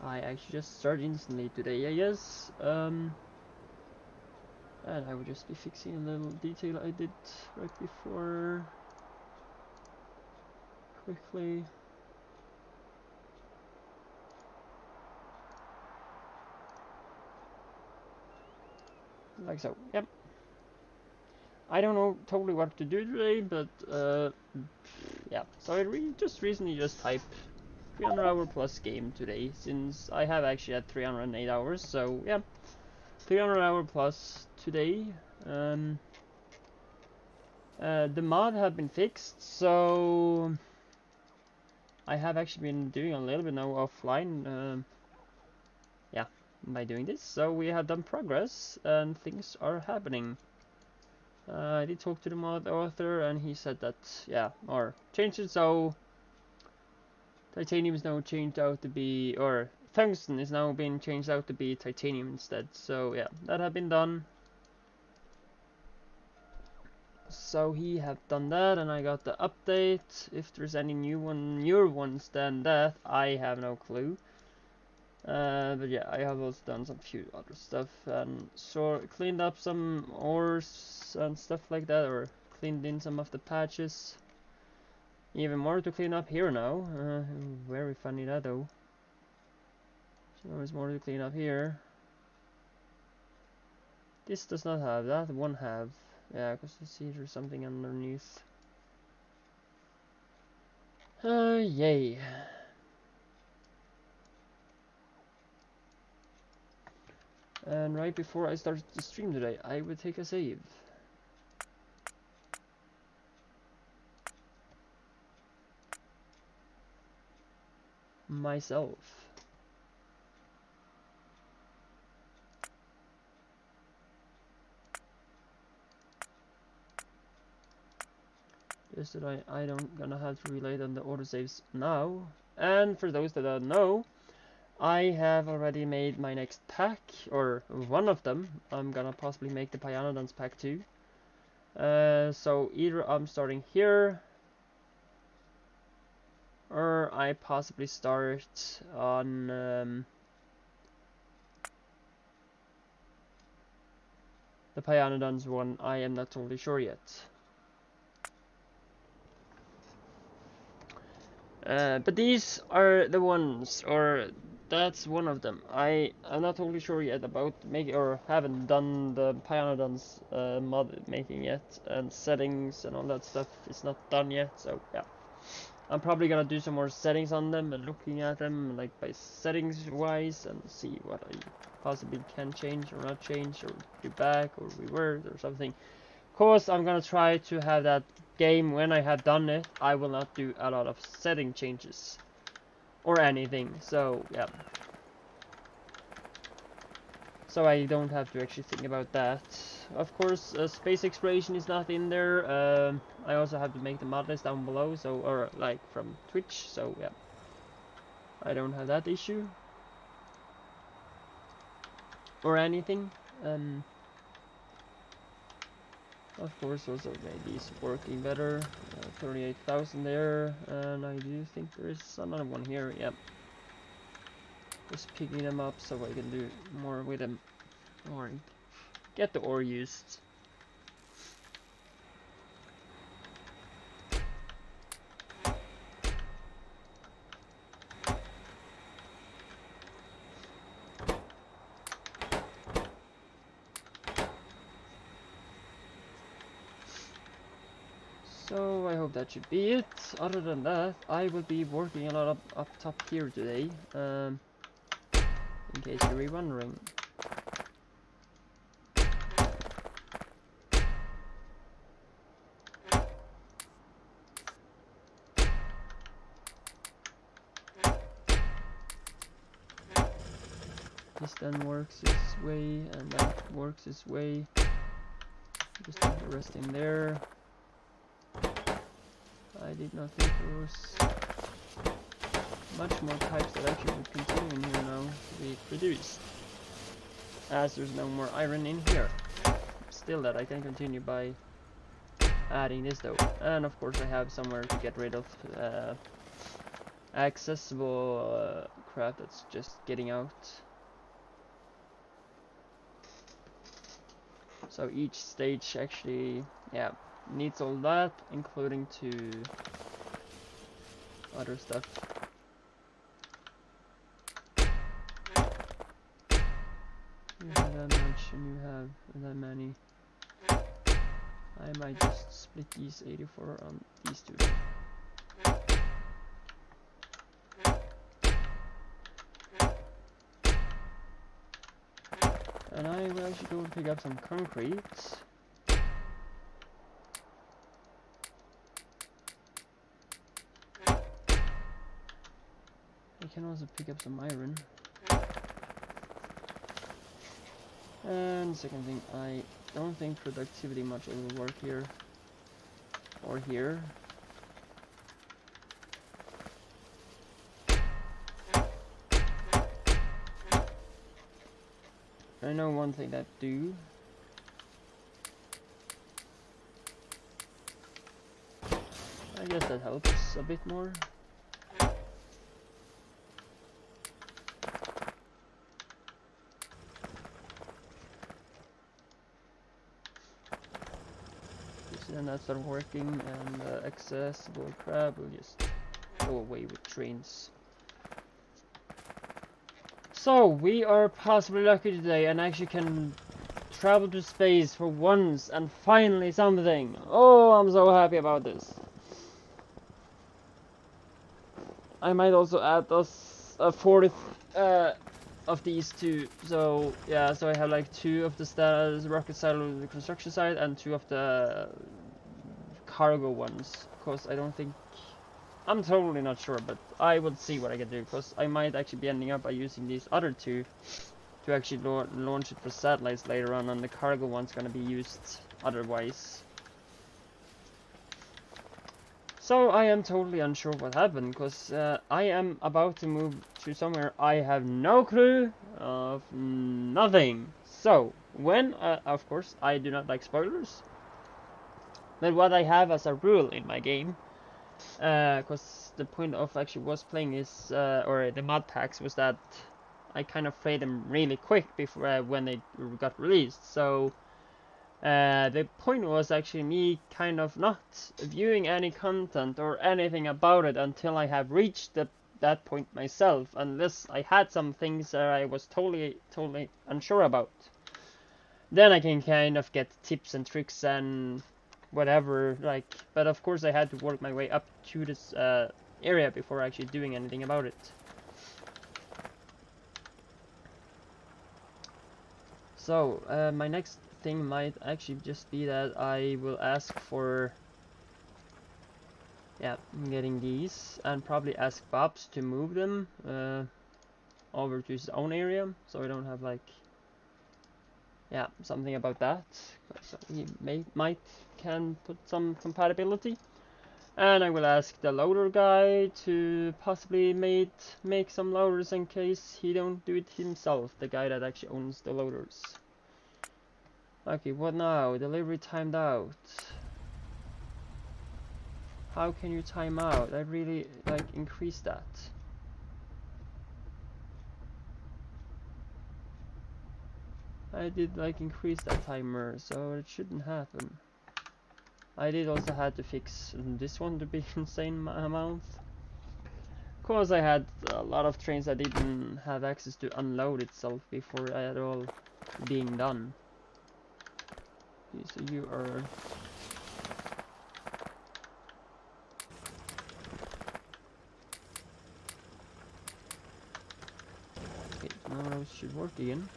I actually just started instantly today, I guess. And I will just be fixing a little detail I did right before. Quickly. Like so, yep. I don't know totally what to do today, but yeah. So I just recently just typed 300-hour plus game today, since I have actually had 308 hours, so yeah. 300-hour plus today. The mod have been fixed, so I have actually been doing a little bit now offline, yeah, by doing this. So we have done progress, and things are happening. I did talk to the mod author, and he said that, yeah, or changed it so titanium is now changed out to be, or tungsten is now being changed out to be titanium instead. So yeah, that have been done. So he have done that, and I got the update. If there's any newer ones than that, I have no clue. But yeah, I have also done some few other stuff, and so cleaned up some ores and stuff like that, or cleaned in some of the patches. Even more to clean up here now. Very funny that though. So there's more to clean up here. This does not have that. One have. Yeah, because you see there's something underneath. Yay. And right before I start the stream today, I will take a save. Myself. Just that I don't gonna have to relay on the autosaves now. And for those that don't know, I have already made my next pack, or one of them. I'm gonna possibly make the Pyanodons pack too. So either I'm starting here, or I possibly start on the Pyanodons one. I am not totally sure yet. But these are the ones, or that's one of them. I'm not totally sure yet about making, or haven't done the Pyanodons mod making yet, and settings and all that stuff is not done yet. So yeah, I'm probably gonna do some more settings on them and looking at them like by settings wise and see what I possibly can change or not change or do back or revert or something. Of course, I'm gonna try to have that game when I have done it. I will not do a lot of setting changes or anything. So yeah. So I don't have to actually think about that. Of course, space exploration is not in there. I also have to make the mod list down below, so or like from Twitch. So yeah, I don't have that issue or anything. Of course, also maybe it's working better. 38,000 there, and I do think there is another one here. Yep. Just picking them up so I can do more with them, or get the ore used. So I hope that should be it. Other than that, I will be working a lot up top here today, in case you're wondering. This then works its way, and that works its way. Just put the rest in there. I did not think there was much more pipes that actually would continue in here now to be produced, as there's no more iron in here. Still, that I can continue by adding this though, and of course I have somewhere to get rid of accessible crap that's just getting out. So each stage actually, yeah, needs all that, including to other stuff. You have that much and you have that many. I might just split these 84 on these two. And I will actually go and pick up some concrete. I can also pick up some iron. And second thing, I don't think productivity much will work here or here. I know one thing that do. I guess that helps a bit more. Then that started working, and accessible crab will just go away with trains. So we are possibly lucky today and actually can travel to space for once and finally something. Oh, I'm so happy about this. I might also add us a fourth of these two. So yeah, so I have like 2 of the rocket side of the construction side and 2 of the cargo ones. Because I don't think, I'm totally not sure, but I will see what I can do. Because I might actually be ending up by using these other 2 to actually launch it for satellites later on, and the cargo one's gonna be used otherwise. So I am totally unsure what happened, because I am about to move to somewhere I have no clue of nothing. So when, of course, I do not like spoilers, but what I have as a rule in my game, because the point of actually was playing is, or the mod packs, was that I kind of played them really quick before when they got released. So the point was actually me kind of not viewing any content or anything about it until I have reached that point myself, unless I had some things that I was totally unsure about. Then I can kind of get tips and tricks and whatever, like, but of course I had to work my way up to this area before actually doing anything about it. So my next thing might actually just be that I will ask for, yeah, getting these, and probably ask Bobs to move them over to his own area, so I don't have like, yeah, something about that. So he can put some compatibility. And I will ask the loader guy to possibly make some loaders in case he don't do it himself, the guy that actually owns the loaders. Okay, what now? Delivery timed out. How can you time out? I really like increase that. I did like increase that timer, so it shouldn't happen. I did also had to fix this one to be insane amount. Cause I had a lot of trains that didn't have access to unload itself before I had all being done. Okay, so you are. Okay, now those should work again.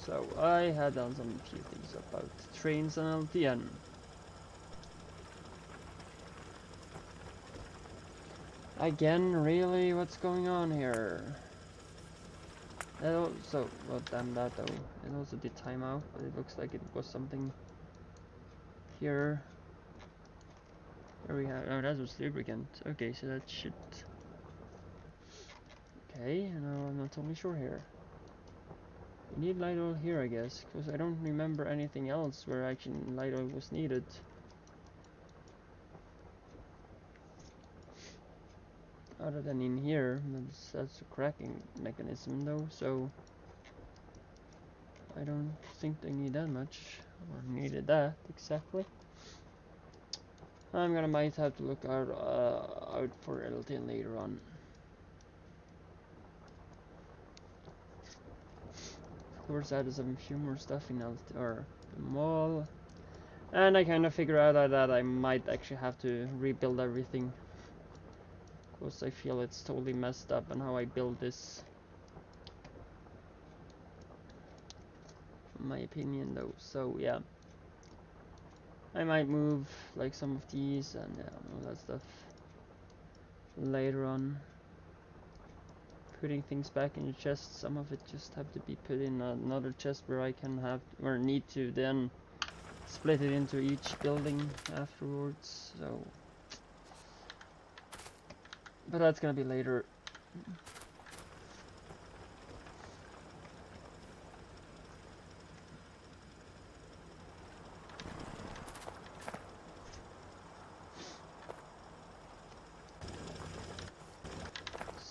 So I had done some few things about trains and LTN. Again, really, what's going on here? And also, well, damn that though. And also did timeout, but it looks like it was something here. There we have. Oh, that was lubricant. Okay, so that should. Okay, no, I'm not totally sure here. We need light oil here, I guess, because I don't remember anything else where actually light oil was needed. Other than in here, that's a cracking mechanism though, so I don't think they need that much, or needed that exactly. I'm gonna might have to look out for LTN later on. Of course, added some few more stuff in LT or the mall, and I kind of figured out that I might actually have to rebuild everything, because I feel it's totally messed up on how I build this. In my opinion, though, so yeah. I might move like some of these and yeah, all that stuff later on. Putting things back in the chest, some of it just have to be put in another chest where I can have or need to then split it into each building afterwards. So, but that's gonna be later.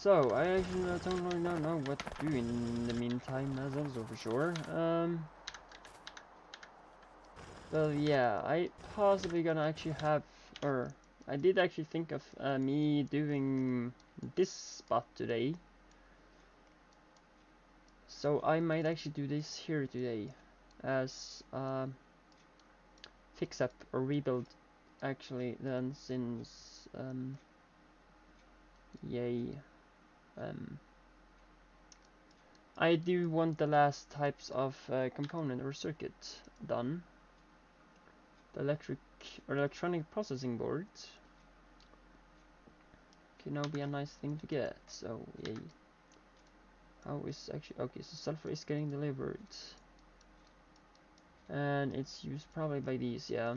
So, I actually don't really know what to do in the meantime, that's also for sure. Well, yeah, I possibly gonna actually have, or I did actually think of me doing this spot today. So I might actually do this here today as fix up or rebuild actually then, since yay. I do want the last types of component or circuit done. The electronic processing board can now be a nice thing to get, so yay. How is actually, okay, so sulfur is getting delivered. And it's used probably by these, yeah.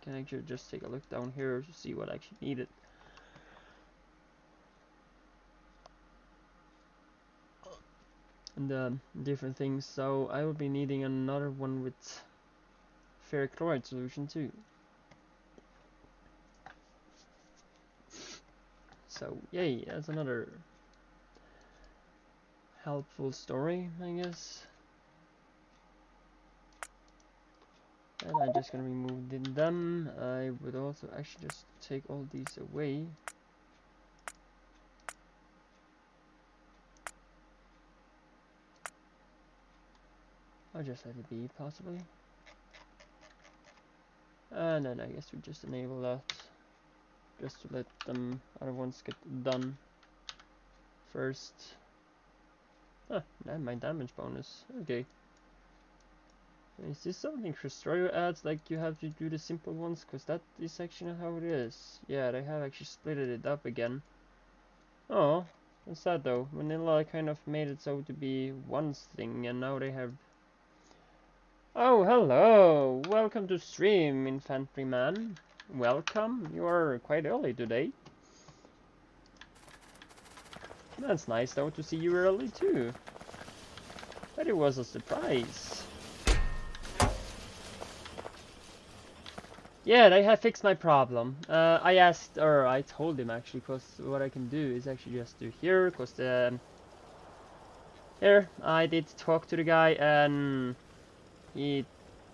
Can actually just take a look down here to see what I actually needed. And different things, so I will be needing another one with ferric chloride solution too. So yay, that's another helpful story, I guess. And I'm just gonna remove them. I would also actually just take all these away. I'll just let it be, possibly. And then I guess we just enable that, just to let them other ones get done first. Ah, and my damage bonus. Okay. Is this something Krastorio adds, like you have to do the simple ones? Because that is actually how it is. Yeah, they have actually split it up again. Oh, that's sad though. Vanilla kind of made it so to be one thing, and now they have... Oh, hello! Welcome to stream, Infantryman. Welcome. You are quite early today. That's nice though to see you early too. But it was a surprise. Yeah, they have fixed my problem. I asked, or I told him actually, because what I can do is actually just do here, because here I did talk to the guy and he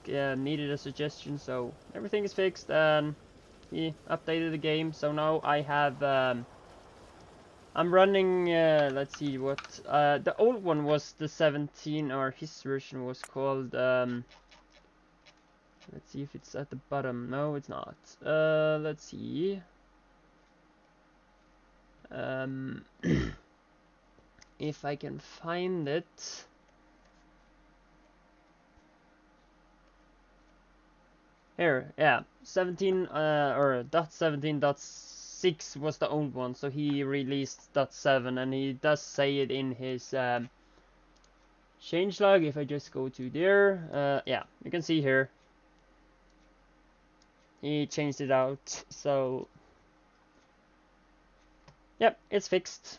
needed a suggestion, so everything is fixed and he updated the game. So now I have I'm running, let's see what, the old one was the 17, or his version was called, let's see if it's at the bottom. No, it's not. Let's see. If I can find it. Here, yeah, 17, or .17.6 was the old one, so he released .7, and he does say it in his changelog. If I just go to there, yeah, you can see here. He changed it out, so yep, it's fixed.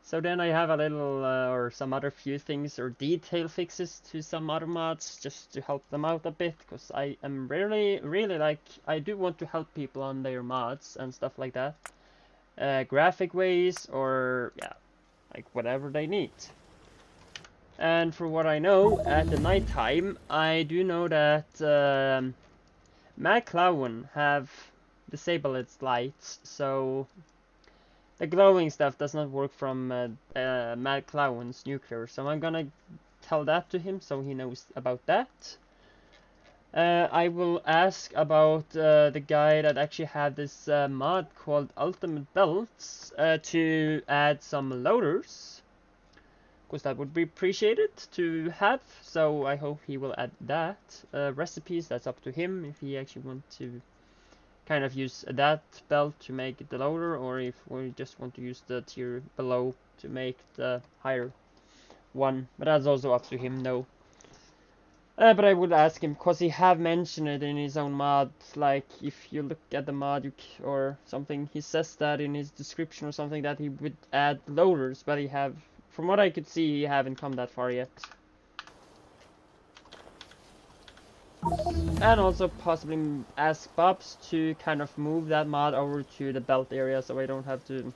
So then I have a little or some other few things or detail fixes to some other mods just to help them out a bit, because I am really like, I do want to help people on their mods and stuff like that. Graphic ways or yeah, like whatever they need. And for what I know, at the night time, I do know that Mad Clown have disabled its lights, so the glowing stuff does not work from Mad Clown's nuclear. So I'm gonna tell that to him so he knows about that. I will ask about the guy that actually had this mod called Ultimate Belts to add some loaders, because that would be appreciated to have. So I hope he will add that. Recipes, that's up to him if he actually wants to kind of use that belt to make the loader, or if we just want to use the tier below to make the higher one. But that's also up to him, no. But I would ask him, because he have mentioned it in his own mod. Like, if you look at the mod or something, he says that in his description or something, that he would add loaders, but he have, from what I could see, he haven't come that far yet. And also possibly ask Bobs to kind of move that mod over to the belt area, so I don't have to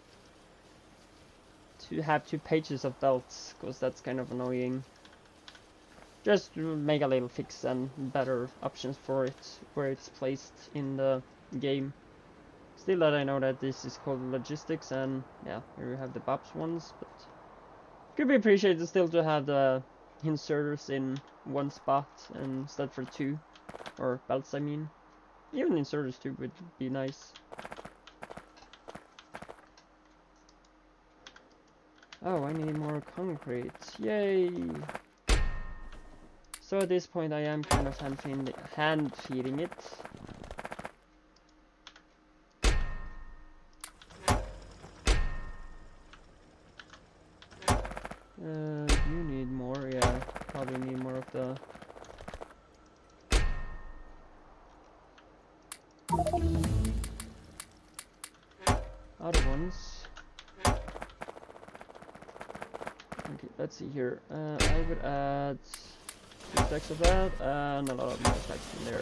have 2 pages of belts, because that's kind of annoying. Just to make a little fix and better options for it, where it's placed in the game. Still, that I know that this is called logistics, and yeah, here you have the Bobs ones, but could be appreciated still to have the inserters in one spot instead for 2, or belts I mean. Even inserters too would be nice. Oh, I need more concrete, yay! So at this point I am kind of hand feeding it. You need more, yeah, probably need more of the other ones. Okay, let's see here. I would add 2 stacks of that and a lot of more stacks in there.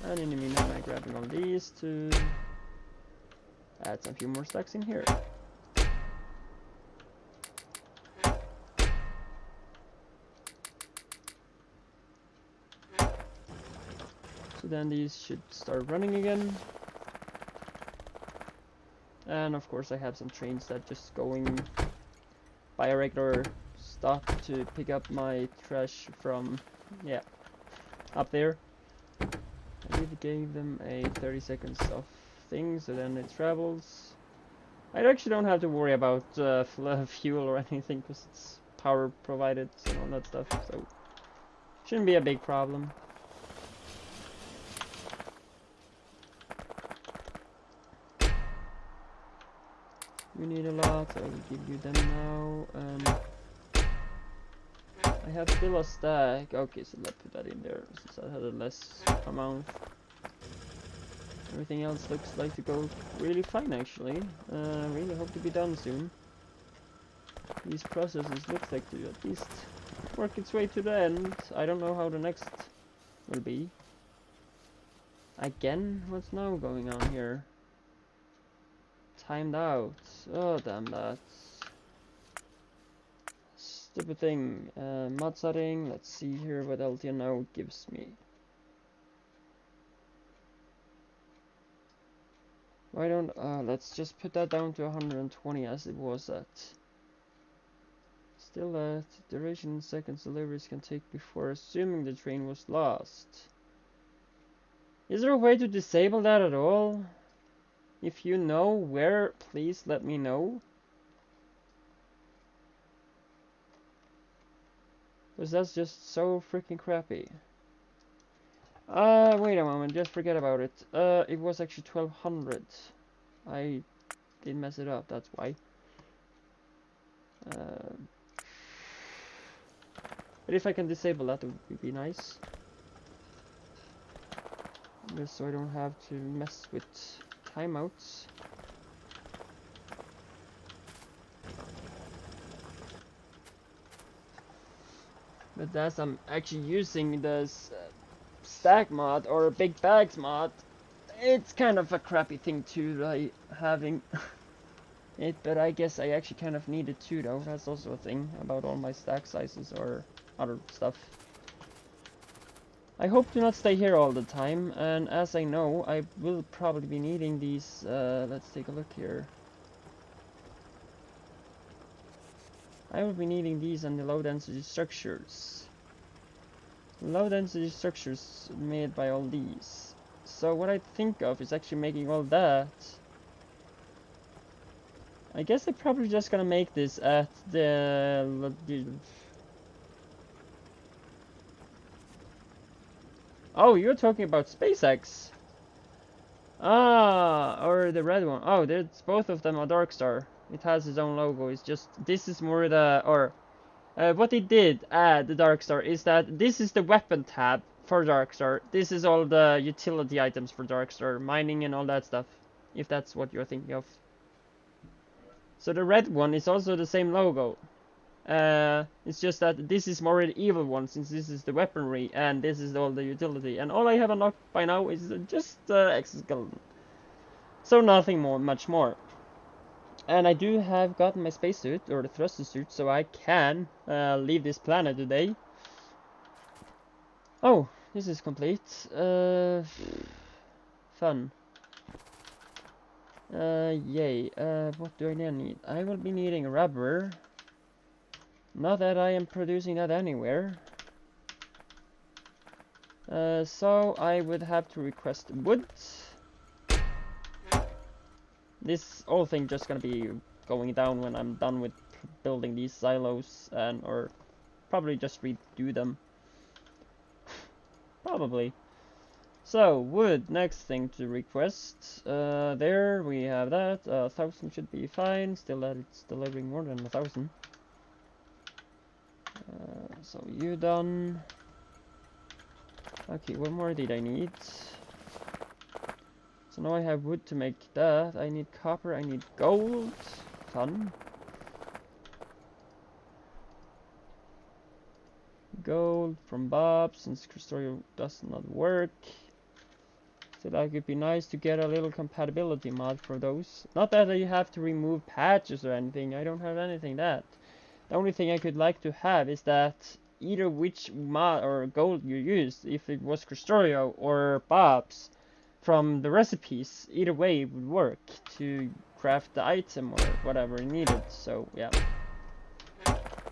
And in the meantime, I'm grabbing all these to add some few more stacks in here. So then these should start running again. And of course I have some trains that just going by a regular stop to pick up my trash from, yeah, up there. I did gave them a 30 seconds of thing, so then it travels. I actually don't have to worry about fuel or anything, because it's power provided and all that stuff, so shouldn't be a big problem. You need a lot, so I will give you them now, and I have still a stack. Okay, so let's put that in there, since I had a less amount. Everything else looks like to go really fine, actually. Really hope to be done soon. These processes looks like to at least work its way to the end. I don't know how the next will be. Again, what's now going on here? Timed out. Oh, damn that. Stupid thing. Mod setting. Let's see here what LTN now gives me. Why don't let's just put that down to 120 as it was at. Still that duration seconds deliveries can take before assuming the train was lost. Is there a way to disable that at all? If you know where, please let me know. Because that's just so freaking crappy. Wait a moment, just forget about it. It was actually 1200. I did mess it up, that's why. But if I can disable that, it would be nice. Just so I don't have to mess with timeouts. But as I'm actually using this stack mod or BigBags mod, it's kind of a crappy thing to like having it, but I guess I actually kind of need it too though. That's also a thing about all my stack sizes or other stuff. I hope to not stay here all the time, and as I know, I will probably be needing these, let's take a look here. I will be needing these and the low density structures. Low density structures made by all these. So what I think of is actually making all that. I guess I'm probably just gonna make this at the... Oh, you're talking about SpceX. Ah, or the red one. Oh, there's both of them are Darkstar. It has its own logo. It's just, this is more the, or what they did add the Darkstar is that this is the weapon tab for Darkstar. This is all the utility items for Darkstar, mining and all that stuff, if that's what you're thinking of. So the red one is also the same logo. It's just that this is more the evil one, since this is the weaponry and this is all the utility. And all I have unlocked by now is just exoskeleton. So nothing more, much more. And I do have gotten my spacesuit, or the thruster suit, so I can leave this planet today. Oh, this is complete. Fun. Yay. What do I now need? I will be needing rubber. Not that I am producing that anywhere. So I would have to request wood. This whole thing just gonna be going down when I'm done with building these silos, and or probably just redo them. Probably. So wood, next thing to request. There we have that. 1,000 should be fine. Still that it's delivering more than 1,000. So you done. Okay, what more did I need? So now I have wood to make that. I need copper, I need gold. Fun. Gold from Bob, since Krastorio does not work. So that could be nice to get a little compatibility mod for those. Not that you have to remove patches or anything. I don't have anything that. The only thing I could like to have is that either which mod or gold you used, if it was Krastorio or Bob's, from the recipes, either way it would work to craft the item or whatever you needed. So yeah,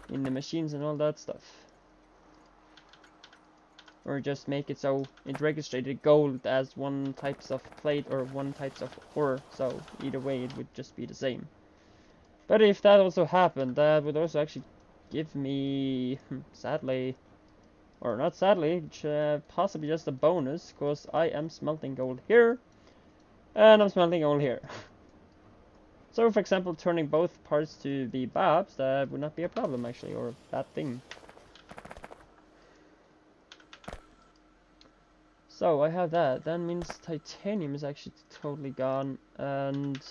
in the machines and all that stuff, or just make it so it registered gold as one types of plate or one types of ore, so either way it would just be the same. But if that also happened, that would also actually give me, sadly, or not sadly, possibly just a bonus, because I am smelting gold here, and I'm smelting gold here. So, for example, turning both parts to be Bobs, that would not be a problem, actually, or a bad thing. So, I have that. That means titanium is actually totally gone, and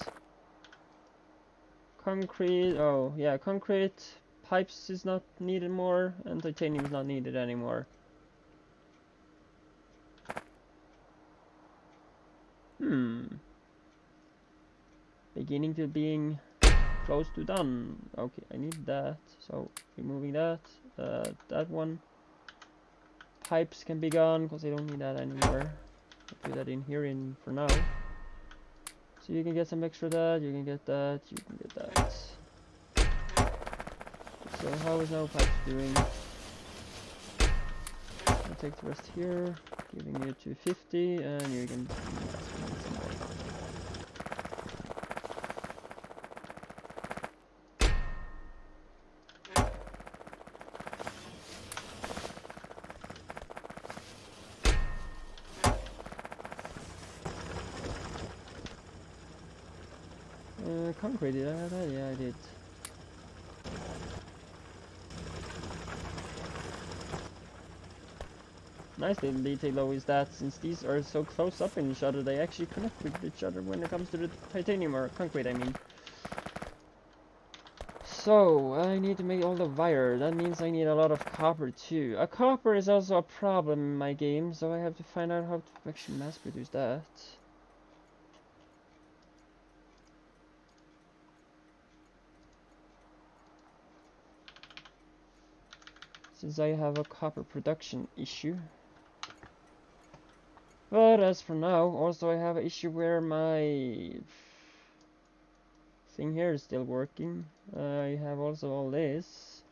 concrete, oh, yeah, concrete, pipes is not needed more, and titanium is not needed anymore. Beginning to being close to done. Okay, I need that, so removing that. That one. Pipes can be gone, because I don't need that anymore. I'll do that in here for now. So you can get some extra that, you can get that, you can get that. So how is now pipes doing? I'll take the rest here, giving you 250, and you can... concrete, did I have that? Yeah, I did. Nice little detail though is that since these are so close up in each other, they actually connect with each other when it comes to the titanium or concrete, I mean. So, I need to make all the wire. That means I need a lot of copper too. Copper is also a problem in my game, so I have to find out how to actually mass produce that. Since I have a copper production issue. But as for now, also I have an issue where my thing here is still working. I have also all this.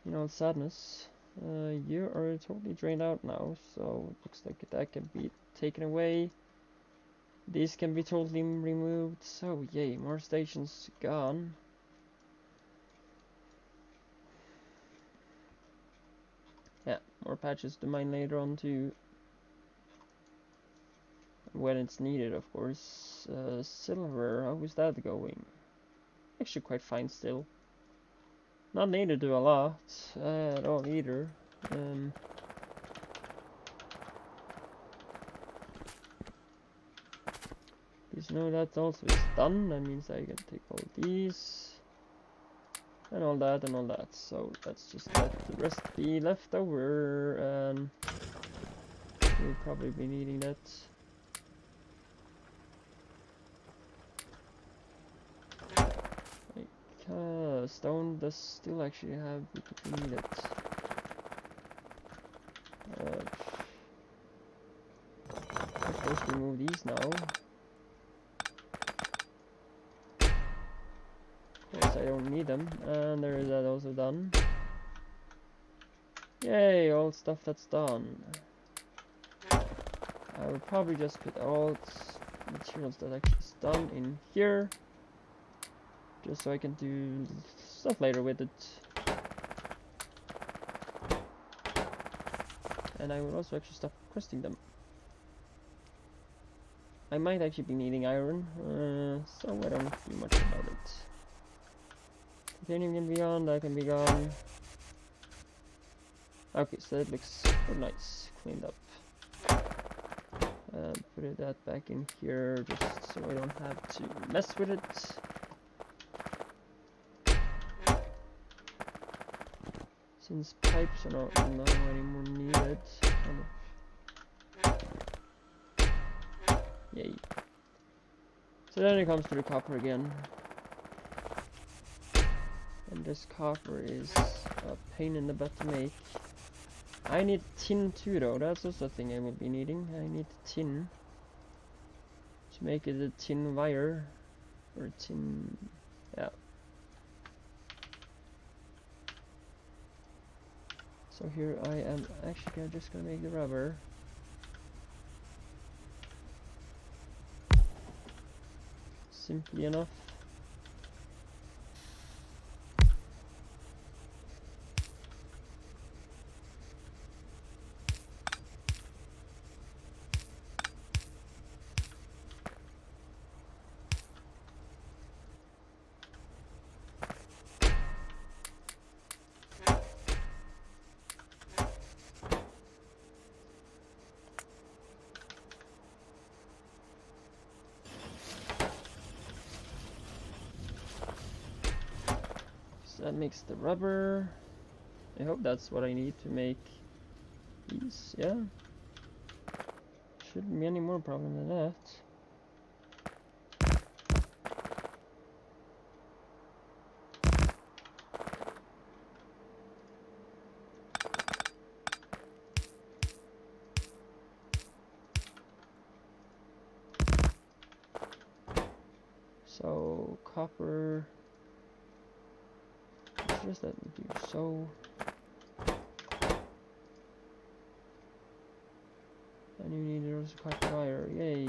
You know, sadness. You are totally drained out now, so it looks like that can be taken away. These can be totally removed, so yay, more stations gone. Yeah, more patches to mine later on too. When it's needed, of course. Silver, how is that going? Actually quite fine still. Not needed to do a lot at all either. Please know that also is done. That means I can take all these and all that and all that. So let's just let the rest be left over, and we'll probably be needing that. Stone does still actually have, we could need it. I'm supposed to remove these now. Of course I don't need them, and there is that also done. Yay, all stuff that's done. I will probably just put all materials that actually is done in here, just so I can do stuff later with it. And I will also actually stop requesting them. I might actually be needing iron, so I don't do much about it. Titanium can be gone, that can be gone. Okay, so that looks pretty nice, cleaned up. And put that back in here, just so I don't have to mess with it. Since pipes are not anymore needed. Yay. So then it comes to the copper again. And this copper is a pain in the butt to make. I need tin too though, that's also a thing I will be needing. I need tin to make it a tin wire. Or tin... yeah. So here I am actually just gonna make the rubber. Simply enough. That makes the rubber. I hope that's what I need to make these, yeah. Shouldn't be any more problem than that. So, copper. What does that do? So, and you need also copper wire. Yay!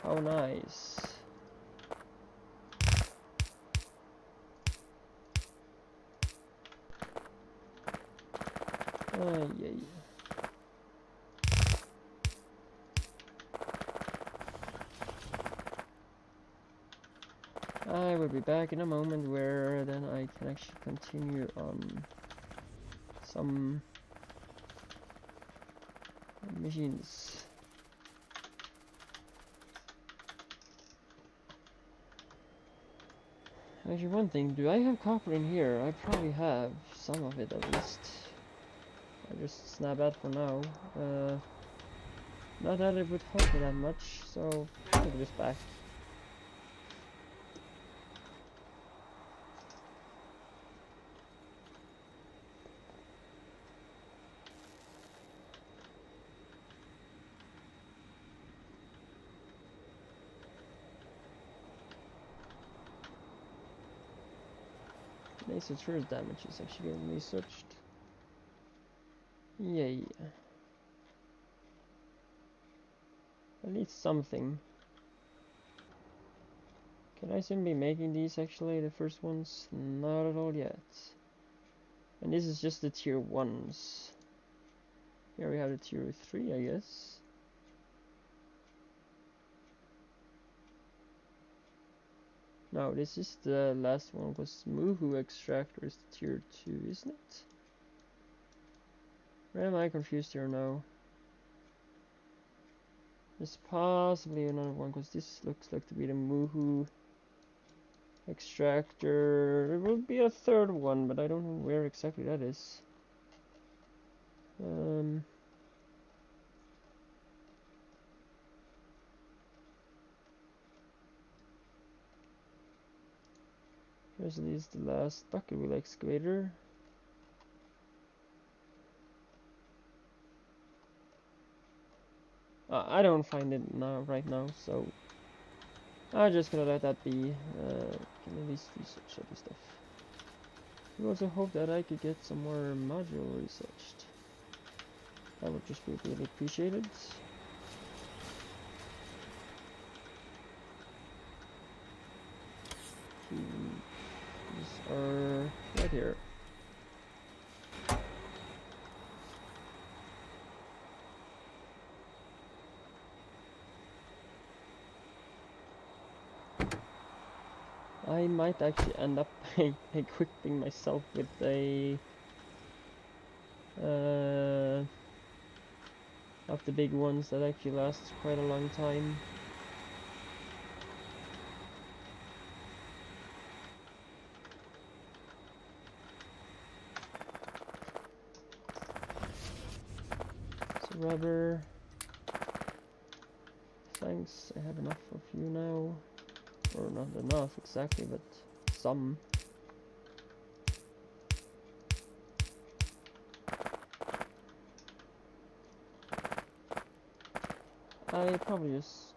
How nice! Yay! I will be back in a moment where then I can actually continue on some machines. Actually, one thing, do I have copper in here? I probably have some of it at least. I just snap that for now. Not that it would help me that much, so I'll give this back. Laser turret damage is actually getting researched. Yay. At least something. Can I soon be making these actually, the first ones? Not at all yet. And this is just the tier 1s. Here we have the tier 3, I guess. No, this is the last one, because Moohoo Extractor is the tier 2, isn't it? Where am I confused here now? There's possibly another one, because this looks like to be the Moohoo Extractor. There will be a third one, but I don't know where exactly that is. Here's at least the last bucket wheel excavator. I don't find it now, right now, so I'm just gonna let that be. Can at least research other stuff. I also hope that I could get some more module researched. That would just be really appreciated. These are right here. I might actually end up equipping myself with a of the big ones that actually lasts quite a long time. So rubber. Thanks, I have enough of you now. Or not enough exactly, but some. I probably just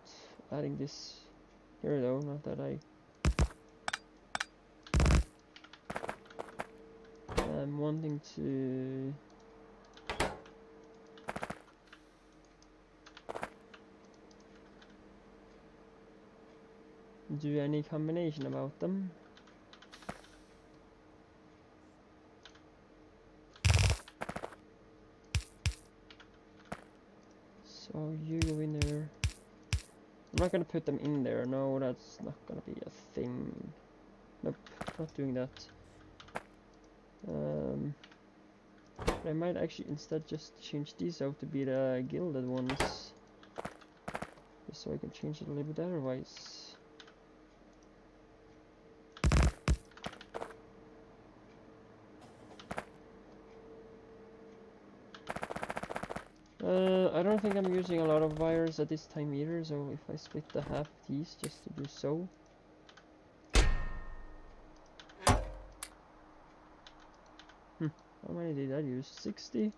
adding this here though, not that I'm wanting to do any combination about them. So you go in there. I'm not gonna put them in there, no, that's not gonna be a thing. Nope, not doing that. But I might actually instead just change these out to be the gilded ones. Just so I can change it a little bit otherwise. I don't think I'm using a lot of wires at this time either, so if I split the half these just to do so. How many did I use? 60?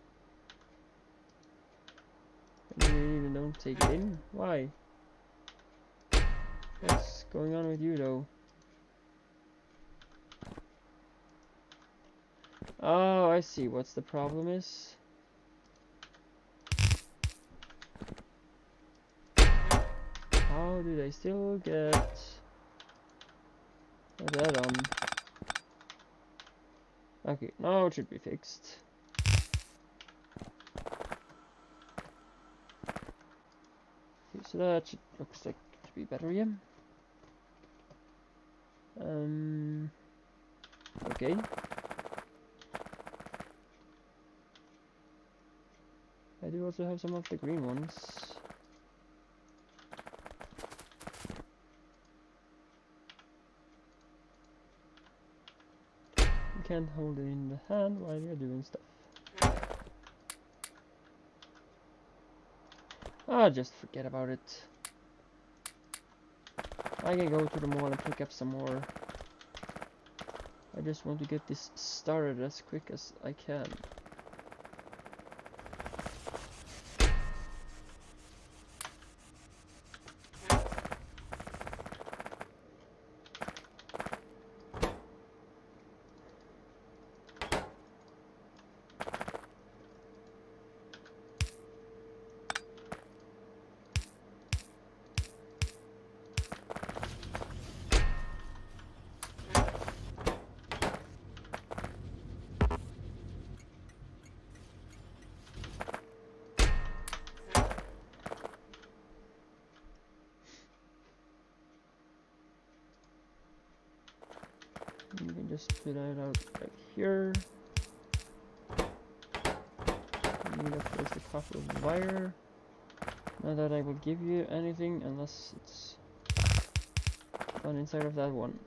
And you even don't take it in? Why? What's going on with you though? Oh, I see what's the problem is. How do they still get that on? Okay, now it should be fixed. Okay, so that should, looks like to be better again. Okay. I do also have some of the green ones. can't hold it in the hand while you're doing stuff. Ah, just forget about it. I can go to the mall and pick up some more. I just want to get this started as quick as I can. You can just put it out right here. You need to place the copper wire. Not that I will give you anything unless it's done inside of that one.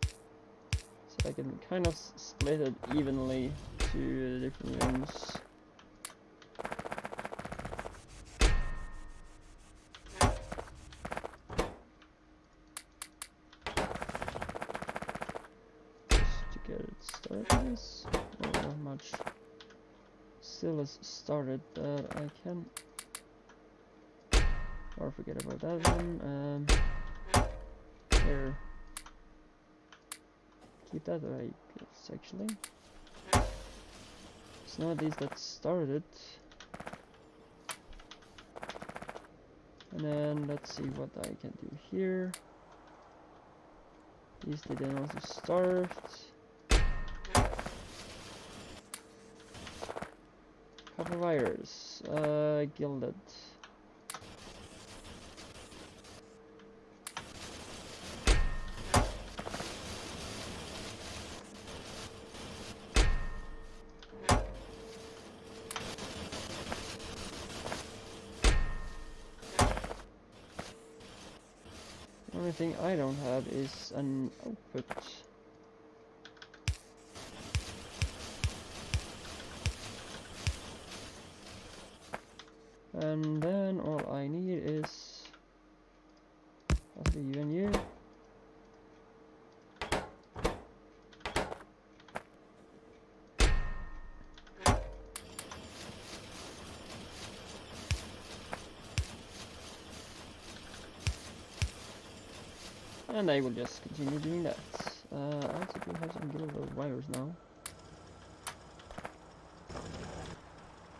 So I can kind of split it evenly to the different rooms. Not much still is started, but I can, or forget about that one. Here, keep that right. It's actually, it's not these that started. And then let's see what I can do here. These didn't also start. Copper wires, gilded. The only thing I don't have is an output. And then all I need is you and you. And I will just continue doing that. I also do have some gilded wires now.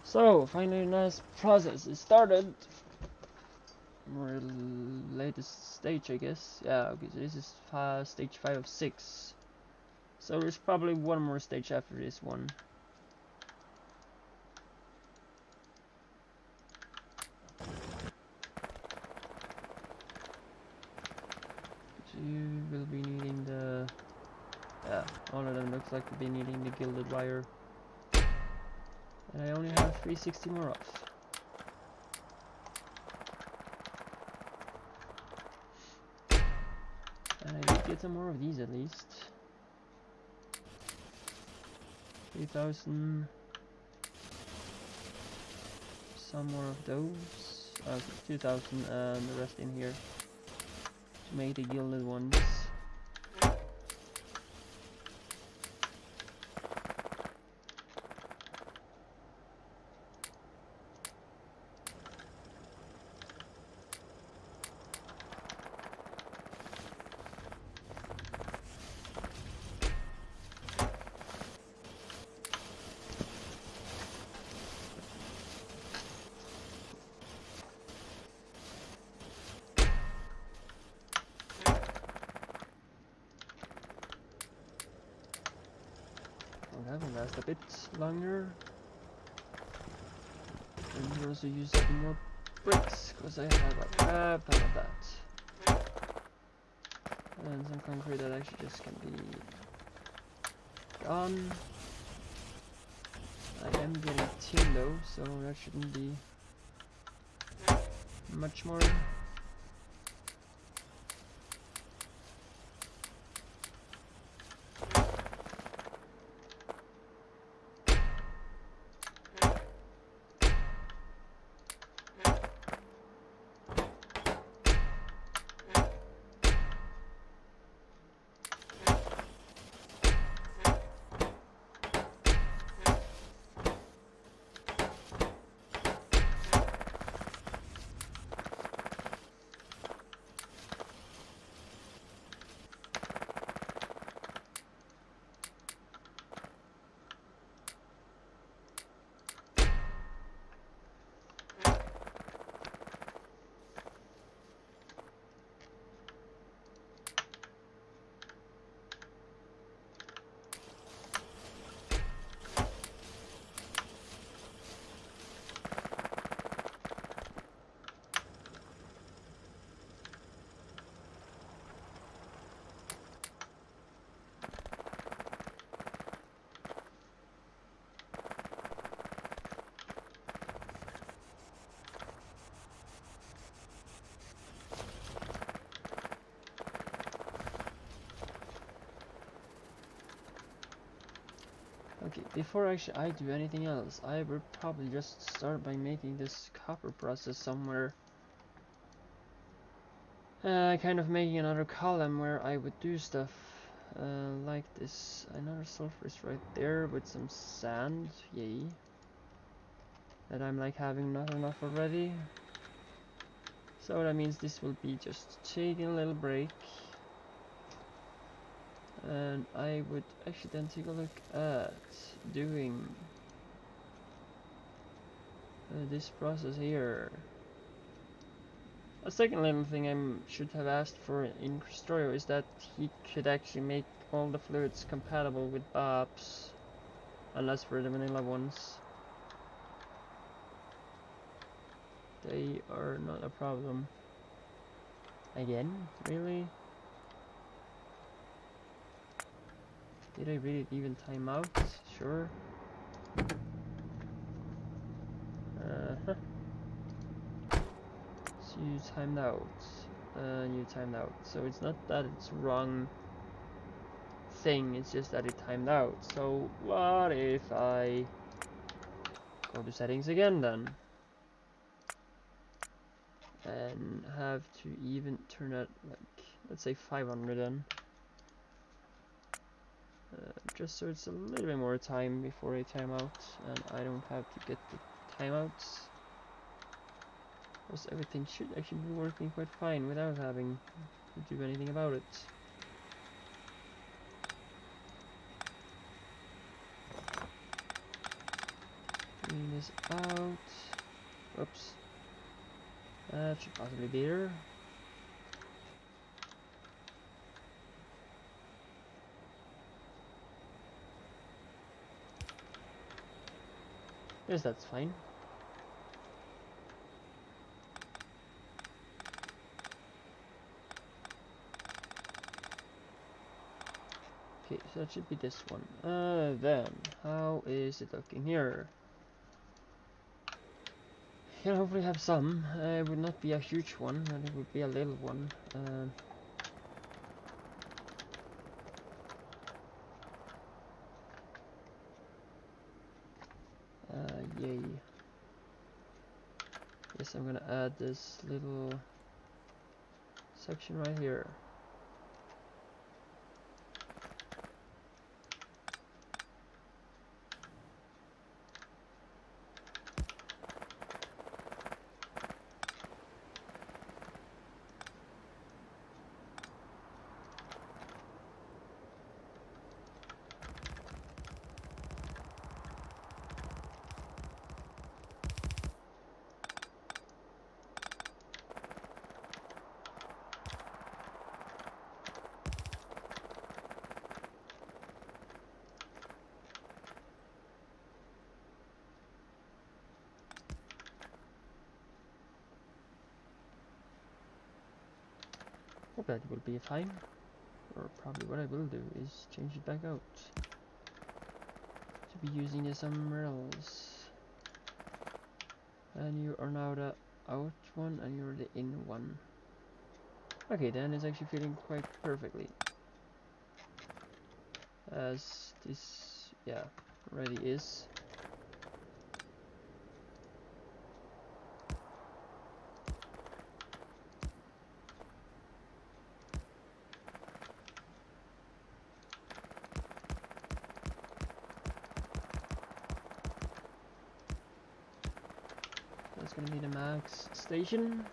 So, finally, nice process is started. More latest stage, I guess. Yeah, okay, so this is stage 5 of 6. So there's probably one more stage after this one. So you will be needing the... yeah, all of them looks like to be needing the gilded wire. And I only have 360 more off. And I did get some more of these at least. 3,000. Some more of those. 2,000 and the rest in here. To make the gilded ones. That will last a bit longer. And we also use some more bricks because I have a crap ton of that. And some concrete that actually just can be gone. I am getting tin though, so that shouldn't be much more. Okay, before actually I do anything else, I would probably just start by making this copper process somewhere. Kind of making another column where I would do stuff like this. Another sulfur is right there with some sand, yay. That I'm like having not enough already. So that means this will be just taking a little break. And I would actually then take a look at doing this process here. A second little thing I should have asked for in Krastorio is that he could actually make all the fluids compatible with bobs, unless for the vanilla ones. They are not a problem. Again, really? Did I really even time out? Sure. Huh. So you timed out. You timed out. So it's not that it's wrong thing, it's just that it timed out. So what if I go to settings again then? And have to even turn it like, let's say 500 then. Just so it's a little bit more time before I time out, and I don't have to get the timeouts. Because everything should actually be working quite fine without having to do anything about it. Clean this out. Oops. That should possibly be there. Yes, that's fine. Okay, so that should be this one. Then, how is it looking here? Can hopefully have some. It would not be a huge one, but it would be a little one. Yay. Yes, I'm gonna add this little section right here. Hope that will be fine. Or probably what I will do is change it back out to be using this somewhere else. And you are now the out one and you're the in one. Okay, then it's actually fitting quite perfectly. As this, yeah, already is. That's gonna be the max station.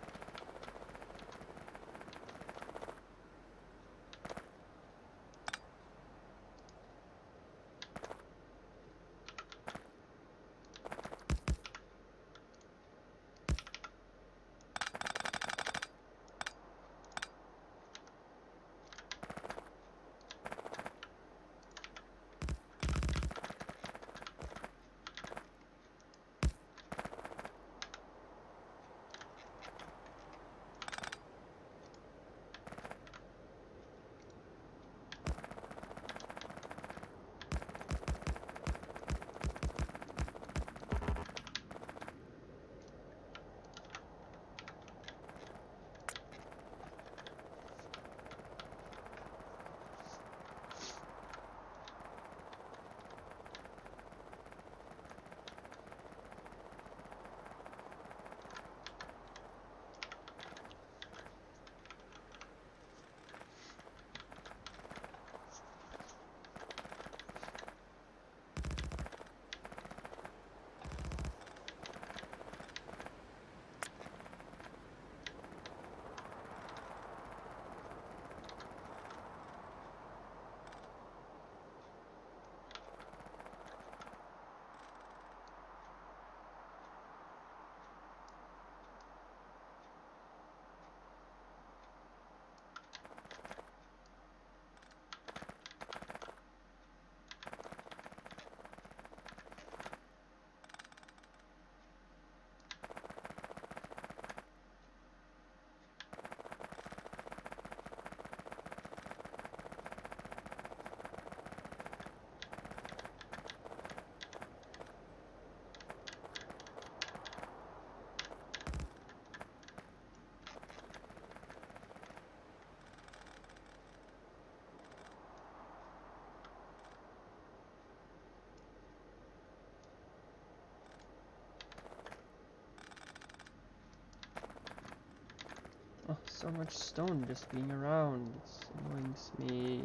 So much stone just being around. It annoys me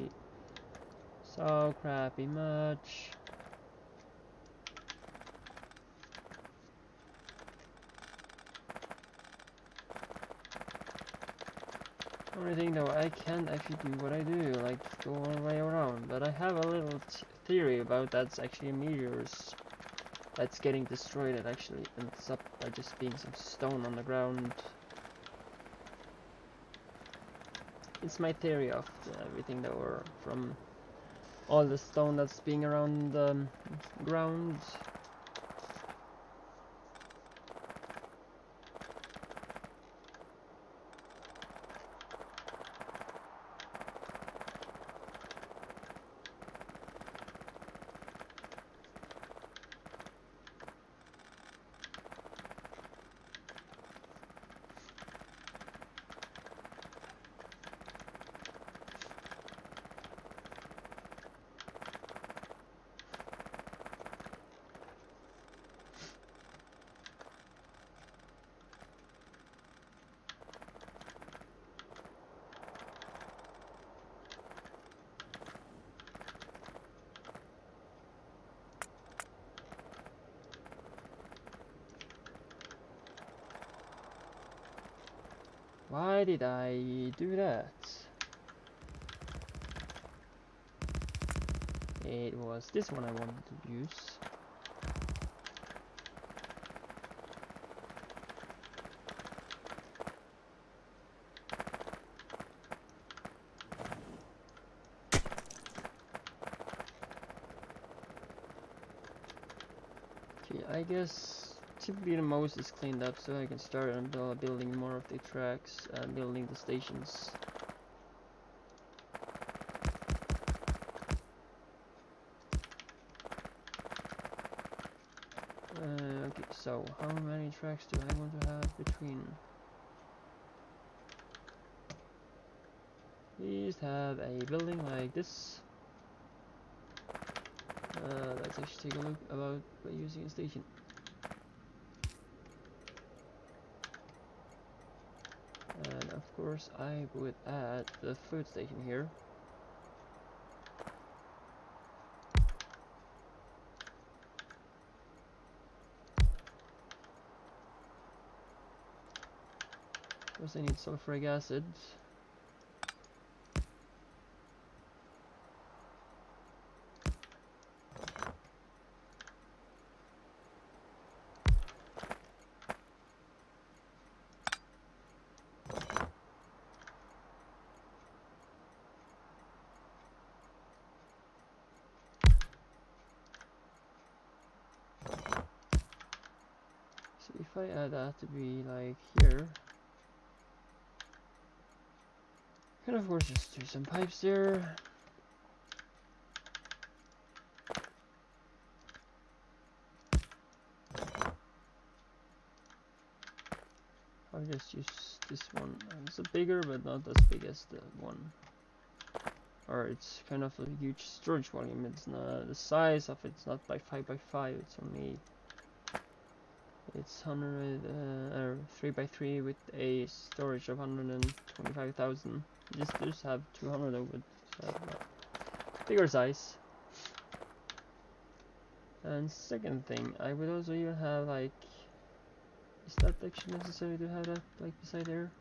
so crappy much. Only thing though, I can't actually do what I do, like go all the way around. But I have a little theory about that's actually meteors that's getting destroyed. It actually ends up by just being some stone on the ground. It's my theory of everything that were from all the stone that's being around the ground. Why did I do that? It was this one I wanted to use. Okay, I guess typically the most is cleaned up, so I can start on building more of the tracks and building the stations. Okay, so how many tracks do I want to have between? Please have a building like this. Let's actually take a look about by using a station. And of course I would add the food station here. Because I need sulfuric acid. So if I add that to be like here, can of course just do some pipes there. I'll just use this one. It's a bigger but not as big as the one. Or it's kind of a huge storage volume. It's not the size of it's not by 5 by 5. It's only 3 by 3 with a storage of 125,000. This does have 200 of it, so bigger size. And second thing, I would also even have like, is that actually necessary to have that like beside there?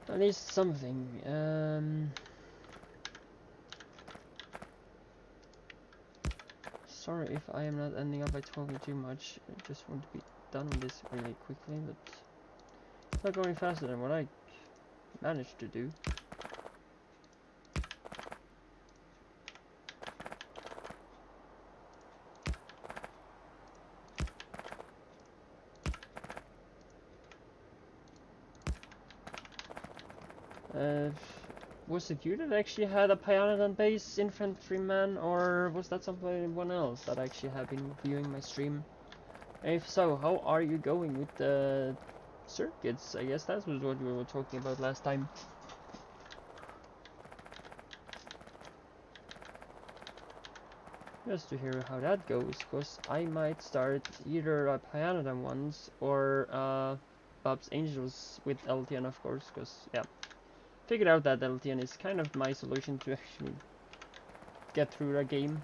At least something. Sorry if I am not ending up by talking too much. I just want to be done with this really quickly, but it's not going faster than what I managed to do. Was it you that actually had a Pioneer base infantryman, or was that someone else that actually have been viewing my stream? And if so, how are you going with the circuits? I guess that was what we were talking about last time. Just to hear how that goes, because I might start either a Pioneer ones or Bob's Angels with LTN, of course, because yeah, figured out that LTN is kind of my solution to actually get through the game.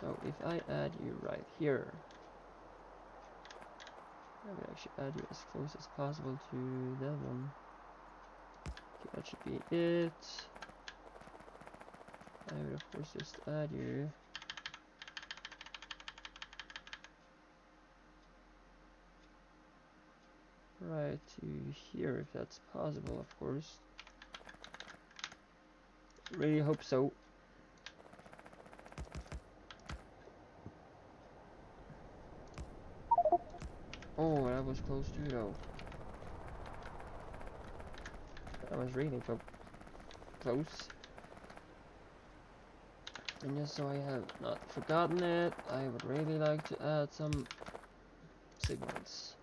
So if I add you right here, I will actually add you as close as possible to that one. Okay, that should be it. I will of course just add you. Right to here if that's possible, of course. Really hope so. Oh, that was close too though. That was really close. And just so I have not forgotten it, I would really like to add some signals.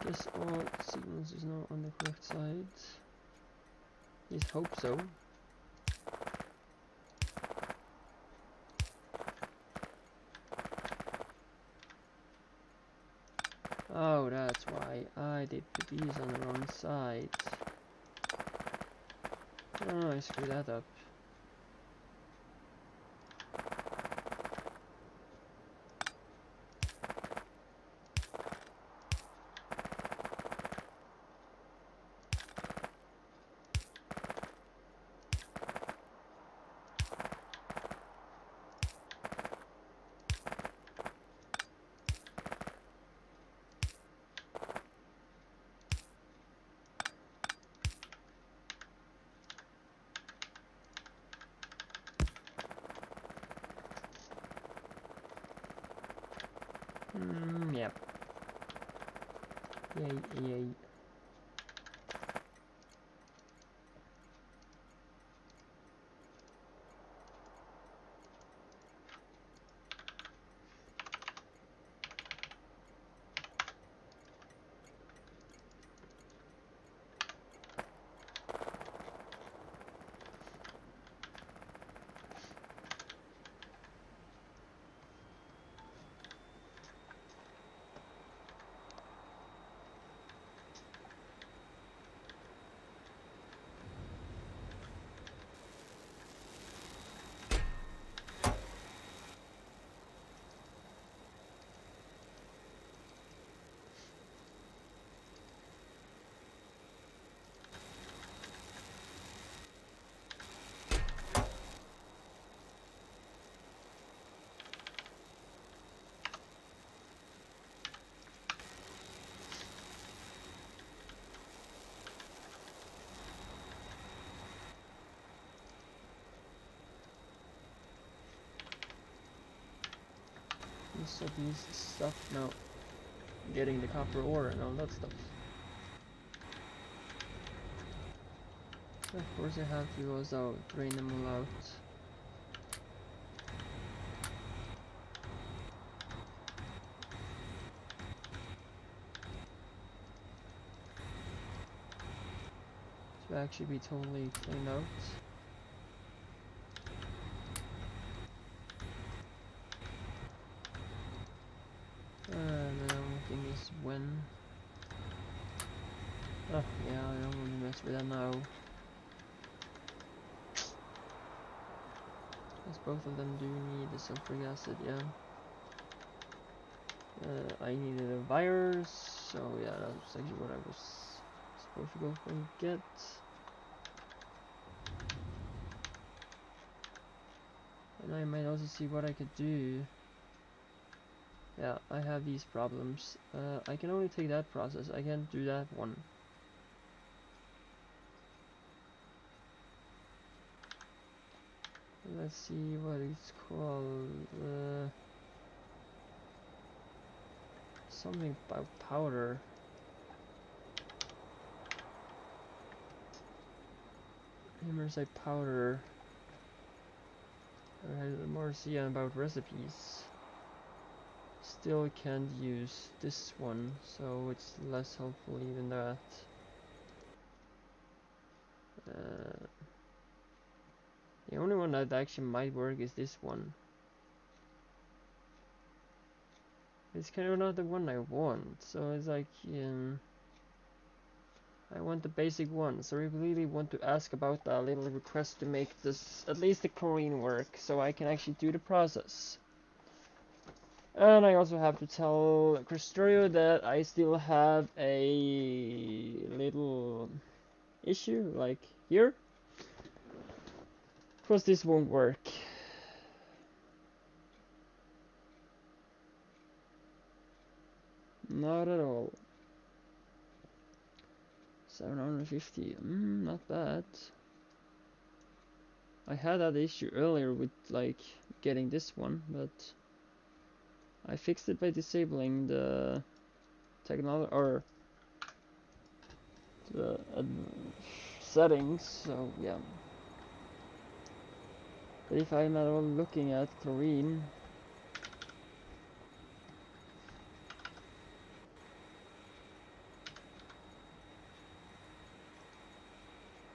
Guess all signals is now on the correct side. Just hope so. Oh, that's why I did put these on the wrong side. Oh, I screwed that up. Yep. Yay. So these stuff now, getting the copper ore and all that stuff. So of course I have to also drain them all out. To actually be totally cleaned out. And the only thing is when. Oh yeah, I don't want to mess with that now. Because both of them do need the sulfuric acid, yeah. I needed a virus, so yeah, that's actually what I was supposed to go and get. And I might also see what I could do. Yeah, I have these problems. I can only take that process, I can't do that one. Let's see what it's called. Something about powder. Hummersite powder. I had more to see about recipes. Still can't use this one, so it's less helpful even that. The only one that actually might work is this one. It's kind of not the one I want, so it's like, I want the basic one, so I really want to ask about that little request to make this, at least the chlorine work, so I can actually do the process. And I also have to tell Krastorio that I still have a little issue, like here. Because this won't work. Not at all. 750, not bad. I had that issue earlier with like getting this one, but I fixed it by disabling the technology or the settings, so yeah. But if I'm at all looking at chlorine,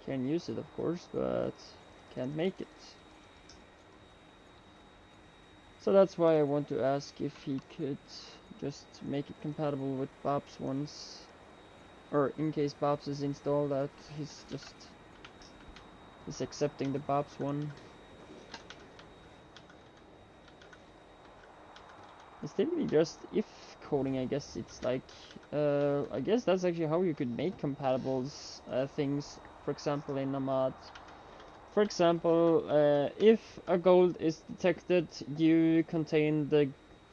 Can use it, of course, but can't make it. So that's why I want to ask if he could just make it compatible with Bob's ones, or in case Bob's is installed, that he's accepting the Bob's one. It's typically just if coding, I guess. It's like, I guess that's actually how you could make compatibles things, for example, in a mod. For example, if a gold is detected, you contain the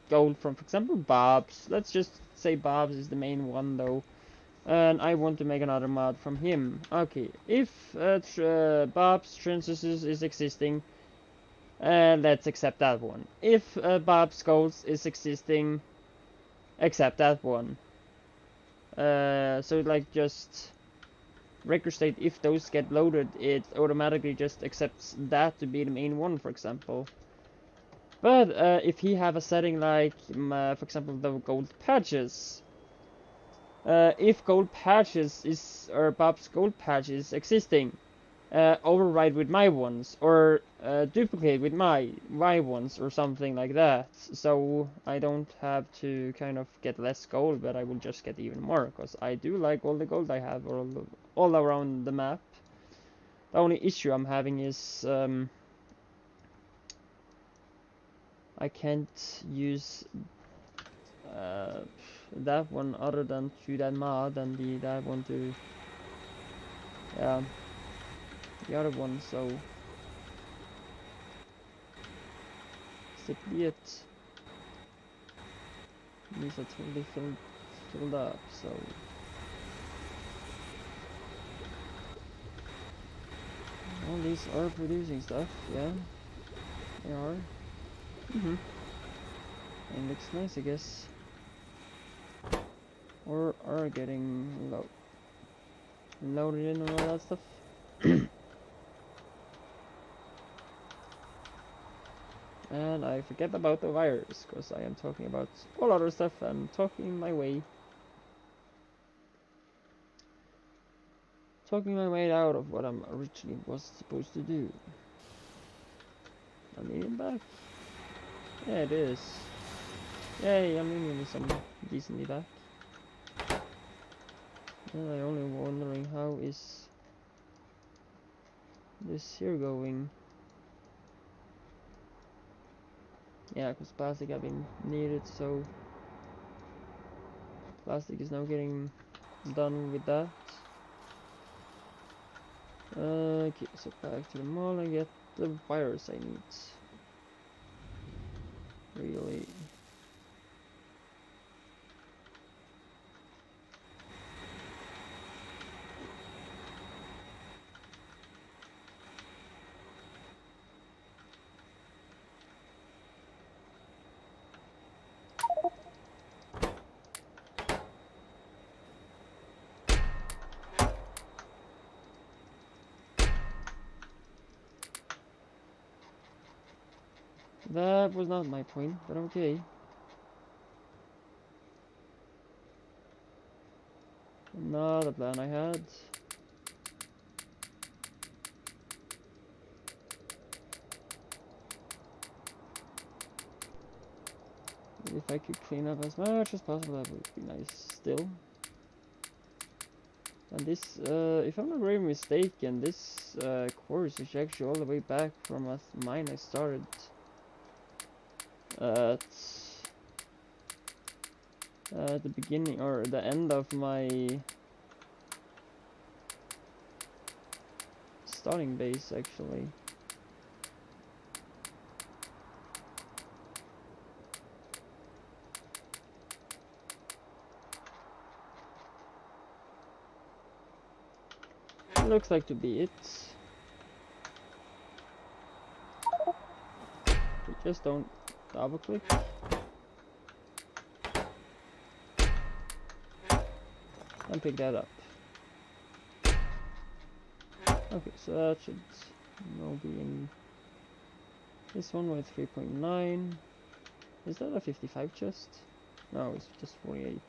gold from, for example, Bob's. Let's just say Bob's is the main one, though. And I want to make another mod from him. Okay, if Bob's transistors is existing, let's accept that one. If Bob's goals is existing, accept that one. So like just record state, if those get loaded, it automatically just accepts that to be the main one, for example. But if he have a setting like, for example, the gold patches, if gold patches is, or Bob's gold patch is existing, override with my ones, or duplicate with my ones, or something like that. So I don't have to kind of get less gold, but I will just get even more, because I do like all the gold I have all around the map. The only issue I'm having is I can't use that one other than through that mod, and that one to the other one, so simply it. These are totally filled up, so all these are producing stuff, yeah, they are. And looks nice, I guess. Or are getting loaded in and all that stuff. And I forget about the wires, because I am talking about all other stuff and talking my way out of what I'm originally was supposed to do. Aluminium back? Yeah, it is. Yay, aluminium is some decently back. And I'm only wondering how is this here going. Yeah, because plastic have been needed, so plastic is now getting done with that. Okay, so back to the mall and get the wires I need. Really. That was not my point, but okay. Not a plan I had. If I could clean up as much as possible, that would be nice still. And this, if I'm not very mistaken, this course is actually all the way back from a mine I started at the beginning, or the end of my starting base, actually. Looks like to be it. We just don't double click. And pick that up. Okay, so that should now be in this one with 3.9. Is that a 55 chest? No, it's just 48.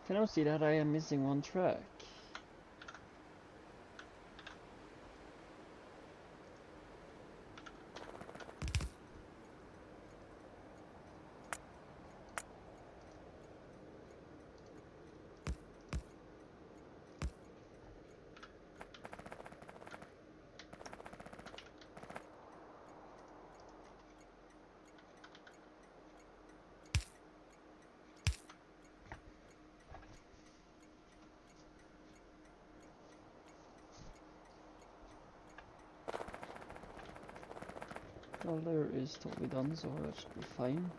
Can I see that I am missing one track? Well, there is totally done, so that should be fine.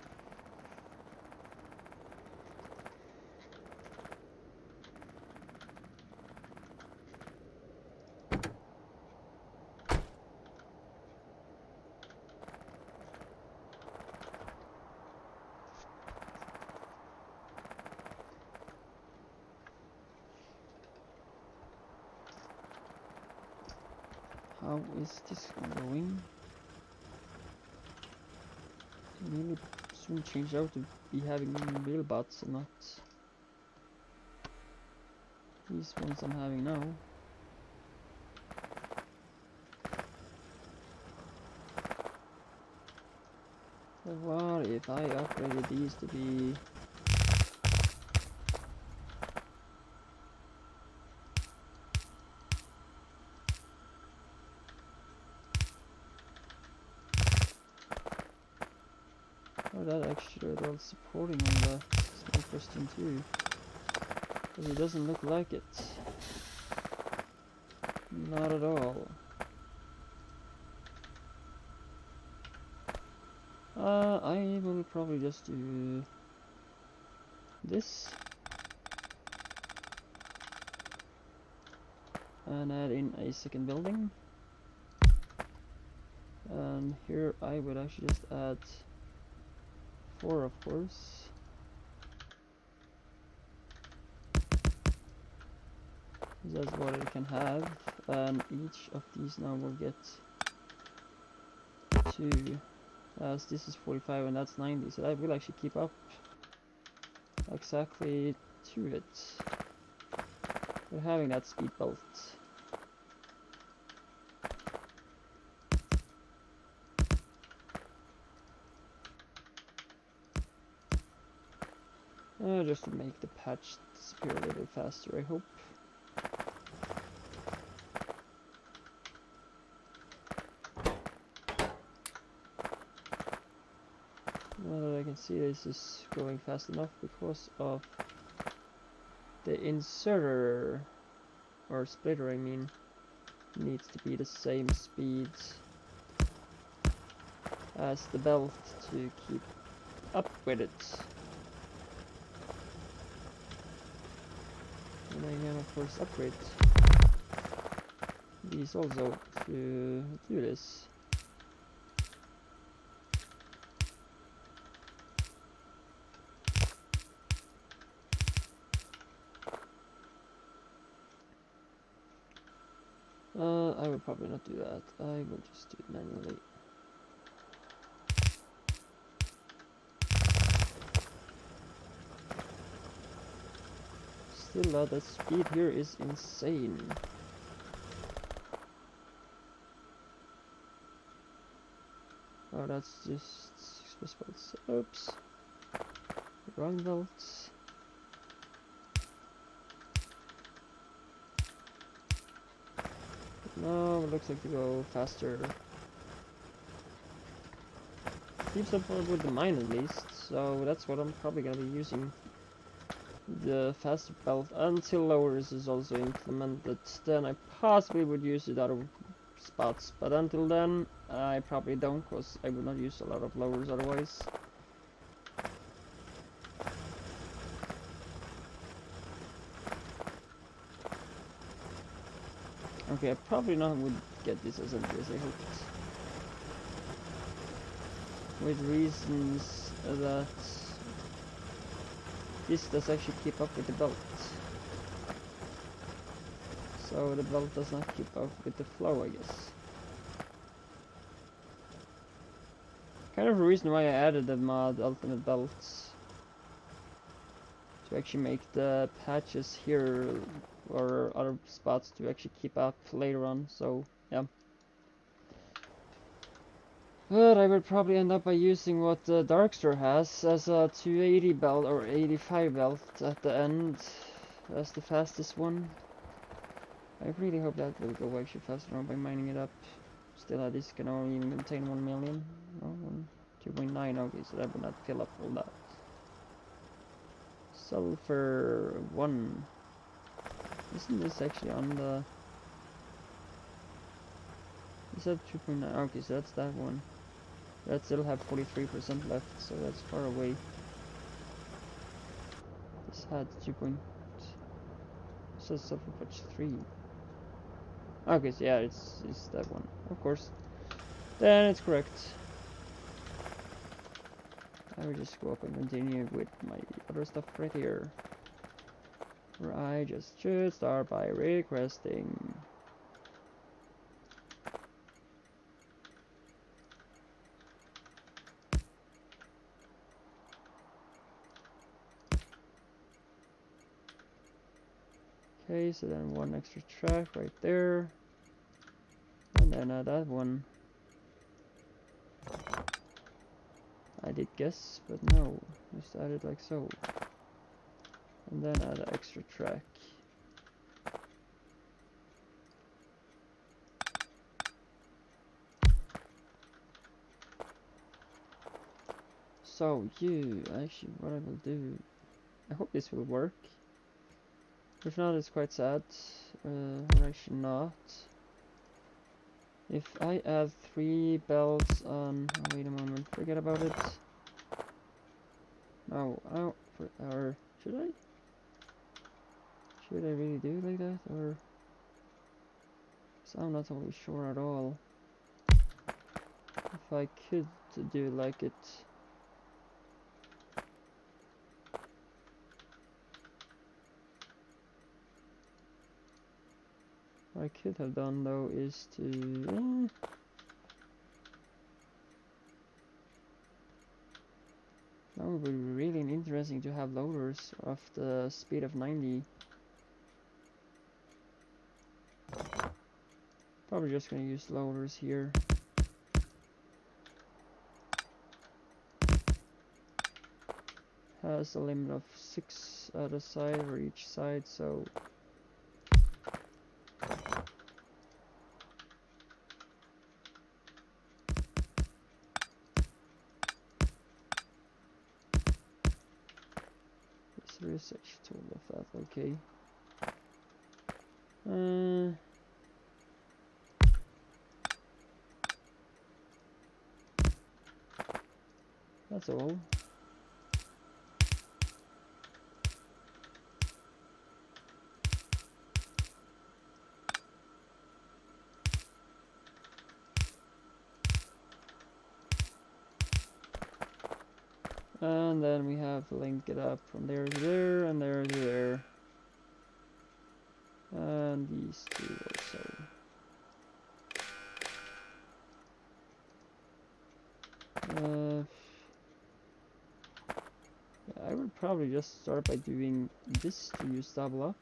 How is this one going? Really soon change out to be having real bots and not these ones I'm having now. But what if I upgraded these to be that actually well supporting on the small question too, but it doesn't look like it. Not at all. I will probably just do this and add in a second building, and here I would actually just add 4, of course. That's what it can have, and each of these now will get 2, as this is 45 and that's 90, so that will actually keep up exactly to it. We're having that speed belt. Just to make the patch disappear a little faster, I hope. Now that I can see this is going fast enough because of the inserter, or splitter I mean, needs to be the same speed as the belt to keep up with it. And I can of course upgrade these also to do this. I will probably not do that. I will just do it manually. Still, the speed here is insane. Oh, that's just express belts. Oops. Wrong belts. No, it looks like to go faster. Keeps up with the mine at least, so that's what I'm probably gonna be using. The faster belt until lowers is also implemented. Then I possibly would use it out of spots, but until then I probably don't, because I would not use a lot of lowers otherwise. Okay, I probably not would get this as empty as I hoped, with reasons that this does actually keep up with the belt, so the belt does not keep up with the flow, I guess. Kind of a reason why I added the mod ultimate belts, to actually make the patches here or other spots to actually keep up later on, so yeah. But I would probably end up by using what Darkstar has as a 280 belt or 85 belt at the end as the fastest one. I really hope that will go actually faster on by mining it up. Still, this can only even contain 1 million. No, 2.9. Okay, so that would not fill up all that. Sulfur 1. Isn't this actually on the... Is that 2.9? Okay, so that's that one. That still have 43% left, so that's far away. This had 2. It says sulfur patch 3. Okay, so yeah, it's that one, of course. Then it's correct. I will just go up and continue with my other stuff right here. Where I just should start by requesting. Okay, so then one extra track right there. And then that one. I did guess, but no. Just add it like so. And then add an extra track. So, actually, what I will do, I hope this will work. If not, it's quite sad. Or actually not. If I add 3 belts on, oh, wait a moment, forget about it. No, or should I? Should I really do it like that, or? So I'm not totally sure at all. If I could do it like it. What I could have done though is to that would be really interesting to have loaders of the speed of 90. Probably just gonna use loaders here. Has a limit of 6 at a side or each side, so research tool of that, okay. That's all. And then we have to link it up from there to there, and there to there. And these two also. Yeah, I would probably just start by doing this to use double up.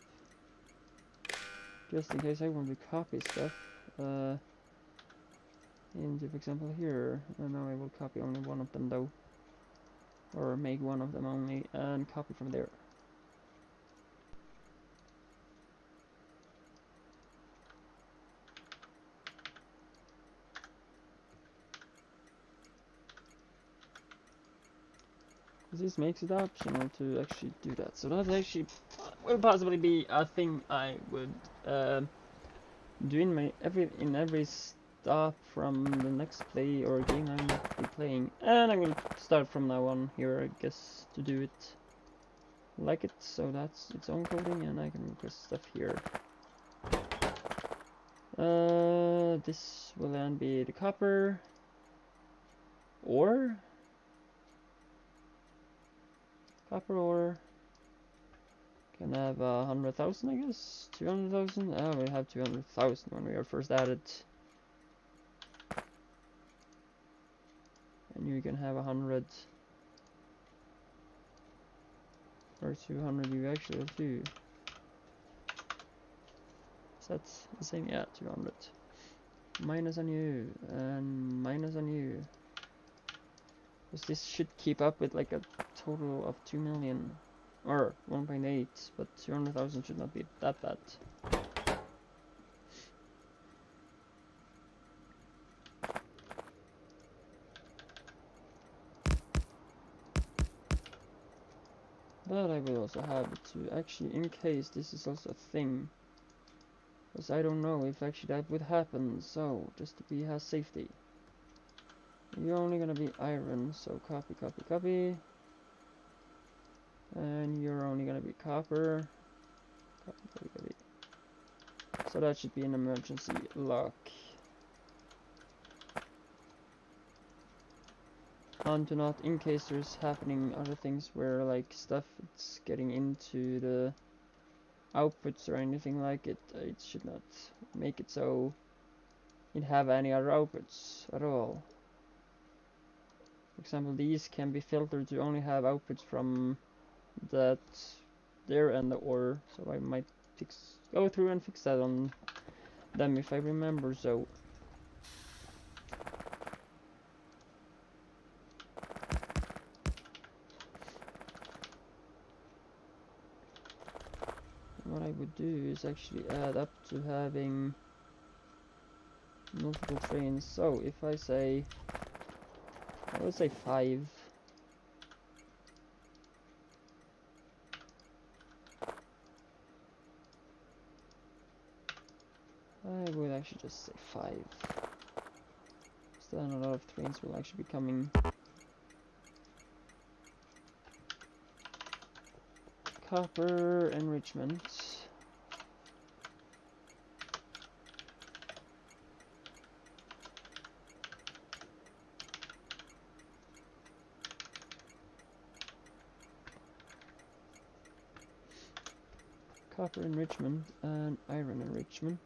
Just in case I want to copy stuff. Into, for example, here. And now I will copy only one of them though. Or make one of them only and copy from there. This makes it optional to actually do that. So that actually will possibly be a thing I would do in every stop from the next play or game I'm be playing. And I'm gonna start from now on here, I guess, to do it like it. So that's its own coding, and I can request stuff here. This will then be the copper ore. Copper ore can have 100,000, I guess. 200,000. Oh, we have 200,000 when we are first added. And you can have 100. or 200 you actually have too. So that's the same, yeah, 200. Minus on you, and minus on you. Because this should keep up with like a total of 2 million, or 1.8, but 200,000 should not be that bad. But I will also have it to actually, in case this is also a thing, because I don't know if actually that would happen, so just to be has safety. You're only gonna be iron, so copy, copy, copy. And you're only gonna be copper. Copy, copy, copy. So that should be an emergency lock. On to not, in case there's happening other things where like stuff it's getting into the outputs or anything like it, it should not make it so it have any other outputs at all. For example, these can be filtered to only have outputs from that there and the ore, so I might go through and fix that on them if I remember. So what I would do is actually add up to having multiple trains. So if I say, I would say 5. I would actually just say 5. So then a lot of trains will actually be coming. Copper enrichment. Copper enrichment and iron enrichment.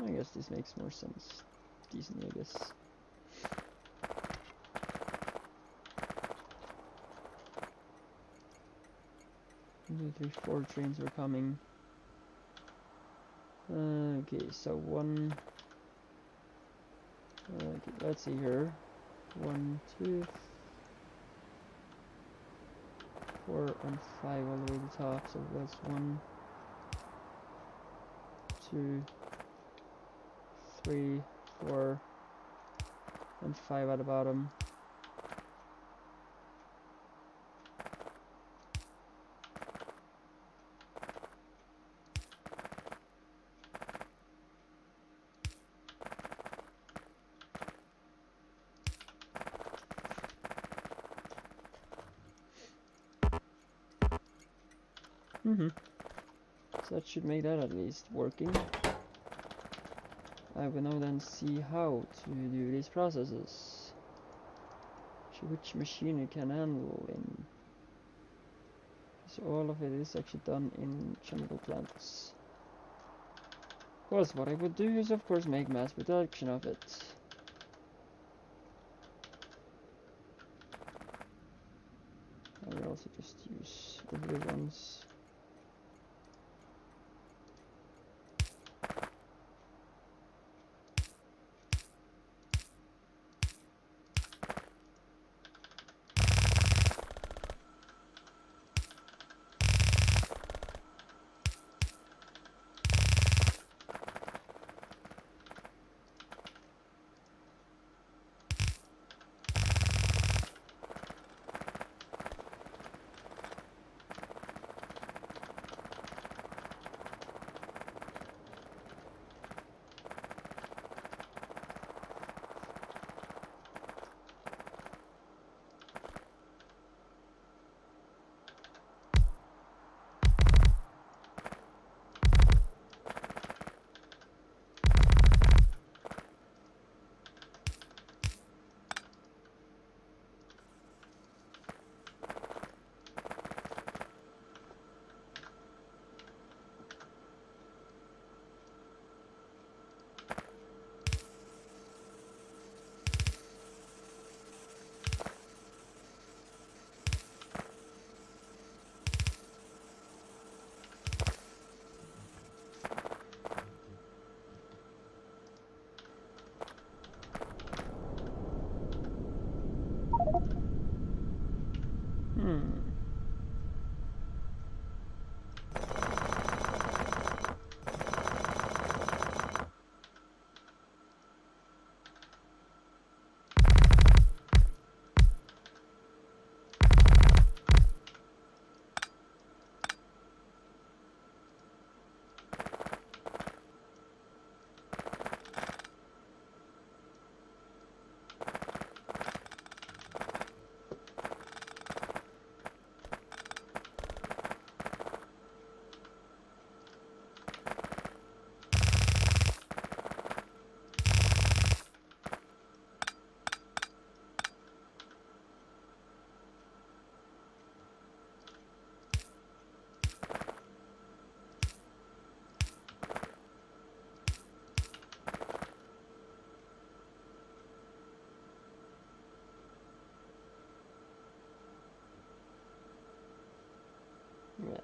I guess this makes more sense. Decently, I guess. One, 2, 3, 4 trains are coming. Okay, so 1. Okay, let's see here. 1, 2, 4, and 5 all the way to the top. So that's 1, 2, 3, 4, and 5 at the bottom. So that should make that at least working. I will now then see how to do these processes. Which machine it can handle in. So all of it is actually done in chemical plants. Of course, what I would do is of course make mass production of it. I will also just use the blue ones.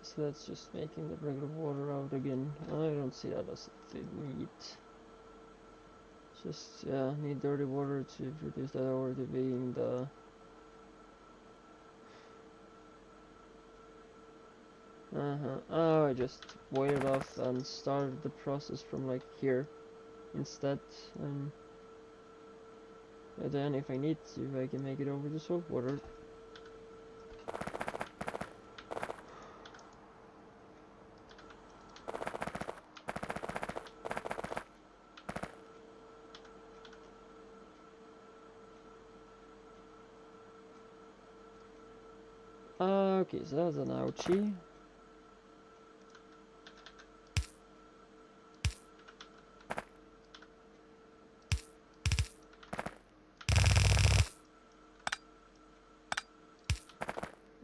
so that's just making the regular water out again. I don't see that as a need. Just, yeah, need dirty water to produce that over to being the... Oh, I just waited off and started the process from like here instead. And then if I need to, I can make it over to salt water. Okay, so that's an ouchie.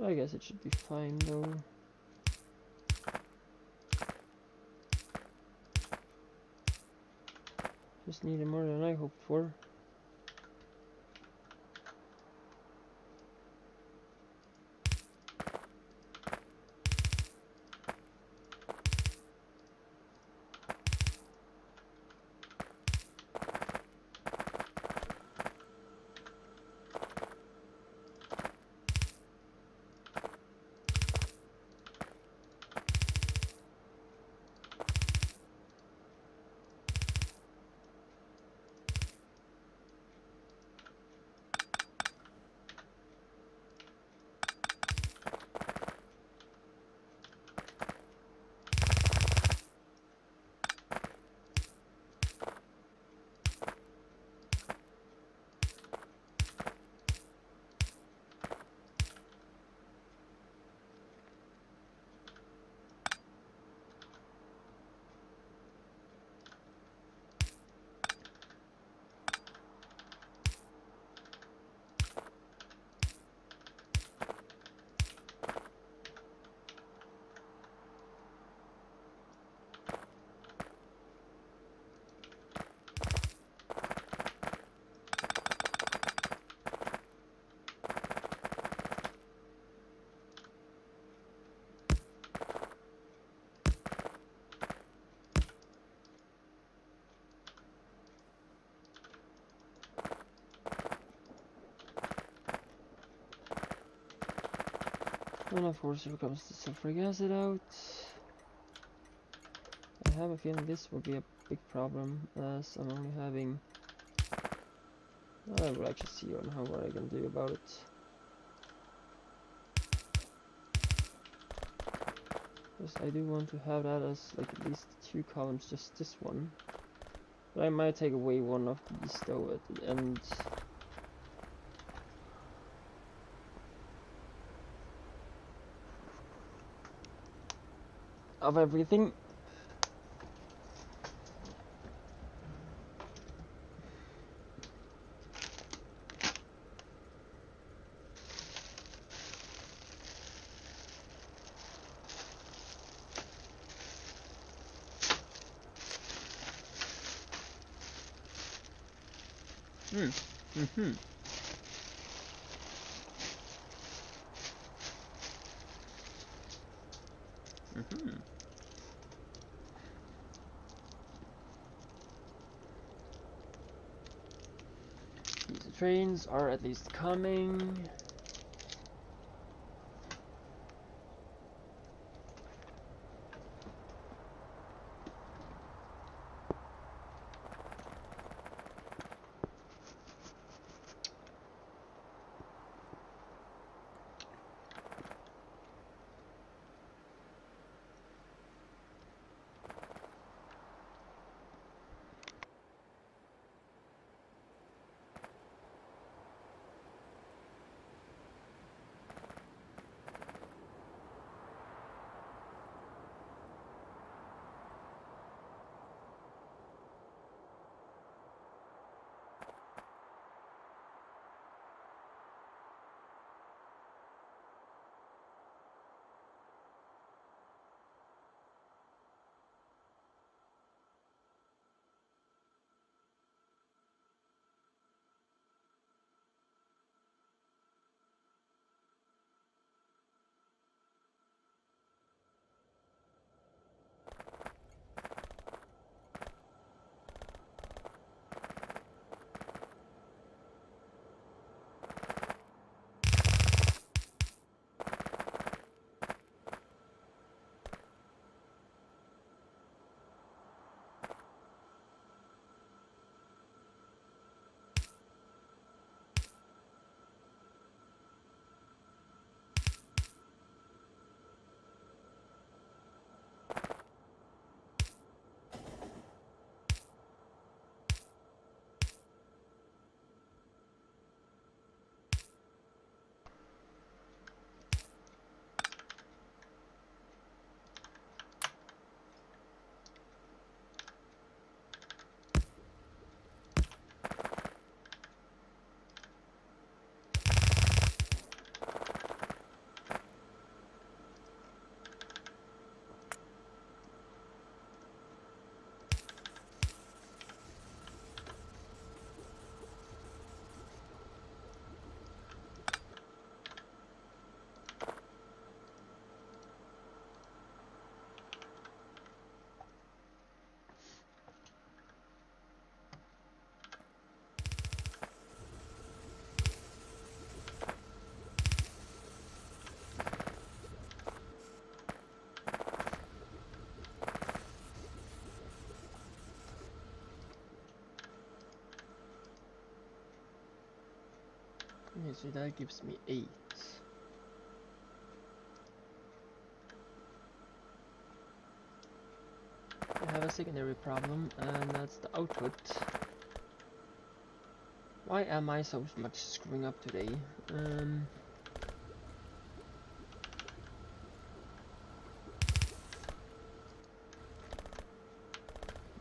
I guess it should be fine though. Just needed more than I hoped for. And of course here comes the sulfuric acid out. I have a feeling this will be a big problem as I'm only having... I will actually see on how what I can do about it. Because I do want to have that as like at least 2 columns, just this one. But I might take away one of these though at the end. Of everything. Mm-hmm. These trains are at least coming. Okay, so that gives me 8. I have a secondary problem, and that's the output. Why am I so much screwing up today?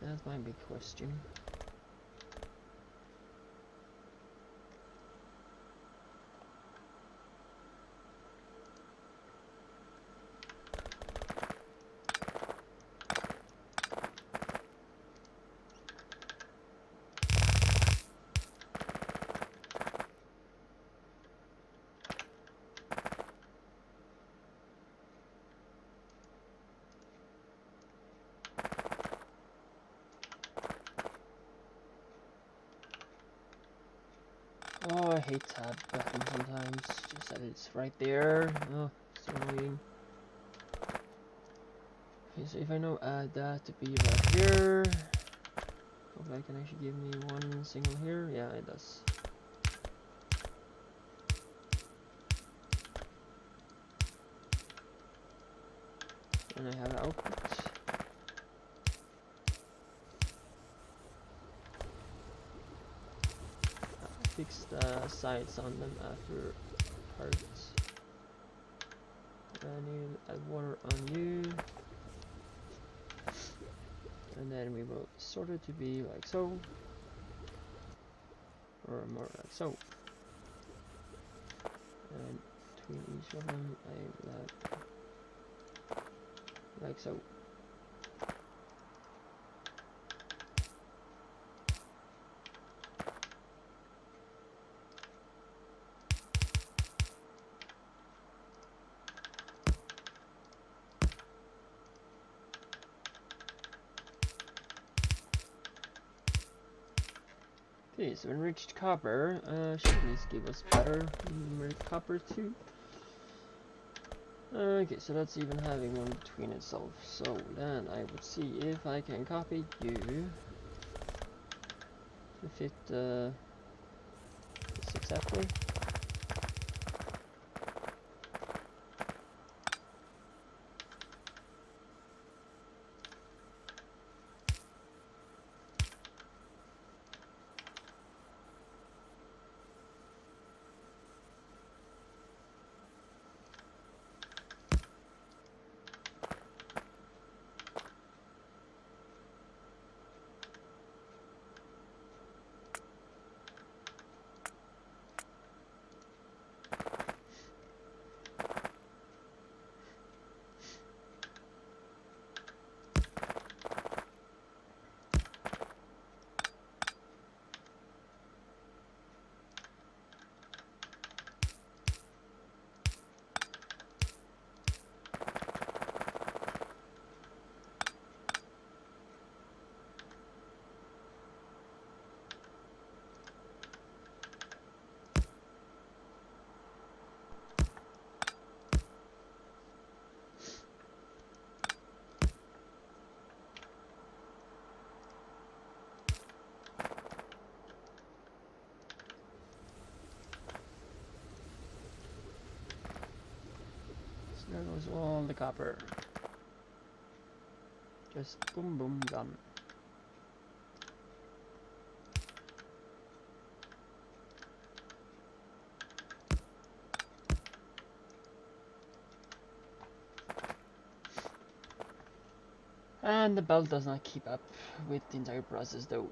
That's my big question. Oh, I hate tab button sometimes, just that it's right there. Oh, so annoying. Okay, so if I now add that to be right here, hopefully I can actually give me one signal here. Yeah, it does. And I have an output. Fix the sides on them after parts. I need to add water on you. And then we will sort it to be like so. Or more like so. And between each of them I will have like so. Okay, so enriched copper should at least give us better enriched copper too. Okay, so that's even having one between itself. So then I would see if I can copy you to fit this exactly. There goes all the copper. Just boom boom done. And the belt does not keep up with the entire process though.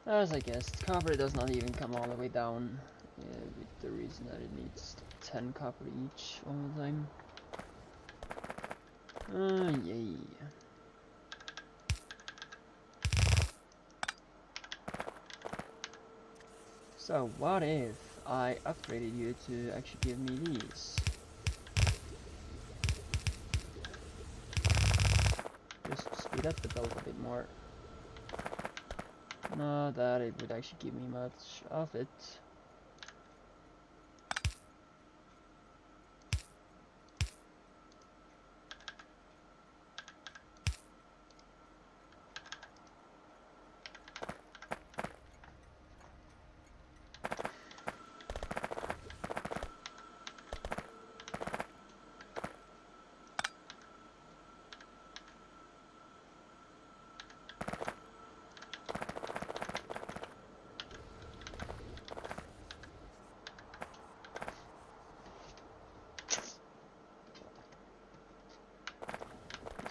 As I guessed, copper does not even come all the way down, with the reason that it needs 10 copper each all the time. Yay. So, what if I upgraded you to actually give me these? Just speed up the belt a bit more. Not that it would actually give me much of it.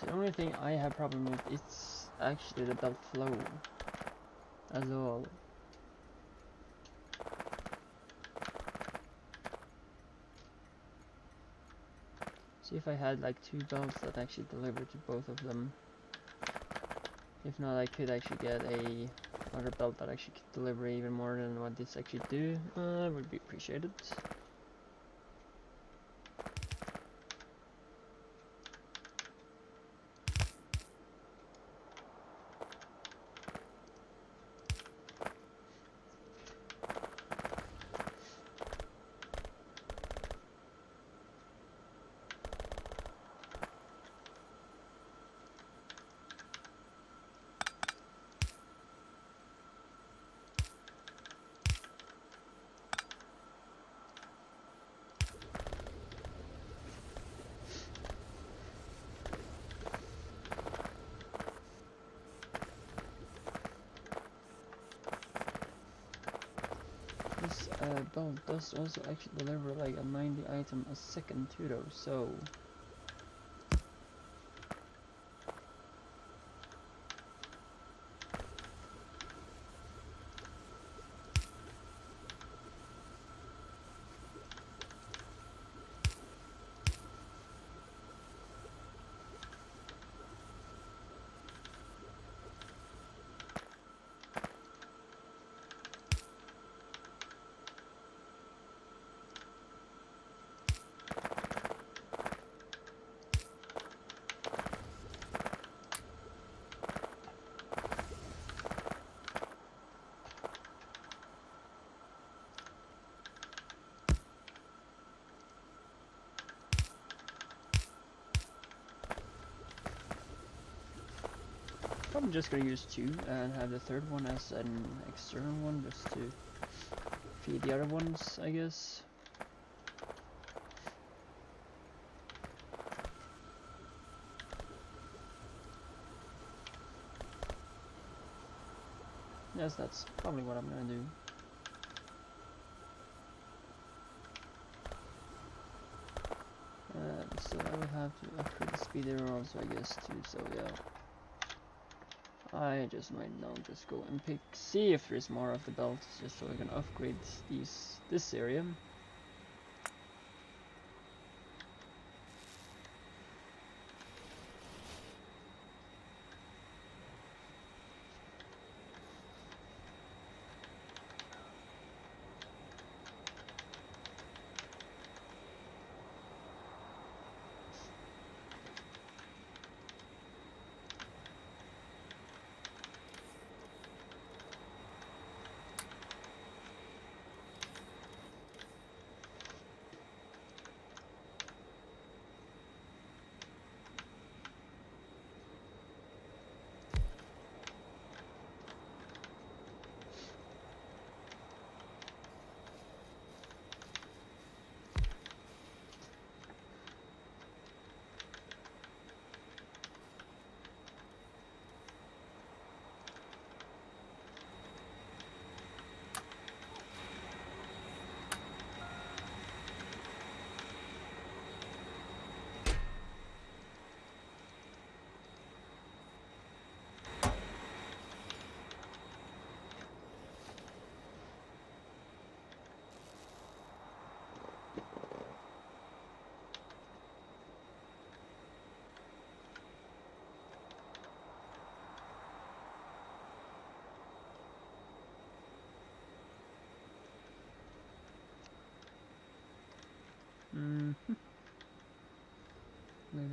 The only thing I have problem with is actually the belt flow as well. See if I had like 2 belts that actually deliver to both of them. If not, I could actually get another belt that actually could deliver even more than what this actually do. Would be appreciated. This belt does also actually deliver like a 90 item a second too though, so I'm just gonna use 2 and have the third one as an external one just to feed the other ones, I guess. Yes, that's probably what I'm gonna do. So I will have to upgrade the speeder also, I guess, too, so yeah. I just might now just go and see if there's more of the belts, just so I can upgrade this area.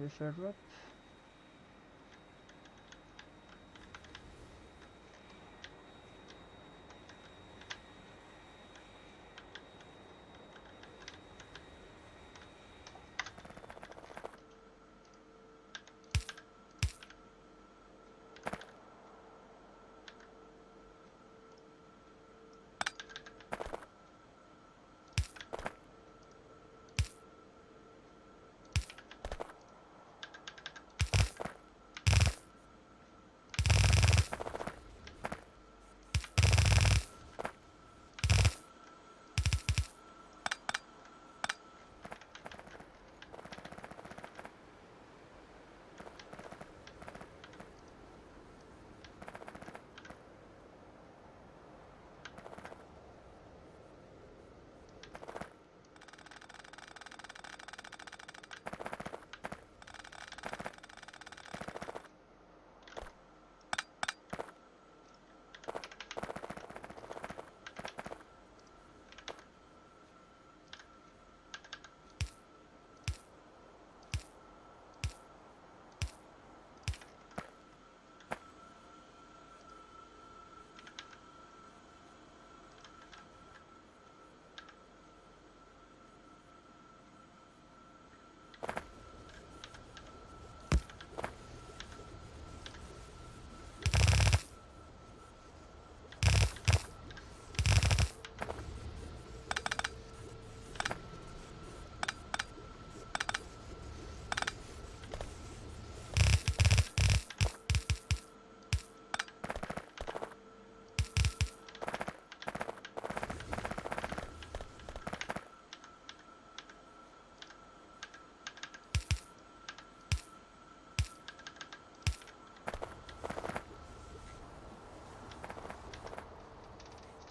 be further up.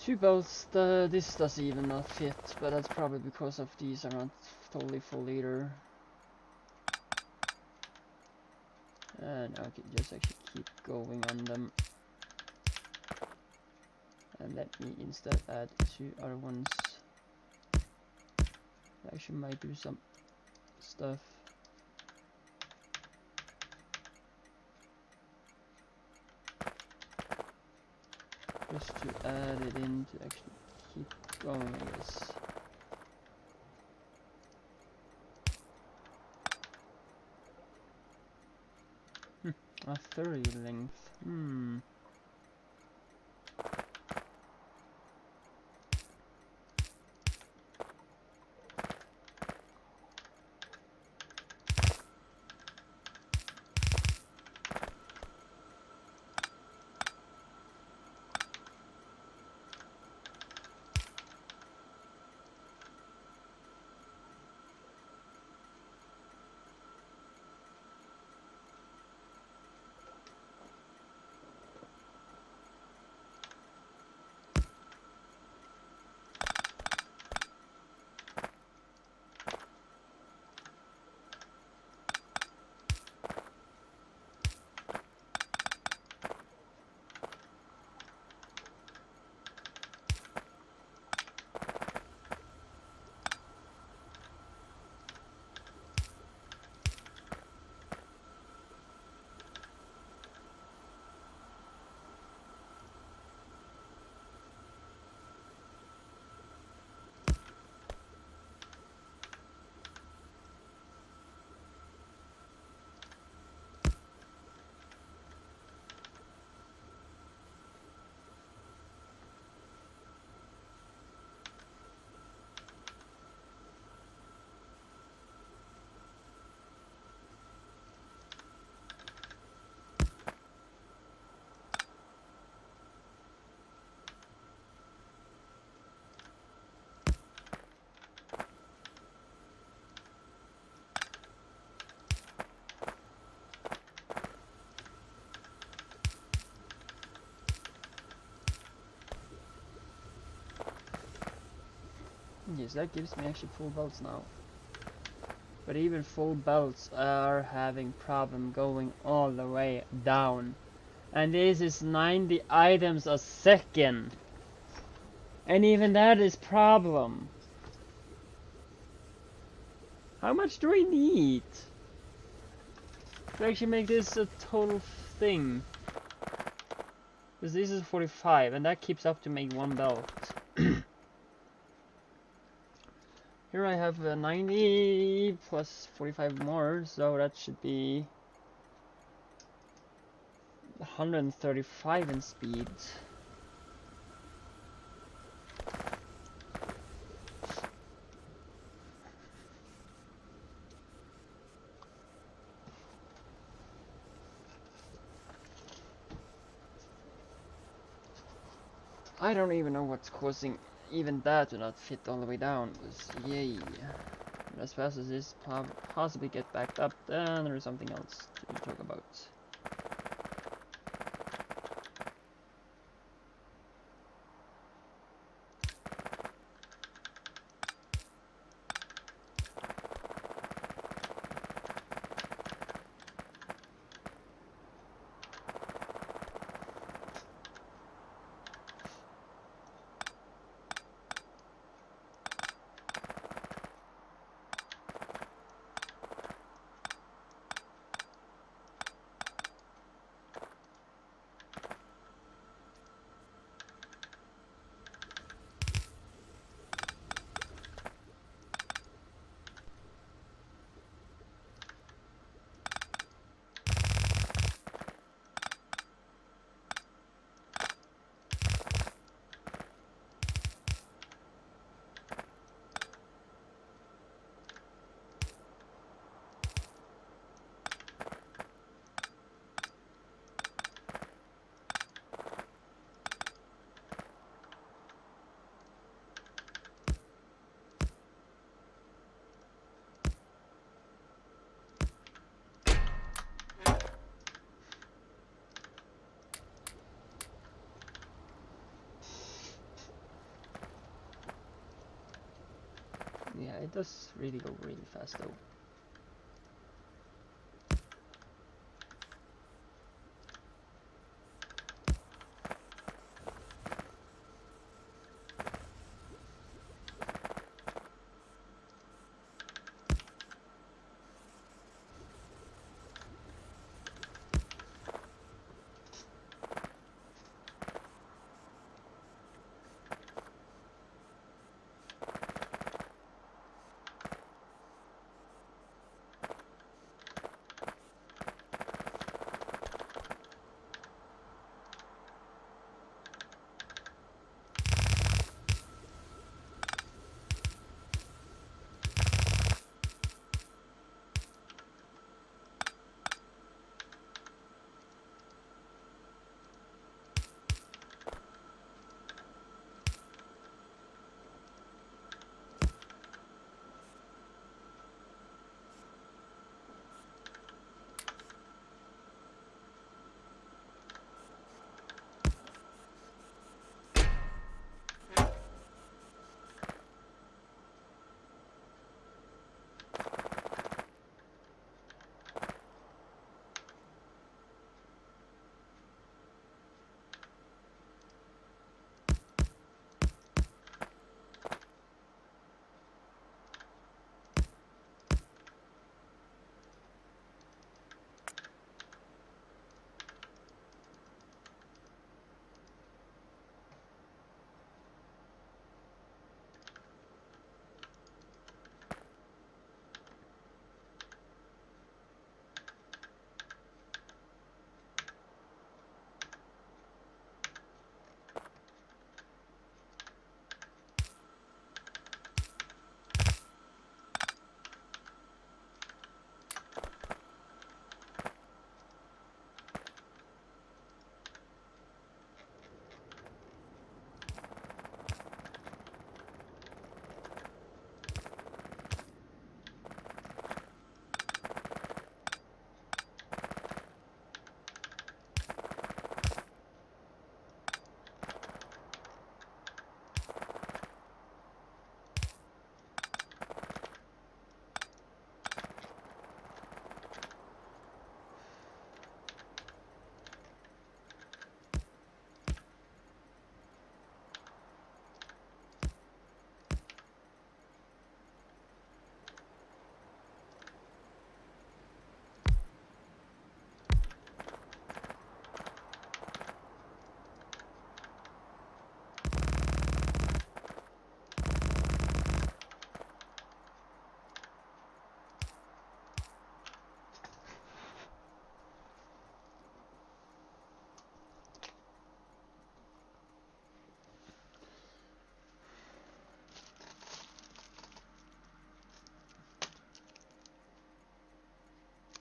Two bolts, this does even not fit, but that's probably because of these are not totally full either. And I can just actually keep going on them. And let me instead add two other ones. I actually might do some stuff. Just to add it in to actually keep going, I guess. A 30 length. Yes, that gives me actually full belts now. But even full belts are having problem going all the way down. And this is 90 items a second. And even that is problem. How much do I need? to actually make this a total thing. Because this is 45, and that keeps up to make one belt. Here I have 90 plus 45 more, so that should be 135 in speed. I don't even know what's causing even that to not fit all the way down, because yay. As fast as this possibly get backed up, then there is something else to talk about. Yeah, it does really go really fast though.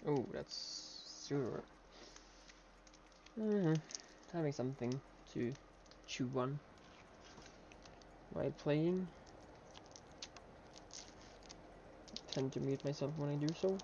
Oh, that's sure. Having something to chew on while playing. Tend to mute myself when I do so.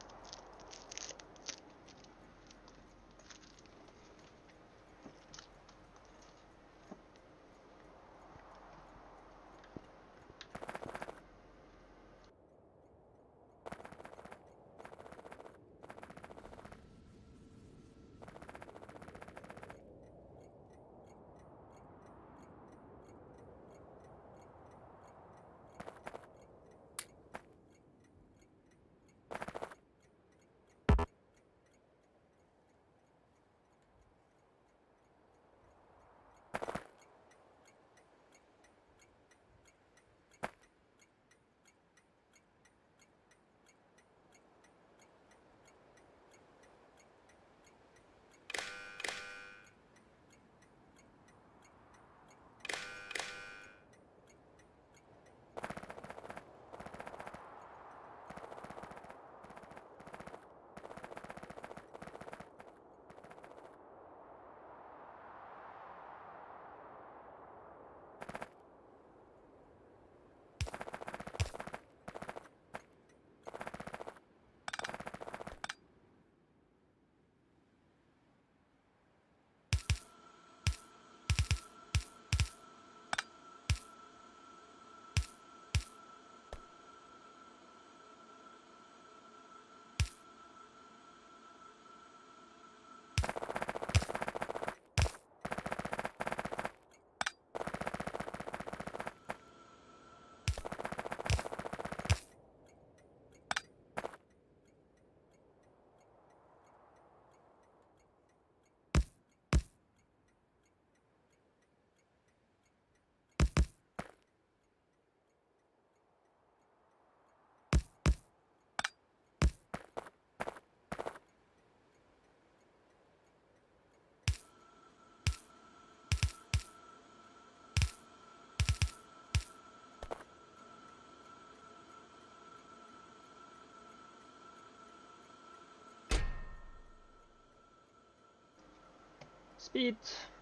Speed,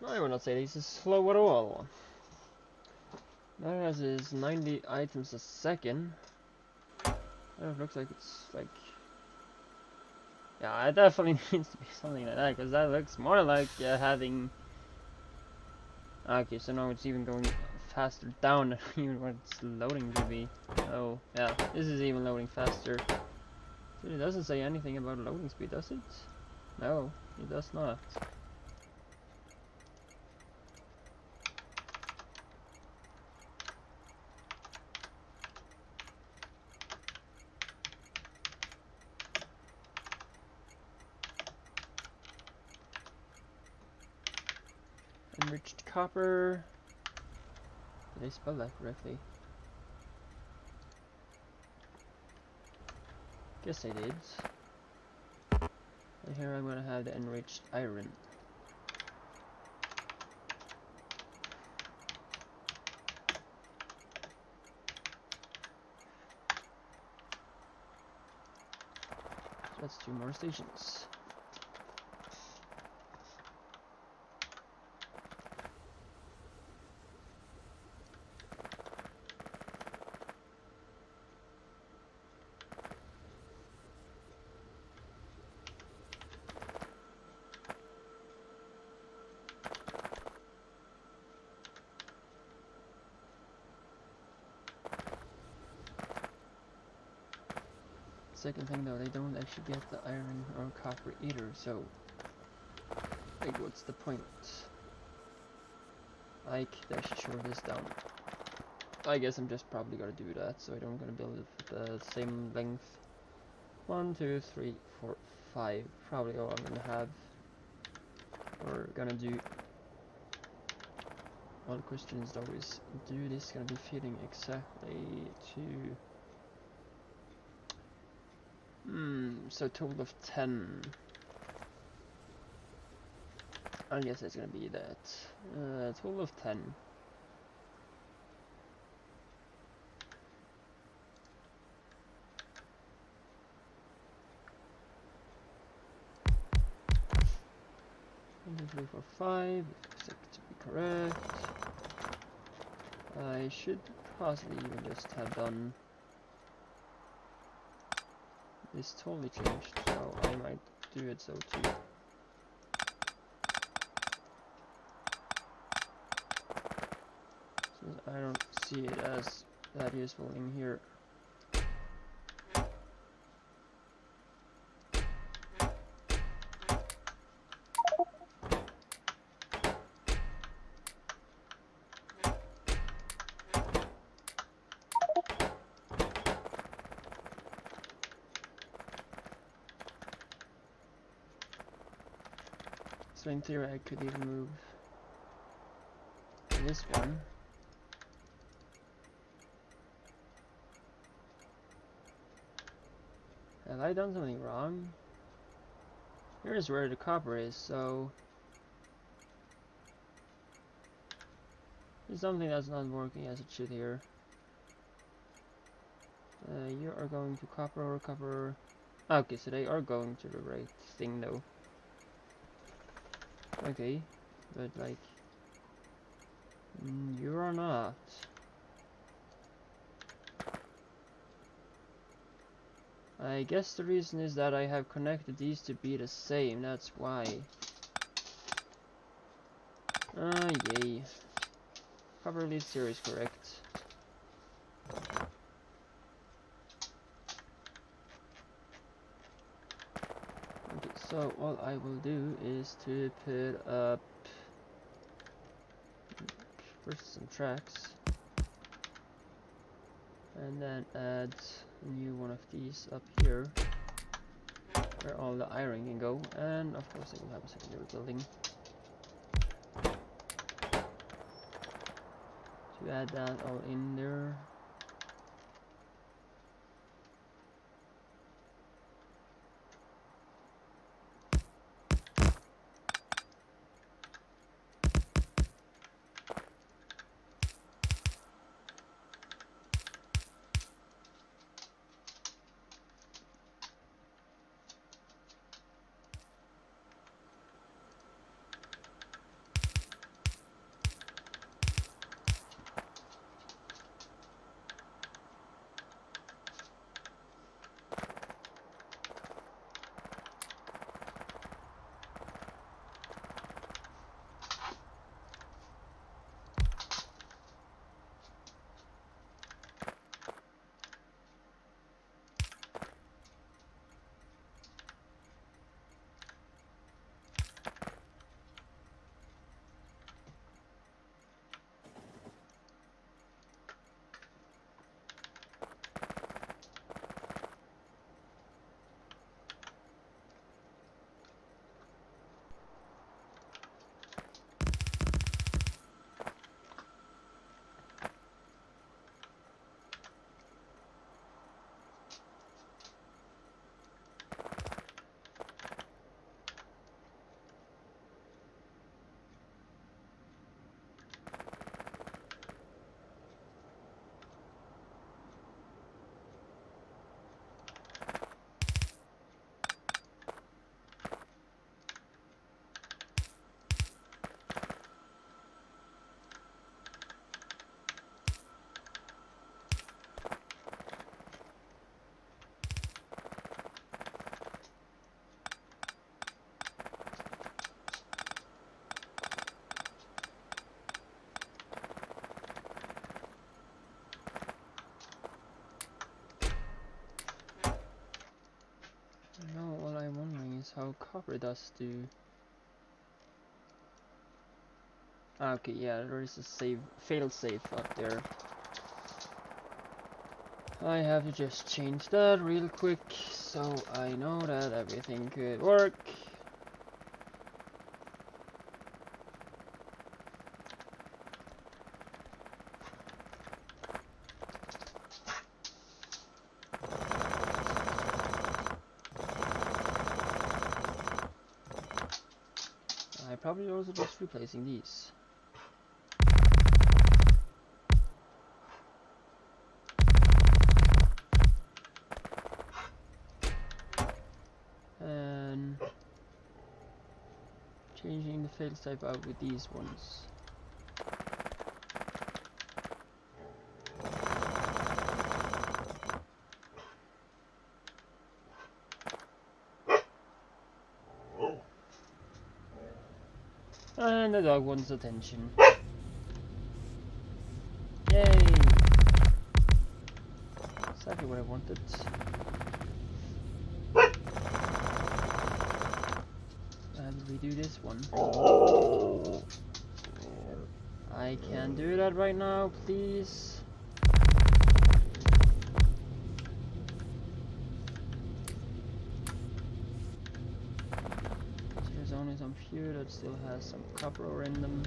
I would not say this is slow at all. That has is 90 items a second. It looks like it's like... Yeah, it definitely needs to be something like that, because that looks more like having... Okay, so now it's even going faster down than even what it's loading to be. Oh, yeah, this is even loading faster. It doesn't say anything about loading speed, does it? No, it does not. Enriched copper. Did I spell that correctly? Guess I did. And here I'm gonna have the enriched iron. So that's 2 more stations. Second thing though, they don't actually get the iron or copper either, so like what's the point? I should short this down. I guess I'm just probably gonna do that, so I don't gonna build it with the same length. 1, 2, 3, 4, 5. Probably all I'm gonna have. Or gonna do. All the questions though is, do this gonna be fitting exactly to... so total of 10. I guess it's gonna be that. Total of 10. 3, 4, 5. Expect to be correct. I should possibly even just have done this totally changed, so I might do it so too. Since I don't see it as that useful in here. So in theory I could even move this one. Have I done something wrong? Here's where the copper is, so there's something that's not working as it should here. You are going to copper or copper. Okay, so they are going to the right thing though. Okay, but like, you are not. I guess the reason is that I have connected these to be the same, that's why. Ah, yay. Copper lead here is correct. Okay, so all I will do is to put up first some tracks. And then add a new one of these up here, where all the iron can go, and of course it will have a secondary building. To add that all in there. How copper does do. Okay, yeah, there is a fail safe up there. I have to just change that real quick so I know that everything could work. Probably also just replacing these. And changing the fails type out with these ones. And the dog wants attention. Yay! Exactly what I wanted. And we do this one. I can't do that right now, please. There's only some few that still has some copper ore in them.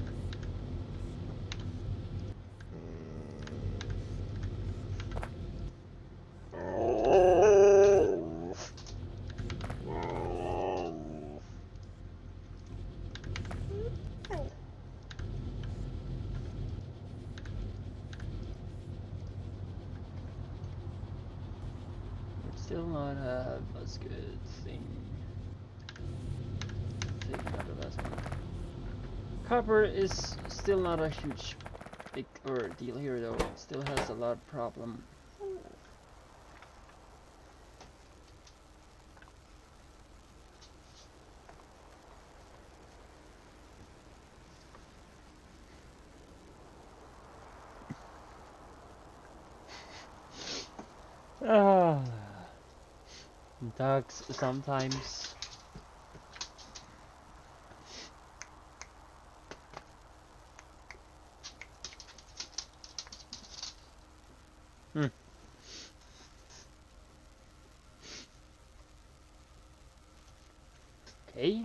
Still not have a good thing. Taking out the last one. Copper is still not a huge big deal here though. It still has a lot of problem. Ah, dogs sometimes. Okay.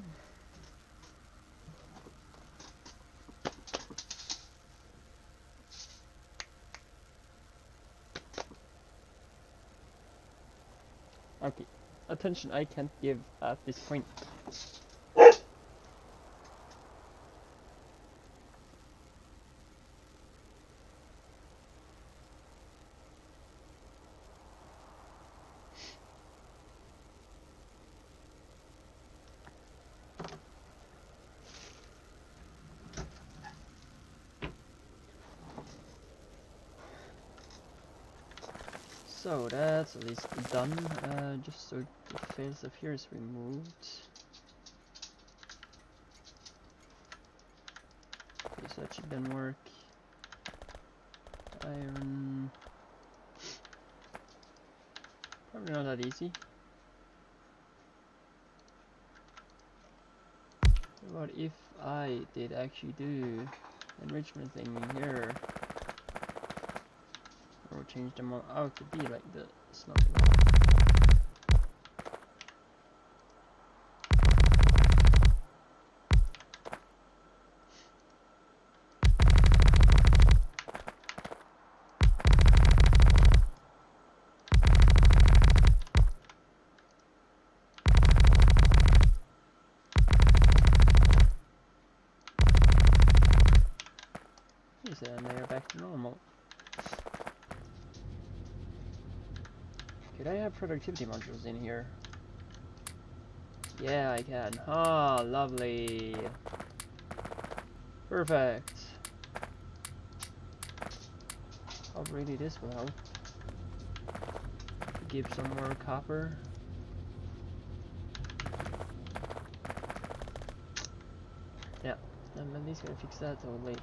Okay. Attention I can't give at this point. So that's at least done, just so the fail stuff here is removed. Okay, so that should then work. Iron... probably not that easy. What if I did actually do enrichment thing here? Or change them all out to be like this. Not and they are back to normal. Could I have productivity modules in here? Yeah, I can. Ah, lovely. Perfect. Oh, really, this will help. Give some more copper. Yeah, I'm at least gonna fix that totally.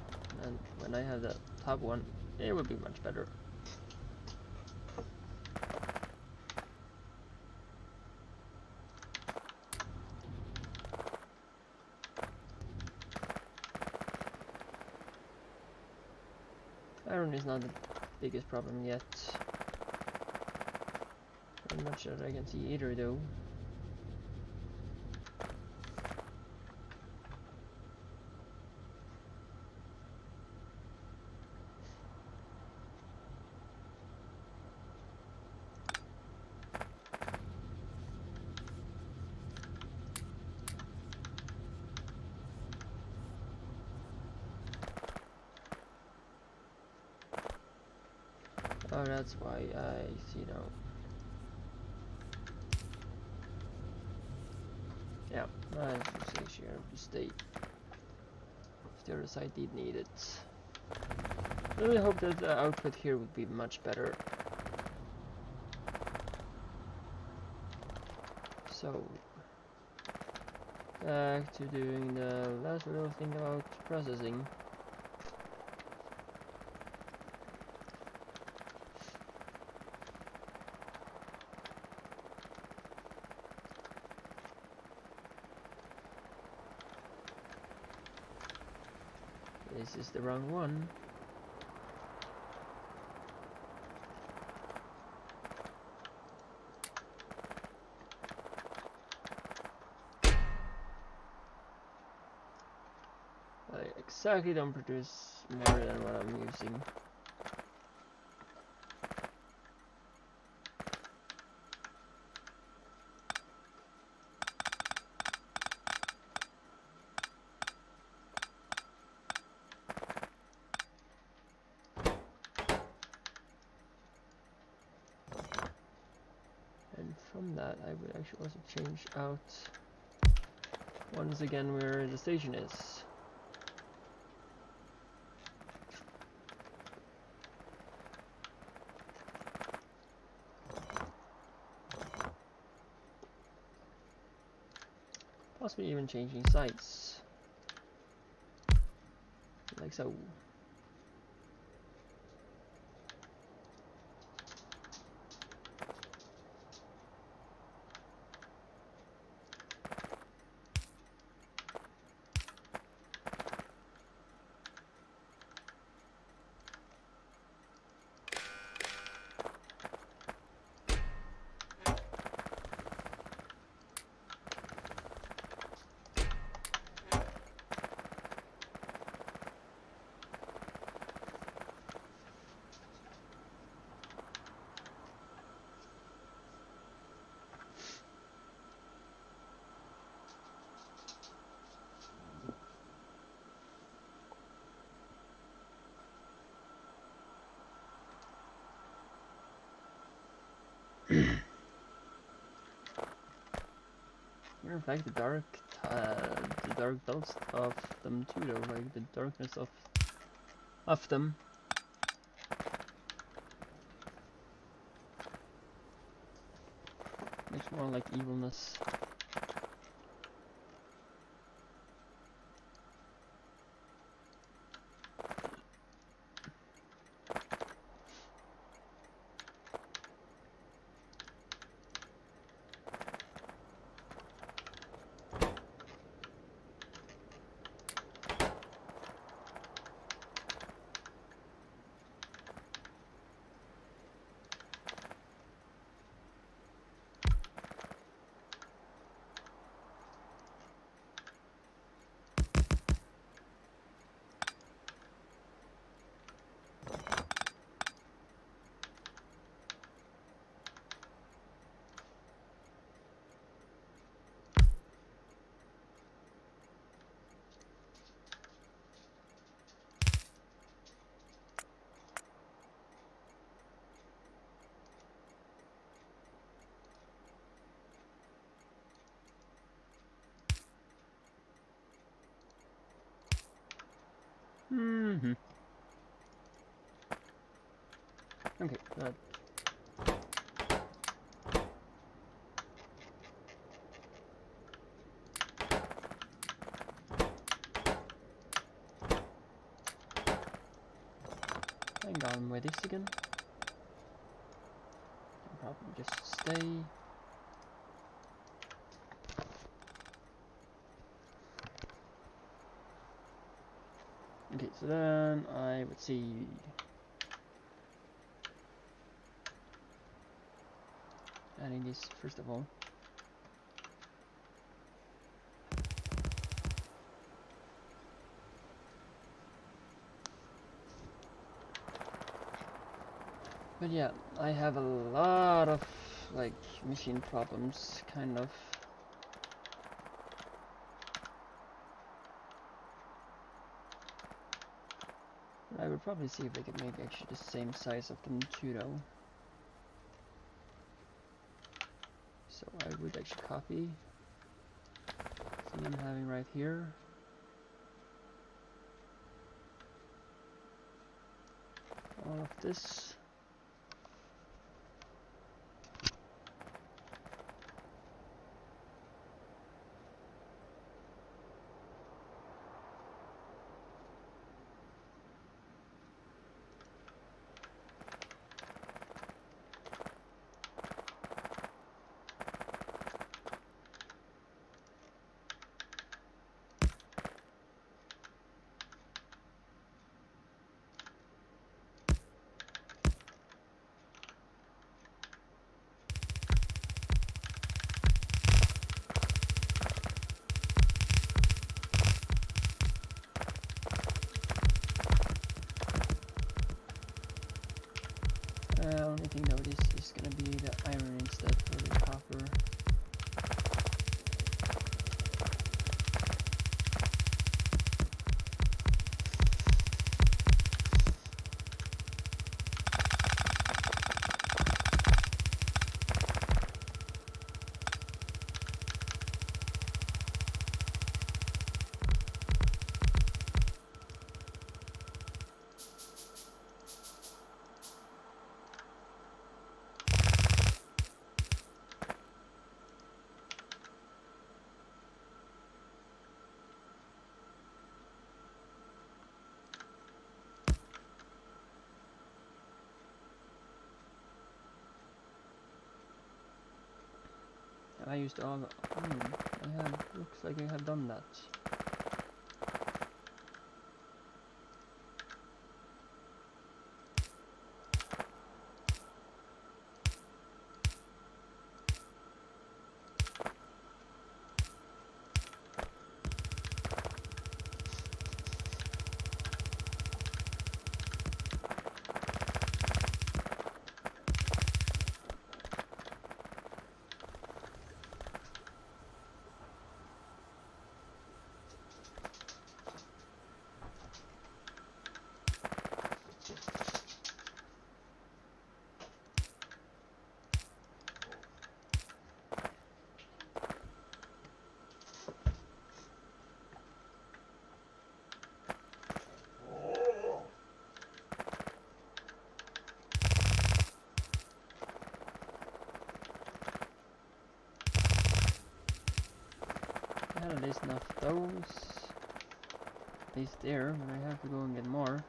And when I have the top one, it will be much better. Iron is not the biggest problem yet. Not much that I can see either though. Oh, that's why I see now. Yeah, I see. actually have to stay if the other side did need it. I really hope that the output here would be much better. So, back to doing the last little thing about processing. This is the wrong one. I exactly don't produce more than what I'm using. And from that I would actually also change out once again where the station is. Possibly even changing sites. Like so. Matter of fact, the dark belts of them too, though, like the darkness of them. Makes more like evilness. Mm-hmm. Okay, hang on with this again. I'll probably just stay. Okay, so then I would see adding this first of all. But yeah, I have a lot of like machine problems, kind of. I would probably see if I could make actually the same size of them too, though. So I would actually copy. So And I'm having right here. All of this. Only thing though, this is gonna be the iron instead for the copper. I used all. I have. Looks like I have done that. I had at least enough of those. At least there, but I have to go and get more.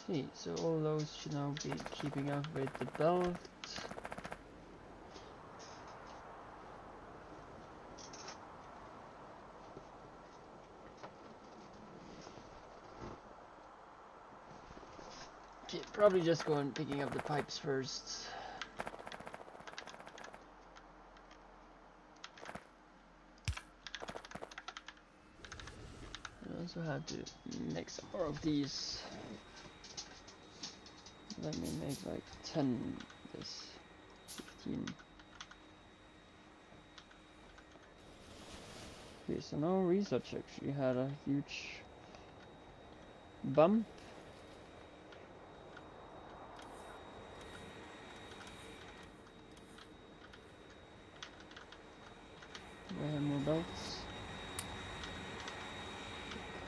See, so all those should now be keeping up with the belt. Okay, probably just go and picking up the pipes first. I also have to make some more of these. Let me make like 10 this, 15. Okay, so now research actually had a huge bump. Do I have more belts?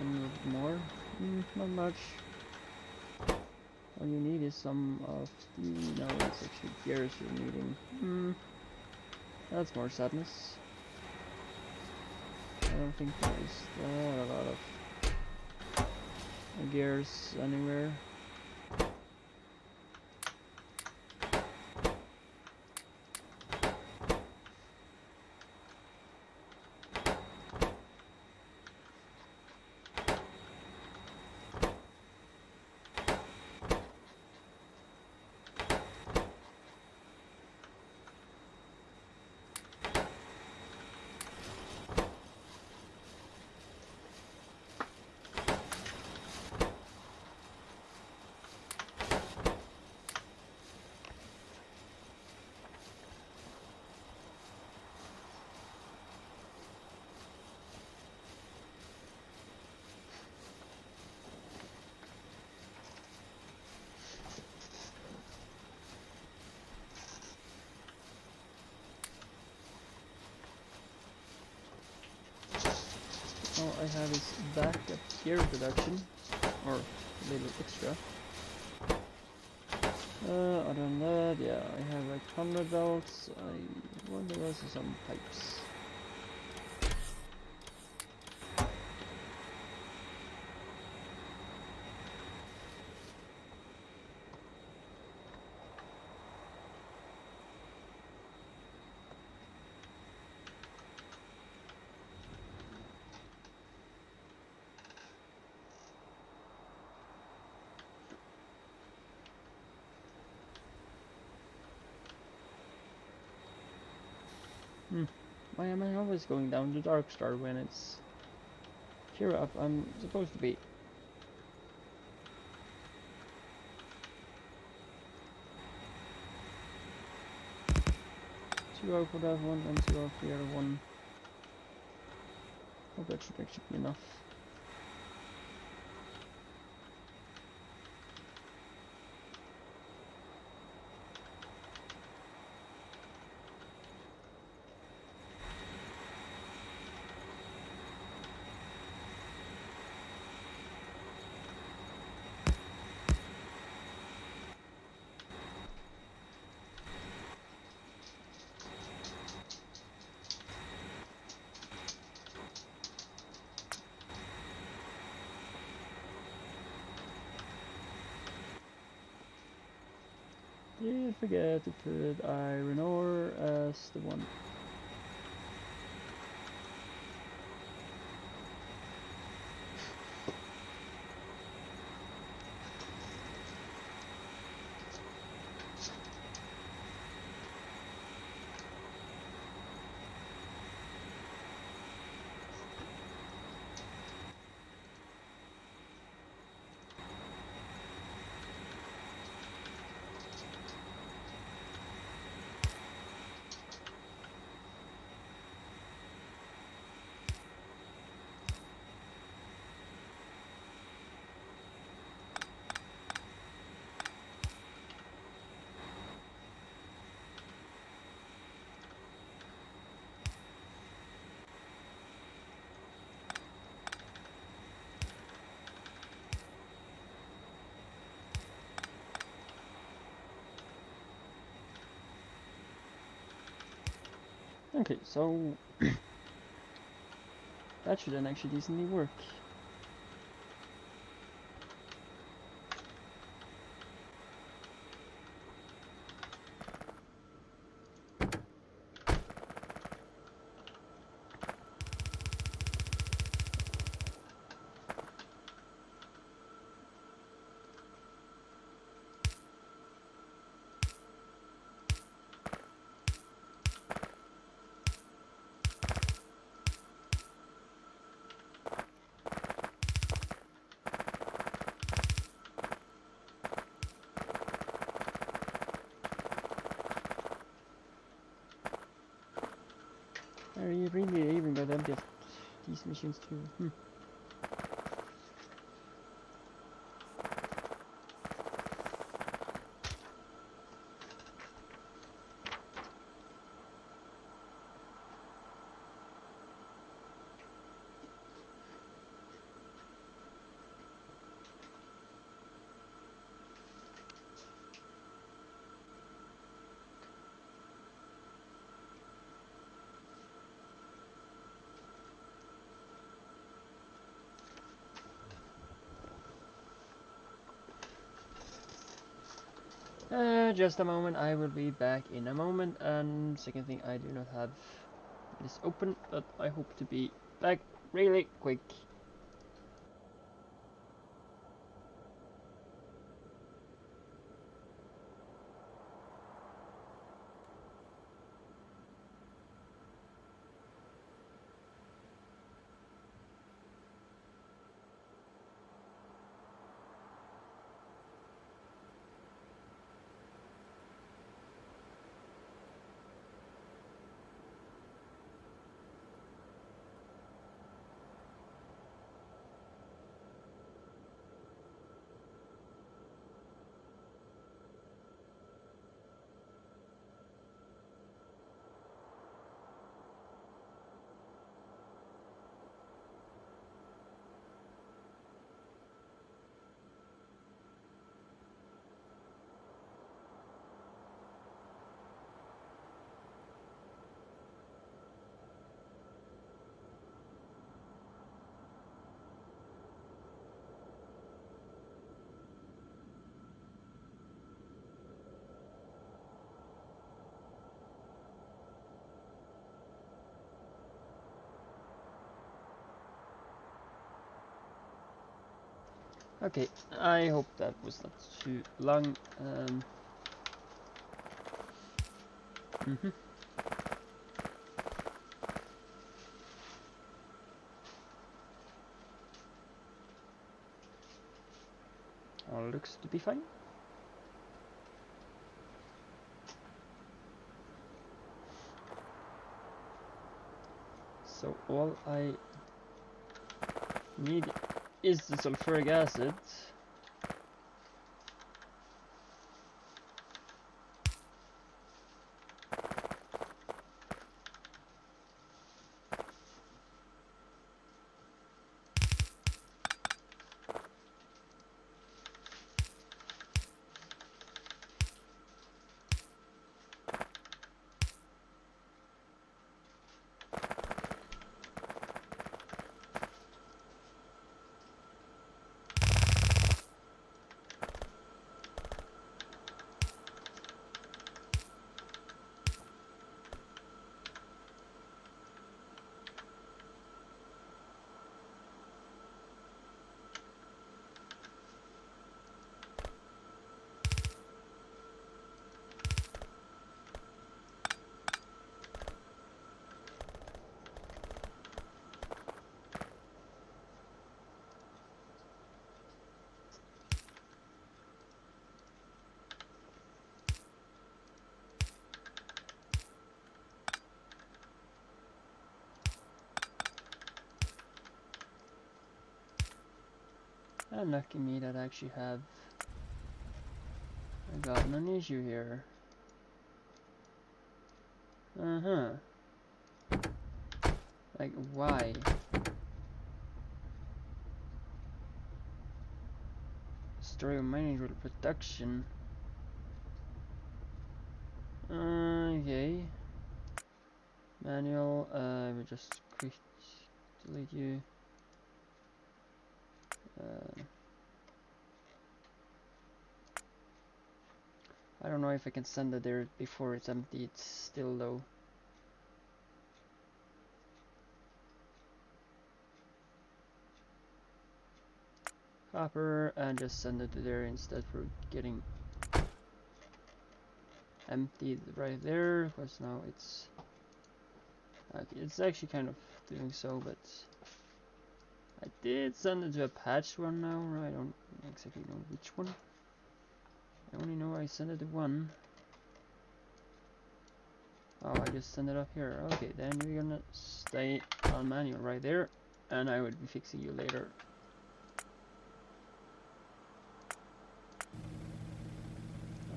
And a little bit more? Not much. All you need is some of the... No, it's actually gears you're needing. That's more sadness. I don't think there is a lot of gears anywhere. I have is backup gear production, or a little extra. Other than that, yeah, I have like 100 belts. I wonder there's some pipes. Why am I always going down to Darkstar when it's here up I'm supposed to be? Two out for that one and 2 out for the other one. Hope that should actually be enough. Did forget to put iron ore as the one. Okay, so that should then actually decently work. You really even got empty of these machines too. Just a moment, I will be back in a moment. And second thing, I do not have this open, but I hope to be back really quick. Okay, I hope that was not too long. All looks to be fine. So all I need is the sulfuric acid. And lucky me that I actually have gotten an issue here. Like, why? Story of mining drill production. Okay. Manual, we just quick delete you. I don't know if I can send it there before it's empty. It's still low. Copper, and just send it to there instead for getting emptied right there, because now it's it's actually kind of doing so, but I did send it to a patched one now. I don't exactly know which one. I only know I sent it to one. Oh, I just send it up here. Okay, then you're gonna stay on manual right there, and I will be fixing you later.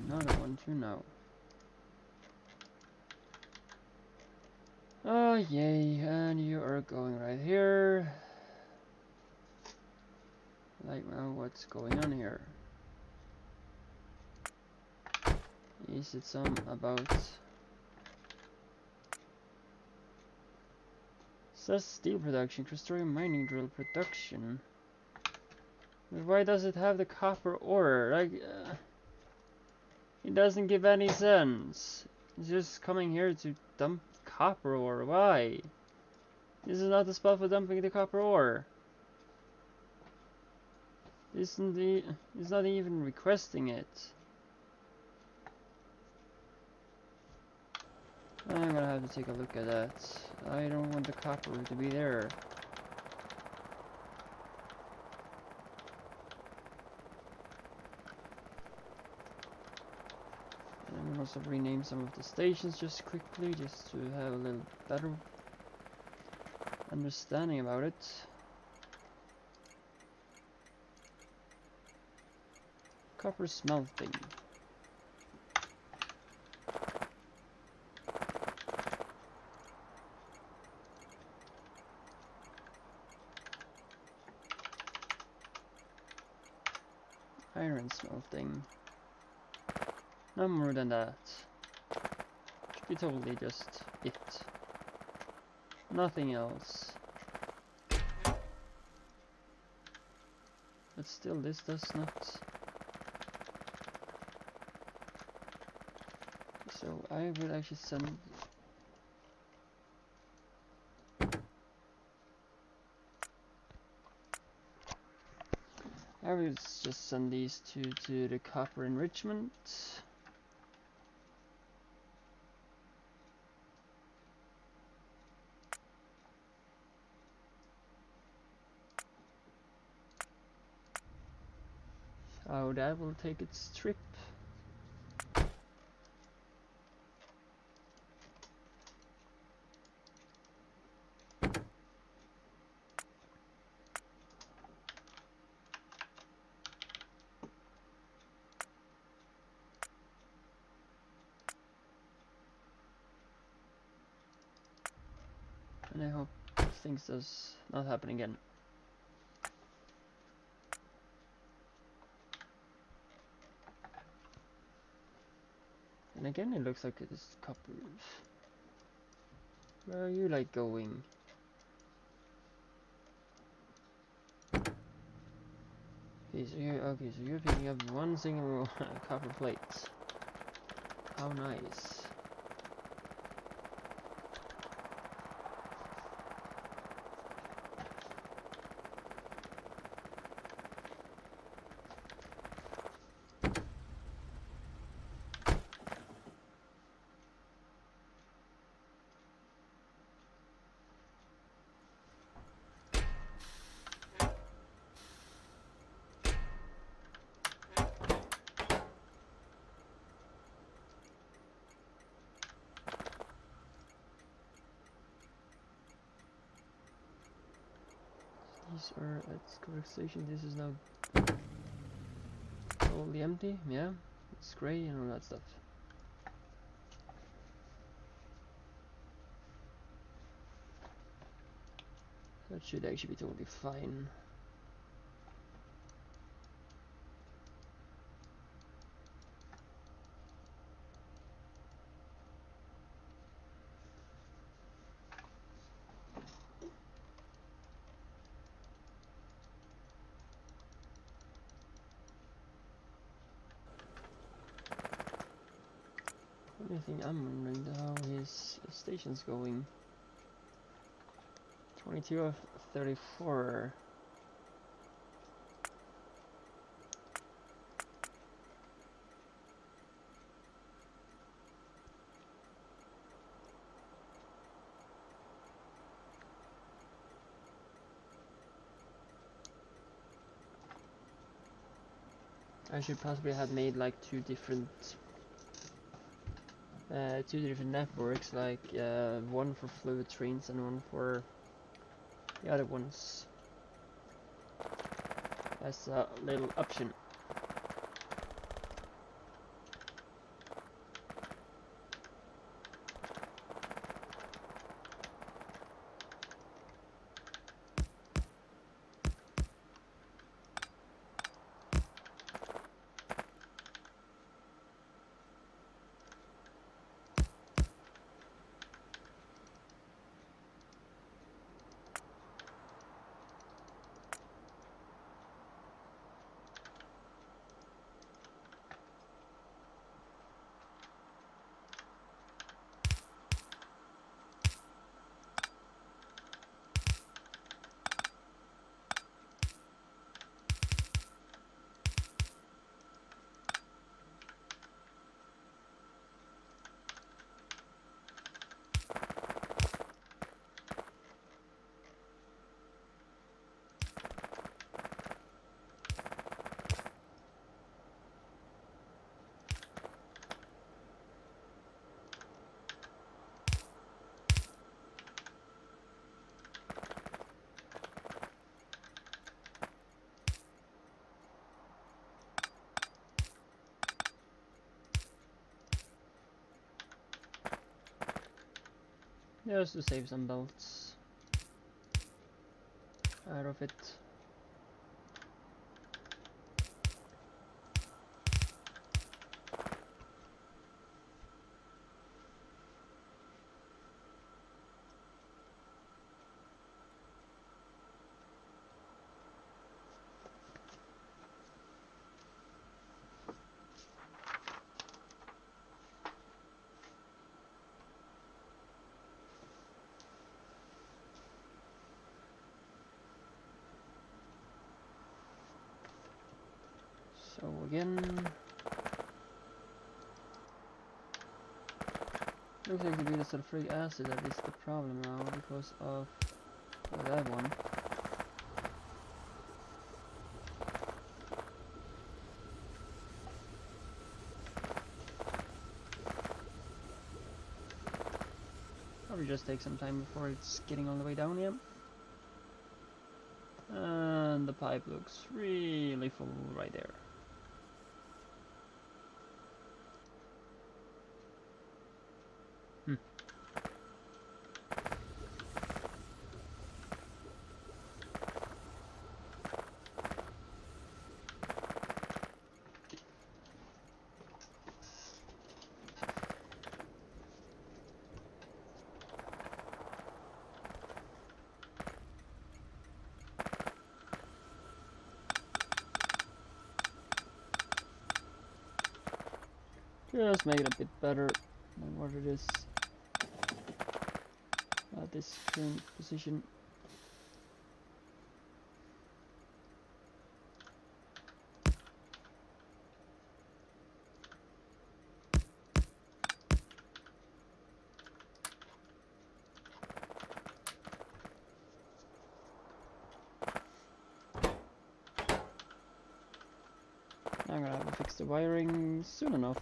Another one too now. Oh yay, and you are going right here. Like, well, what's going on here? Is it some about... Says steel production, Krastorio mining drill production. But why does it have the copper ore? Like, it doesn't give any sense. It's just coming here to dump copper ore. Why? This is not the spot for dumping the copper ore. It's not even requesting it. I'm gonna have to take a look at that. I don't want the copper to be there. And I'm gonna also rename some of the stations just quickly, just to have a little better understanding about it. Copper smelting. Iron smelting. No more than that. Should be totally just it. Nothing else. But still, this does not. So I will actually send. I I will just send these two to the copper enrichment. So that will take its trip. And I hope things does not happen again. And again, it looks like it is copper. Where are you like going? Okay, so you're picking up one single copper plate. How nice. These are at correct station. This is now totally empty. Yeah, it's gray and all that stuff. That should actually be totally fine. Only thing I'm wondering how his station's going. 22 of 34. I should possibly have made like two different networks, like one for fluid trains and one for the other ones. As a little option. Just to save some belts out of it. again. Looks like to be the sulfuric acid that is the problem now because of that one. Probably just take some time before it's getting all the way down here. And the pipe looks really full right there. Just make it a bit better than what it is at this current position. I'm gonna have to fix the wiring soon enough.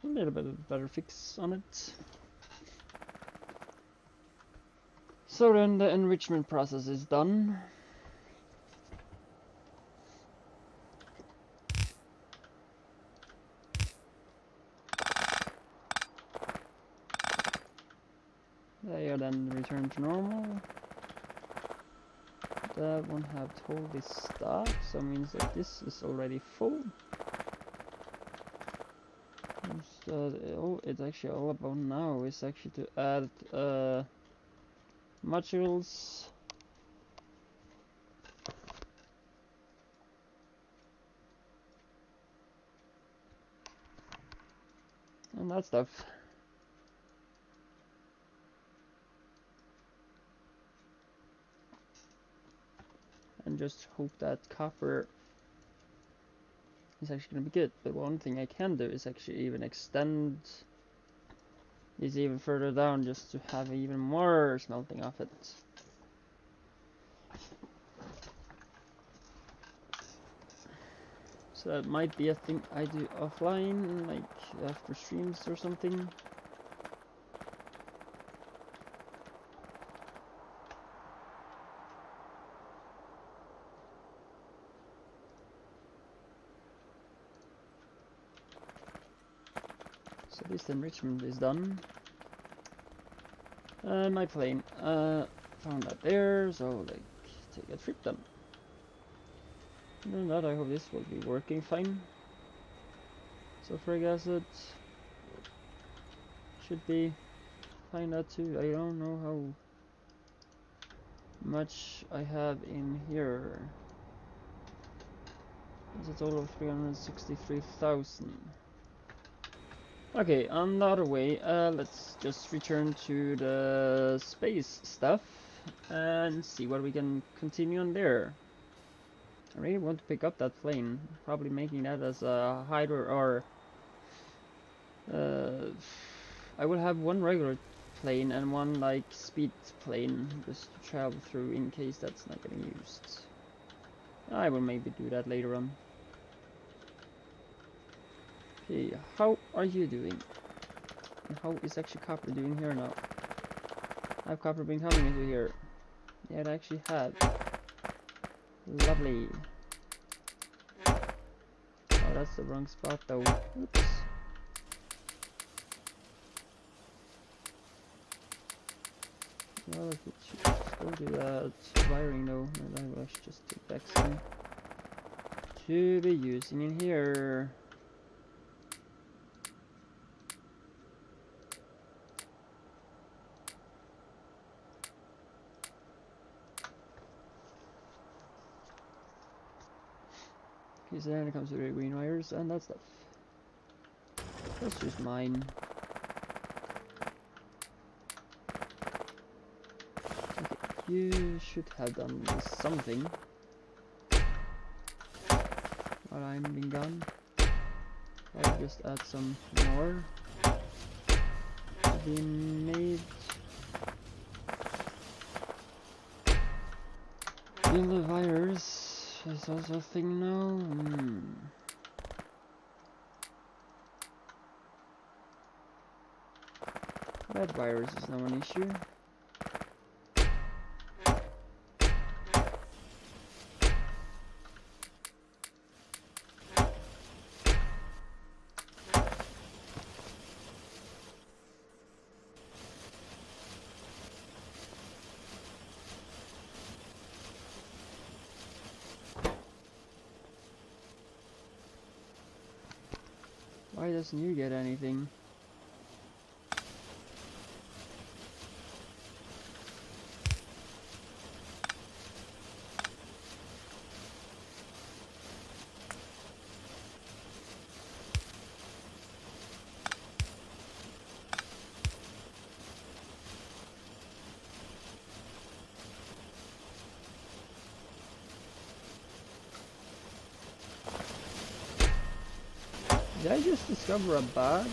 A little bit better fix on it. So then the enrichment process is done. They are then returned to normal. That one have totally stopped, so it means that this is already full. All it's actually all about now is actually to add modules and that stuff. And just hope that copper is actually going to be good. But one thing I can do is actually even extend this even further down just to have even more smelting of it. So that might be a thing I do offline, like after streams or something. So this enrichment is done. My plane found that there, so like take a trip then. Other than that, I hope this will be working fine. Sulfuric acid should be fine that too. I don't know how much I have in here. It's a total of 363,000. Okay, on the other way, let's just return to the space stuff and see what we can continue on there. I really want to pick up that plane. Probably making that as a hider, or I will have one regular plane and one like speed plane just to travel through in case that's not getting used. I will maybe do that later on. Okay, how are you doing? And how is actually Copper doing here now? Have Copper been coming into here? Yeah, it actually had. Lovely. Oh, that's the wrong spot though. Oops. Well, it should just go to that wiring though, and I will actually just take back some to be using in here. Okay, so then it comes to the green wires and that stuff. Let's just mine. Okay, you should have done something while I'm being gone. I'll just add some more to be made. In the wires. Is also a thing now? Red virus is now an issue. Why doesn't you get anything? Did I just discover a bug?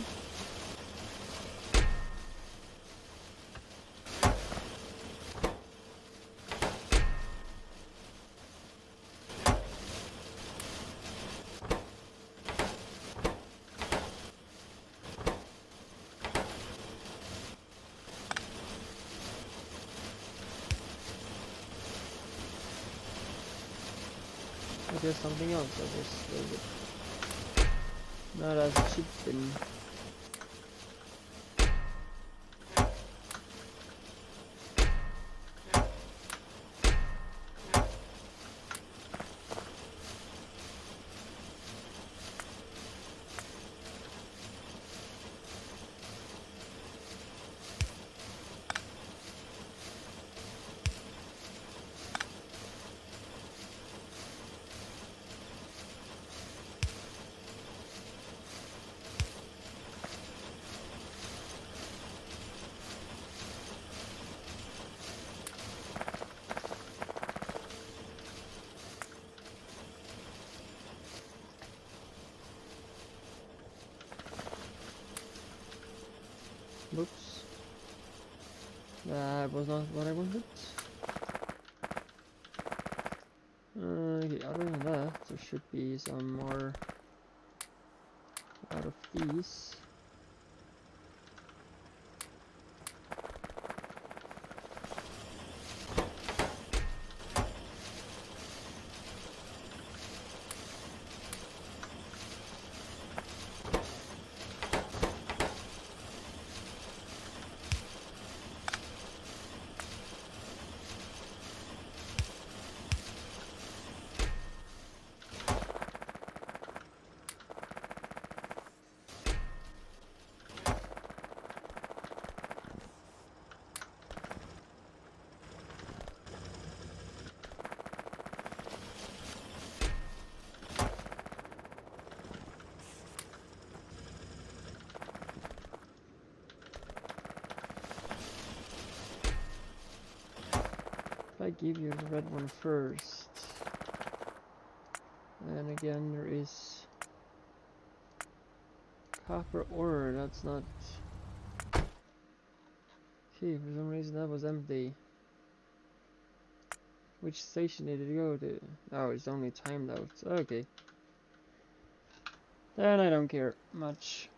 I guess something else I just did it. Not as it should have been. Oops. That was not what I wanted. Okay, other than that, there should be some more out of these. I give you the red one first. And again, there is copper ore. That's not. Okay, for some reason that was empty. Which station did it go to? Oh, it's only timed out. Okay. Then I don't care much.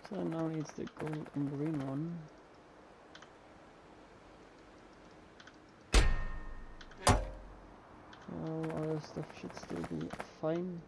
So now needs the gold and green one. All other stuff should still be fine.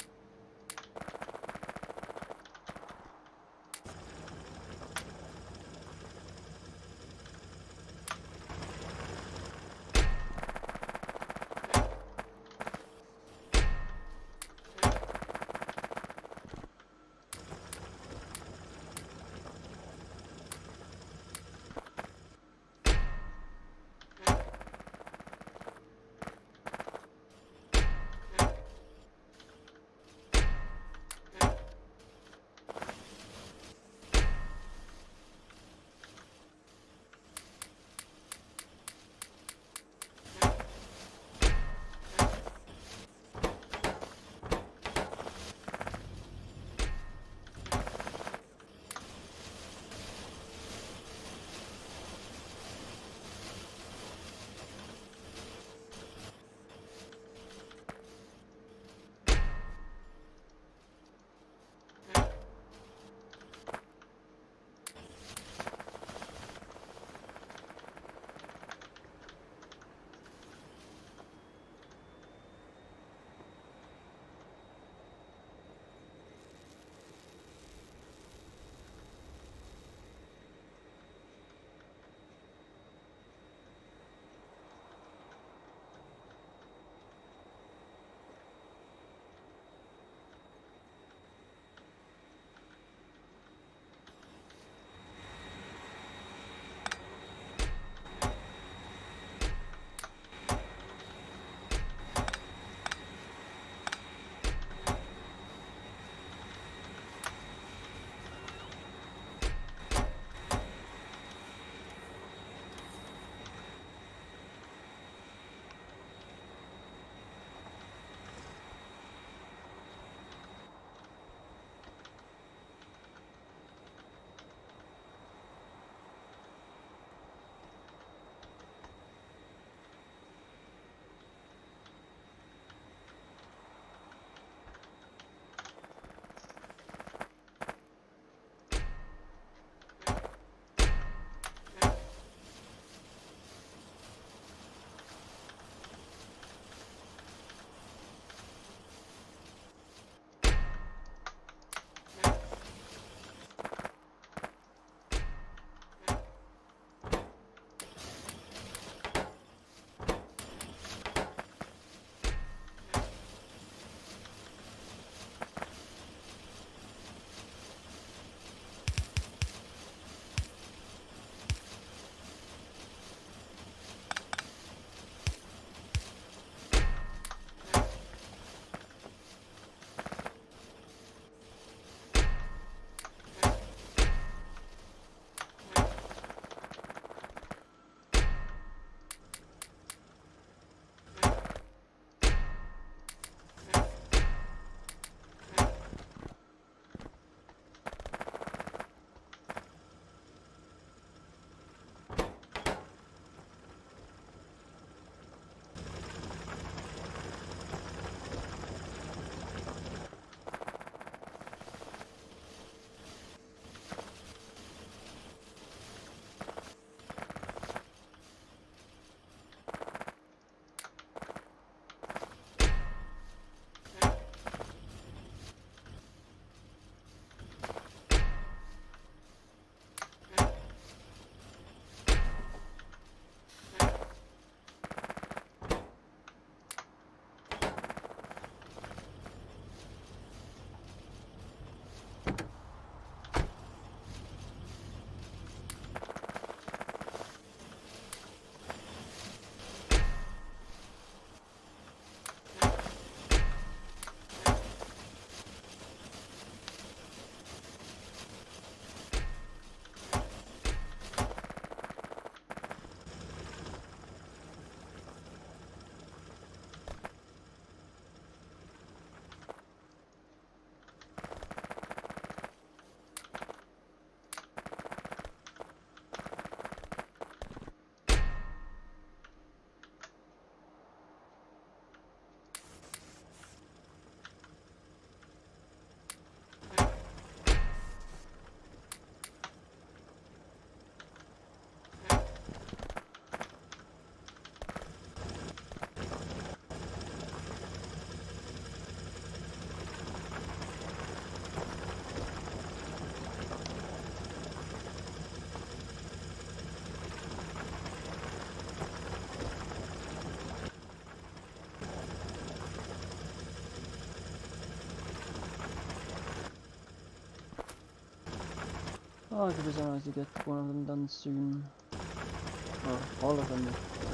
Oh, it could be so nice to get one of them done soon. Or all of them,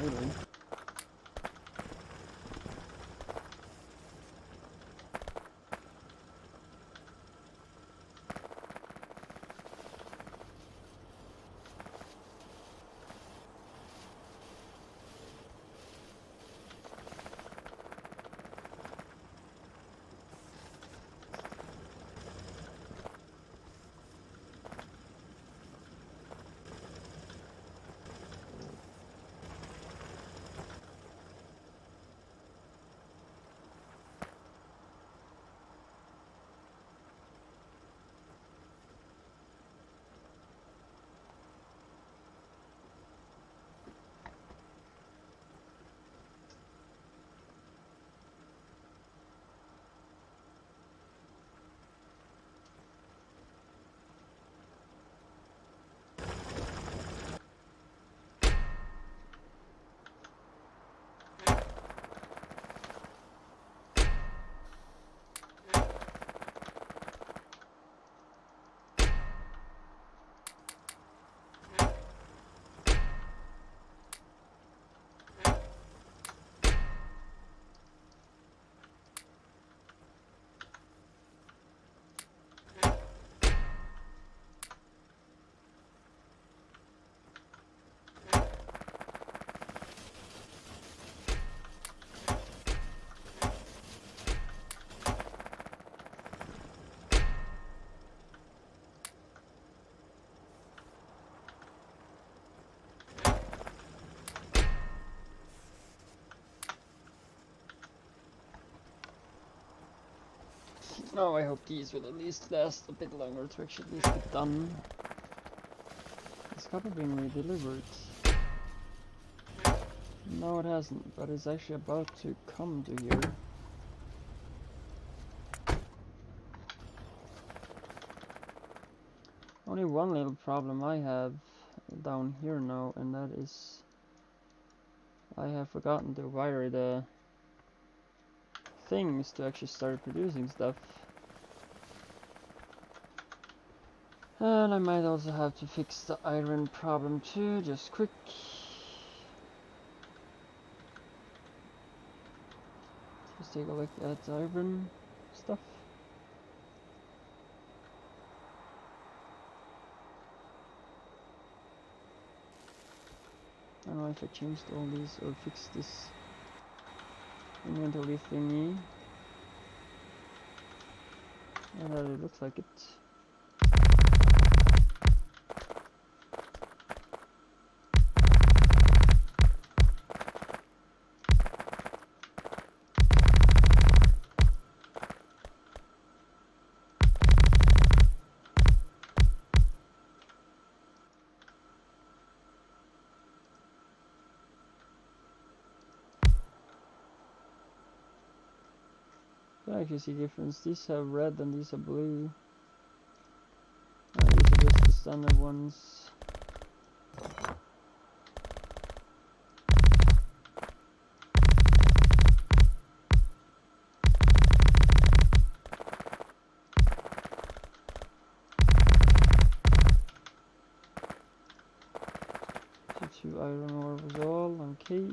really. Oh, I hope these will at least last a bit longer to actually at least be done. It's probably been redelivered. No, it hasn't, but it's actually about to come to here. Only one little problem I have down here now, and that is I have forgotten to wire the things to actually start producing stuff. And I might also have to fix the iron problem too, just quick. Just take a look at the iron stuff. I don't know if I changed all these or fixed this inventory thingy. And it looks like it. I actually see difference. These have red and these are blue. These are just the standard ones. So 2 iron ore was all okay.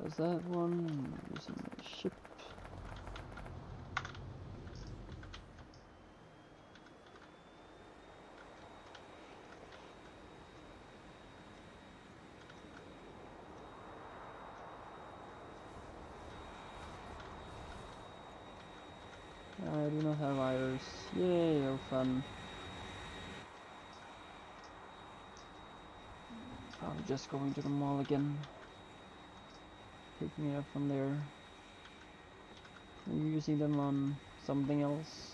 There's that one, using the ship. Do not have wires. Yay, oh fun. Probably just going to the mall again. Picking it up from there. And using them on something else.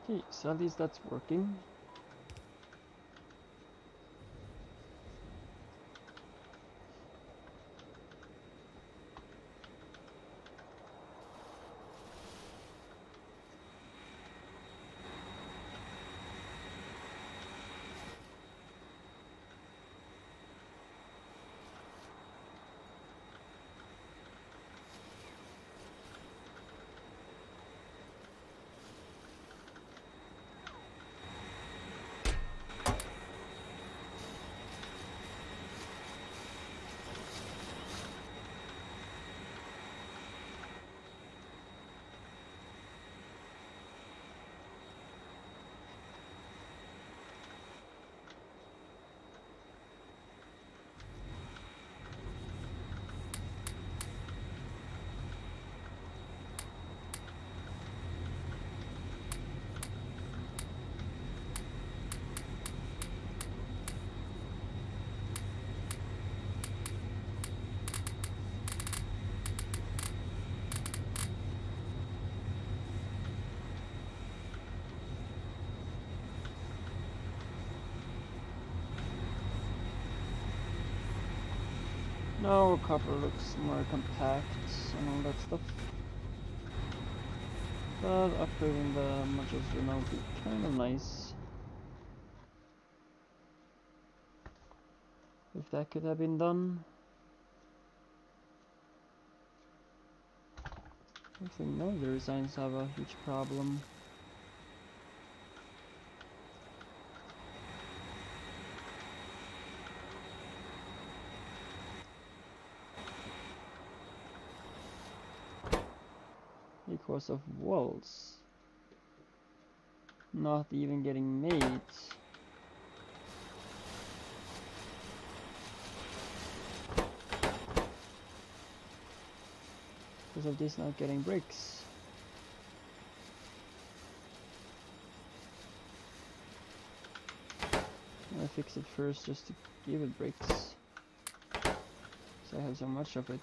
Okay, so at least that's working. Now copper looks more compact and all that stuff. But upgrading the modules will now be kind of nice. If that could have been done. I think none of the designs have a huge problem. Because of walls not even getting made. Because of this not getting bricks. I fix it first just to give it bricks. So I have so much of it.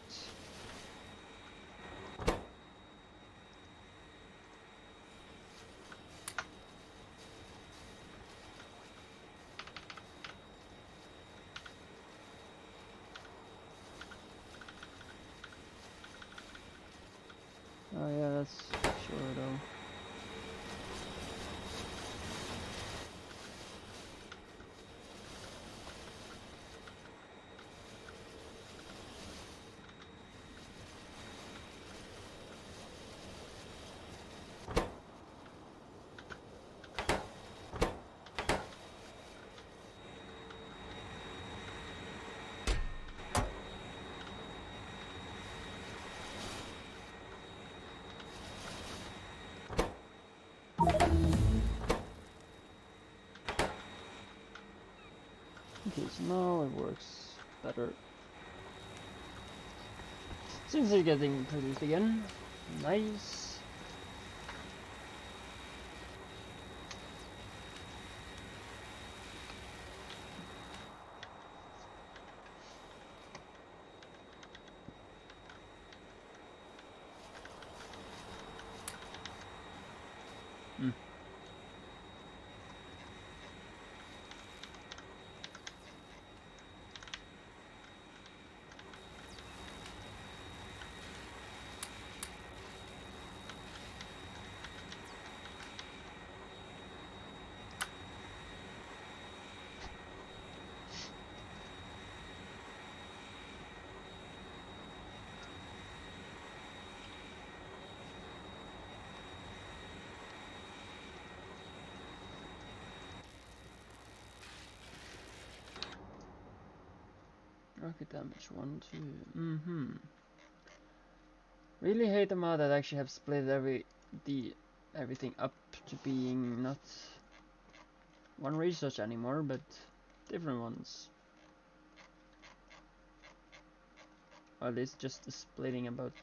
Oh yeah, that's sure though. Okay, so now it works better. Since it's getting produced again. Nice. Rocket damage 1, 2. Really hate the mod that actually have split everything up to being not one research anymore, but different ones. Or at least just the splitting about.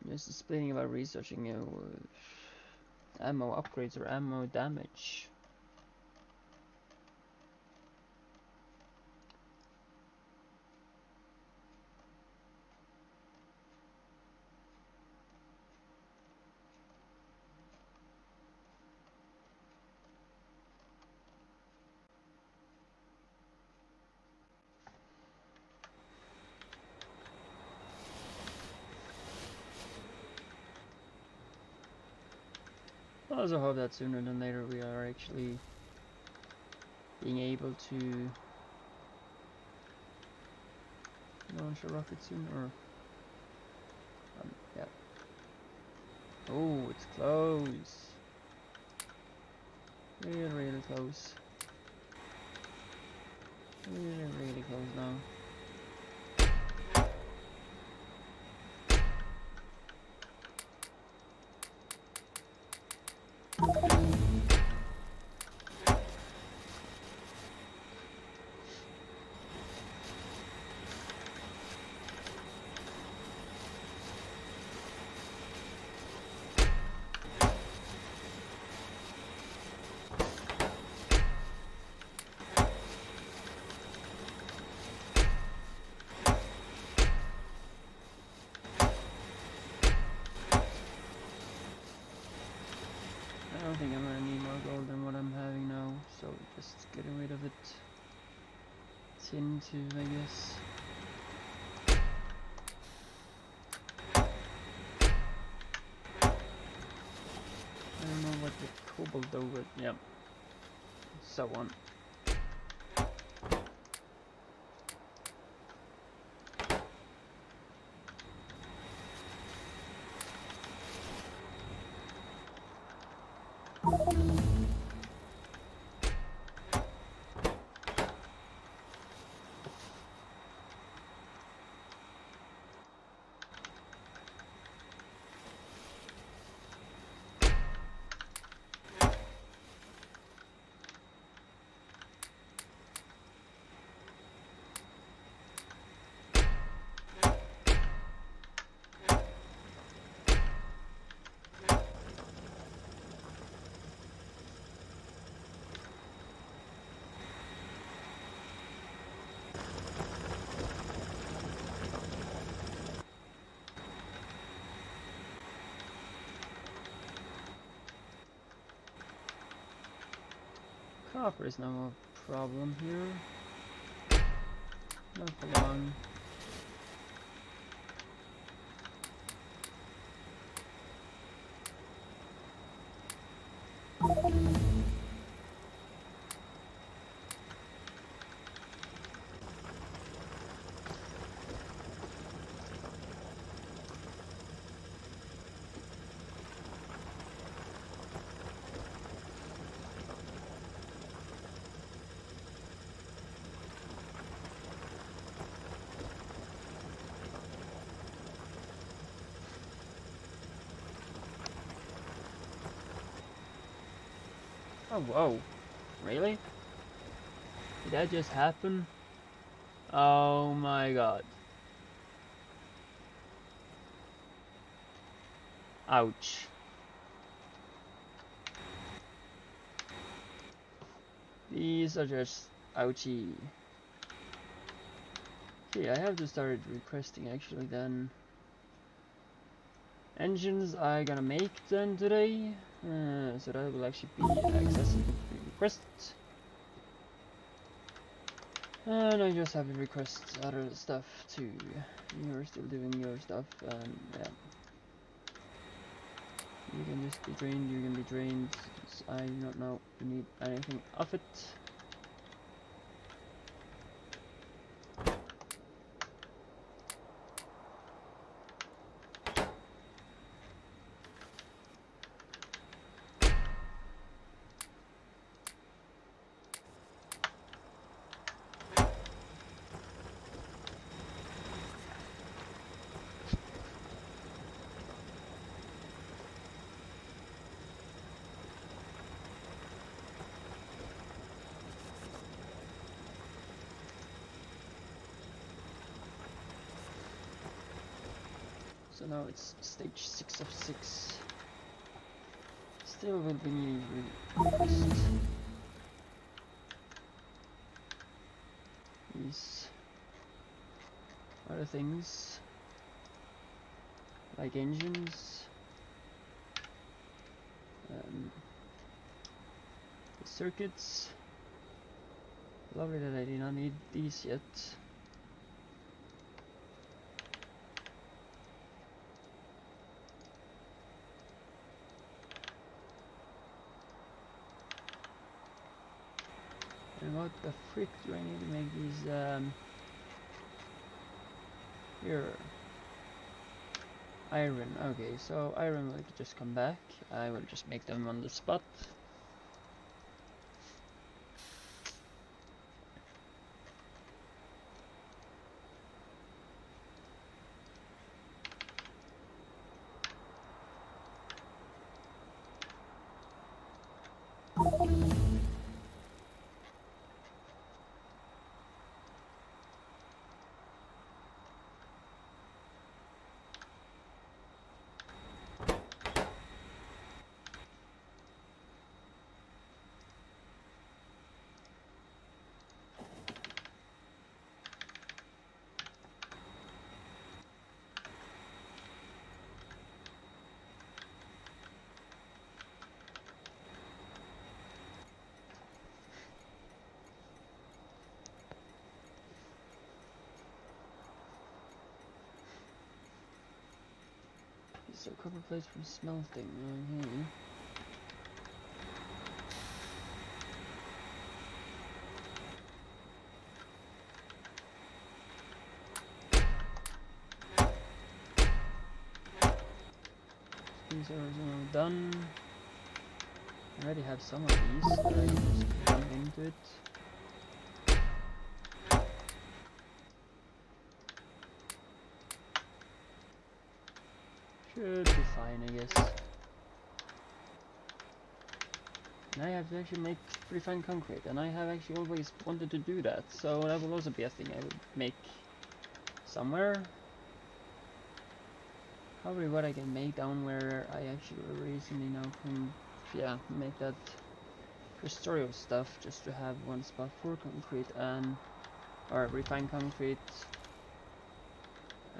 Just the splitting about researching ammo upgrades or ammo damage. I also hope that sooner than later we are actually being able to launch a rocket soon, or yeah. Oh, it's close. Really close. Really close now. I don't think I'm gonna need more gold than what I'm having now, so just getting rid of it. Tin too, I guess. I don't know what the cobalt though, but yeah. So on. Copper is no problem here. Not for long. Oh, whoa. Really? Did that just happen? Oh my god. Ouch. These are just ouchie. Okay, I have to start requesting actually then. Engines I gonna make then today. So that will actually be accessible to request. And I just have to request other stuff too. You're still doing your stuff, and yeah. You can just be drained, you can be drained. I do not know if you need anything of it. So now it's stage 6 of 6. Still will be needing request. These other things like engines, the circuits. Lovely that I did not need these yet. And what the frick do I need to make these here? Iron. Okay, so iron will just come back. I will just make them on the spot. So copper plates from smelting. Okay. These are all done. I already have some of these that I can just dump into it. Should be fine, I guess. And I have to actually make pretty fine concrete, and I have actually always wanted to do that, so that will also be a thing I would make somewhere. Probably what I can make down where I actually recently now can, yeah, make that Krastorio stuff just to have one spot for concrete and, or refined concrete,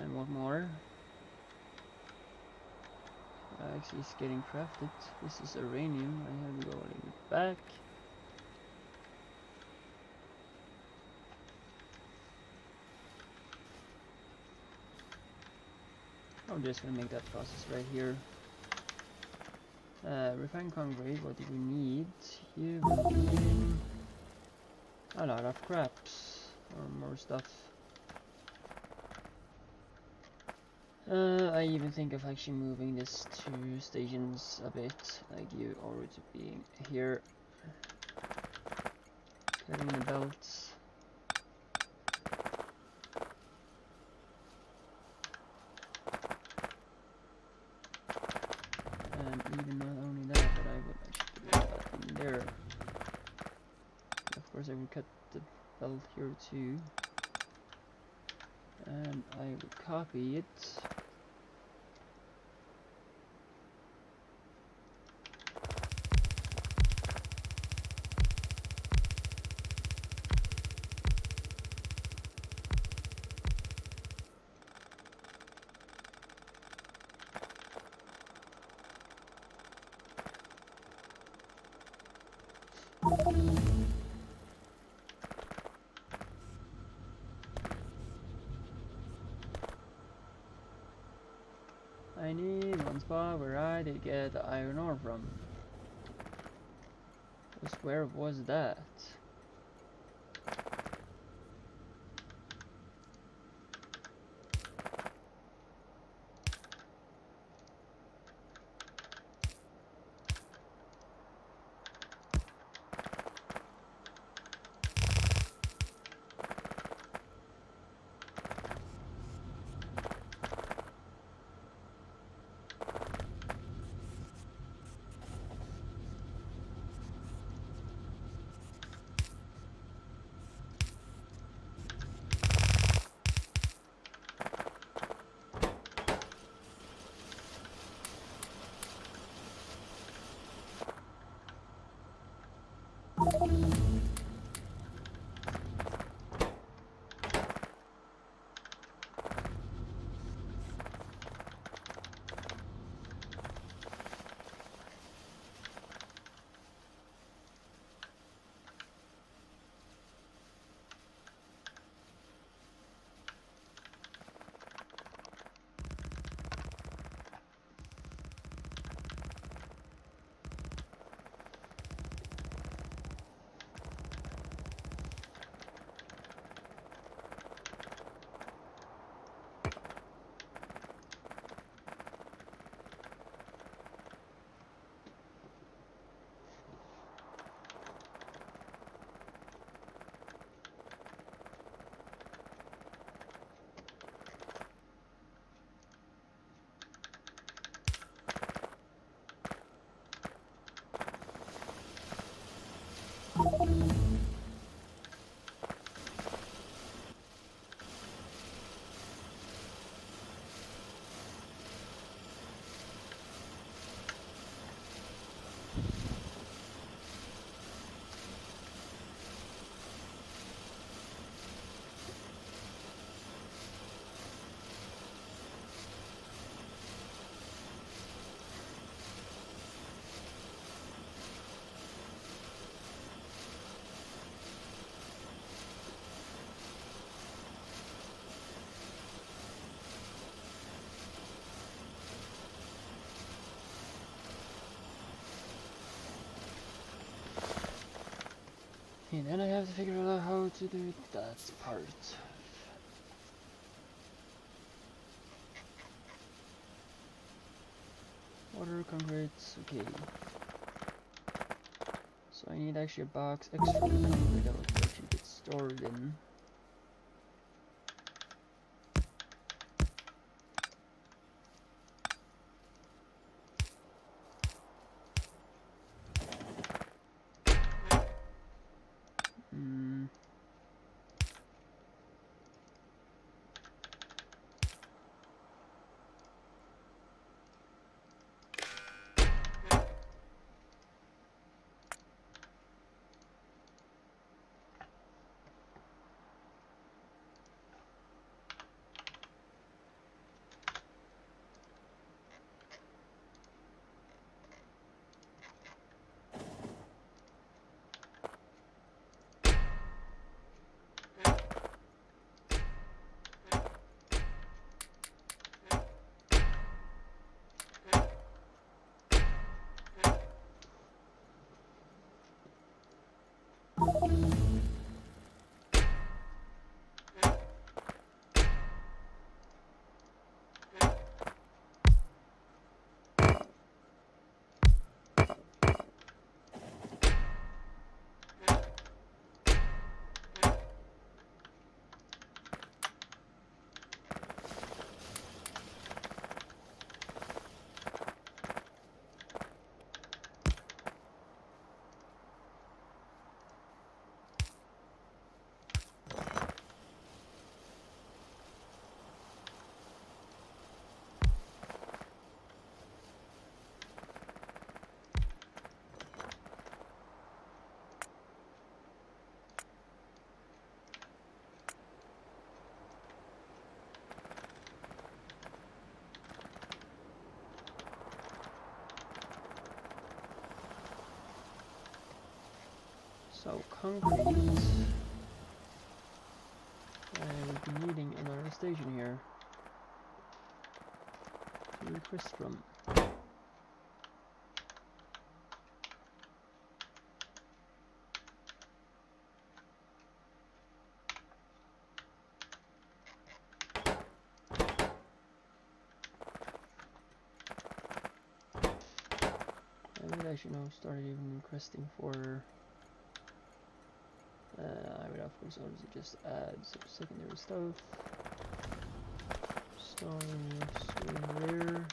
and what more. Actually, it's getting crafted. This is uranium. I have to go a little bit back. I'm just gonna make that process right here. Refined concrete. What do we need? You will be needing a lot of scraps or more stuff. I even think of actually moving this to stations a bit, like you already being here, cutting the belts. And even not only that, but I would actually put that in there. Of course I will cut the belt here too. And I will copy it. I need one spot where I did get the iron ore from. Just where was that? And then I have to figure out how to do that part. Water, concrete, okay. So I need actually a box extra with concrete that will actually get stored in. So concrete. I will be needing another station here to request from. I should now start even requesting for. I would of course obviously just add some secondary stuff. Stone there.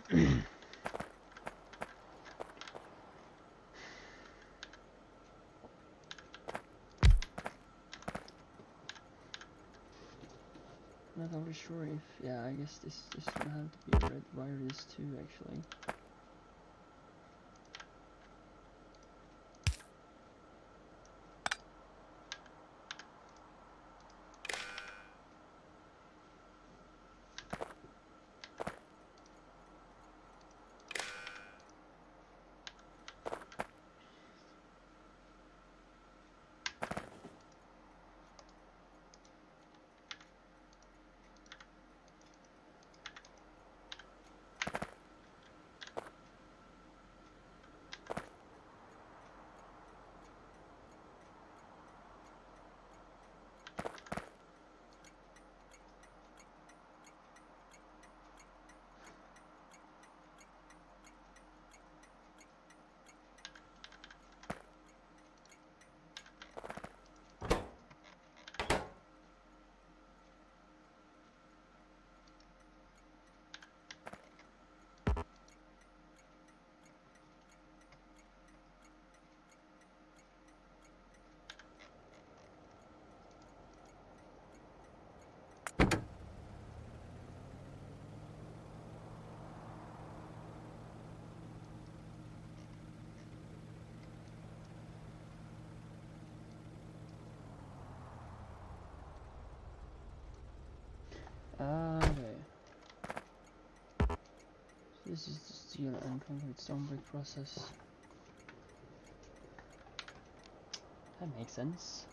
Not totally sure if, yeah, I guess this gonna have to be a red wire, this too, actually. Okay. So this is the steel and concrete stone brick process. That makes sense.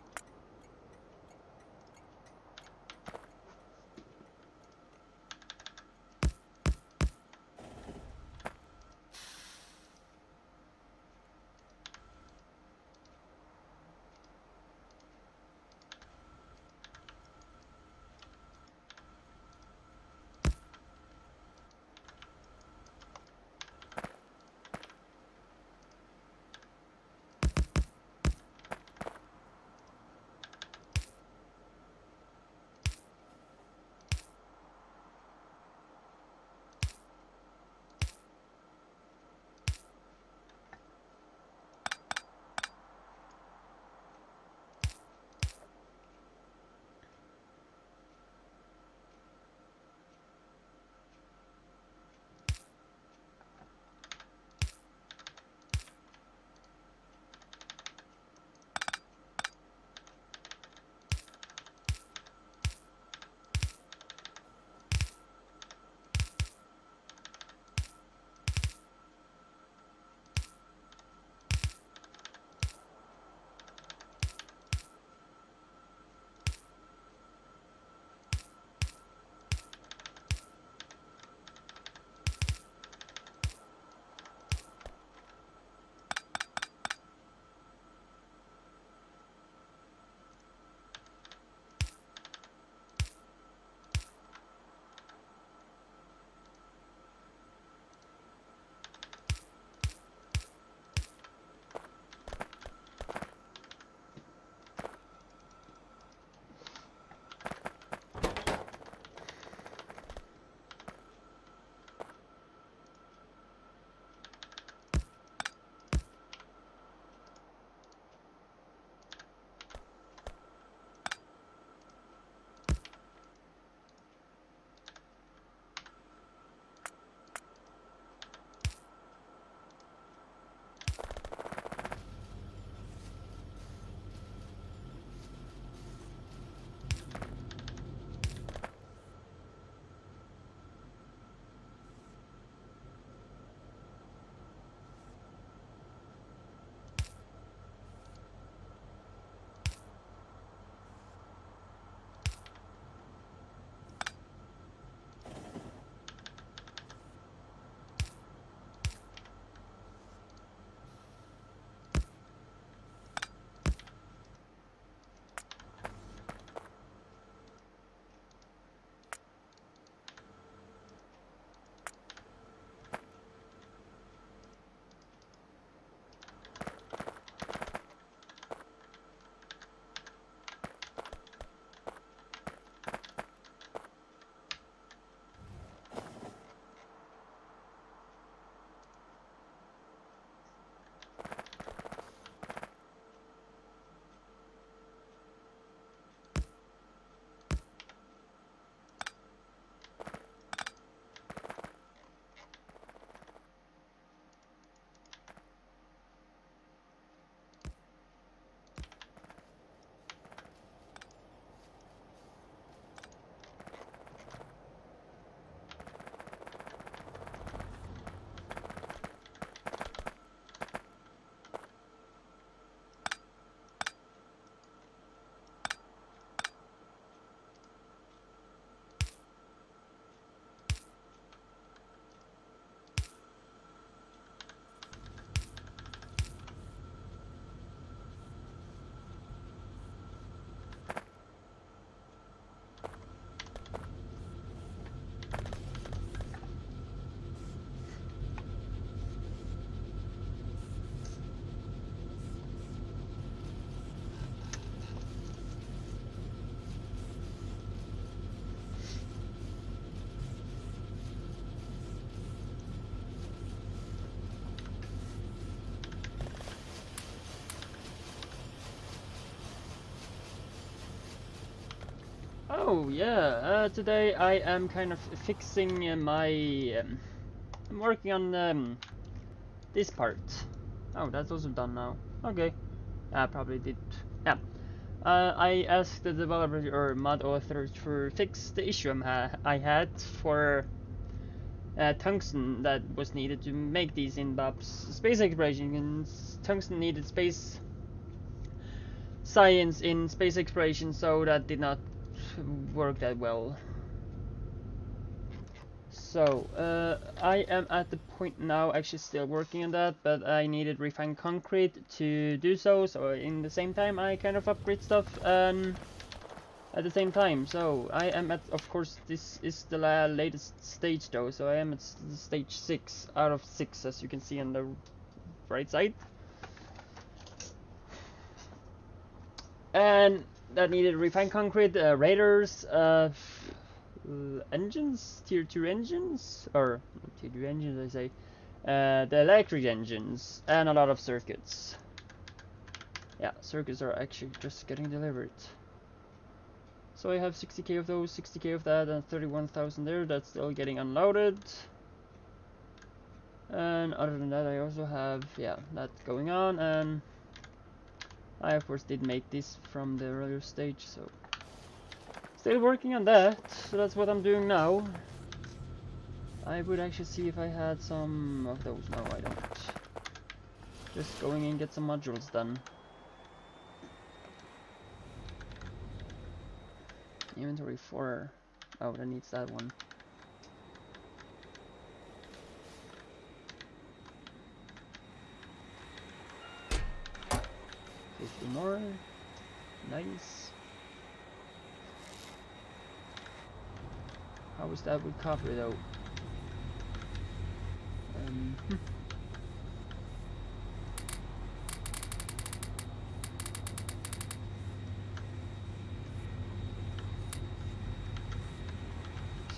So yeah, today I am kind of fixing my. I'm working on this part. Oh, that's also done now. Okay, I probably did. Yeah. I asked the developer or mod author to fix the issue I had for tungsten that was needed to make these in Bob's space exploration. And tungsten needed space science in space exploration, so that did not work that well. So I am at the point now actually still working on that, but I needed refined concrete to do so. So in the same time I kind of upgrade stuff at the same time. So I am at, of course this is the latest stage though, so I am at stage 6 out of 6, as you can see on the right side. And that needed refined concrete, radars, engines, tier 2 engines, or tier 2 engines I say, the electric engines, and a lot of circuits. Yeah, circuits are actually just getting delivered. So I have 60k of those, 60k of that, and 31,000 there, that's still getting unloaded. And other than that I also have, yeah, that going on, and I of course did make this from the earlier stage, so still working on that, so that's what I'm doing now. I would actually see if I had some of those. No, I don't. Just going and get some modules done. Inventory 4. Oh, that needs that one. $50 more. Nice. How is that with copper though?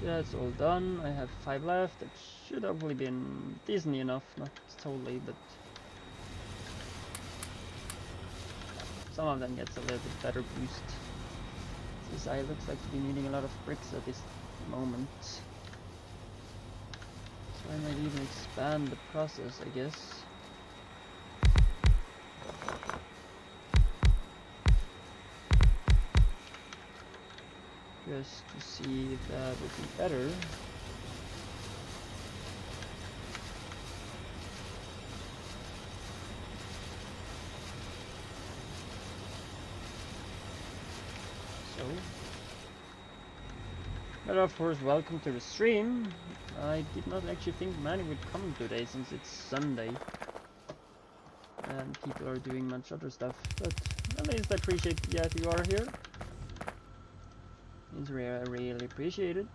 So that's all done. I have 5 left. That should hopefully be decent enough. Not totally, but some of them gets a little bit better boost. This side looks like to be needing a lot of bricks at this moment. So I might even expand the process, I guess. Just to see if that would be better. So, but of course, welcome to the stream. I did not actually think many would come today since it's Sunday and people are doing much other stuff, but at least I appreciate that you are here. It's really appreciate it.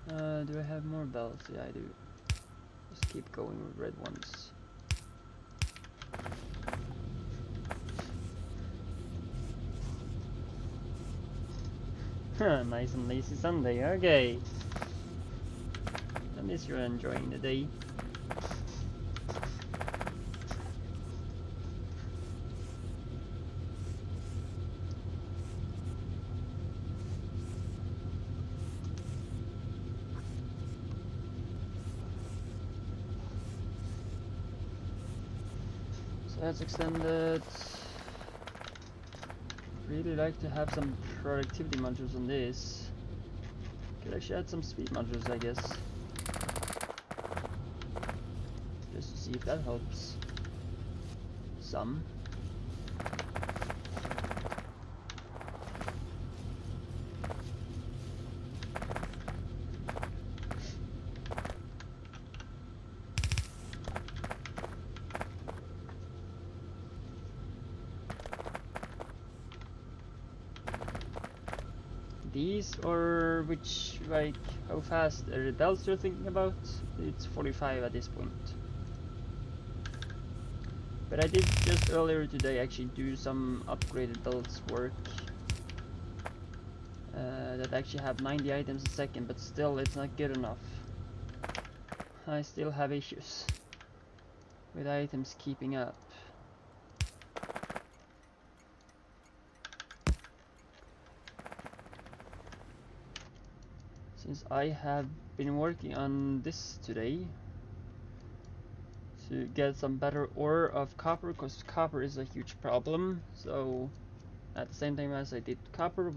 Do I have more bells? Yeah, I do. Just keep going with red ones. Nice and lazy Sunday, okay. At least you're enjoying the day. So that's extended. Really like to have some productivity modules on this. Could actually add some speed modules, I guess. Just to see if that helps. Some. These, or which, like, how fast are the belts you're thinking about? It's 45 at this point. But I did just earlier today actually do some upgraded belts work that actually have 90 items a second, but still it's not good enough. I still have issues with items keeping up. since I have been working on this today to get some better ore of copper, because copper is a huge problem. So at the same time as I did copper,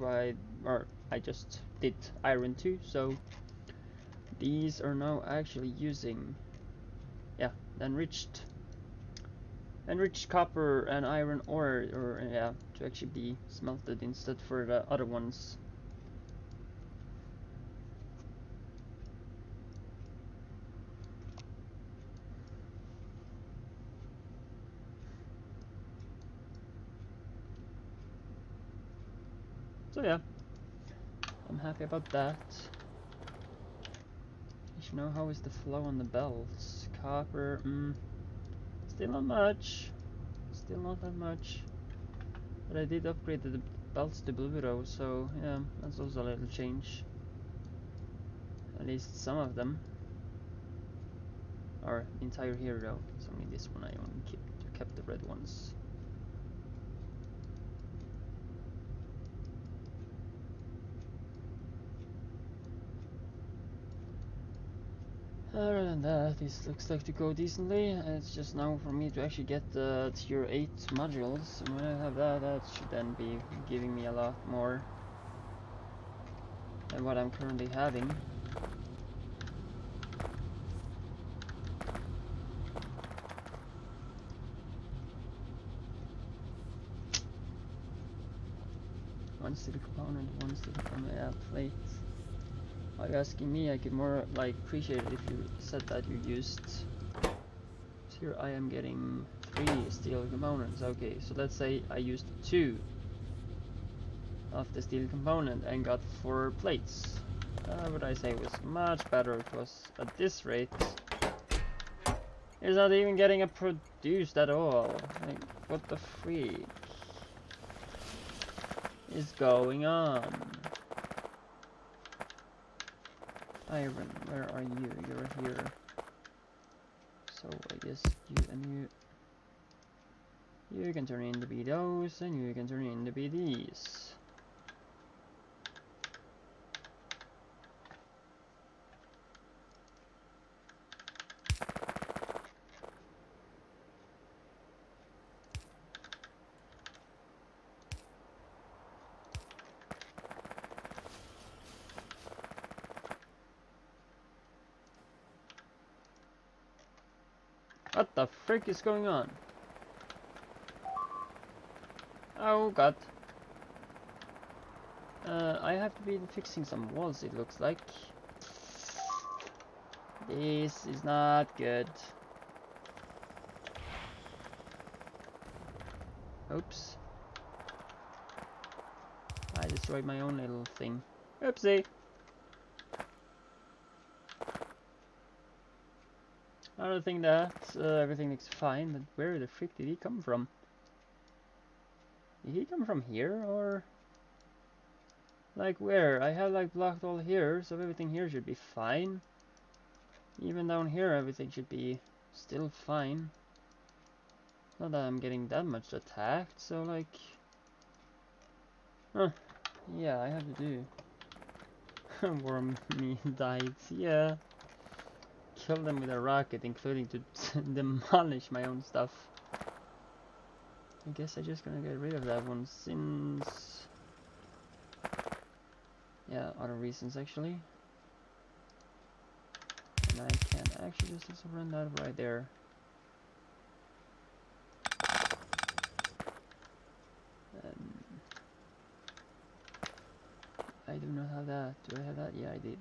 I just did iron too, so these are now actually using enriched copper and iron ore, to actually be smelted instead for the other ones. So yeah, I'm happy about that. You should know, how is the flow on the belts? Copper, still not much. Still not that much. But I did upgrade the belts to blue though, so yeah, that's also a little change. At least some of them. Or entire here though. It's only this one I only kept the red ones. Other than that, this looks like to go decently. It's just now for me to actually get the tier 8 modules, and when I have that, that should then be giving me a lot more than what I'm currently having. One steel component, one steel component, plate. Are you asking me? I could more like appreciate it if you said that you used. So here I am getting 3 steel components. Okay, so let's say I used 2 of the steel component and got 4 plates. What I say was much better, because at this rate it's not even getting produced at all. Like, what the freak is going on? Iron, where are you? You're here. So I guess you and you can turn in to be those, and you can turn in to be these. What the frick is going on? Oh god. I have to be fixing some walls, it looks like. This is not good. Oops. I destroyed my own little thing. Oopsie. I don't think that everything looks fine, but where the frick did he come from? Did he come from here, or like where? I have like blocked all here, so everything here should be fine. Even down here everything should be still fine. Not that I'm getting that much attacked, so like yeah, I have to do worm me died, yeah. Kill them with a rocket, including to demolish my own stuff. I guess I'm just gonna get rid of that one, since other reasons actually. And I can actually just also run that right there. I do not have that. Do I have that? Yeah, I did.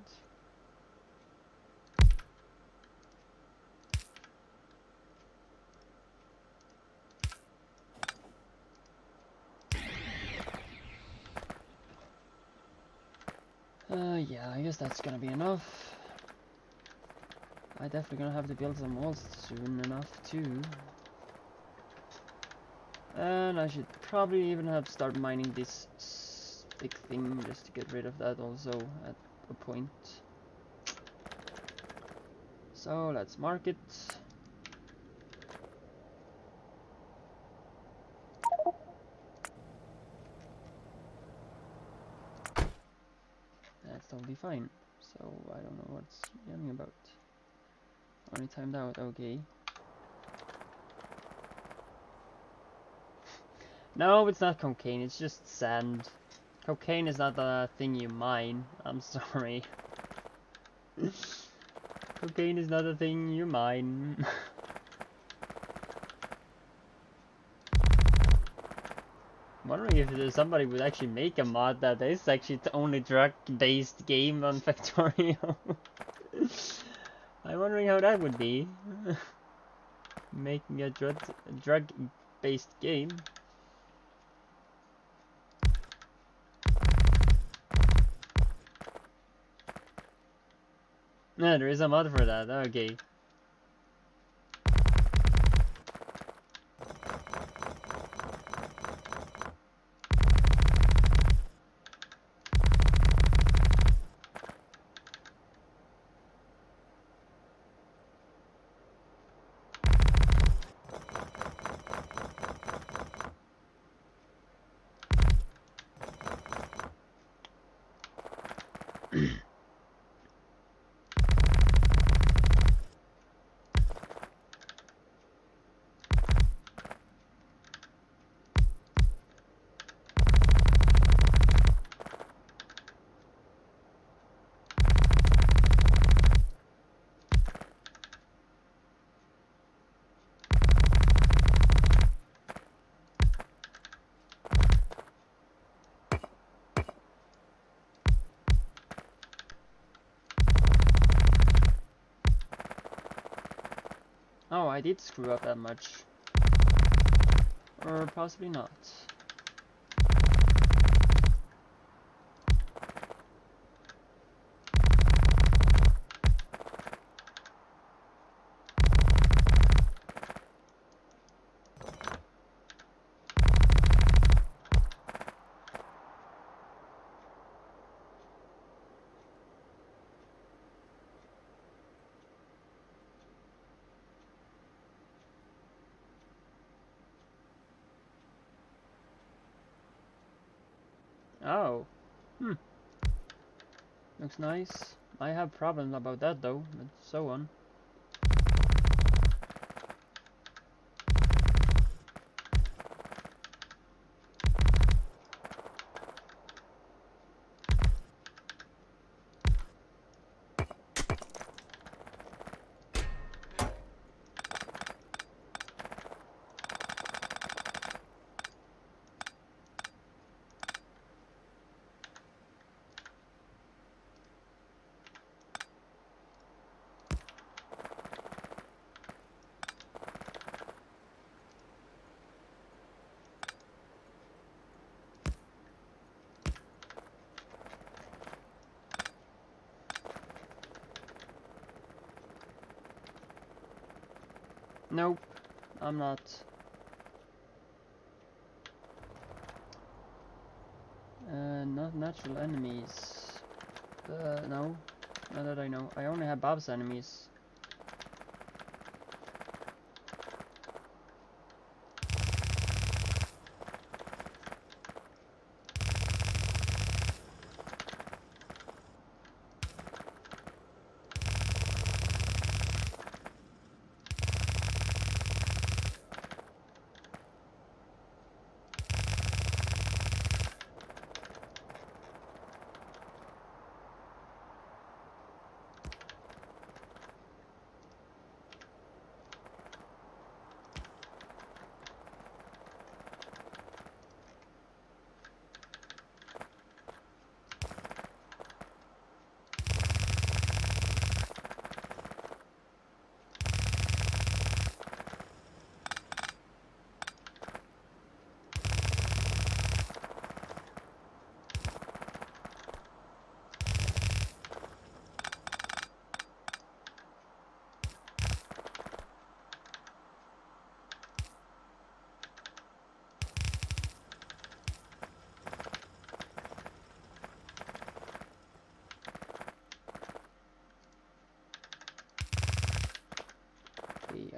Yeah, I guess that's gonna be enough. I definitely gonna have to build some walls soon enough too. And I should probably even have to start mining this big thing just to get rid of that also at a point. So let's mark it. That's totally fine. so I don't know what's yelling about. Only timed out, okay. No, it's not cocaine, it's just sand. Cocaine is not a thing you mine. I'm sorry. Cocaine is not a thing you mine. I'm wondering if somebody would actually make a mod that is actually the only drug-based game on Factorio. I'm wondering how that would be. Making a drug-based game. No, there is a mod for that, okay. Oh, I did screw up that much. Or possibly not. Oh. Looks nice. I have problems about that though, but so on. Nope, I'm not. Not natural enemies. No, not that I know. I only have Bob's enemies.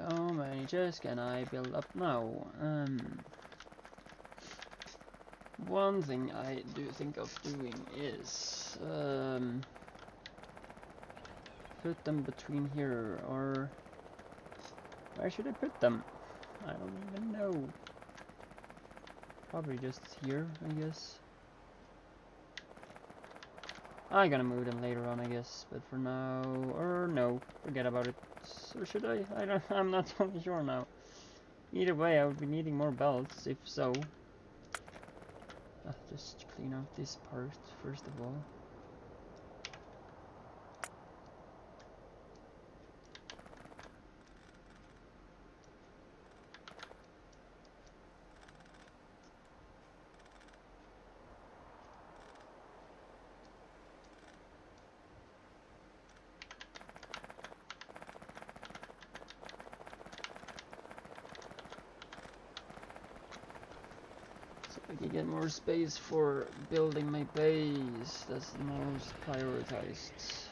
How many chests can I build up now? One thing I do think of doing is put them between here, or where should I put them? I don't even know. Probably just here, I guess. I'm gonna move them later on, I guess, but for now, or no, forget about it. Or should I? I'm not totally sure now. Either way, I would be needing more belts, if so. Just clean out this part, first of all. I can get more space for building my base. That's the most prioritized.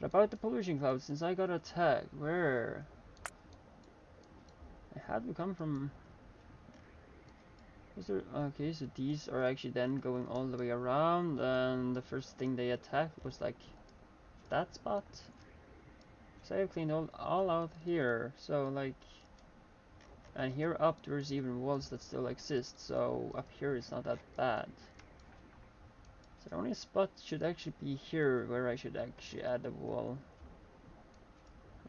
But about the pollution cloud, since I got attacked, where? I had to come from. Was there? Okay, so these are actually then going all the way around, and the first thing they attacked was like that spot. So I have cleaned all out here. So like. And here up there's even walls that still exist, so up here it's not that bad. So the only spot should actually be here, where I should actually add a wall.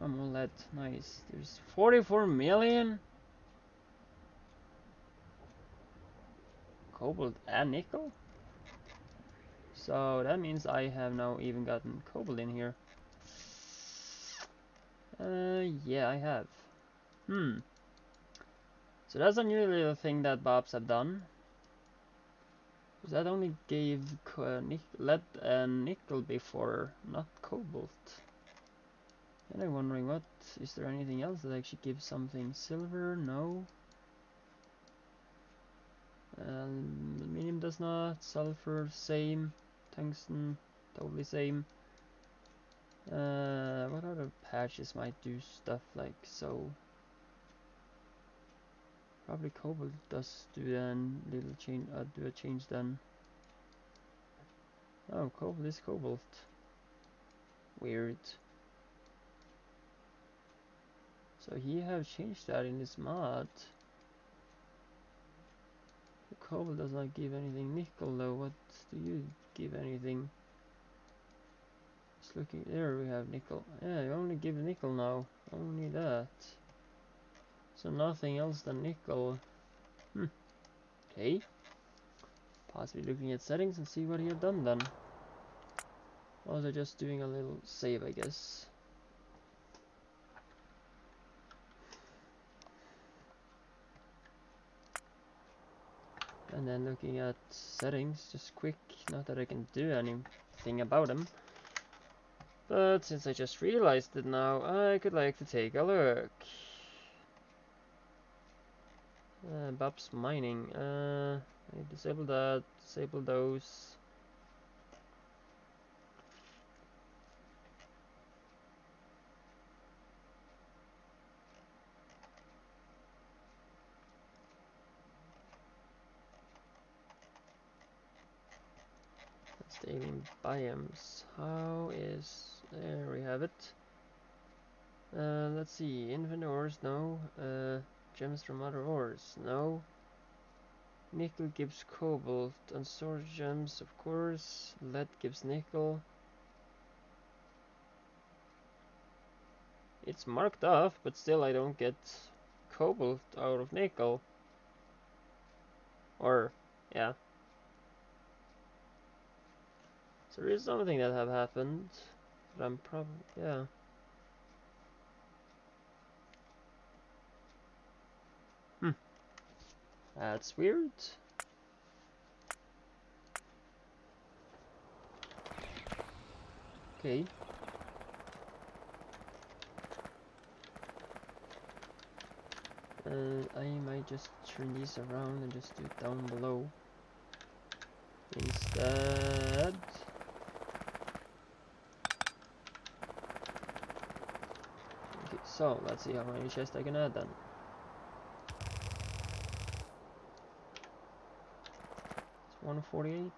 I'm all that nice. There's 44 million? Cobalt and nickel? So that means I have now even gotten cobalt in here. Yeah, I have. So that's a new little thing that Bobs have done. That only gave lead and nickel before, not cobalt. And I'm wondering, what is there anything else that actually gives something? Silver? No. Aluminium does not. Sulfur, same. Tungsten, totally same. What other patches might do stuff like so? Probably cobalt does do then little change. Do a change then. Oh, cobalt is cobalt. Weird. So he have changed that in this mod. The cobalt does not give anything. Nickel though, what do you give anything? Just looking there, we have nickel. Yeah, you only give nickel now. Only that. So nothing else than nickel. Okay. Possibly looking at settings and see what he had done then. Also just doing a little save, I guess. And then looking at settings, just quick, not that I can do anything about them. But since I just realized it now, I could like to take a look. Bob's mining. I disable that, disable those. That's the alien biomes. How is... There we have it. Let's see, infinite ores, no. Gems from other ores, no. Nickel gives cobalt, unstored gems, of course. Lead gives nickel. It's marked off, but still I don't get cobalt out of nickel. Or, yeah. So there is something that have happened. But I'm probably, yeah. That's weird. Okay. I might just turn these around and just do it down below instead. Okay, so let's see how many chests I can add then. It's 148.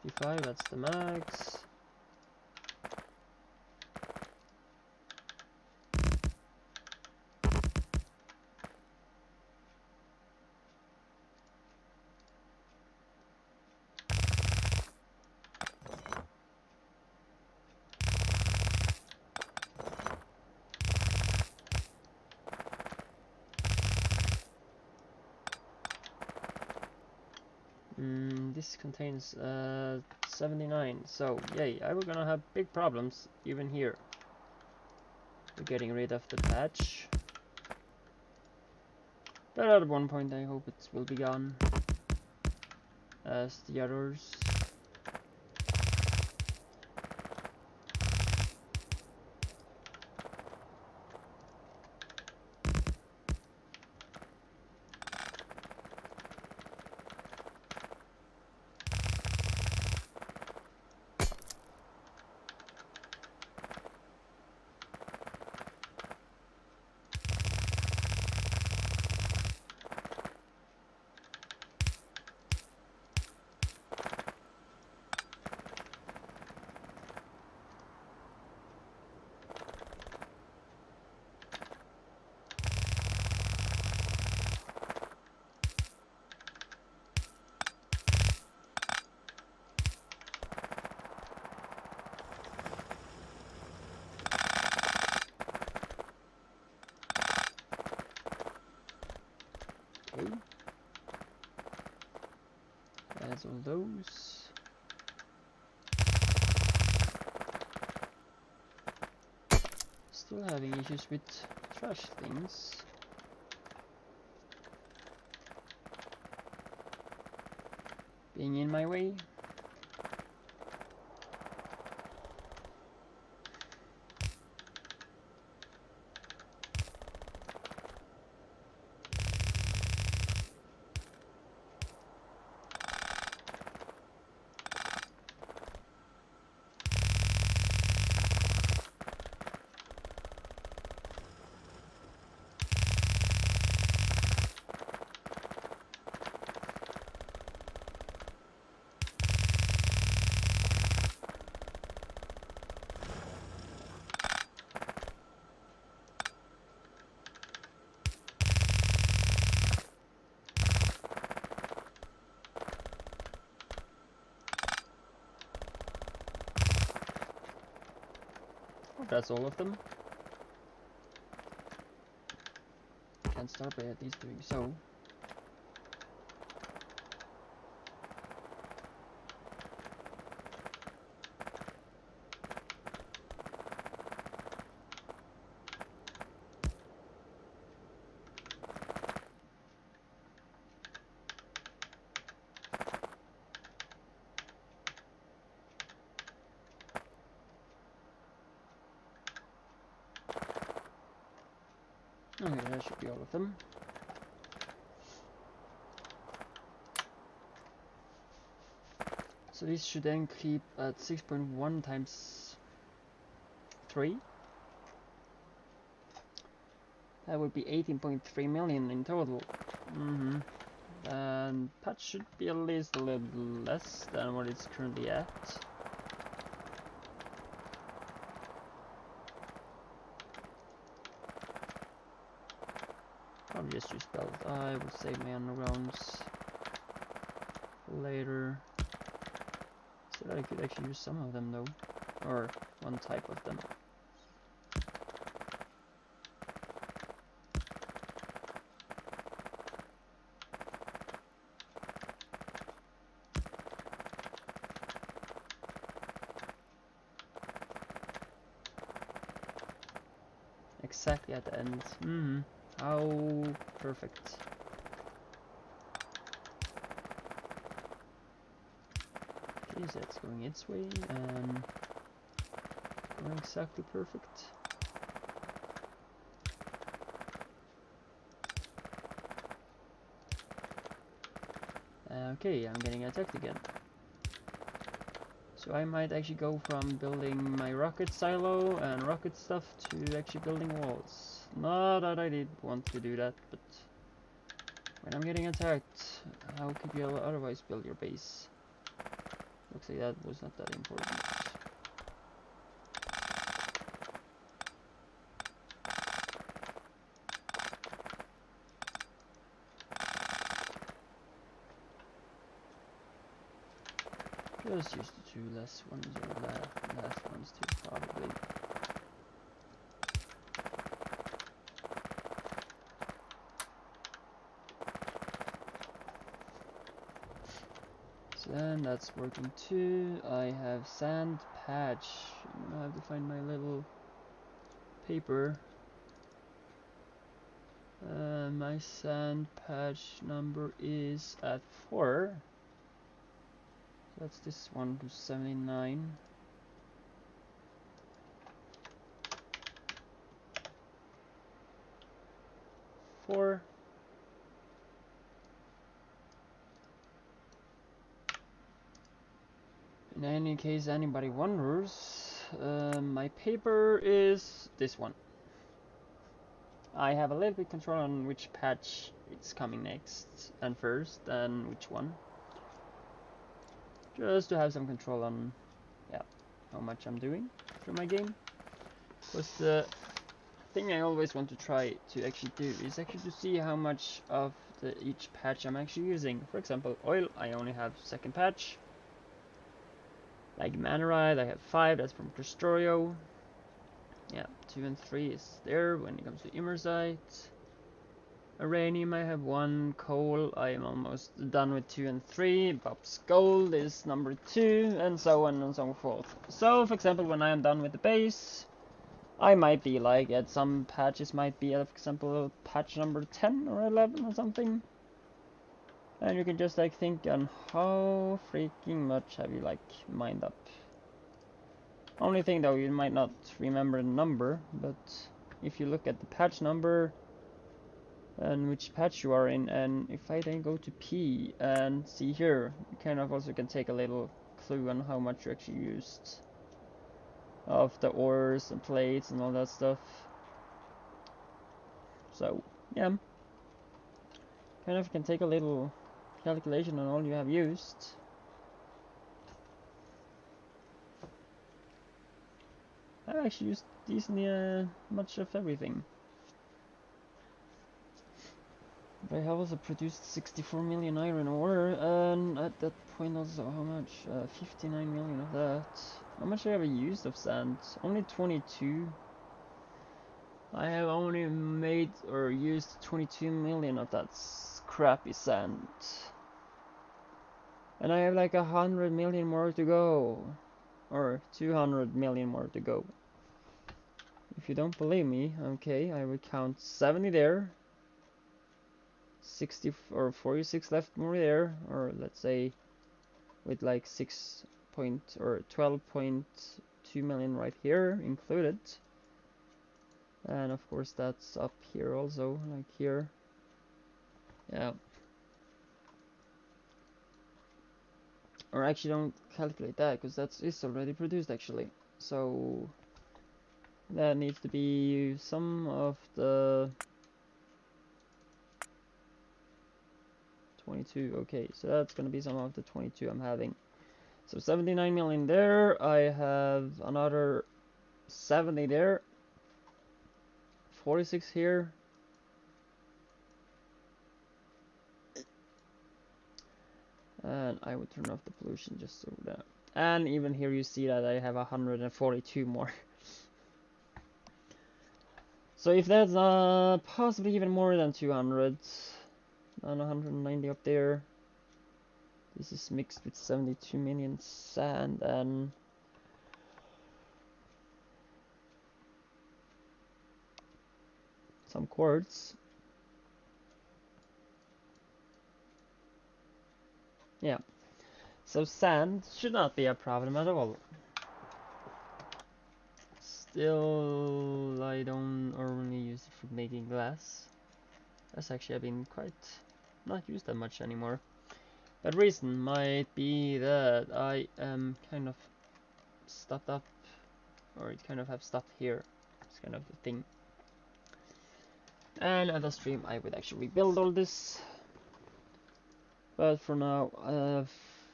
55, that's the max. This contains 79, so yay, I was gonna have big problems even here. We're getting rid of the patch, but at one point I hope it will be gone, as the others. Okay. That's all those. Still having issues with trash things. Being in my way. That's all of them. Can't start by at least doing so. Okay, that should be all of them. So this should then keep at 6.1 times 3. That would be 18.3 million in total. And patch should be at least a little less than what it's currently at. I'll just use belt. I will save my undergrounds for later. So that I could actually use some of them though, or one type of them. Exactly at the end. How perfect. Okay, so it's going its way and going exactly perfect. Okay, I'm getting attacked again. So I might actually go from building my rocket silo and rocket stuff to actually building walls. Not that I did want to do that, but when I'm getting attacked, how could you otherwise build your base? Looks like that was not that important. Just use the two less ones, or last ones too, probably. So then that's working too. I have sand patch. I have to find my little paper. My sand patch number is at 4. That's this one to 79. Four. In any case anybody wonders, my paper is this one. I have a little bit control on which patch it's coming next and first, and which one. Just to have some control on, yeah, how much I'm doing through my game. Because the thing I always want to try to actually do is actually to see how much of each patch I'm actually using. For example, oil, I only have second patch. Like Manorite, I have 5, that's from Krastorio. Yeah, 2 and 3 is there when it comes to Immersite. Uranium, I have 1. Coal, I am almost done with 2 and 3. Bob's gold is number 2, and so on and so forth. So, for example, when I am done with the base, I might be like at some patches, might be at, for example, patch number 10 or 11 or something. And you can just like think on how freaking much have you like mined up. Only thing though, you might not remember the number, but if you look at the patch number and which patch you are in, and if I then go to P and see here, you kind of also can take a little clue on how much you actually used of the ores and plates and all that stuff. So yeah, kind of can take a little calculation on all you have used. I actually used decently much of everything. But I have also produced 64 million iron ore, and at that point also how much? 59 million of that. How much have I used of sand? Only 22. I have only made or used 22 million of that crappy sand. And I have like 100 million more to go. Or 200 million more to go. If you don't believe me, okay, I will count 70 there. 60 or 46 left more there, or let's say with like 6 point or 12.2 million right here included. And of course that's up here also, like here. Yeah. Or actually don't calculate that, because that is already produced actually. So that needs to be some of the 22. Okay, so that's gonna be some of the 22 I'm having. So 79 million there. I have another 70 there. 46 here. And I would turn off the pollution just so that. And even here you see that I have 142 more. So if that's possibly even more than 200, and 190 up there. This is mixed with 72 million sand and some quartz. Yeah, so sand should not be a problem at all. Still, I don't only use it for making glass. That's actually I've been quite not used that much anymore. But reason might be that I am kind of stopped up, or it kind of have stopped here. It's kind of the thing. And at the stream I would actually rebuild all this. But for now,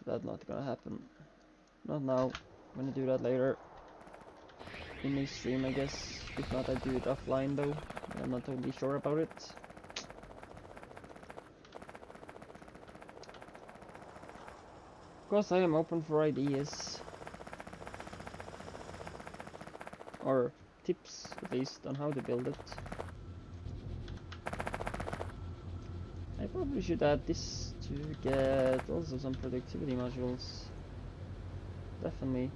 that's not gonna happen. Not now. I'm gonna do that later. In the stream, I guess. If not, I do it offline though. I'm not totally sure about it. Of course, I am open for ideas. Or tips, at least, on how to build it. I probably should add this to get also some productivity modules. Definitely.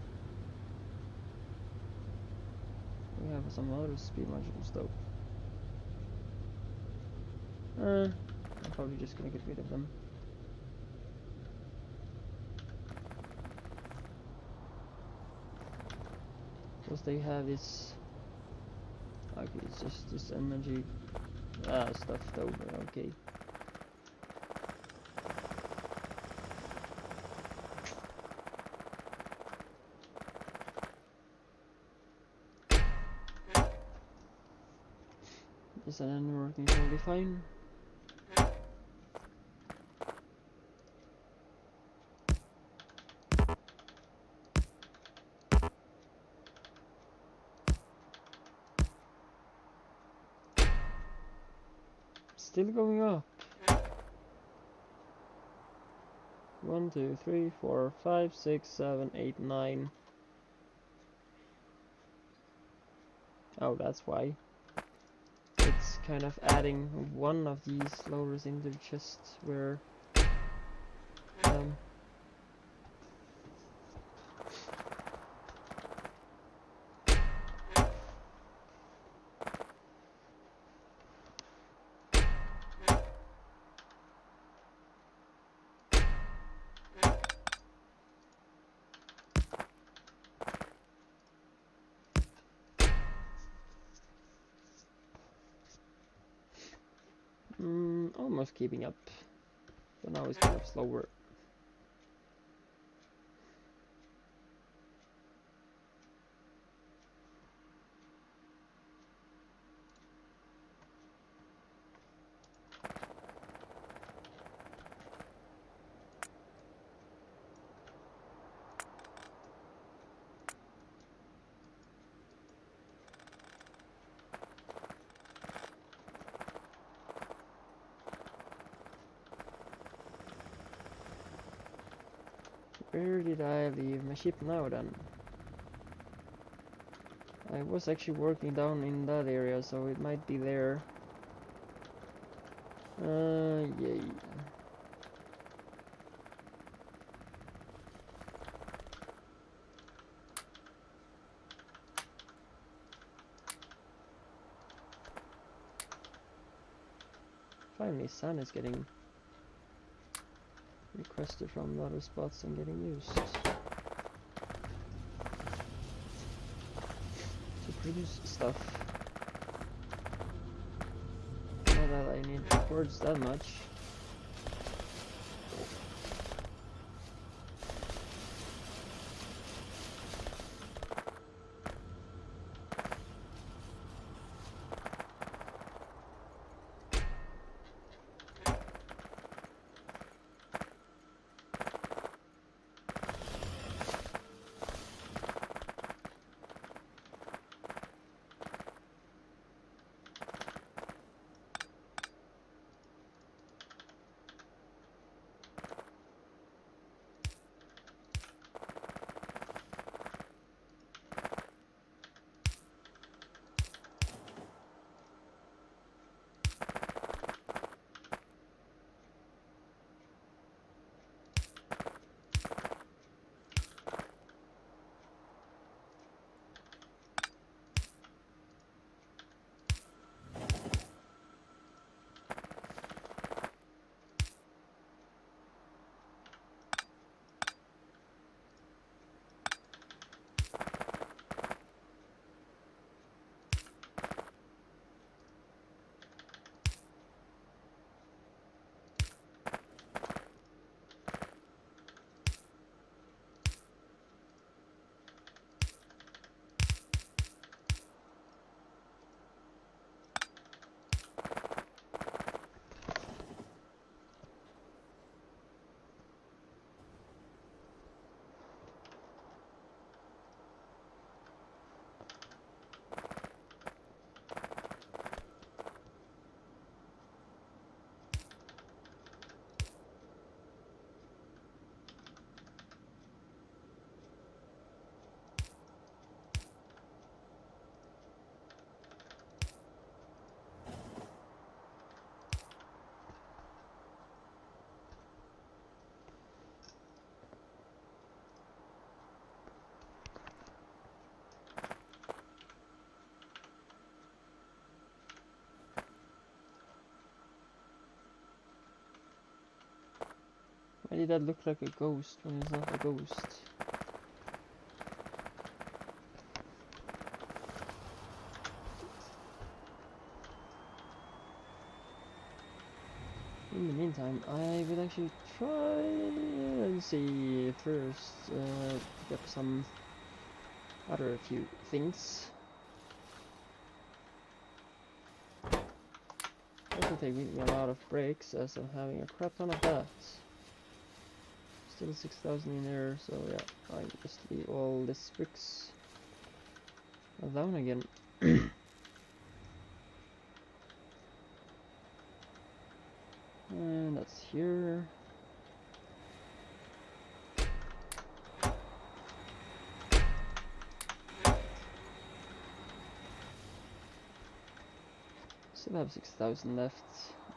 We have some other speed modules though. I'm probably just gonna get rid of them. Because they have this... Okay, it's just this energy stuff though, but okay. Is that working totally fine? Still going up. 1, 2, 3, 4, 5, 6, 7, 8, 9. Oh, that's why. It's kind of adding one of these lowers into the chest where almost keeping up, but now it's kind of slower. Where did I leave my ship now then? I was actually working down in that area, so it might be there. Yay. Finally, sand is getting requested from other spots and getting used to produce stuff. Not that I need boards that much. Why did that look like a ghost when it's not a ghost? In the meantime, I will actually try and see first, pick up some other few things. That will take me a lot of breaks as I'm having a crap ton of that. Still 6,000 in there, so yeah, I just leave all these bricks down again. And that's here. Still have 6,000 left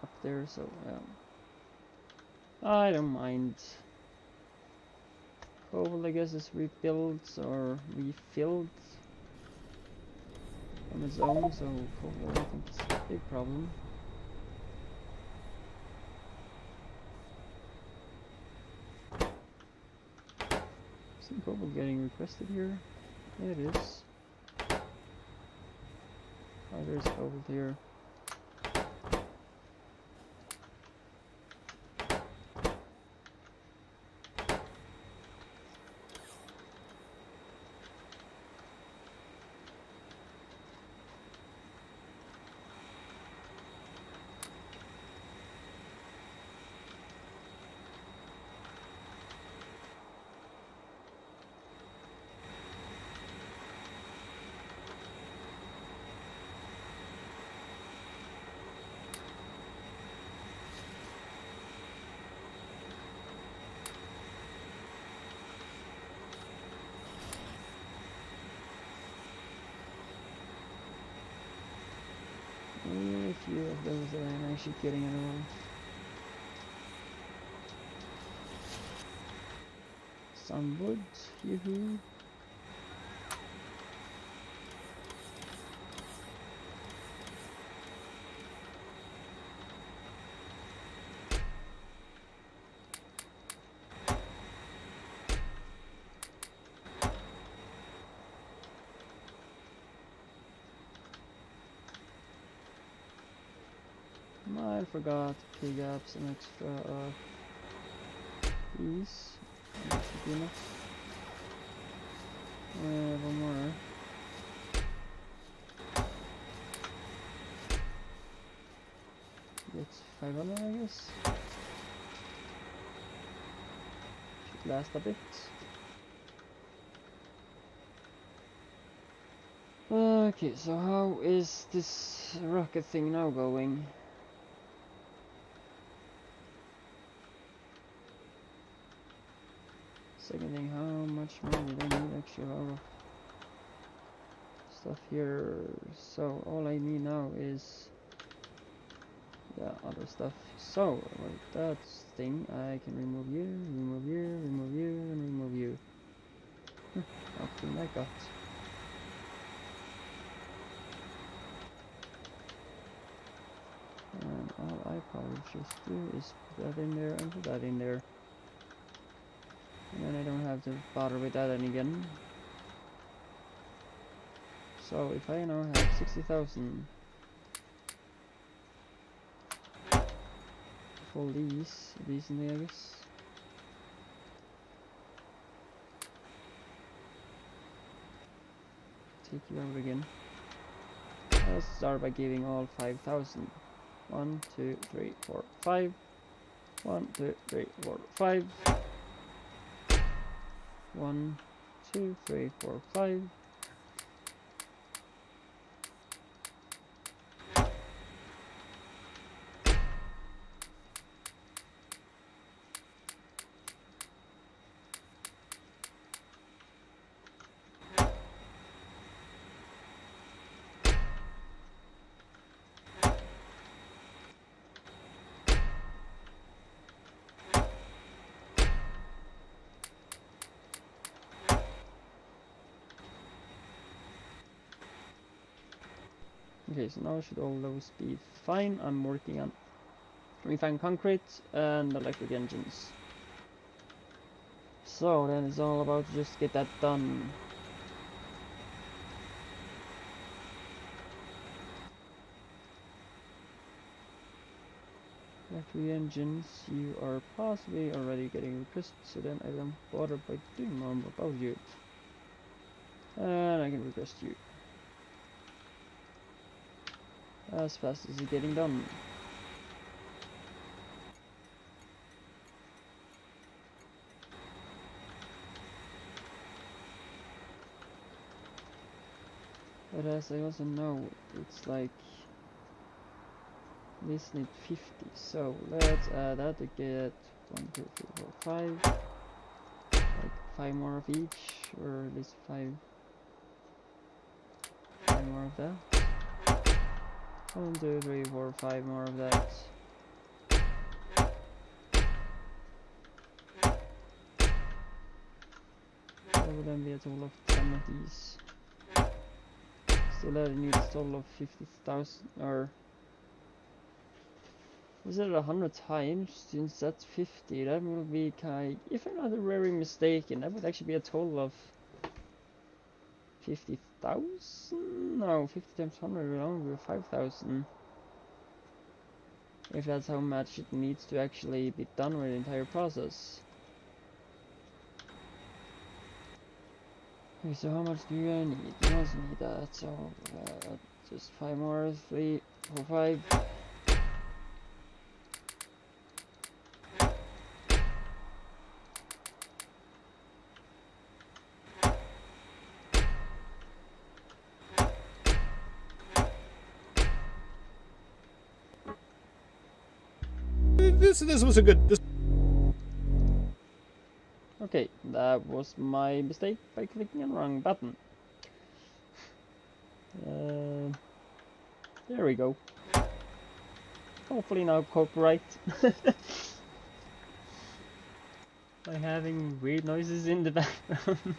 up there, so yeah. I don't mind. Coal, I guess, is rebuilt or refilled on its own, so coal I don't think it's a big problem. Some coal getting requested here. Yeah, it is. Oh, there's coal here. Only a few of those that I'm actually getting at all. Some wood, yoo-hoo. I forgot to pick up some extra these. That should be enough. One more. It's 500, I guess. Should last a bit. Okay, so how is this rocket thing now going? Second thing, how much more do I need actually of stuff here? So all I need now is other stuff. So with that thing I can remove you, remove you, remove you, and remove you. Nothing like that. And all I probably just do is put that in there and put that in there. And then I don't have to bother with that again. So if I now have 60,000 for these decently, I guess. Take you out again. Let's start by giving all 5,000. 1, 2, 3, 4, 5. 1, 2, 3, 4, 5. 1, 2, 3, 4, 5. Okay, so now should all those be fine. I'm working on refined concrete and electric engines. So then it's all about just get that done. Factory engines, you are possibly already getting requests, so then I don't bother by doing more about you. And I can request you. As fast as it's getting done. But as I also know, it's like this needs 50, so let's add that to get 1, 2, 3, 4, 5. Like 5 more of each, or at least 5 more of that. 1, 2, 3, 4, 5 more of that. That would then be a total of 10 of these. Still that needs a total of 50,000, or is it 100 times? Since that's 50, that will be kind, if I'm not very mistaken, that would actually be a total of 50,000? No, 50 times 100 will only be 5,000. If that's how much it needs to actually be done with the entire process. Okay, so how much do I need? You also need that, so just 5 more, 3, 4, 5. This was a good. Okay, that was my mistake by clicking on the wrong button. There we go. Hopefully now copyright. By having weird noises in the background.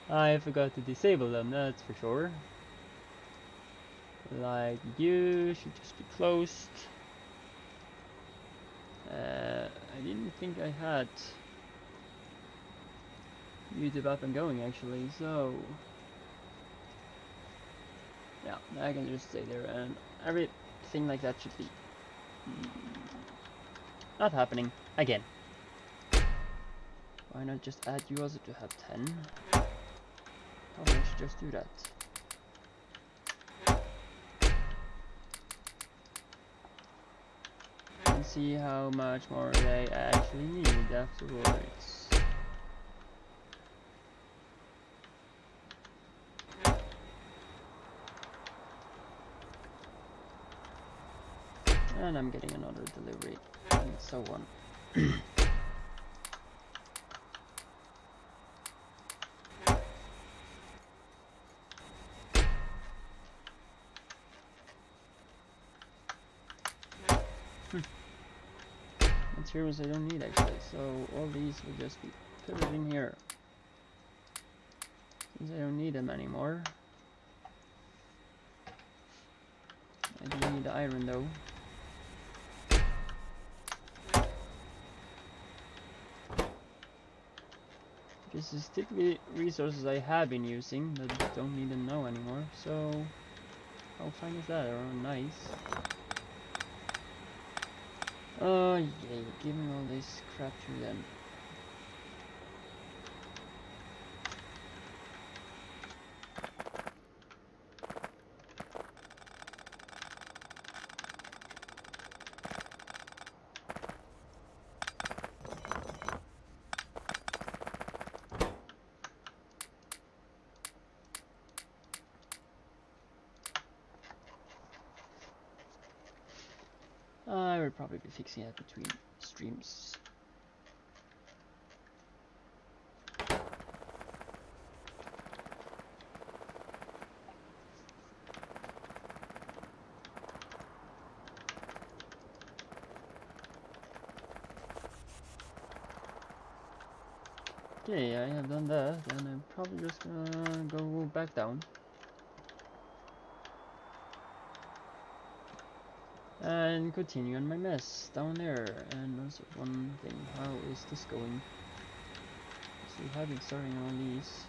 I forgot to disable them, that's for sure. Like you should just be closed. I didn't think I had YouTube up and going actually, so yeah, I can just stay there and everything like that should be not happening again. Why not just add you also to have 10? Probably I should just do that. And see how much more they actually need afterwards. And I'm getting another delivery, and so on. Materials I don't need actually, so all these will just be put in here. Since I don't need them anymore. I do need the iron though. This is typically resources I have been using that I don't need them now anymore, so how fine is that? Oh, nice. Oh yay, give me all this crap too then. I will probably be fixing that between streams. Okay, I have done that, and I'm probably just gonna go back down. And continue on my mess down there. And also one thing, how is this going? We have been starting on these.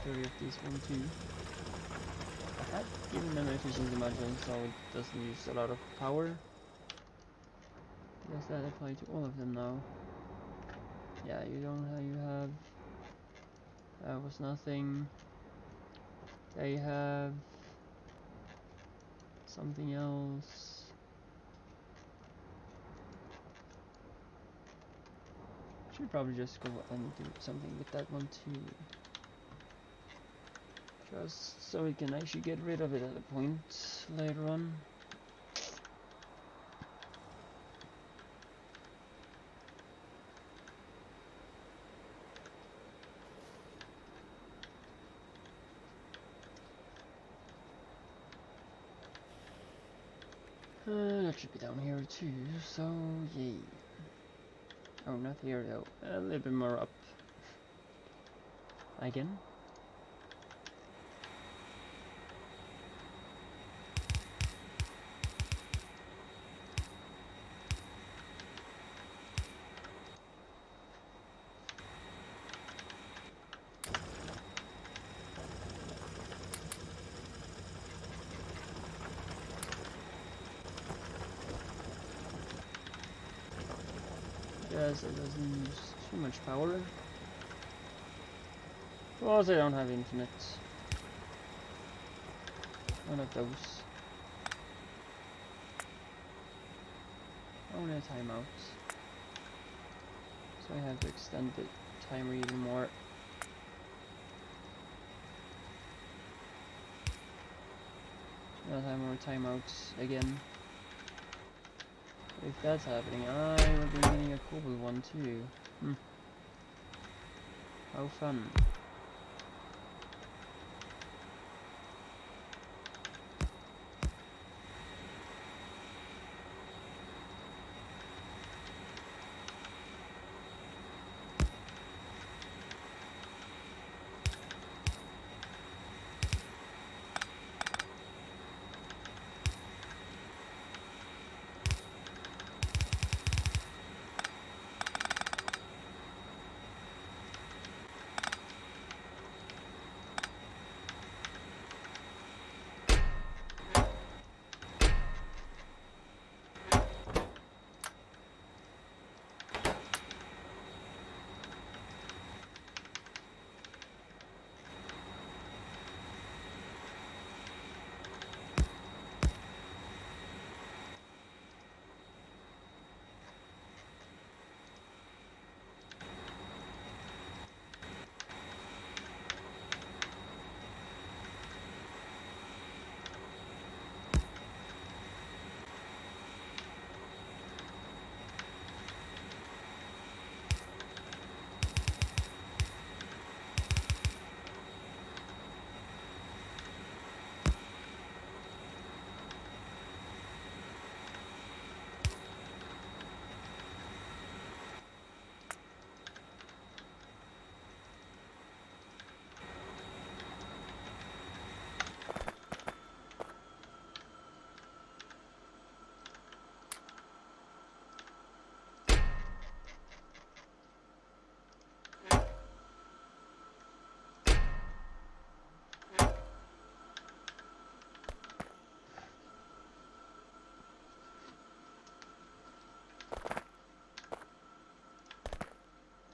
30 of these one too. I have given them efficiency modules so it doesn't use a lot of power. Does that apply to all of them now? Yeah, you have that was nothing. They have something else. Should probably just go and do something with that one too. Just so we can actually get rid of it at a point later on. That should be down here too, so yay. Oh, not here though, a little bit more up. Again. Yes, it doesn't use too much power. Plus, I don't have infinite. One of those. Only a timeout. So I have to extend the timer even more. I'll have more timeouts again. If that's happening, I will be needing a cobble one too. How fun.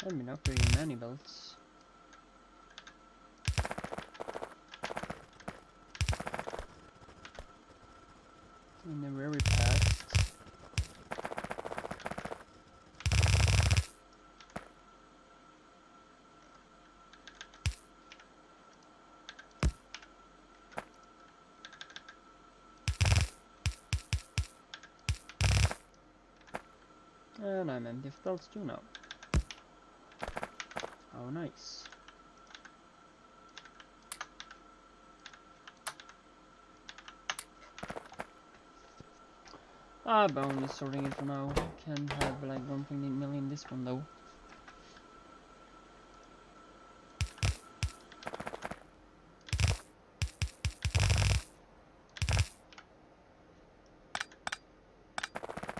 I've been upgrading many belts. In the very past. And I'm empty of belts too now. Oh, nice. But only sorting it for now. Can have like 1.8 million this one though.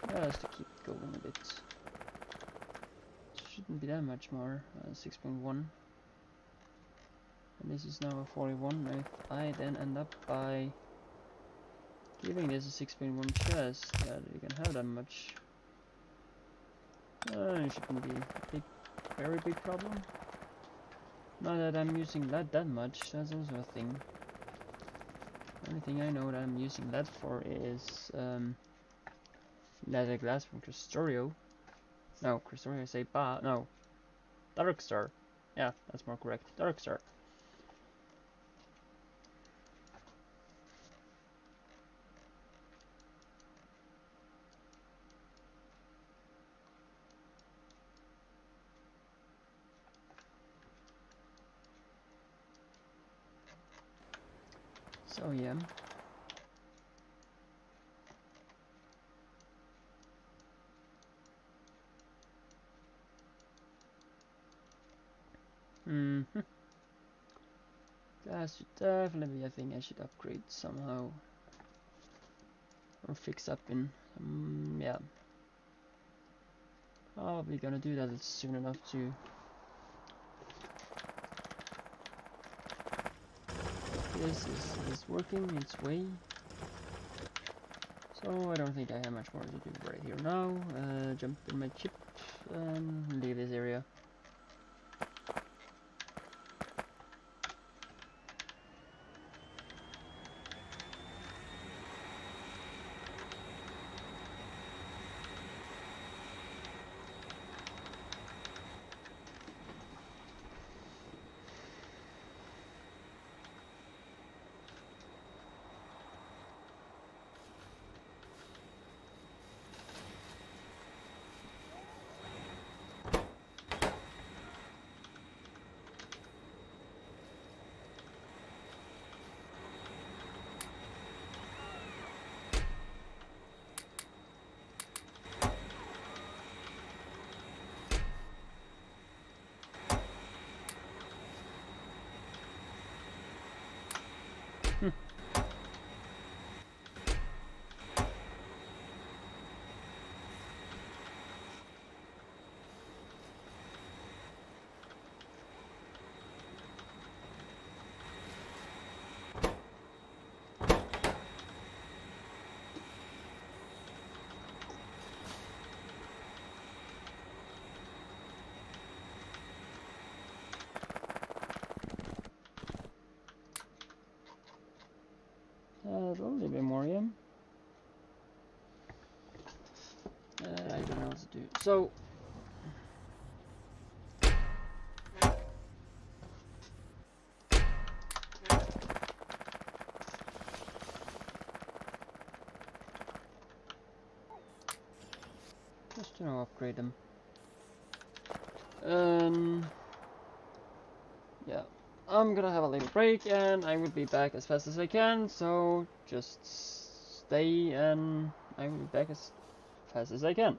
Yeah, just to keep going a bit. Shouldn't be that much more. 6.1. And this is now a 41. If I then end up by giving this a 6.1 chest, that you can have that much. It shouldn't be a very big problem. Not that I'm using lead that much, that's also a thing. The only thing I know that I'm using lead for is leather glass from Krastorio. No, Krastorio, I say no. Darkstar. Yeah, that's more correct. Darkstar. So yeah. That should definitely be a thing I should upgrade somehow. Or fix up in. Yeah. Probably gonna do that soon enough to. This is working its way. So I don't think I have much more to do right here now. Jump in my chip and leave this area. A little bit more, yeah. I don't know what to do. So just upgrade them. Yeah. I'm gonna have a little break and I will be back as fast as I can, so just stay and I will be back as fast as I can.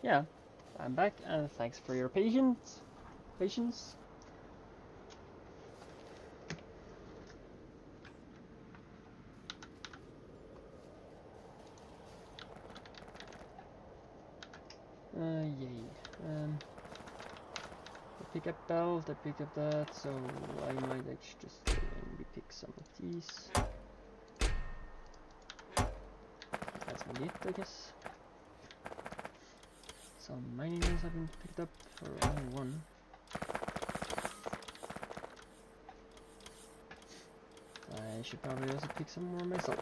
yeah, I'm back, and thanks for your patience. Yay. I pick up belt, I pick up that, so I might actually just pick some of these. That's my it, I guess. Some mining ones have been picked up, or only one. I should probably also pick some more myself.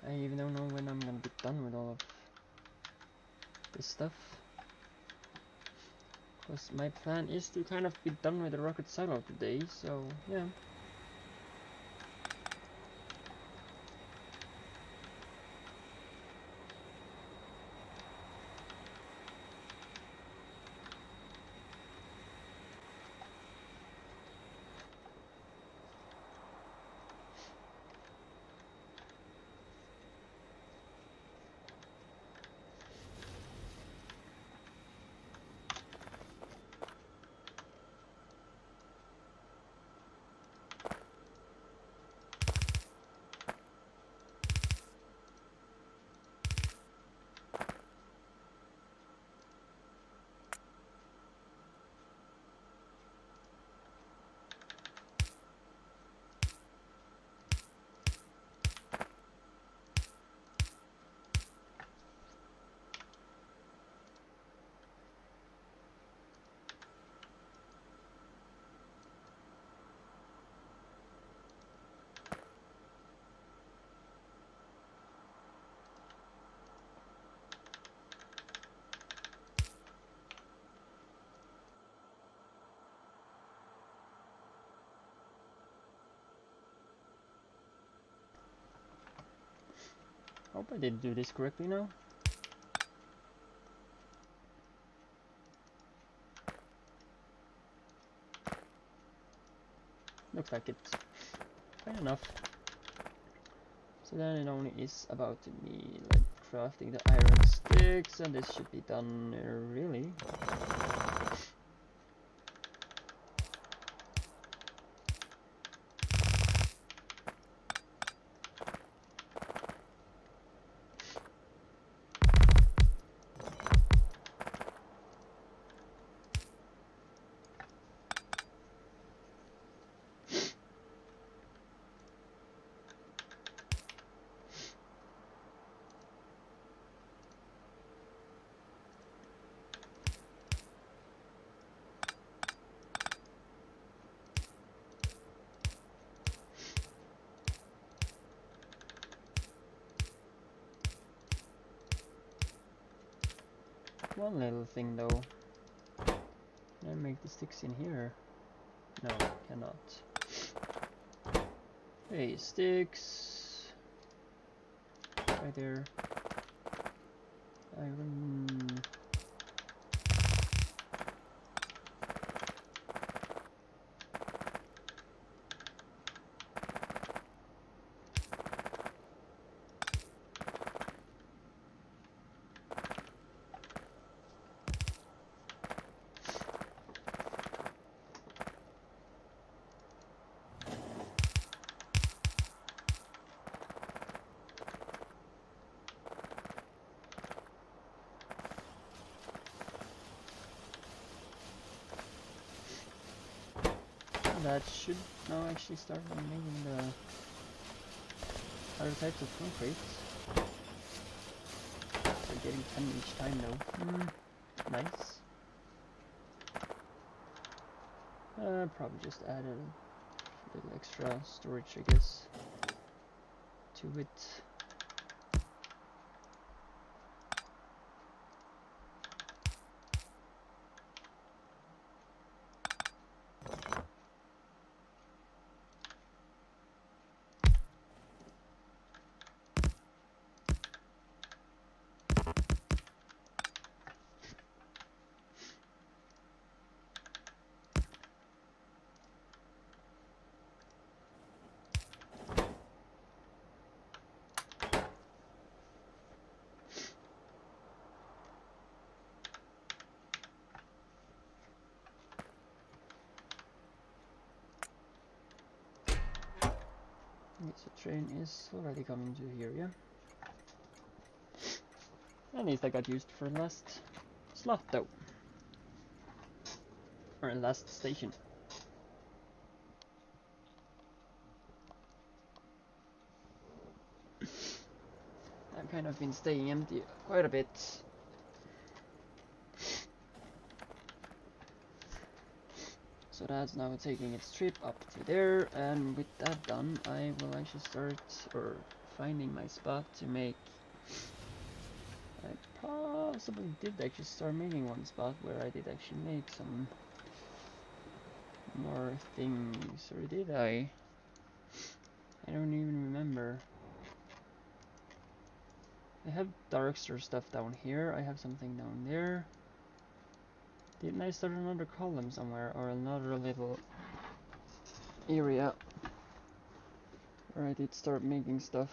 I even don't know when I'm gonna be done with all of this stuff. Because my plan is to kind of be done with the rocket silo today, so yeah. Hope I did do this correctly now. Looks like it. Fair enough. So then it only is about me like crafting the iron sticks, and this should be done really. One little thing though. Can I make the sticks in here? No, cannot. Hey, sticks. Right there. Iron. That should now actually start making the other types of concrete. They're getting 10 each time though. Nice. Probably just add a little extra storage, I guess, to it. Yes, the train is already coming to here, yeah. At least I got used for the last slot though. Or last station. I've kind of been staying empty quite a bit. So that's now taking its trip up to there, and with that done, I will actually start finding my spot to make. I possibly did actually start making one spot where I did actually make some more things, or did I? I don't even remember. I have Darkstar stuff down here, I have something down there. Didn't I start another column somewhere, or another little area where I did start making stuff?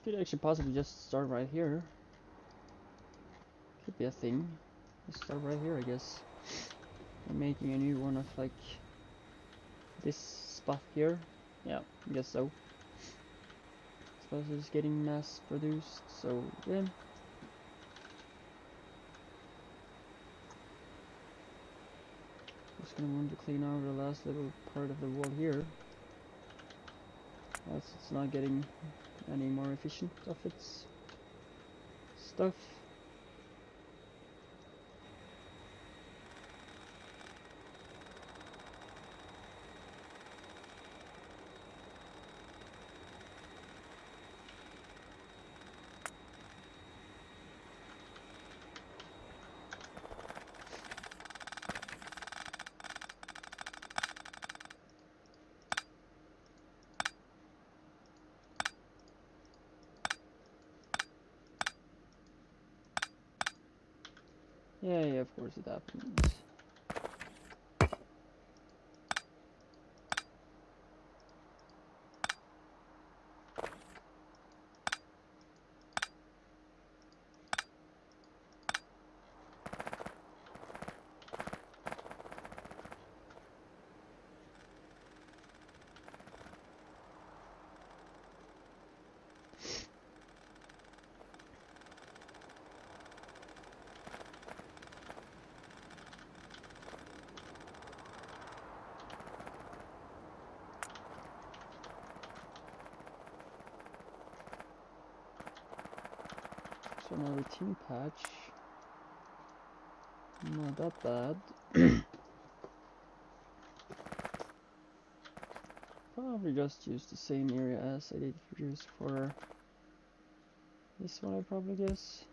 Could actually possibly just start right here. Could be a thing. Just start right here, I guess. I'm making a new one of like this spot here. Yeah, I guess so. Suppose it's getting mass produced, so yeah. Just gonna want to clean out the last little part of the wall here. Else it's not getting any more efficient of its stuff. Yeah, of course it happens. So another tin patch. Not that bad. Probably just use the same area as I did use for this one, I probably guess.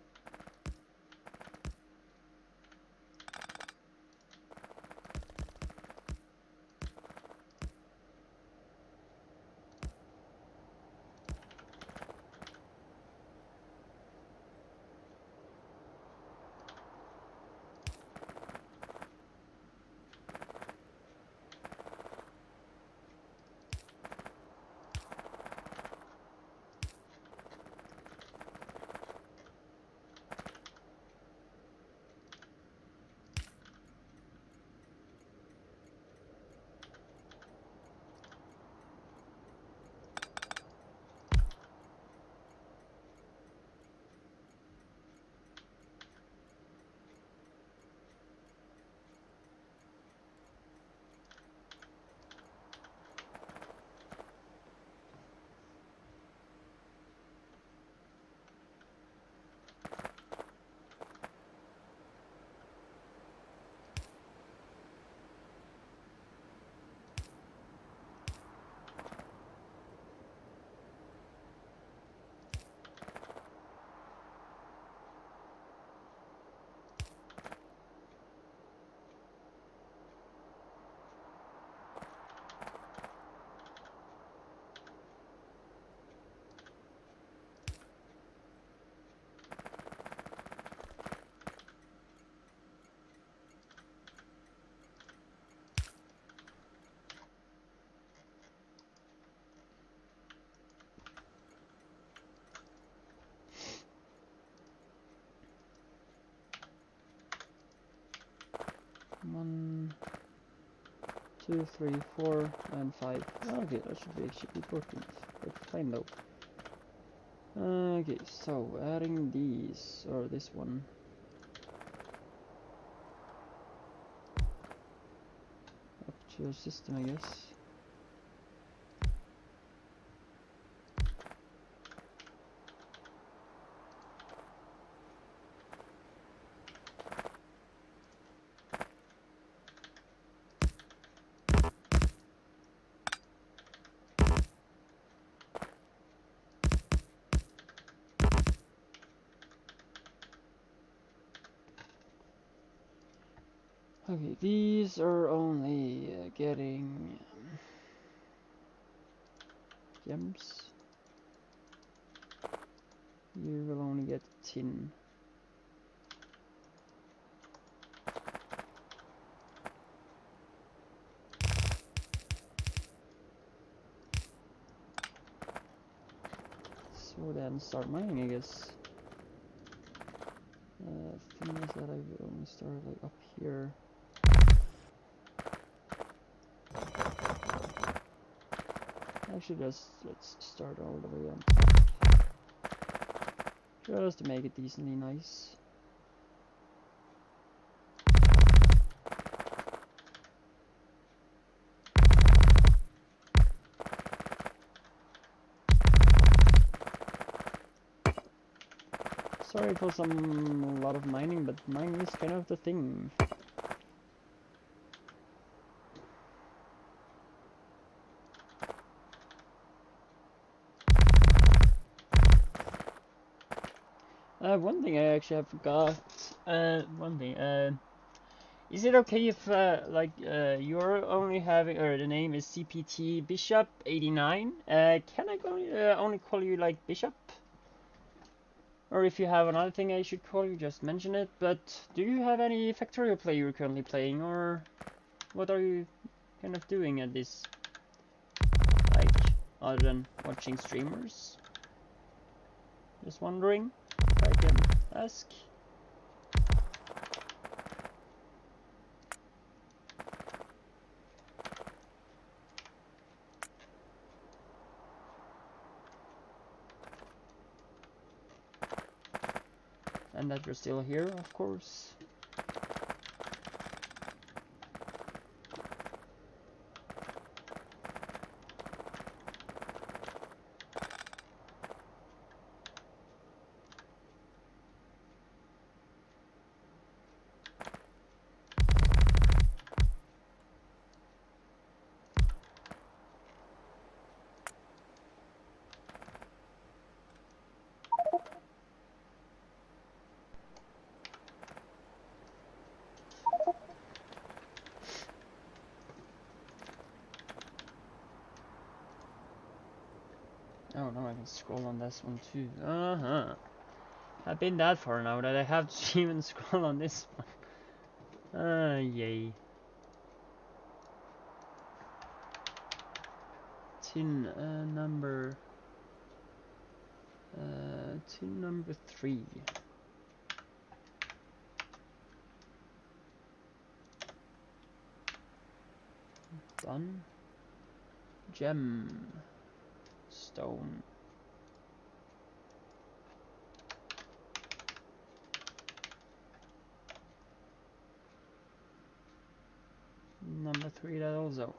1, 2, 3, 4, and 5. Okay, that should be actually important. But fine though. Okay, so adding these, or this one. Up to your system, I guess. Okay, these are only getting gems. You will only get tin. So then start mining, I guess. Thing is that I would only start like up here. Actually, let's start all the way on top, just to make it decently nice. Sorry for a lot of mining, but mining is kind of the thing. One thing I actually forgot. One thing. Is it okay if you're only having, or the name is CPT Bishop 89? Can I only call you like Bishop? Or if you have another thing I should call you, just mention it. But do you have any Factorio play you're currently playing, or what are you kind of doing at this? Like, other than watching streamers? Just wondering if I can ask. And that you're still here, of course. Oh no, I can scroll on this one too. I've been that far now that I have to even scroll on this one. Yay. Tin number 3. Done. Gem. Stone. Number 3 that also.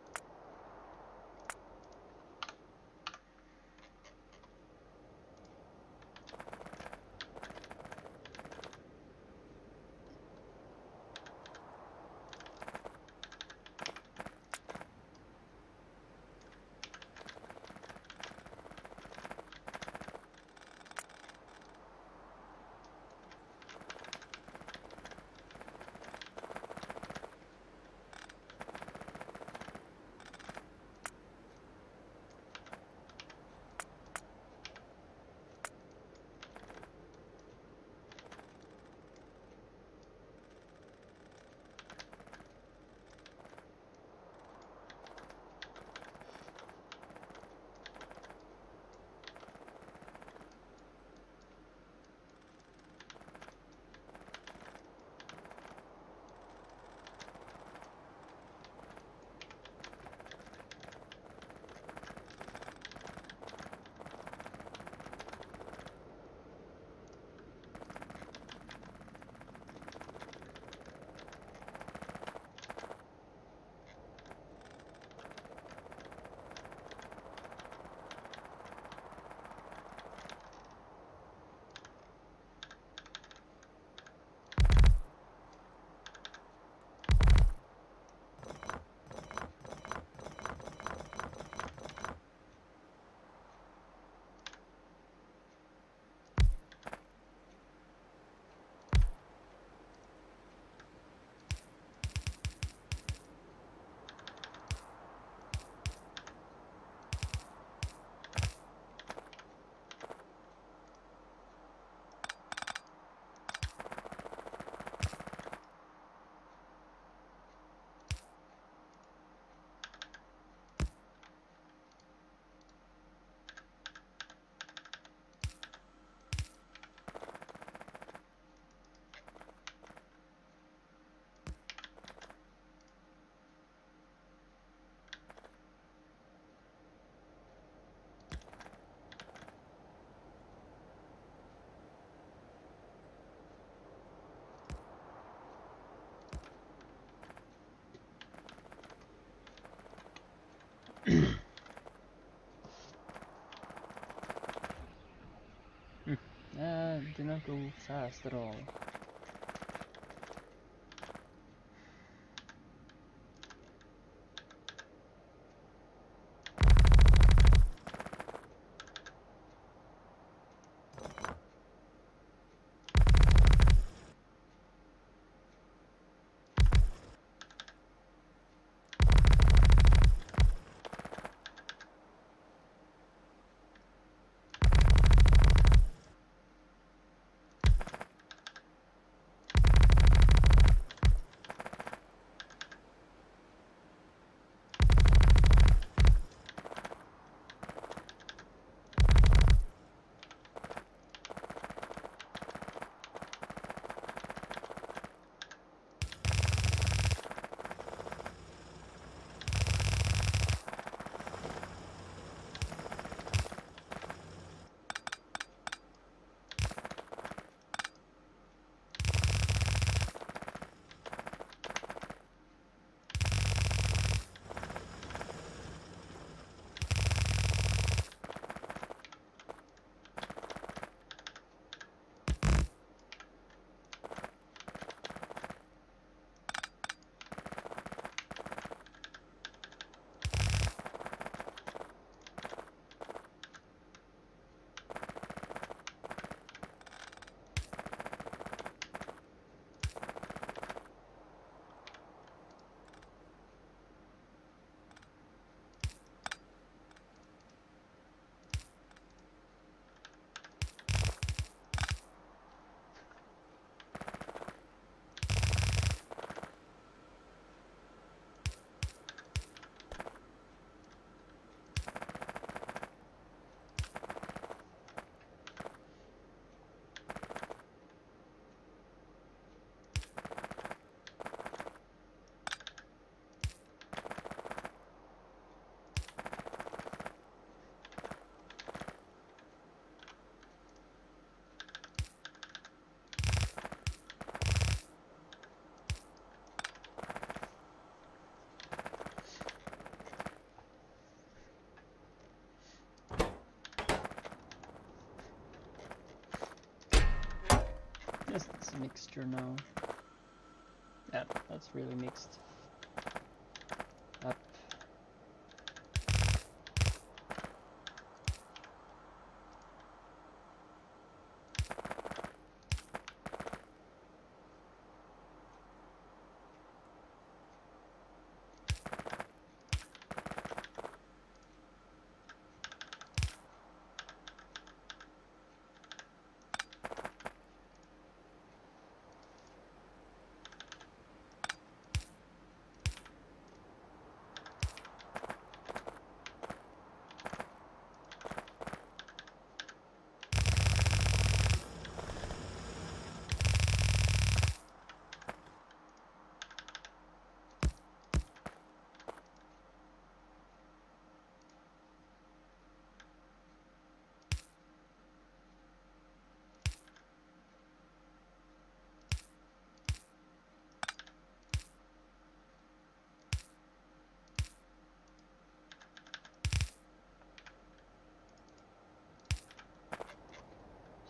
not go fast at all. Yes, it's a mixture now. Yeah, that's really mixed. Up.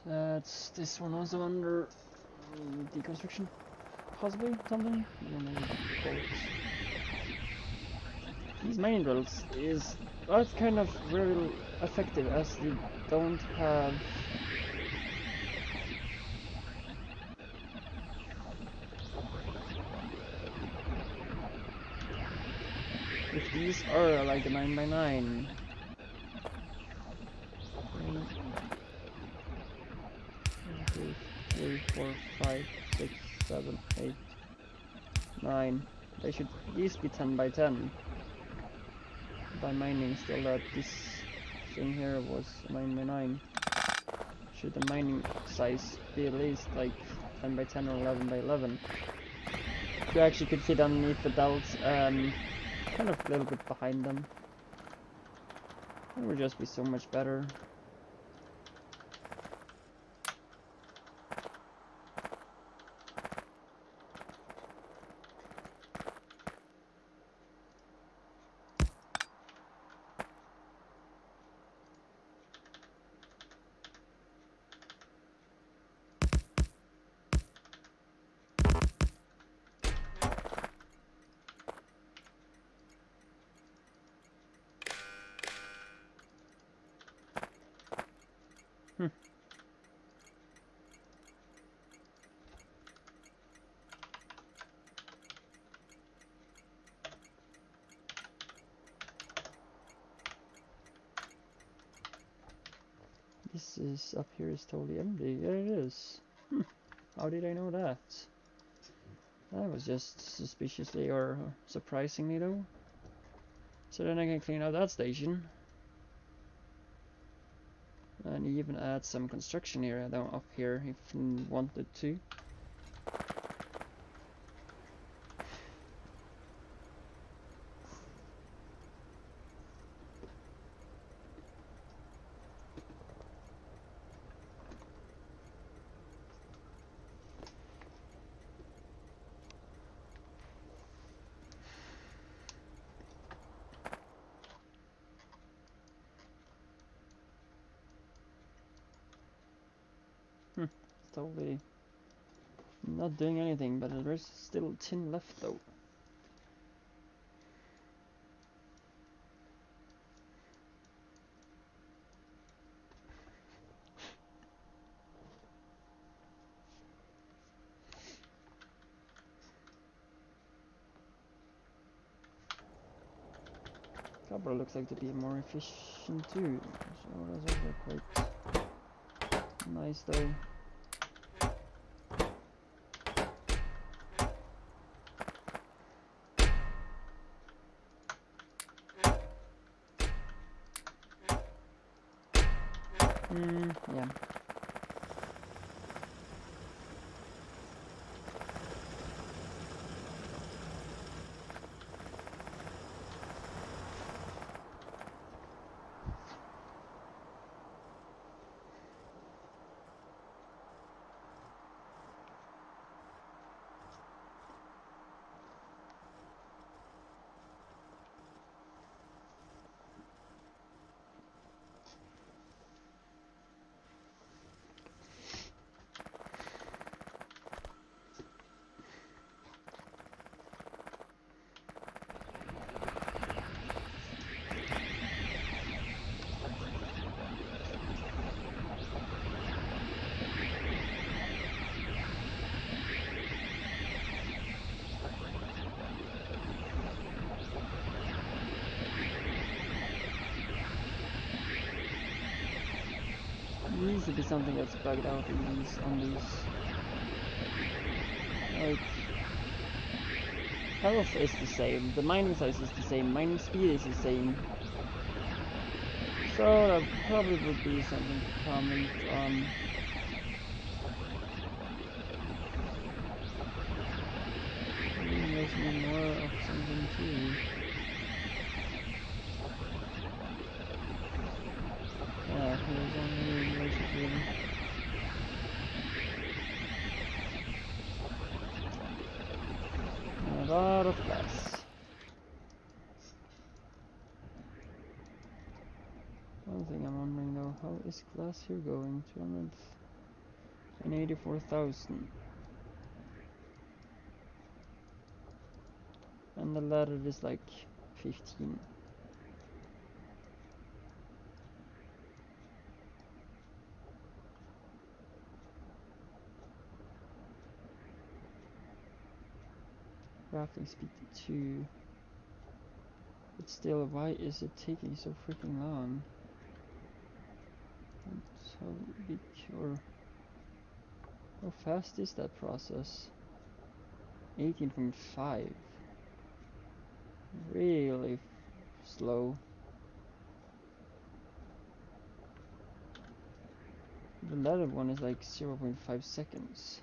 That's this one also under deconstruction, possibly something. I don't know what to call it. These mining drills is that's kind of very effective as you don't have if these are like a 9x9. 2, 3, 4, 5, 6, 7, 8, 9. They should at least be 10x10. By mining still that this thing here was 9x9. Should the mining size be at least like 10x10 or 11x11? You actually could fit underneath the belts, kind of a little bit behind them. It would just be so much better. this is up here is totally empty. Yeah, it is. How did I know that? That was just suspiciously or surprisingly though. So then I can clean out that station. And even add some construction area down up here if I wanted to. Totally not doing anything, but there's still tin left though. Copper looks like to be more efficient too, so that's also quite nice though. Yeah. Needs to be something that's bugged out in these on these. Like health is the same, the mining size is the same, mining speed is the same. So that probably would be something to comment on. There's more of something too. Yeah, here's only basically a lot of glass. One thing I'm wondering though, how is glass here going? 284,000. And the ladder is like 15. Crafting speed 2. But still, why is it taking so freaking long? That's how big or how fast is that process? 18.5. Really slow. The latter one is like 0.5 seconds.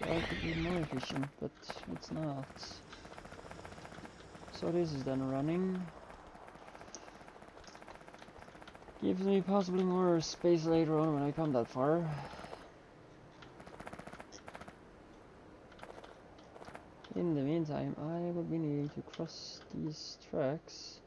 That could be more efficient, but it's not. So this is then running. Gives me possibly more space later on when I come that far. In the meantime, I will be needing to cross these tracks.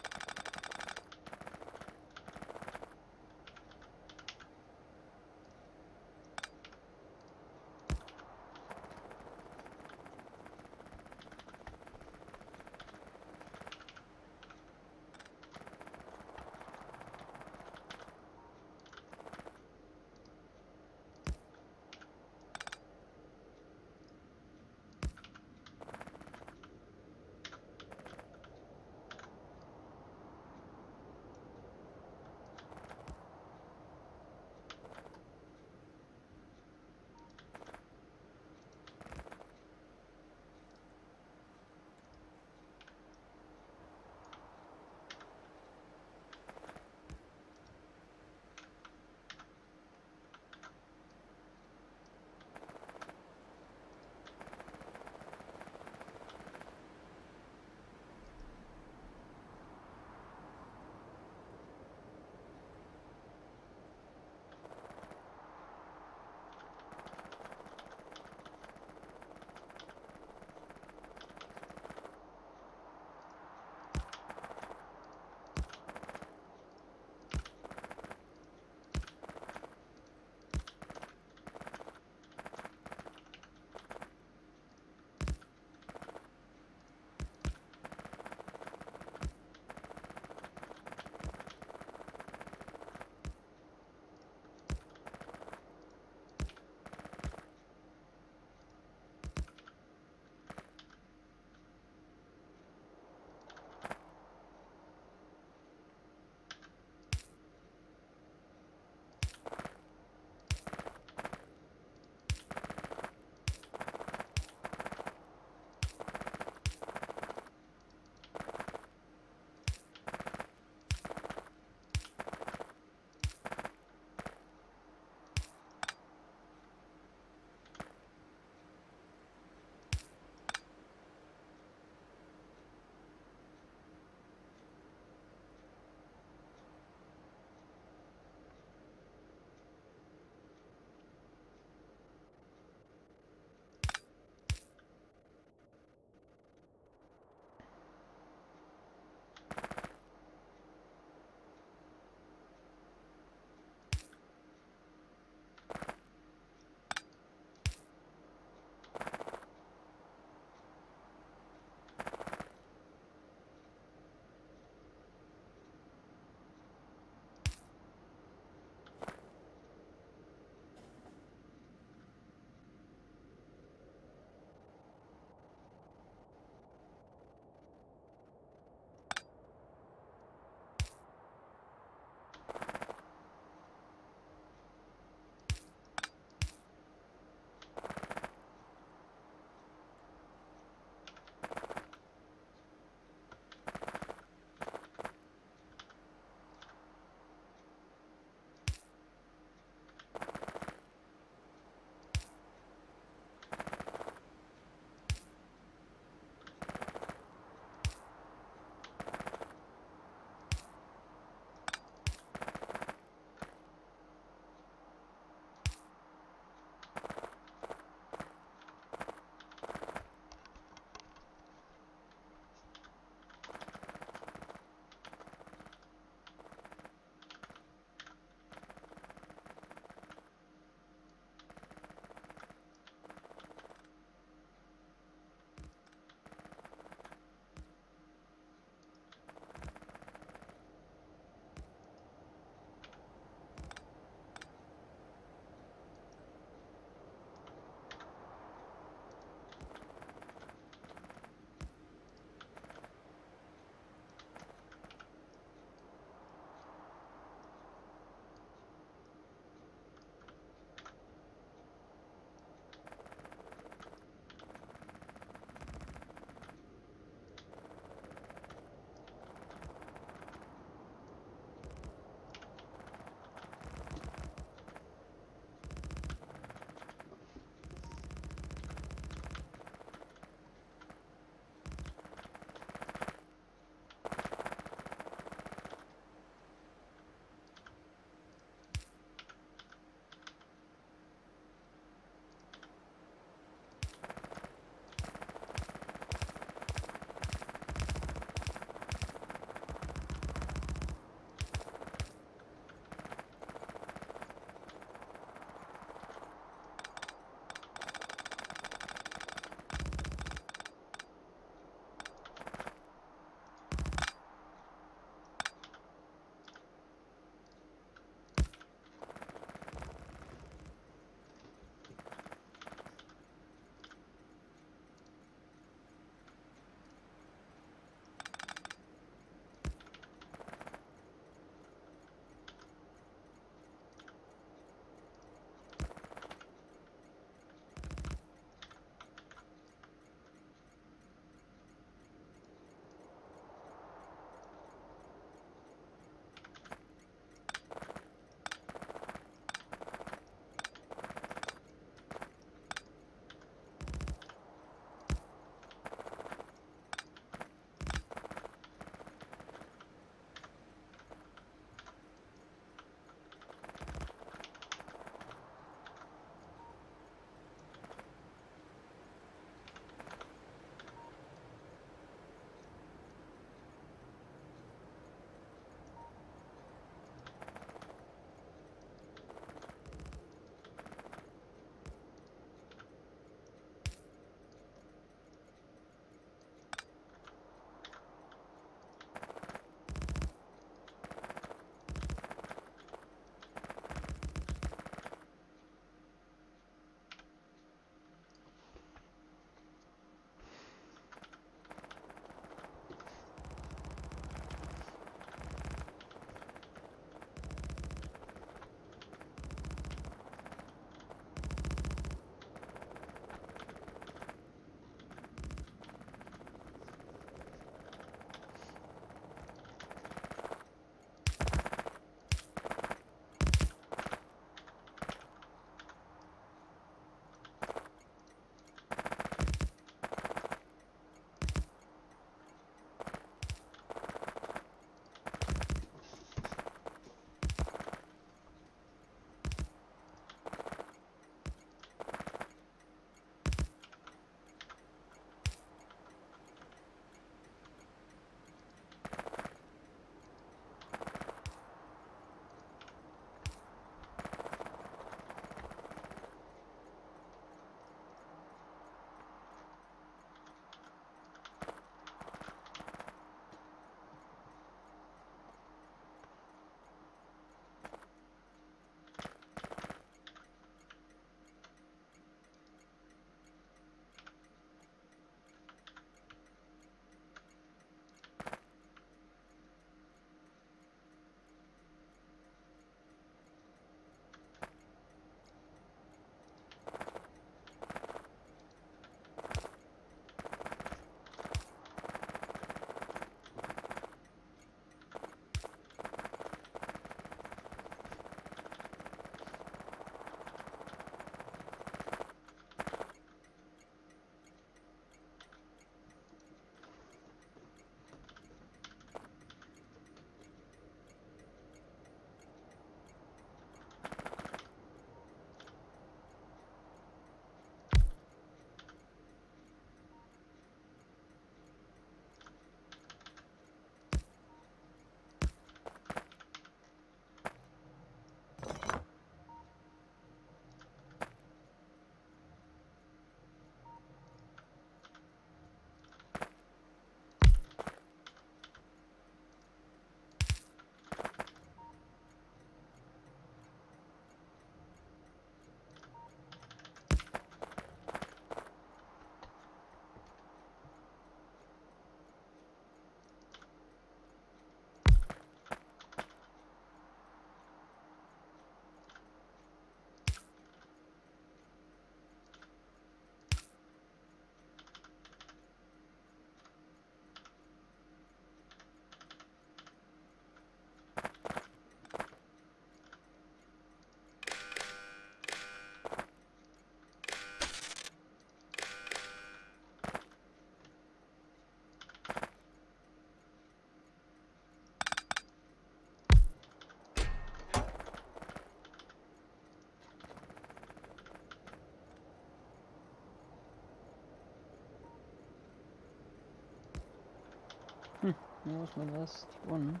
That was my last one.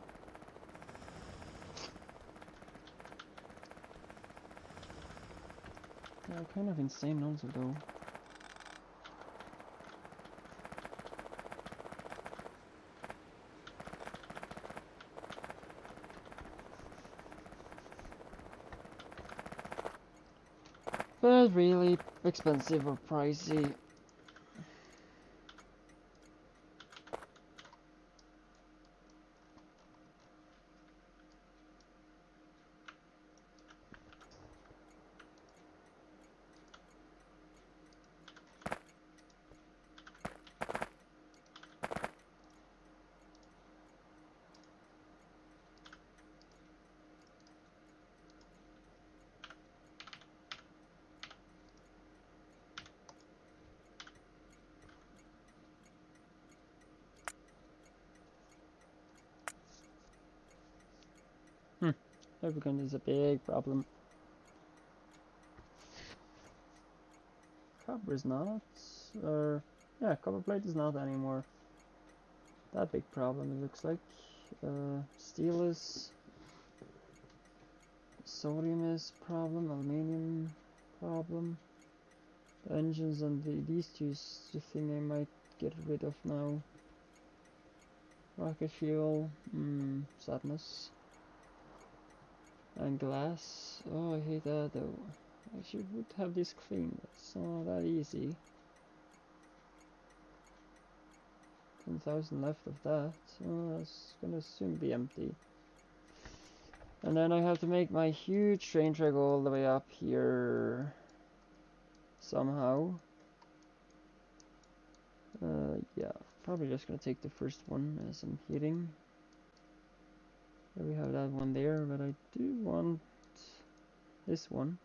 They're kind of insane also though. But really expensive or pricey. Lubricant is a big problem. Copper is not, or yeah, copper plate is not anymore that big problem. It looks like steel is, sodium is problem, aluminium problem. The engines and these two is the thing I might get rid of now. Rocket fuel, sadness. And glass. Oh, I hate that though. I would have this clean. It's not that easy. 10,000 left of that. Oh, that's gonna soon be empty. And then I have to make my huge train track all the way up here somehow. Yeah, probably just gonna take the first one as I'm hitting. There we have that one there, but I do want this one,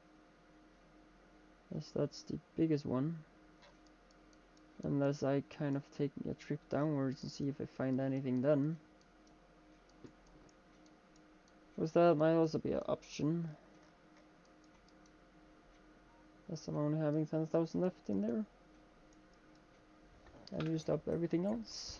as that's the biggest one. Unless I kind of take a trip downwards and see if I find anything then. Because that might also be an option. As I'm only having 10,000 left in there. I've used up everything else.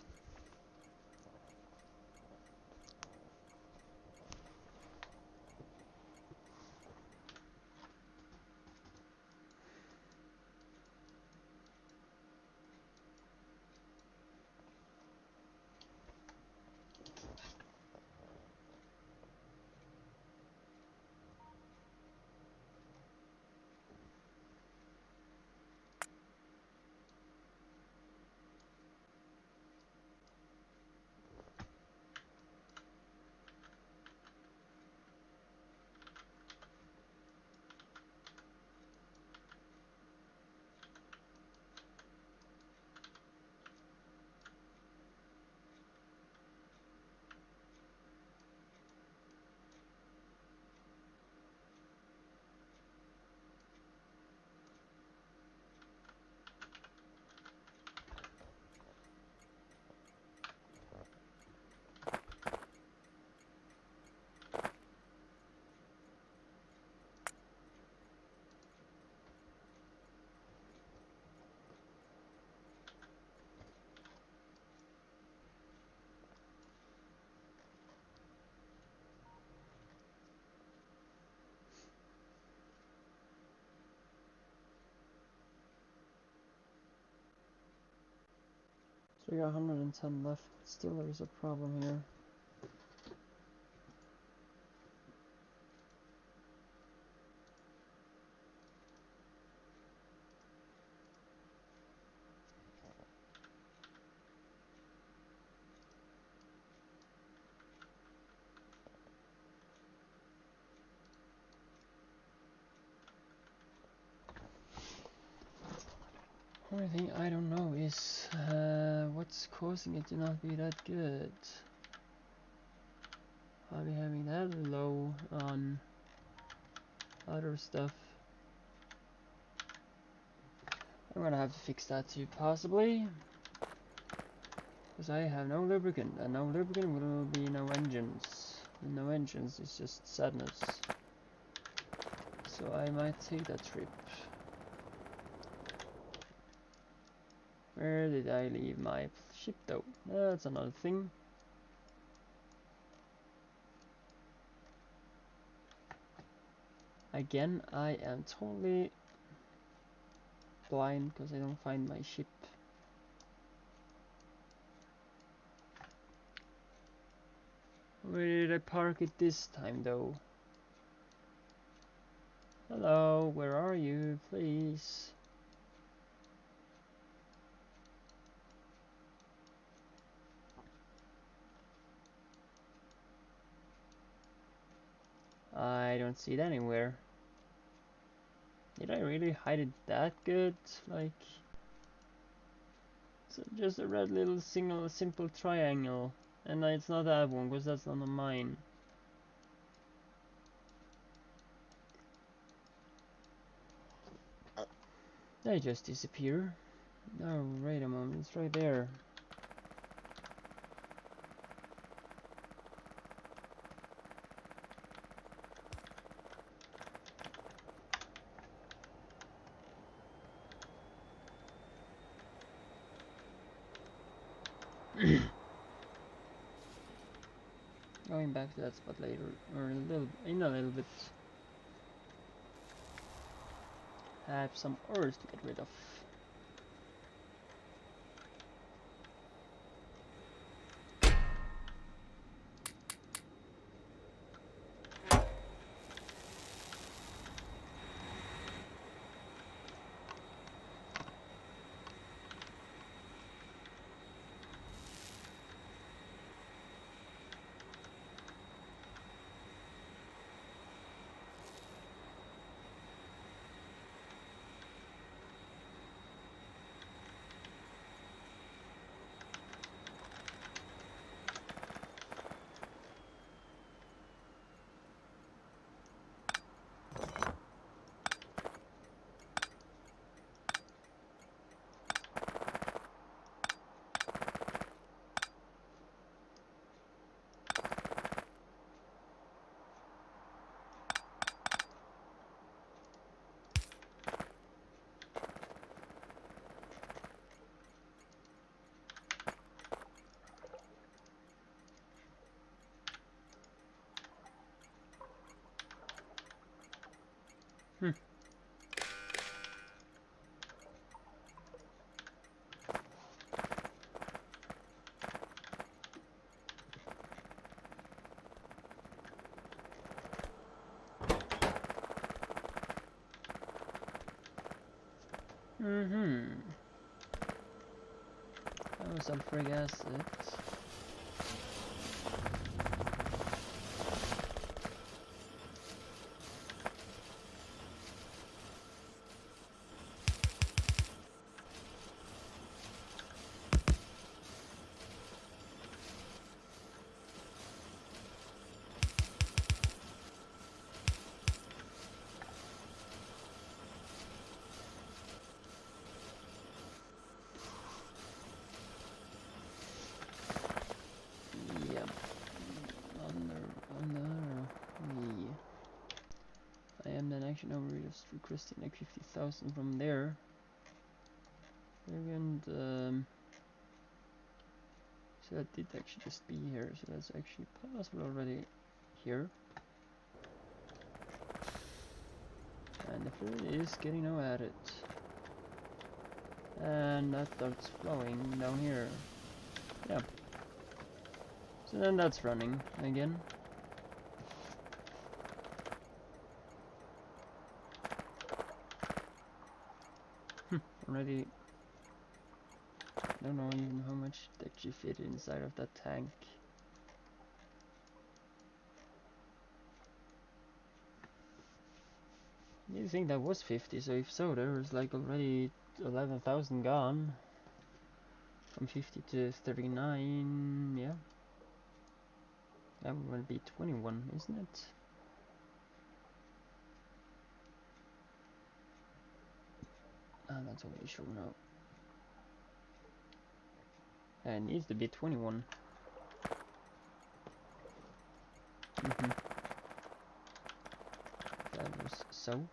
So we got 110 left. Still there is a problem here. Only thing I don't know is what's causing it to not be that good. Are we having that low on other stuff? I'm gonna have to fix that too, possibly. Because I have no lubricant, and no lubricant will be no engines. And no engines is just sadness. So I might take that trip. Where did I leave my ship though? That's another thing. Again, I am totally blind because I don't find my ship. Where did I park it this time though? Hello, where are you, please? I don't see it anywhere. Did I really hide it that good? Like, it's just a red little simple triangle. And it's not that one, because that's not mine. They just disappear. Oh, wait a moment, it's right there. Going back to that spot later, or in a little bit. Have some ores to get rid of. That was sulfuric acid. Overread of requesting like 50,000 from there. And so that did actually just be here, so that's actually possible already here. And the fluid is getting no at it. And that starts flowing down here. Yeah. So then that's running again. Already don't know even how much that you fit inside of that tank. You think that was 50, so if so, there was like already 11,000 gone. From 50 to 39, yeah. That would be 21, isn't it? I'm not totally sure now. It needs to be 21. That was so.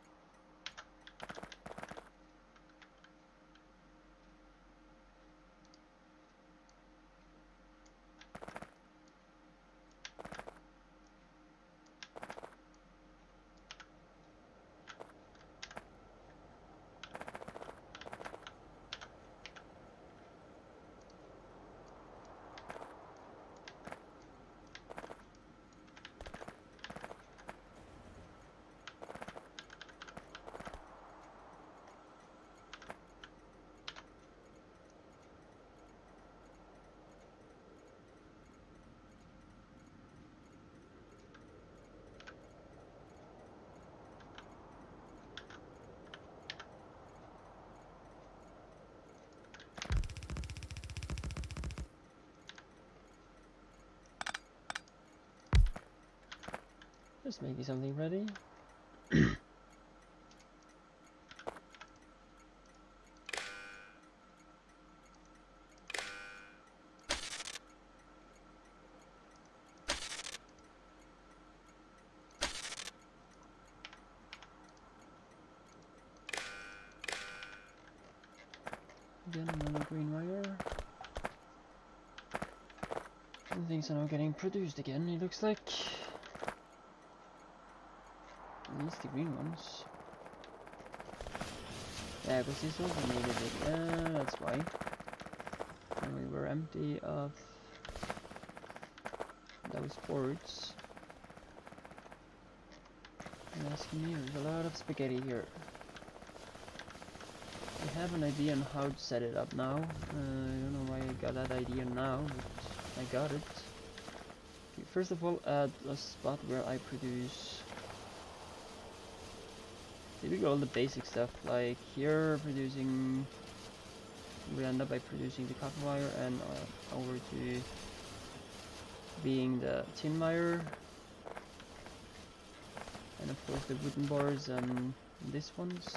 Just making something ready. Again, another green wire. And things are now getting produced again, it looks like. At least the green ones. Yeah, because this also needed it. Yeah, that's why. And we were empty of those boards. And asking me, there's a lot of spaghetti here. I have an idea on how to set it up now. I don't know why I got that idea now, but I got it. Okay, first of all, add a spot where I produce typically all the basic stuff. Like here, producing. We end up by producing the copper wire and over to being the tin wire, and of course the wooden bars and these ones.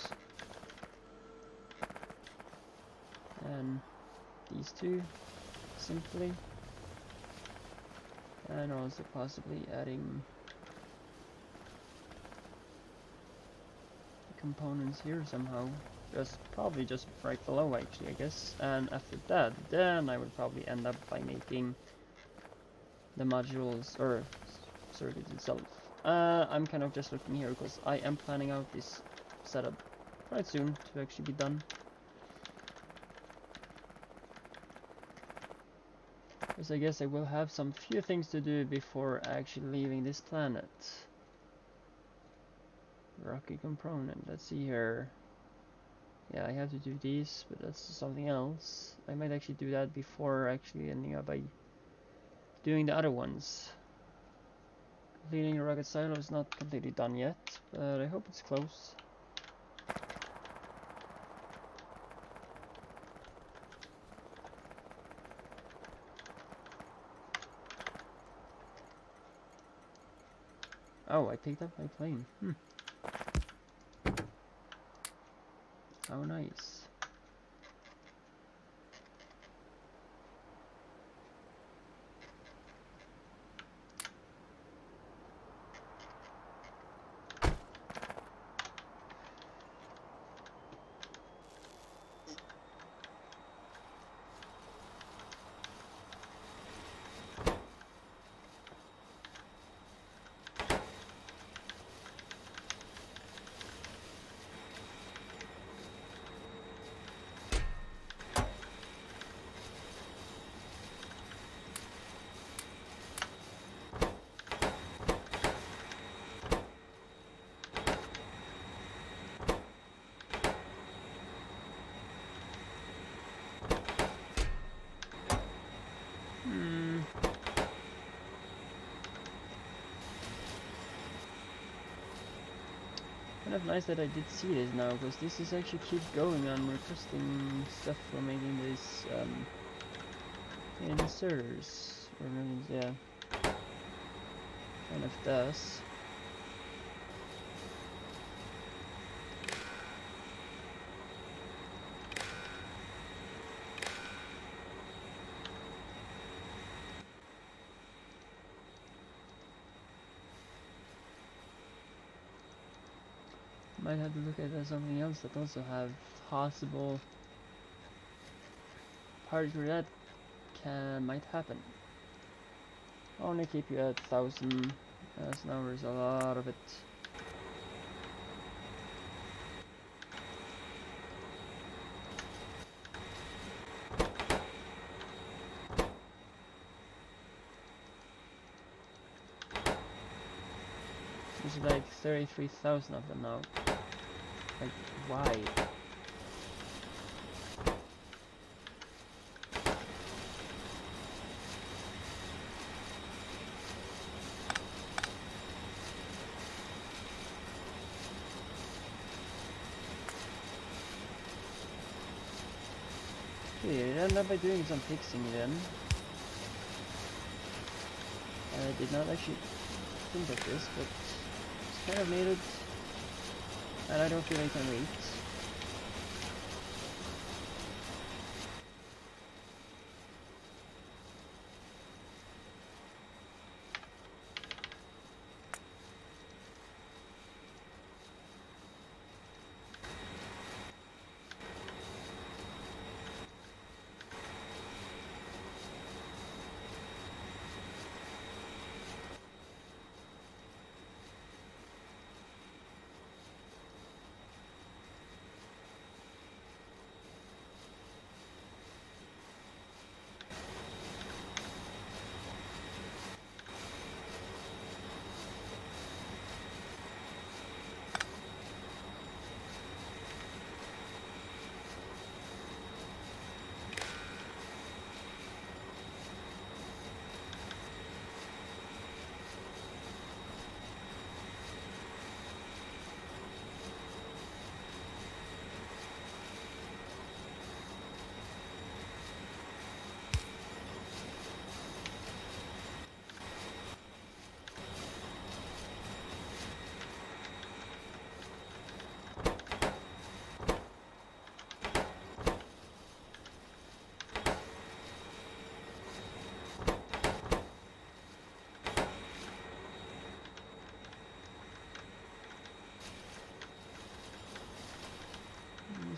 And these two simply, and also possibly adding the components here somehow, probably just right below actually, I guess. And after that, then I would probably end up by making the modules or circuit itself. I'm kind of just looking here because I am planning out this setup quite soon to actually be done. Because I guess I will have some few things to do before actually leaving this planet. Rocky component, let's see here. Yeah, I have to do these, but that's something else. I might actually do that before actually ending up by doing the other ones. Completing the rocket silo is not completely done yet, but I hope it's close. Oh, I picked up my plane. How nice. Kind of nice that I did see this now, because this is actually keep going on requesting stuff for making these inserters, or yeah, kind of does. Might have to look at something else that also have possible parts where that might happen. Only keep you at 1000, as now there's a lot of it. There's like 33,000 of them now. Like, why? Okay, I ended up by doing some fixing then. I did not actually think of this, but kind of needed, and I don't feel I can wait.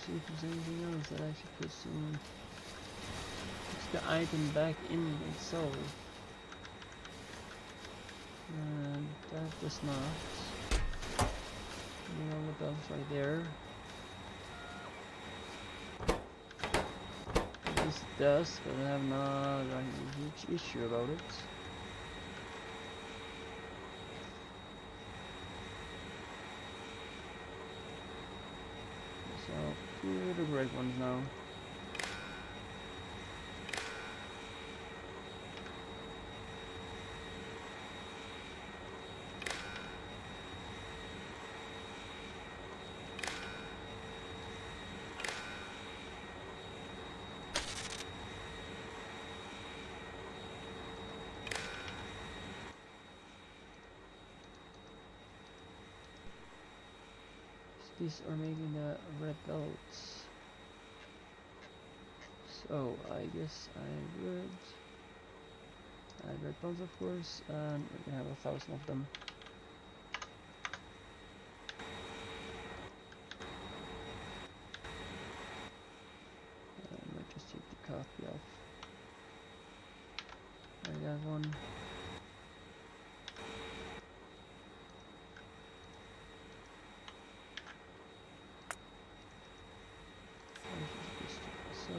See if there's anything else that I should put some the item back in itself. And that does not. You know what else right there? This does, but I have not a huge issue about it. So, two the great ones now. These are making the red belts. So I guess I would add red belts, of course, and we're gonna have 1,000 of them. I might just take the copy off. I got one. So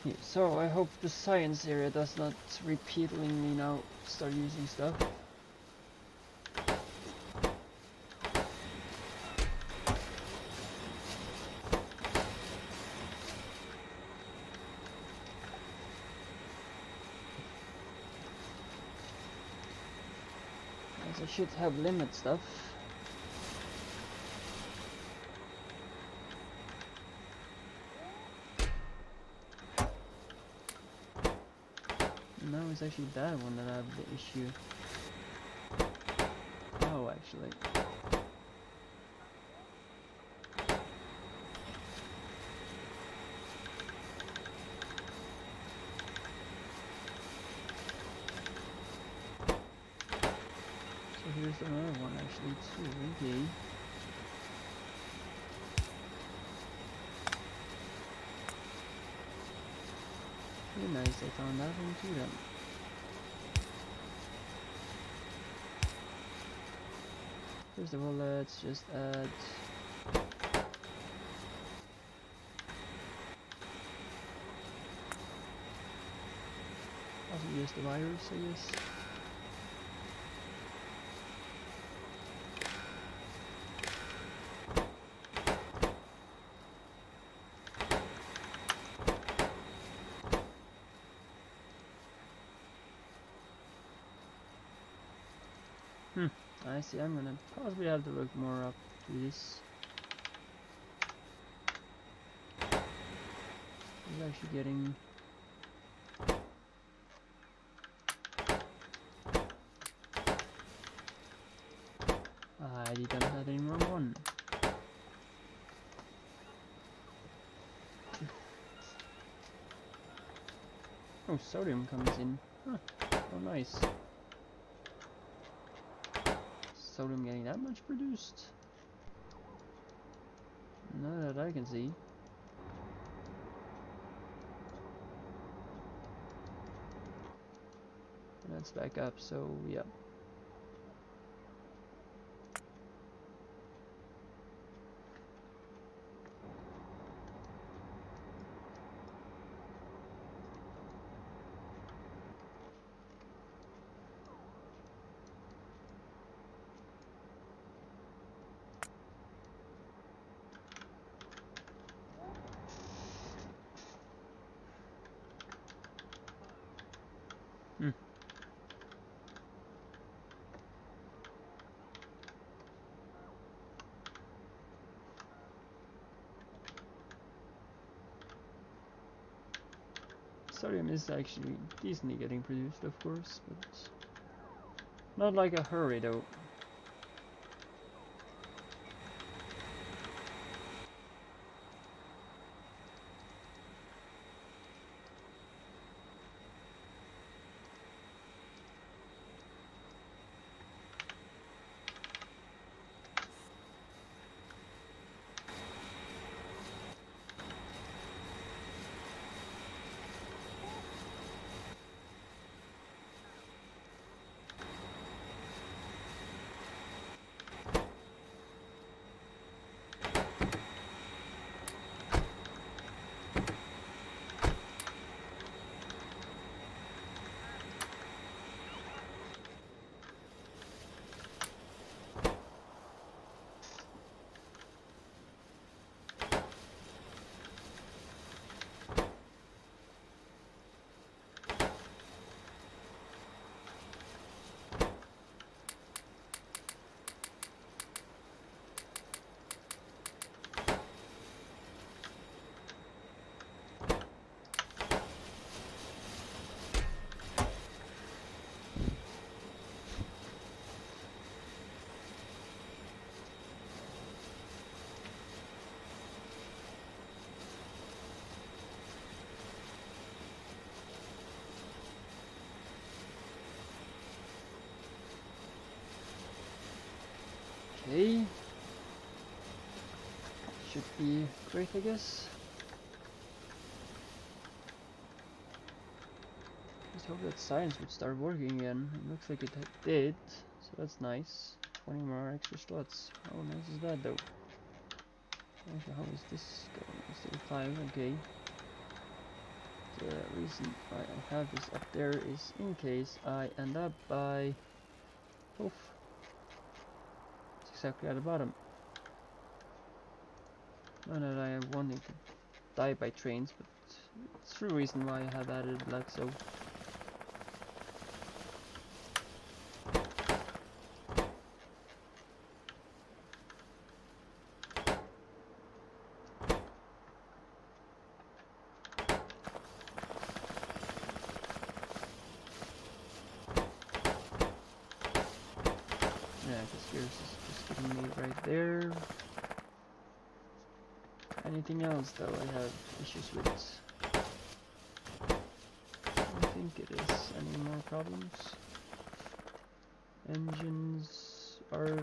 yeah, so I hope the science area does not repeatedly now start using stuff. As I should have limit stuff. No, it's actually that one that I have the issue. Oh, actually. here's another one actually too. Okay. Very nice, I found that one too then. First of all, let's just add also just the wires, I guess. I see, I'm gonna possibly have to look more up to this. It's actually getting I didn't have any wrong one. Oh, sodium comes in. Huh. Oh, nice. Sodium getting that much produced? Not that I can see. Let's back up, so yeah. Sodium is actually decently getting produced, of course, but not like a hurry though. Okay. Should be great, I guess. Just hope that science would start working again. It looks like it did, so that's nice. 20 more extra slots. How nice is that though? Also, how is this going? Still 5, okay. The reason why I have this up there is in case I end up by... Oof. It's exactly at the bottom. Not that I am wanting to die by trains, but it's the reason why I have added like so. Yeah, because yours is just getting me right there. Anything else though I have issues with? I don't think it is any more problems. engines are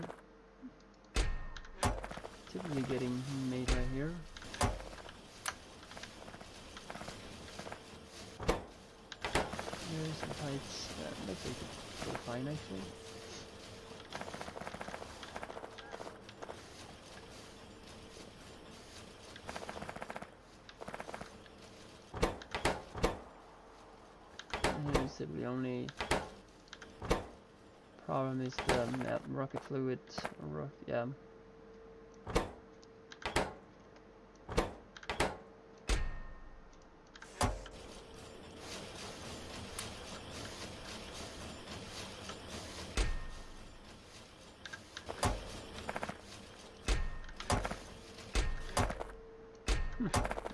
typically getting made right here. There's some pipes. Looks like it's pretty fine actually. Here's the only problem is the rocket fluid. Yeah.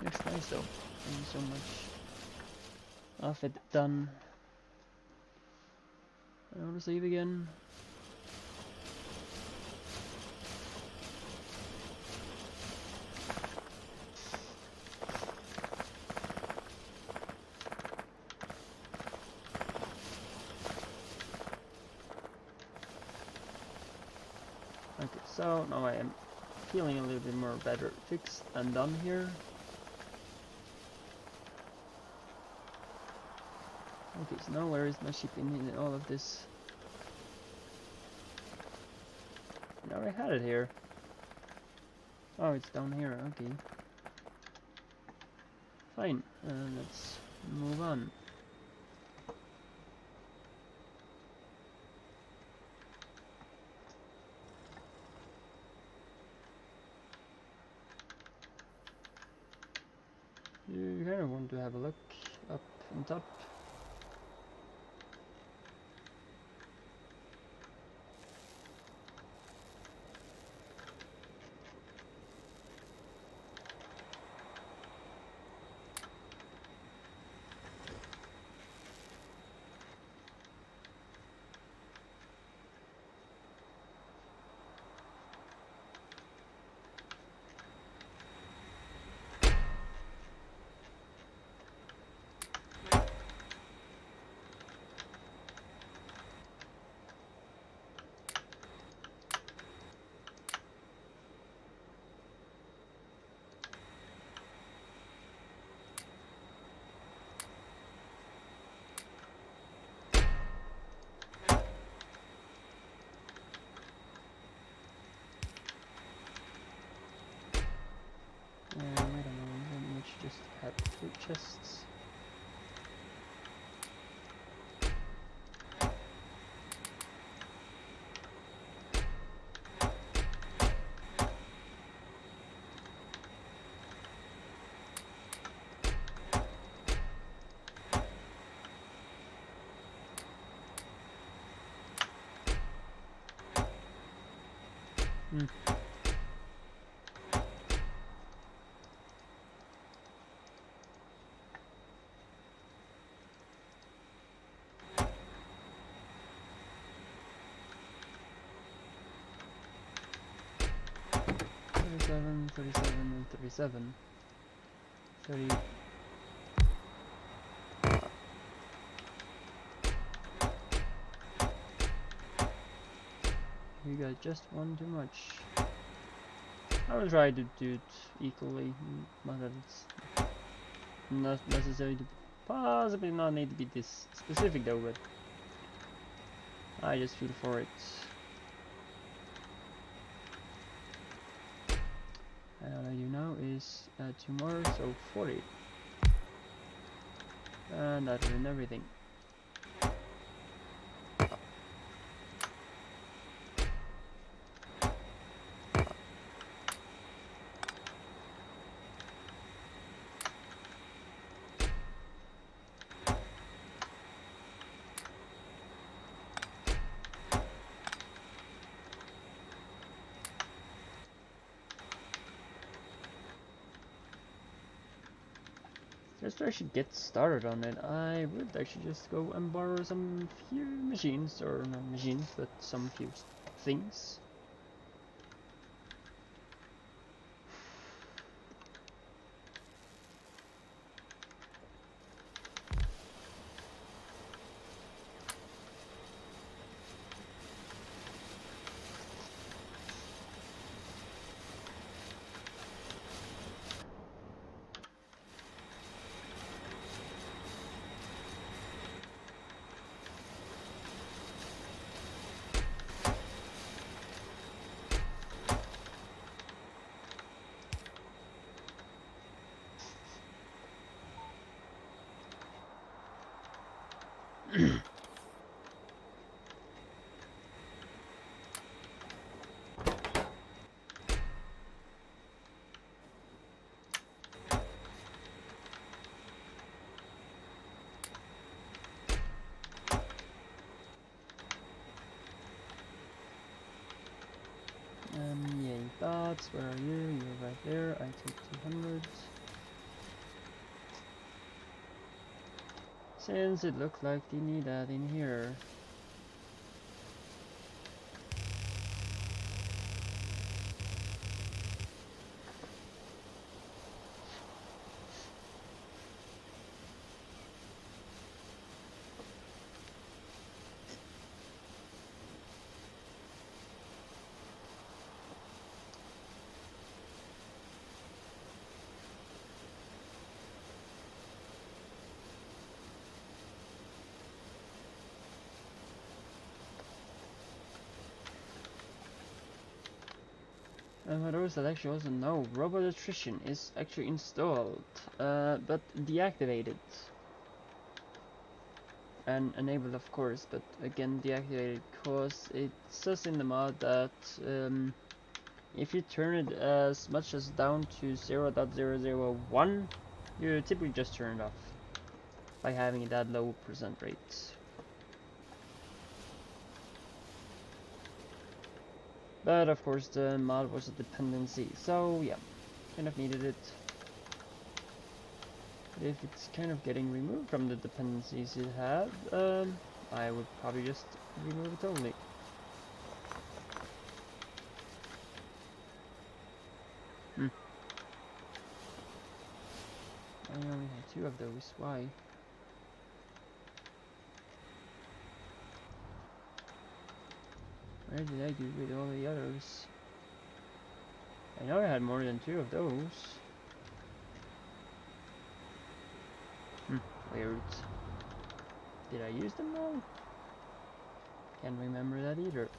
Looks nice though. Thank you so much. Of it done. I want to save again. Okay, so now I am feeling a little bit more better fixed and done here. Okay, so now where is my shipping in all of this? Now I had it here. Oh, it's down here, okay. Fine, let's move on. You kind of want to have a look up on top. Wait a moment, which just had fruit chests. Hmm. Thirty-seven, 37, and 37. 30. You got just one too much. I will try to do it equally, not that it's not necessary to possibly not need to be this specific though, but I just feel for it. And all I do now is add 2 more, so 40. And that ruined everything. Just to actually get started on it, I would actually just go and borrow some few machines, or not machines, but some few things. Yay, bots, where are you? You're right there. I take 200. Since it looked like they need that in here. And for those that actually also know, robot attrition is actually installed, but deactivated. And enabled, of course, but again deactivated because it says in the mod that if you turn it as much as down to 0.001, you typically just turn it off by having that low percent rate. But of course the mod was a dependency, so yeah, kind of needed it. But if it's kind of getting removed from the dependencies it had, I would probably just remove it totally. I only have 2 of those, why? Where did I do with all the others? I know I had more than 2 of those. Weird. Did I use them all? Can't remember that either.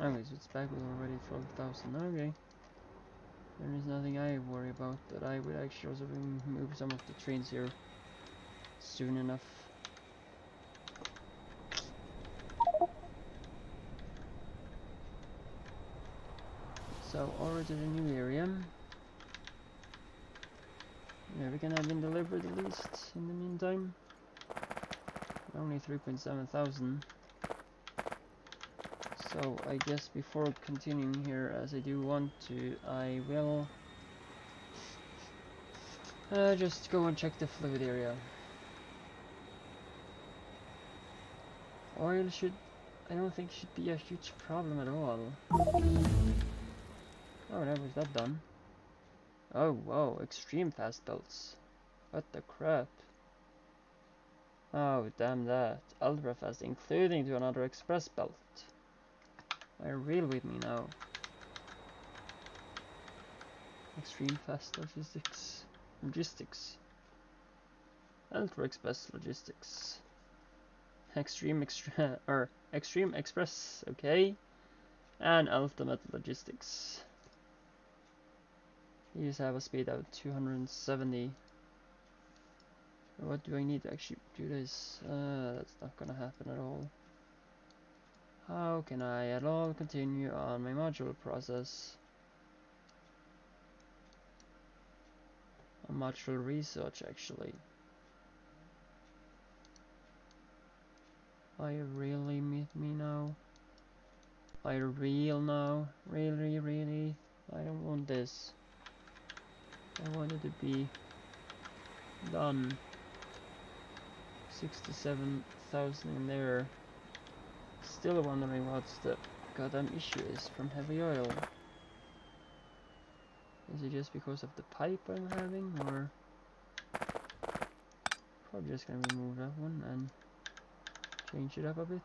Okay, so it's back with already 12,000. Okay. There is nothing I worry about, but I would actually also remove some of the trains here soon enough. So, over to the new area. Yeah, we can have been delivered at least in the meantime. Only 3,700. So, I guess before continuing here, as I do want to, I will just go and check the fluid area. Oil I don't think should be a huge problem at all. Oh, that was that done. Oh, whoa, extreme fast belts. What the crap? Oh, damn that. Ultra fast, including to another express belt. Are you real with me now? Extreme fast logistics. Ultra express logistics. Extreme express, okay. And ultimate logistics. These have a speed of 270. What do I need to actually do this? That's not gonna happen at all. How can I at all continue on my module process? A module research, actually. Are you really with me now? Are you real now? Really? I don't want this. I want it to be done. 67,000 in there. Still wondering what's the goddamn issue is from heavy oil. Is it just because of the pipe I'm having, or probably just gonna remove that one and change it up a bit.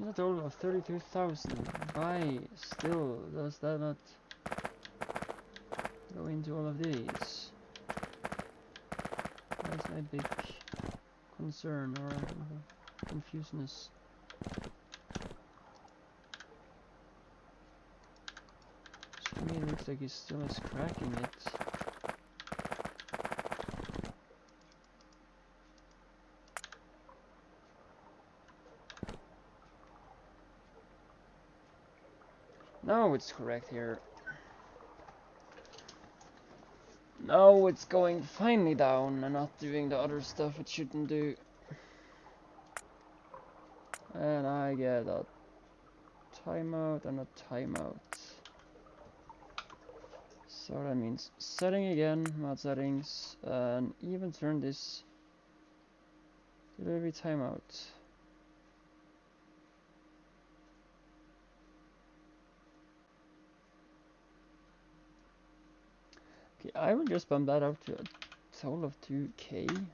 a total of 32,000. Why still does that not go into all of these? That's my big concern or confuseness. To me, it looks like he still is cracking it. No, it's correct here. Now it's going finally down and not doing the other stuff it shouldn't do. And I get a timeout and a timeout. So that means setting again, mod settings, and even turn this delivery timeout. Okay, I will just bump that up to a total of 2k.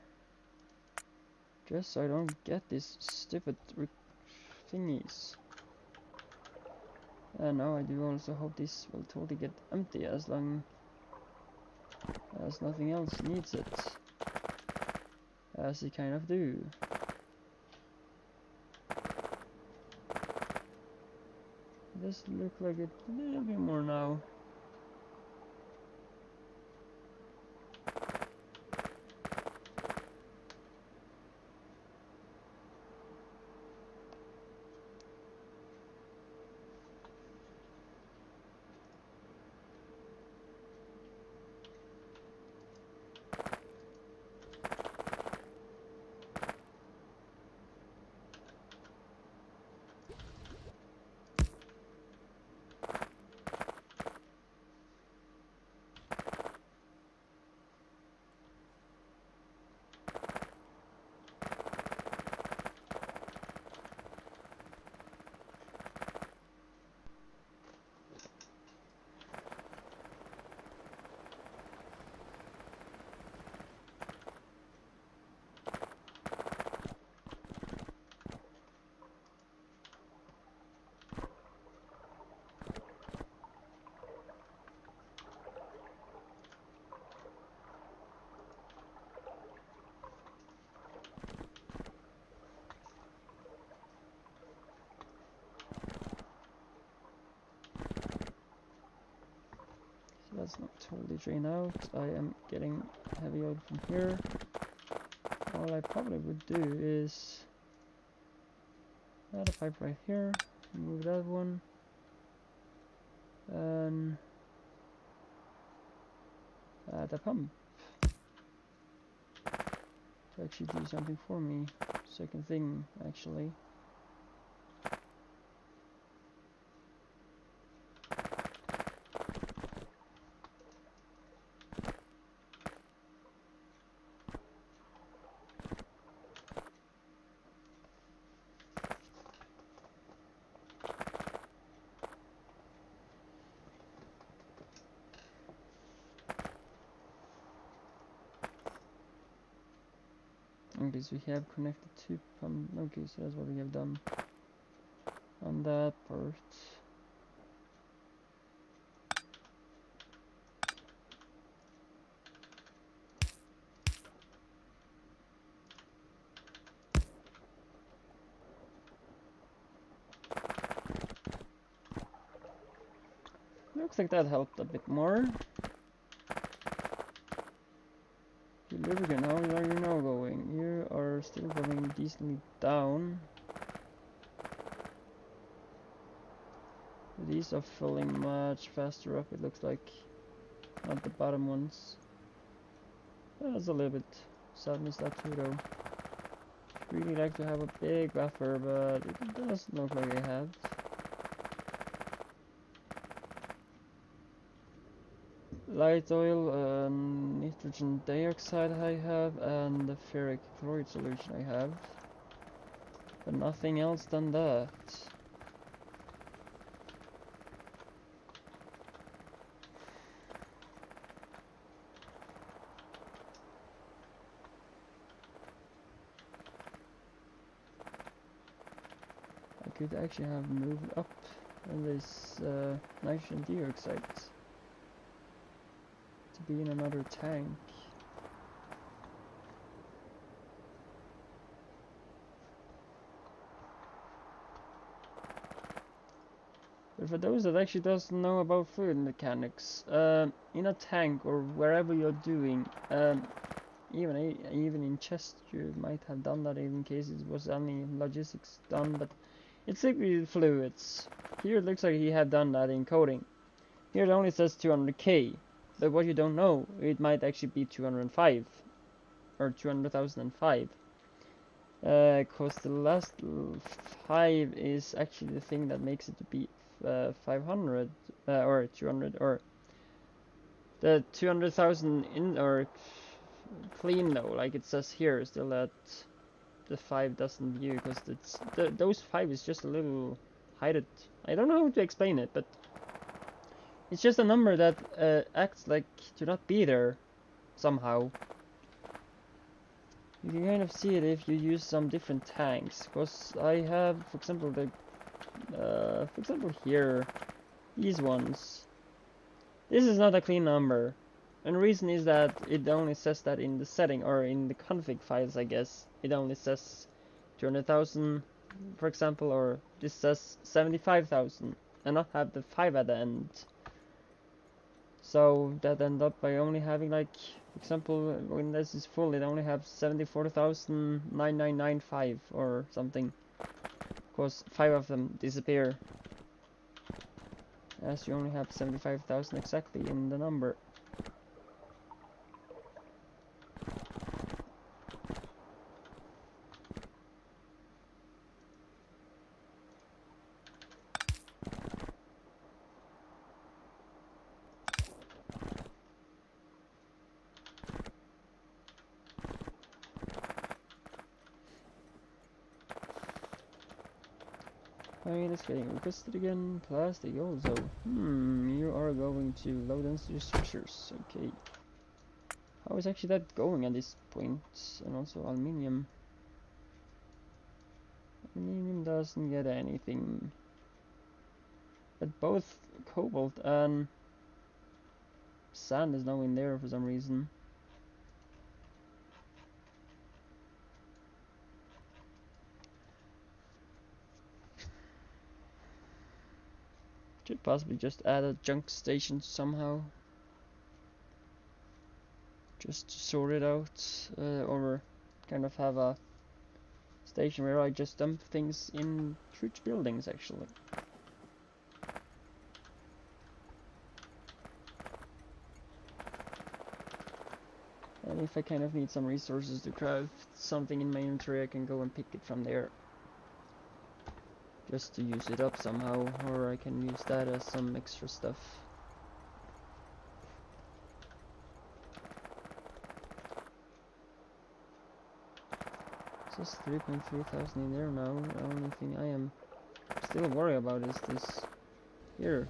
Just so I don't get these stupid thingies. And now I do also hope this will totally get empty as long as nothing else needs it. As it kind of do. This look like it a little bit more now. That's not totally drained out. I am getting heavy oil from here. All I probably would do is add a pipe right here, move that one, and add a pump to actually do something for me. Second thing, actually. Okay, so we have connected to pump. Okay, so that's what we have done on that part. Looks like that helped a bit more. Lubricant, how are you now going? You are still going decently down. These are filling much faster up, it looks like. Not the bottom ones. That's a little bit sadness that too though. Really like to have a big buffer, but it doesn't look like I have. Light oil, nitrogen dioxide I have, and the ferric chloride solution I have. But nothing else than that. I could actually have moved up in this nitrogen dioxide to be in another tank. But for those that actually doesn't know about fluid mechanics, in a tank or wherever you're doing, even in chest you might have done that in case it was only logistics done, but it's liquid fluids. Here it looks like he had done that in coding. Here it only says 200k, but what you don't know, it might actually be 205 or 200,005. Cause the last 5 is actually the thing that makes it to be 500 or 200, or the 200,000 in or clean though, like it says here, still that the 5 doesn't view, because it's those 5 is just a little hide it. I don't know how to explain it, but it's just a number that acts like to not be there somehow. You can kind of see it if you use some different tanks, because I have, for example, here, these ones. This is not a clean number, and the reason is that it only says that in the setting, or in the config files, I guess. It only says 200,000, for example, or this says 75,000, and not have the 5 at the end. So that end up by only having, like, for example, when this is full, it only have 74,9995 or something. Of course, 5 of them disappear, as you only have 75,000 exactly in the number. Alright, it's getting requested again. Plastic also. You are going to low density structures. Okay. How is actually that going at this point? And also aluminium. Aluminium doesn't get anything. But both cobalt and sand is now in there for some reason. Should possibly just add a junk station somehow, just to sort it out, or kind of have a station where I just dump things in huge buildings actually. And if I kind of need some resources to craft something in my inventory, I can go and pick it from there, just to use it up somehow, or I can use that as some extra stuff. Just 3,300 in there now. The only thing I am still worried about is this here.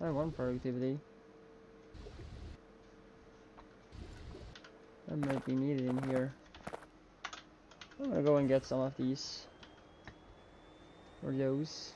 I have 1 productivity. That might be needed in here. I'm gonna go and get some of these. Or those.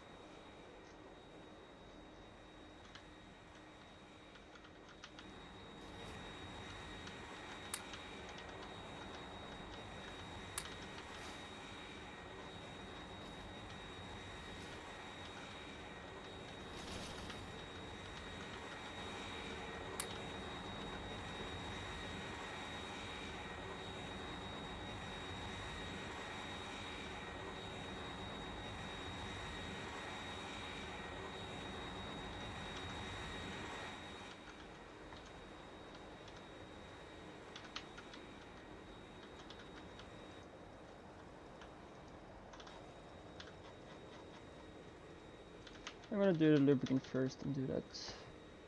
I'm gonna do the lubricant first and do that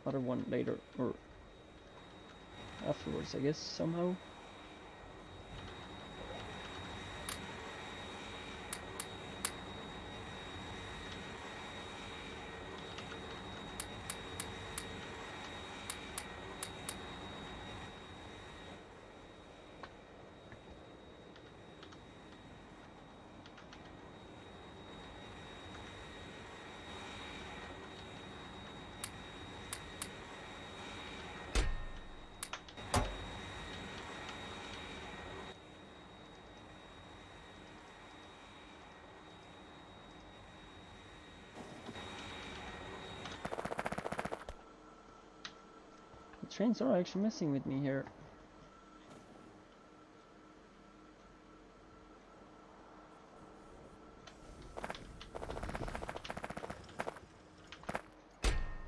other one later, or afterwards, I guess, somehow. trains are actually messing with me here.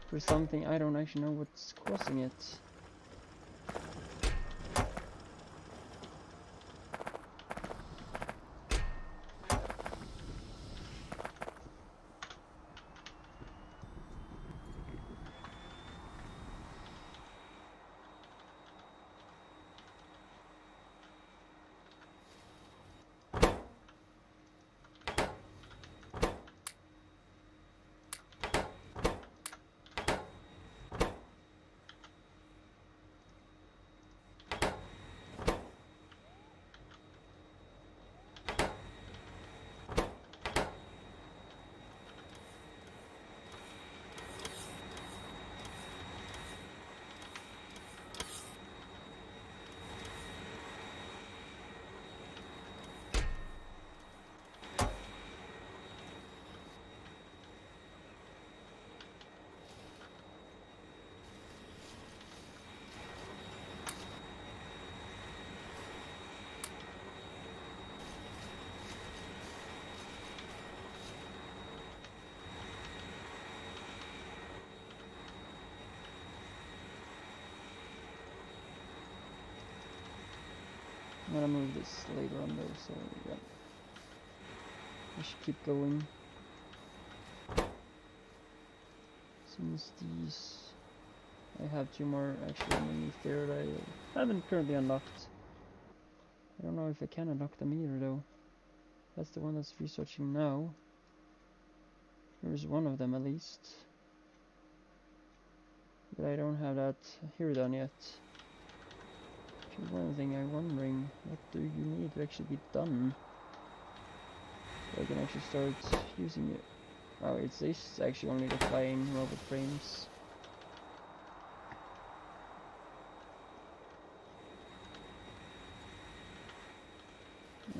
For something I don't actually know what's causing it. I'm gonna move this later on though, so yeah. I should keep going. Since these... I have 2 more actually underneath there that I haven't currently unlocked. I don't know if I can unlock them either though. That's the one that's researching now. Here's one of them at least. But I don't have that here done yet. Actually, one thing I'm wondering, what do you need to actually be done? So I can actually start using it. Oh, it's actually only the flying robot frames.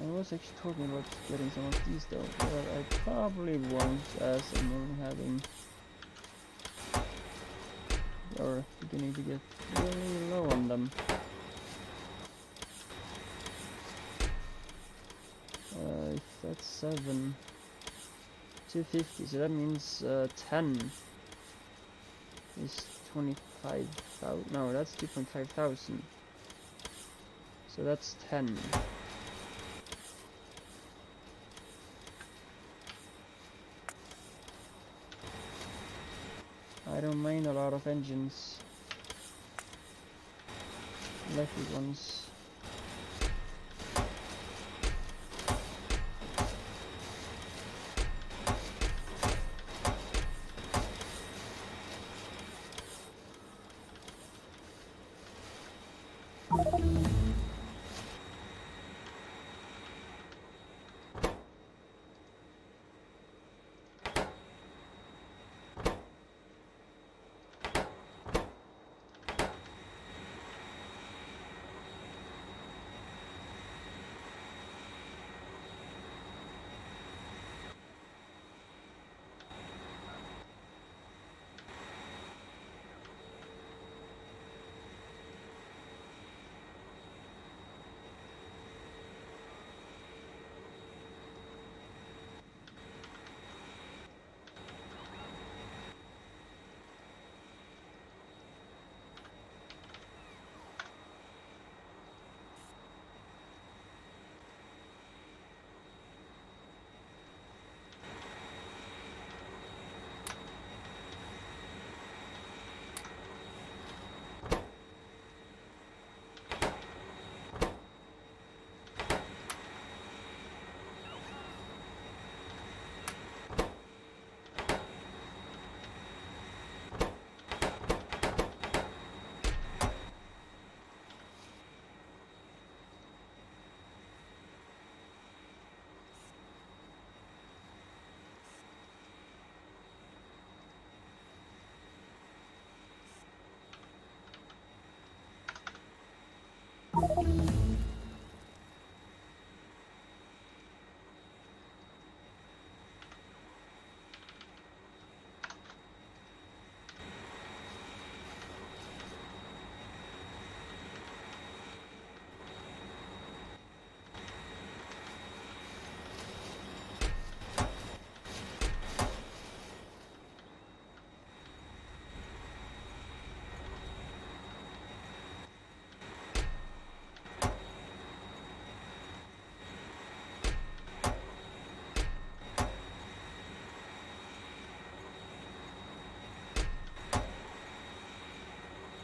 I was actually talking about getting some of these though, but I probably won't, as I'm only having... or beginning to get really low on them. If that's 7... 250, so that means 10 is 25,000. No, that's 2.5 thousand. So that's 10. I don't mind a lot of engines. Electric ones.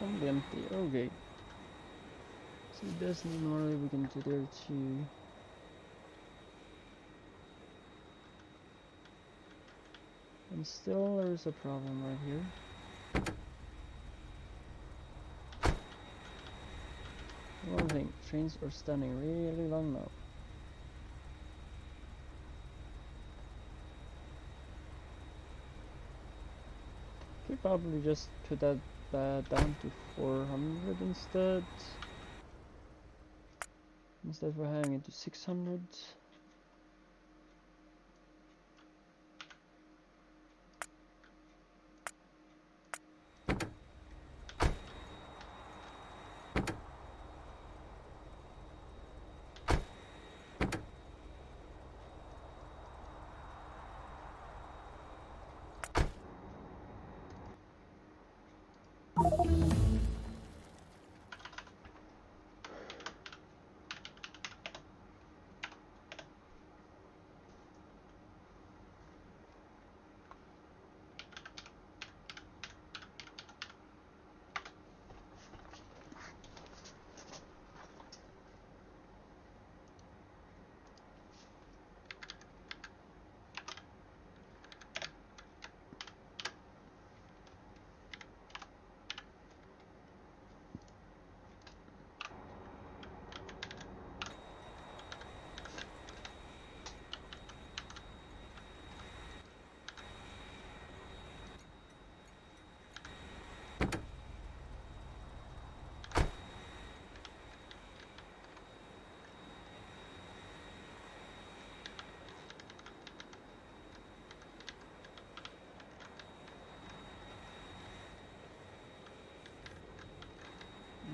Completely empty. Okay. So there's normally we can do there too. And still there's a problem right here. One thing, trains are standing really long now. Could probably just put that down to 400 instead. Instead we're having it to 600.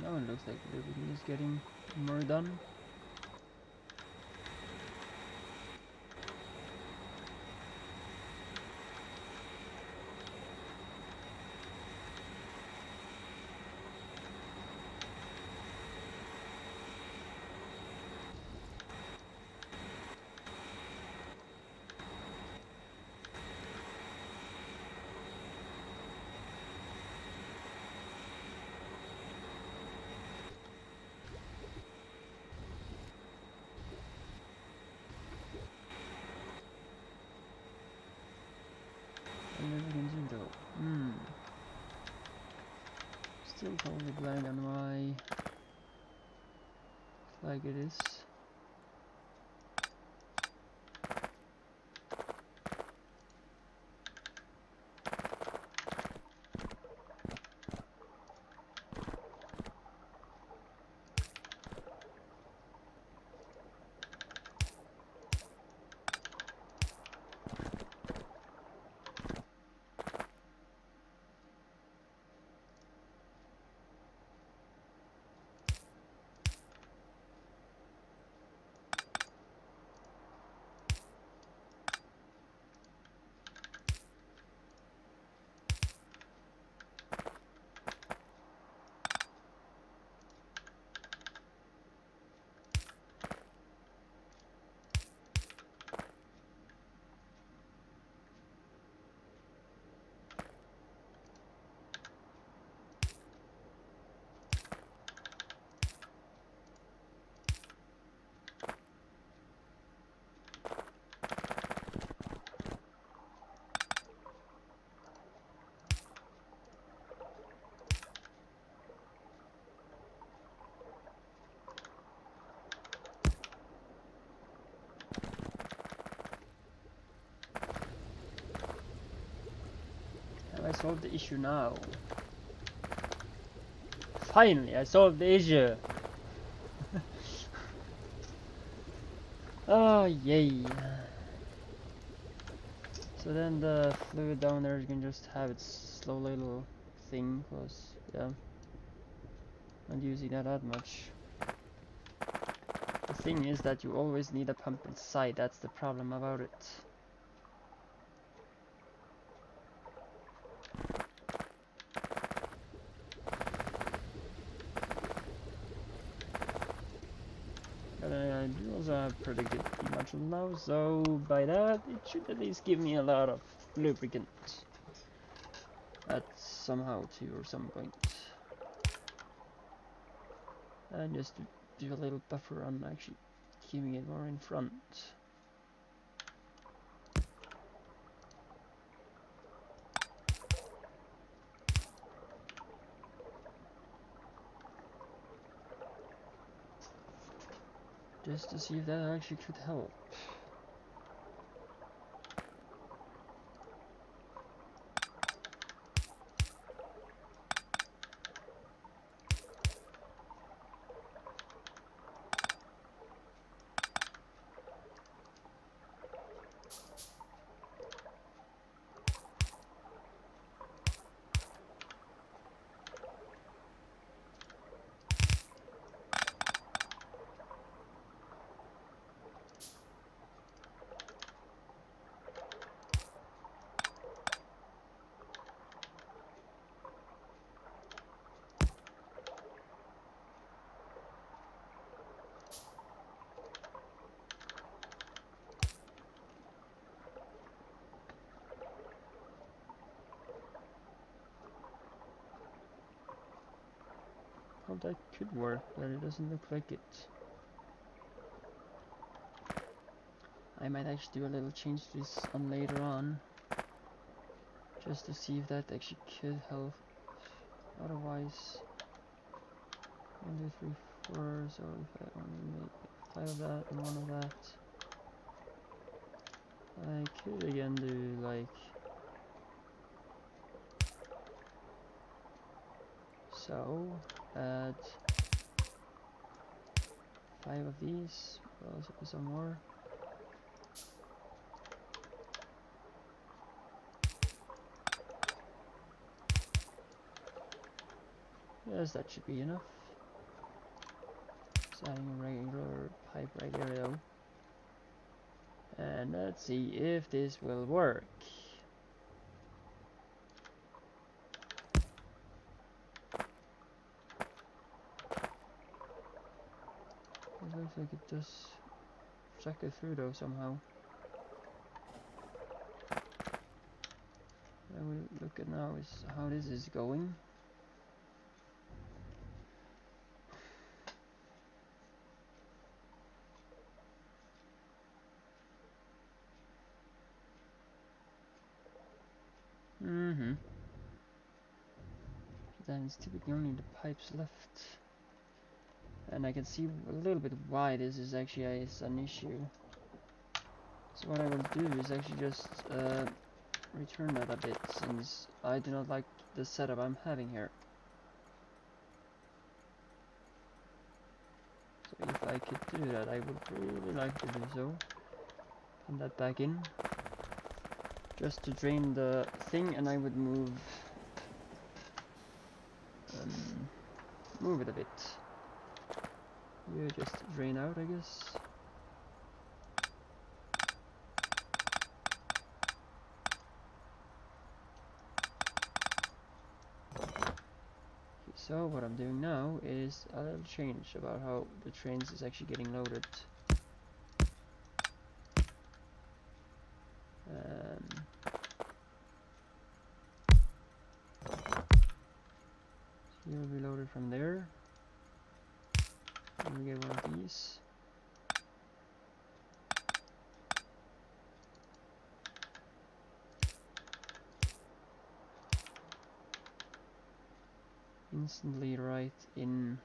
Now it looks like everything is getting more done. Still totally blank on why like it is. I solved the issue now. Finally, I solved the issue. Oh, yay. So then the fluid down there, you can just have its slow little thing, cause yeah, not using that much. The thing is that you always need a pump inside, that's the problem about it. I do also have pretty good module now, so by that it should at least give me a lot of lubricant at somehow too or some point. and just to do a little buffer on actually keeping it more in front. Just to see if that actually could help. How that could work, but it doesn't look like it. I might actually do a little change to this on later on, just to see if that actually could help. Otherwise, 1, 2, 3, 4. So if I only make 5 of that and 1 of that, I could again do like so. Add 5 of these. We'll also do some more. Yes, that should be enough. Just adding a regular pipe right here though. And let's see if this will work. It looks like it does suck it through though somehow. What we look at now is how this is going. Then it's typically only the pipes left. And I can see a little bit why this is actually is an issue. So what I will do is actually just return that a bit, since I do not like the setup I'm having here. So if I could do that, I would really like to do so. Put that back in, just to drain the thing, and I would move it a bit. You just drain out, I guess. So what I'm doing now is a little change about how the trains is actually getting loaded. So you'll be loaded from there. And we get one of these. Instantly right in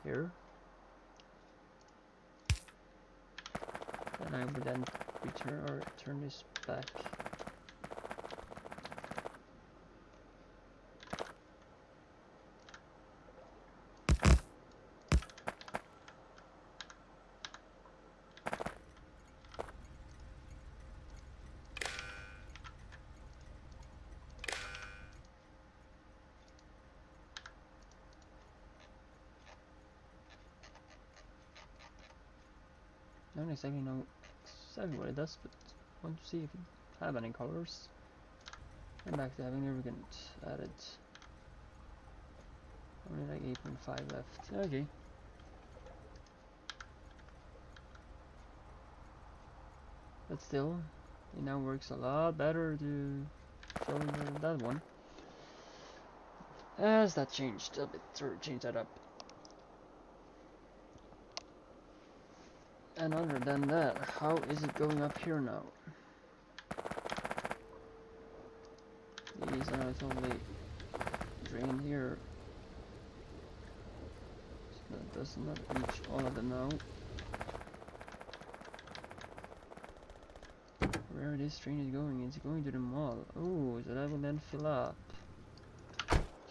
here. And I would then return or turn this back. I don't exactly know exactly what it does, but I want to see if it have any colors. And back to having lubricant added. Only like 8.5 left. Okay. But still, it now works a lot better to show that one. Has that changed a bit, or changed that up? And other than that, how is it going up here now? These are totally drained here. So that does not reach all of them now. Where this train is going? It's going to the mall. Oh, so that will then fill up.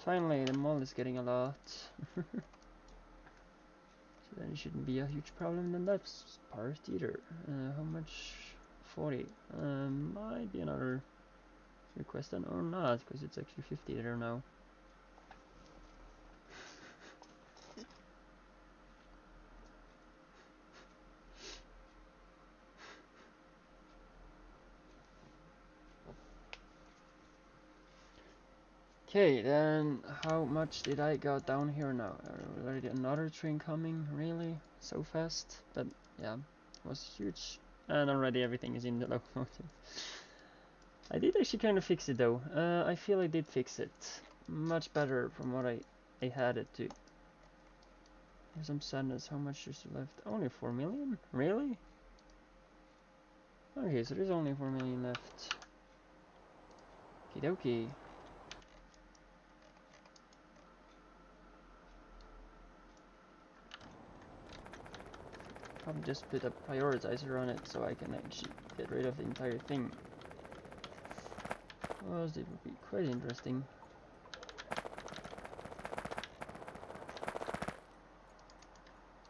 Finally, the mall is getting a lot. So then it shouldn't be a huge problem in that part either. How much? 40. Might be another request then, or not, because it's actually 50 there now. Okay, then how much did I got down here now? Already another train coming, really? So fast? But yeah, it was huge. And already everything is in the locomotive. I did actually kind of fix it though. I feel I did fix it. Much better from what I had it to. Here's some sadness. How much is left? Only 4 million? Really? Okay, so there's only 4 million left. Okie dokie. Probably just put a prioritizer on it so I can actually get rid of the entire thing. Well, it would be quite interesting.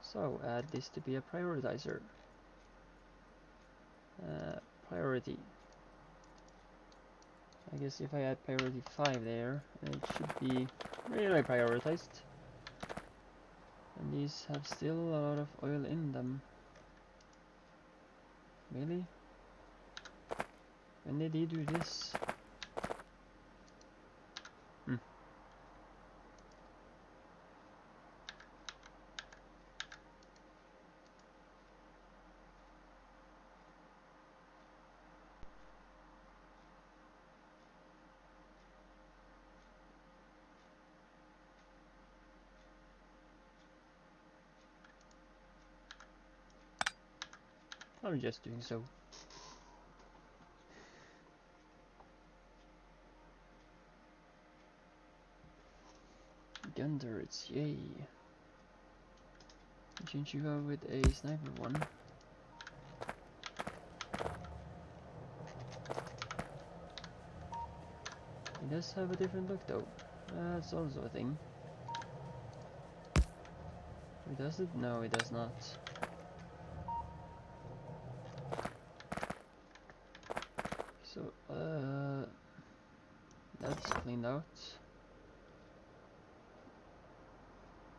So add this to be a prioritizer. Priority. I guess if I add priority 5 there, it should be really prioritized. And these have still a lot of oil in them. Really? When did he do this? I'm just doing so. Gun turrets, yay. Change you go with a sniper one. It does have a different look though. That's also a thing. Does it? No, it does not. So, that's cleaned out.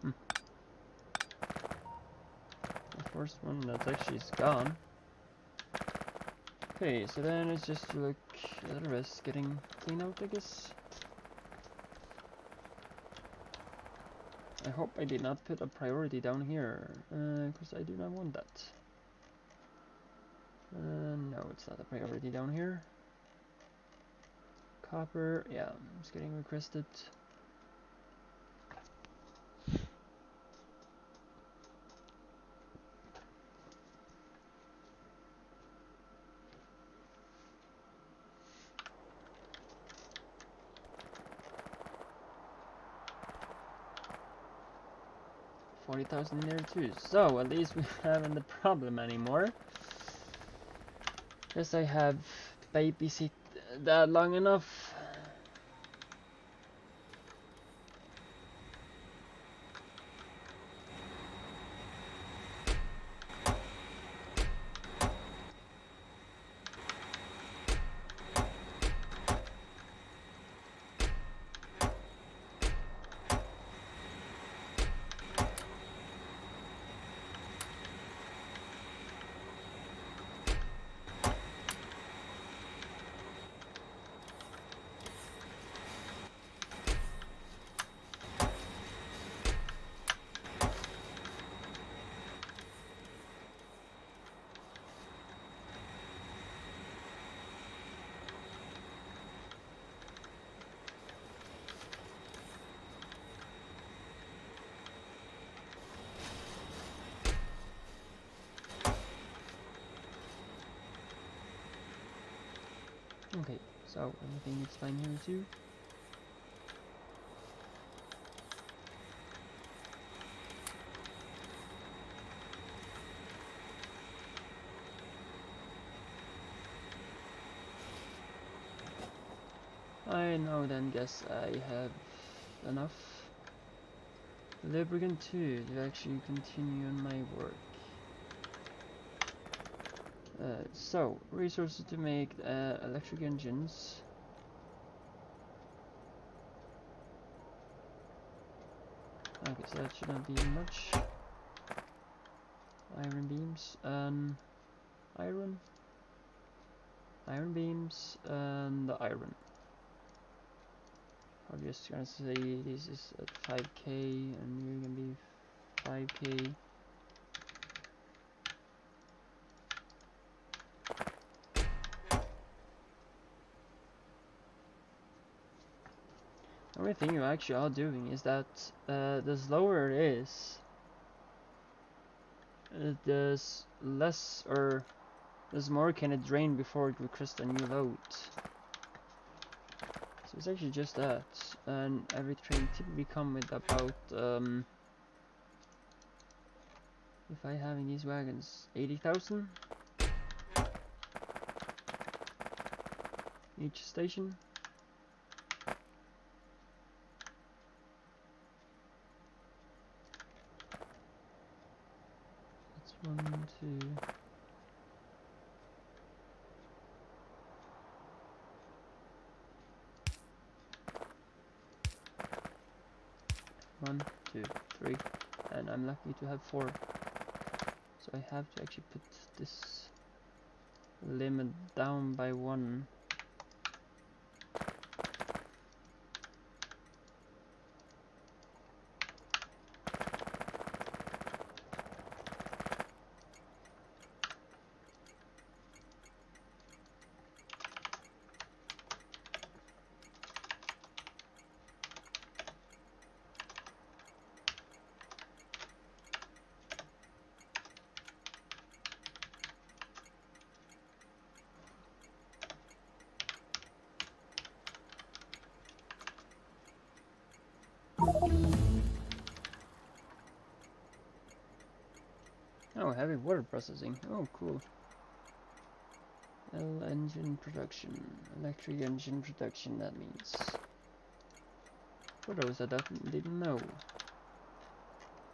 The first one that actually is gone. Okay, so then it's just to look at the rest getting cleaned out, I guess. I hope I did not put a priority down here, because I do not want that. No, it's not a priority down here. Copper, yeah, it's getting requested. $40,000 in there too. So at least we haven't the problem anymore. Guess I have babysit that long enough. Okay, so everything is fine here too. I now then guess I have enough lubricant too to actually continue on my work. So, resources to make electric engines. Okay, so that shouldn't be much. Iron beams, iron beams, and iron. I'm just gonna say this is at 5k, and you're gonna be 5k. The only thing you actually are doing is that the slower it is, there's less or there's more can it drain before it requests a new load. So it's actually just that, and every train typically come with about if I having these wagons 80,000 each station. That's 1, 2. 1, 2, 3, and I'm lucky to have 4. So I have to actually put this limit down by 1. Oh, heavy water processing. Oh, cool. Engine production. Electric engine production, that means. For those that didn't know.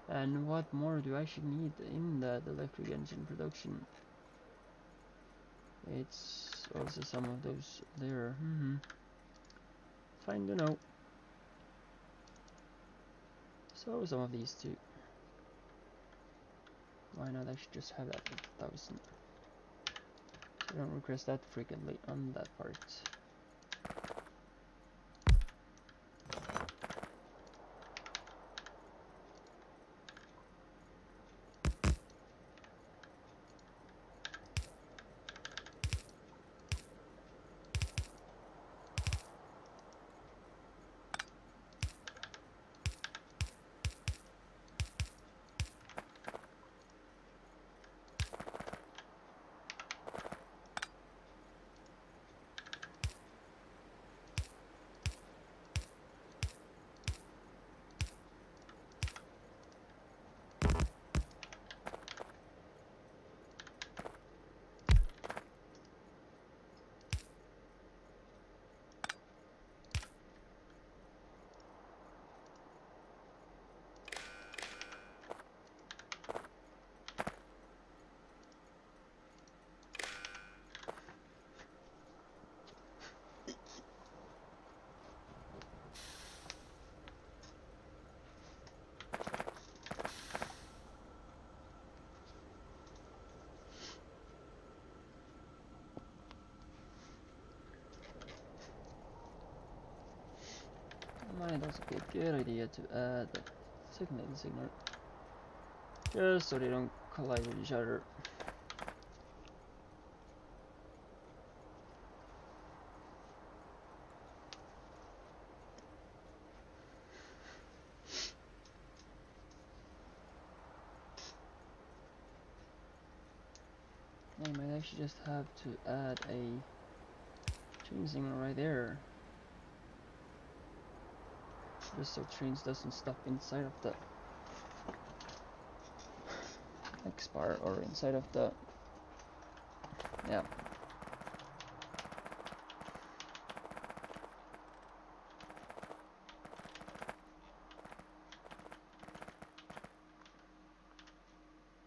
And what more do I actually need in that electric engine production? It's also some of those there. Fine to know. So some of these too. Why not actually just have that at 1,000? So I don't request that frequently on that part. Might also be a good idea to add a signaling signal, just so they don't collide with each other. I might actually just have to add a train signal right there. Just so trains doesn't stop inside of the X-bar or inside of the, yeah.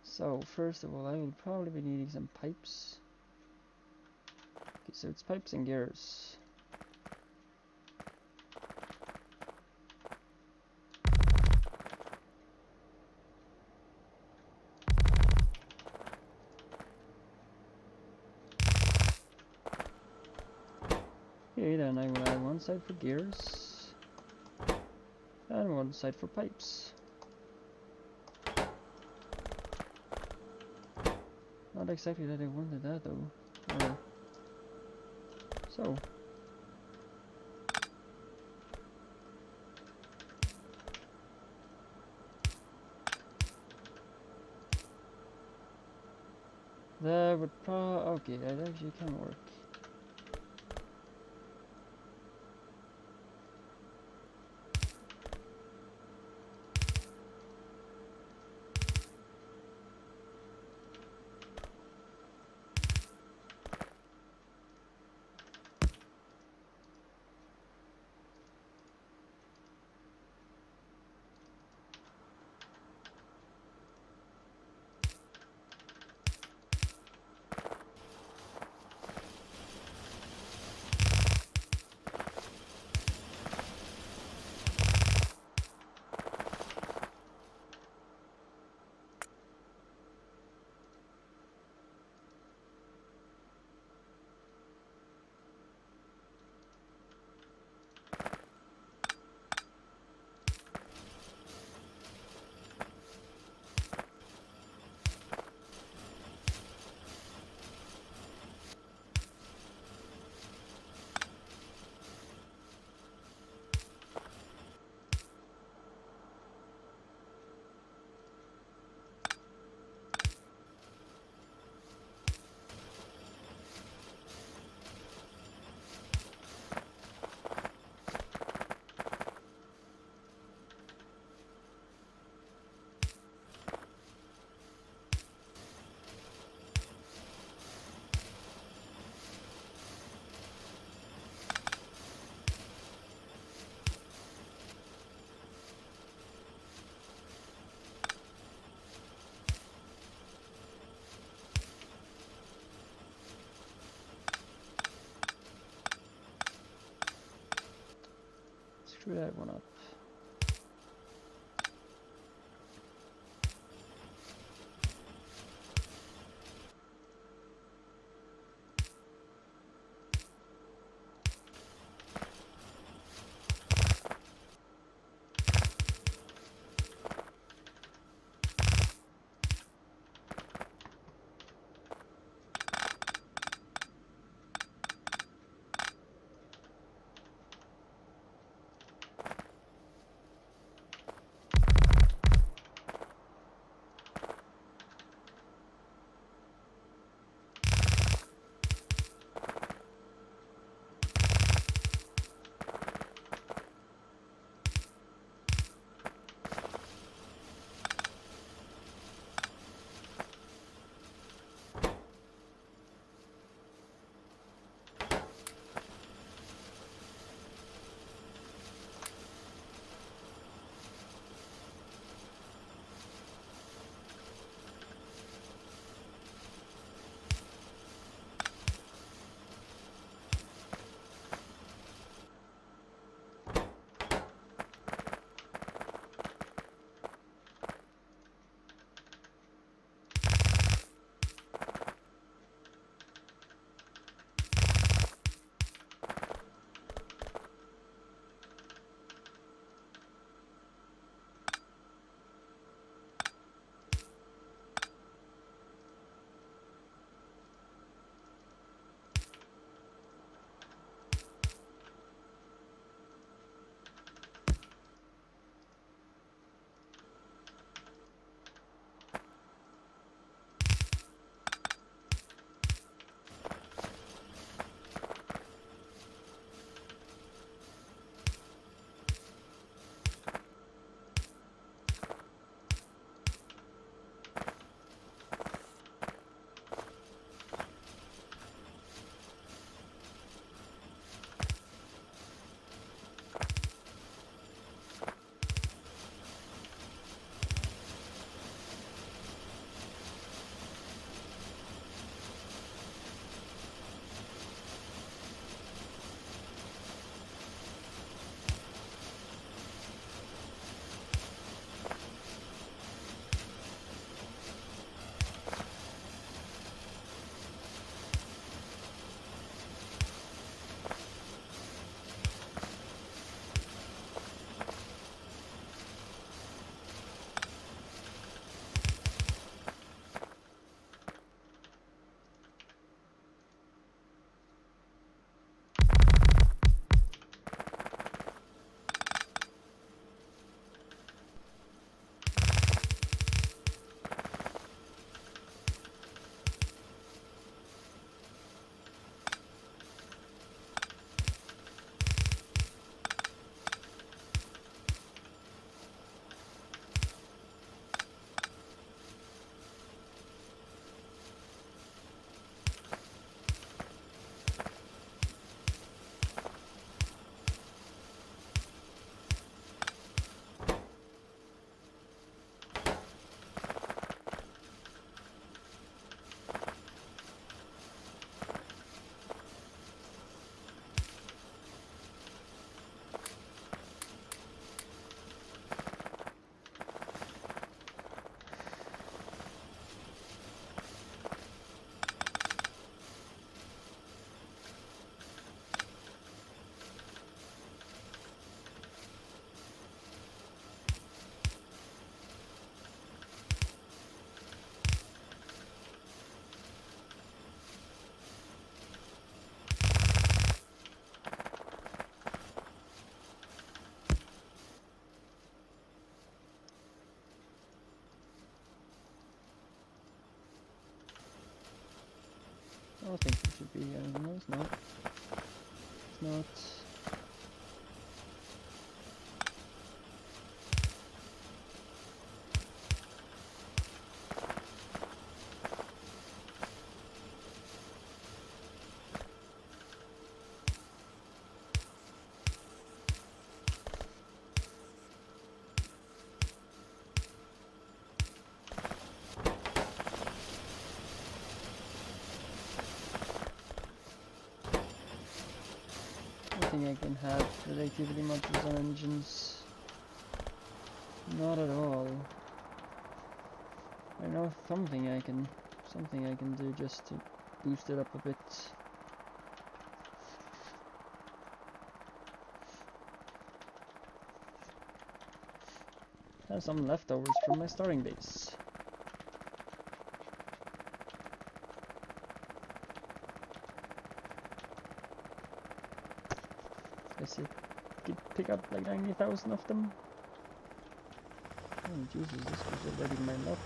So first of all, I will probably be needing some pipes. Okay, so it's pipes and gears. Okay, then I will add one side for gears and one side for pipes. Not exactly that I wanted that though. So. That would okay, that actually can work. Screw that one up. be anything else. No, it's not. I can have relativity modules and engines. Not at all. I know something I can do just to boost it up a bit. Have some leftovers from my starting base. Guess it could pick up like 90,000 of them. Oh Jesus, this was already my lot.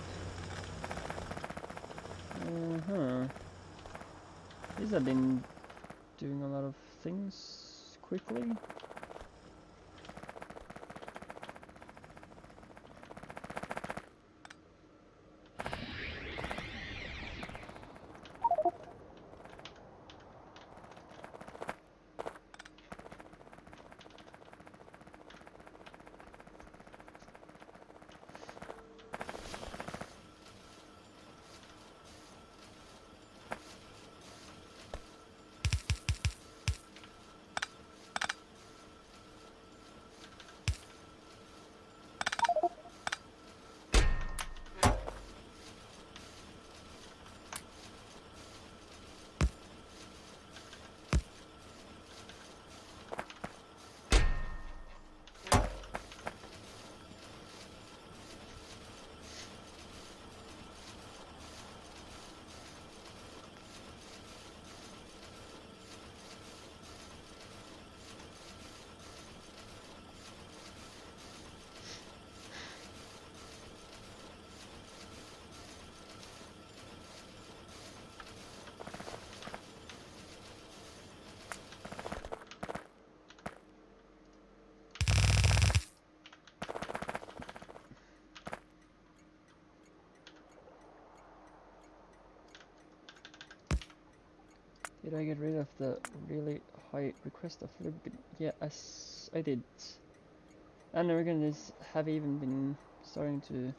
These have been doing a lot of things quickly. Did I get rid of the really high request of lubricant? Yes, I did. And the lubricant have even been starting to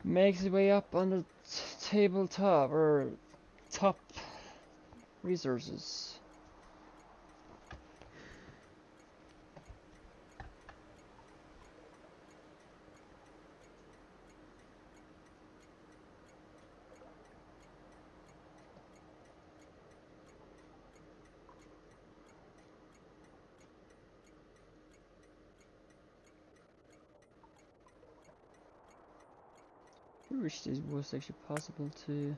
make its way up on the tabletop or top resources. I wish this was actually possible to...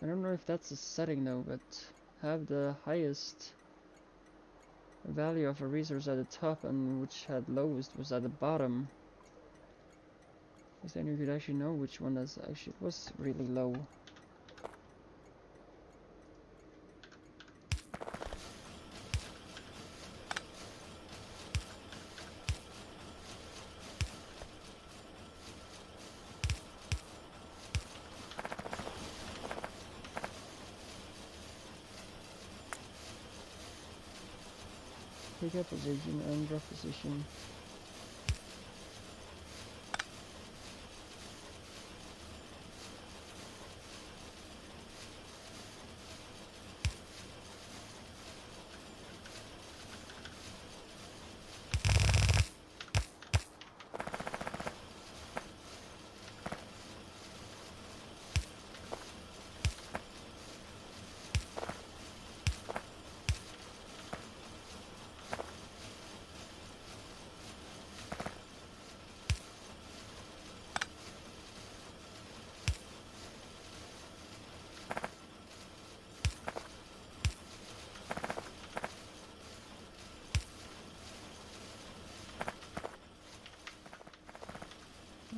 I don't know if that's a setting though, but have the highest value of a resource at the top and which had lowest was at the bottom. Because then you could actually know which one that's actually was really low. Pick up position and drop position.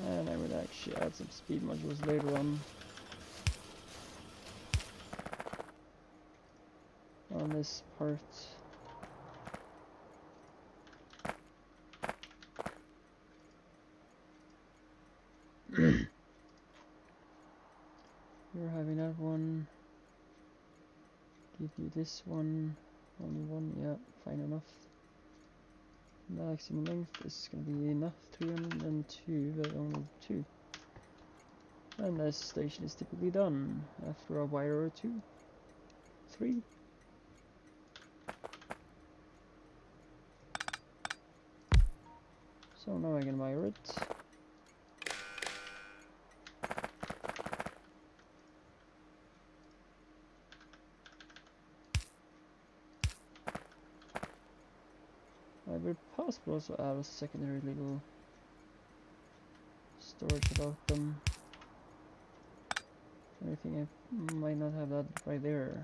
And I would actually add some speed modules later on. on this part. You're having that one. Give you this one. Only one, yeah, fine enough. Maximum length is gonna be not 302, but only 2. And this station is typically done after a wire or 2. 3. So now I can wire it. I will possibly also add a secondary little storage about them. I think I might not have that right there.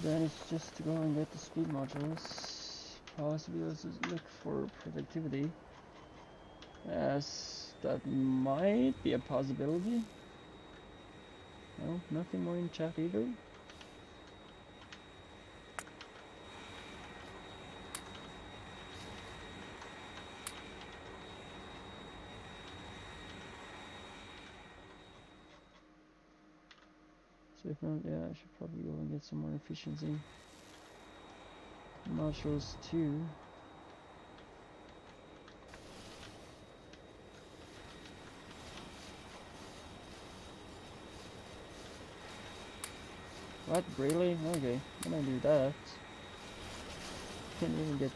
Then it's just to go and get the speed modules. Possibly also look for productivity, as that might be a possibility. No, nothing more in chat either. So if not, yeah, I should probably go and get some more efficiency modules too. What? Really? Okay, when I do that, can't even get.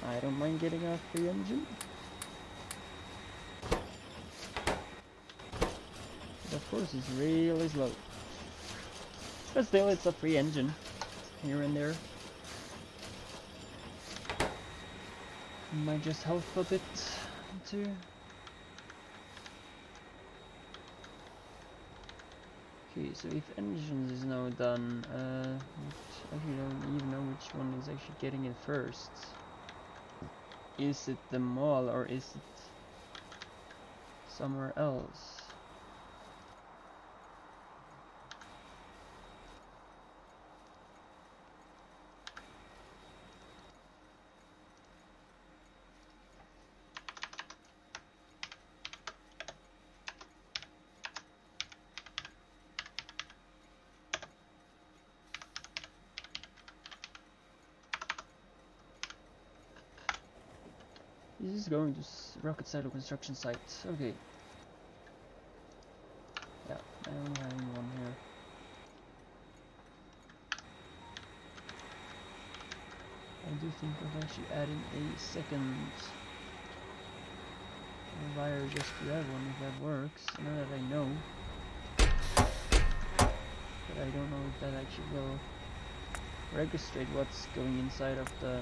I don't mind getting a free engine. But of course, it's really slow. But still, it's a free engine here and there. Might just help a bit too. Okay, so if engines is now done, I actually don't even know which one is actually getting it first. Is it the mall or is it somewhere else? This is going to rocket silo construction site. Okay. Yeah, I only have one here. I do think of actually adding a second wire just to that one if that works. Now that I know. But I don't know if that actually will register what's going inside of the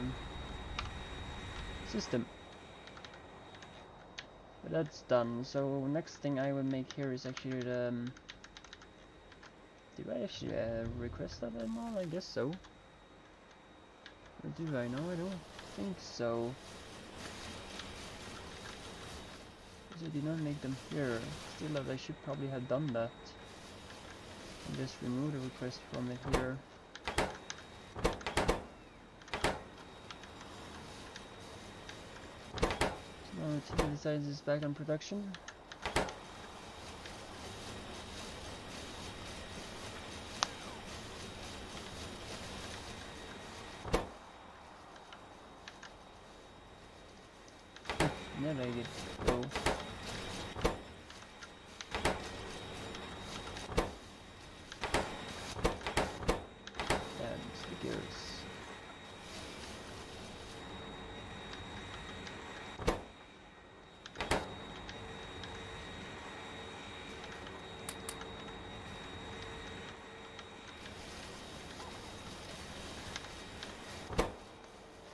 system. But that's done. So next thing I will make here is actually the. Did I actually request that anymore? I guess so. Or do I know? I don't think so. Because I did not make them here. Still, I should probably have done that. And just remove the request from it here. So now Typically Science is back on production. Never get go. And the gears.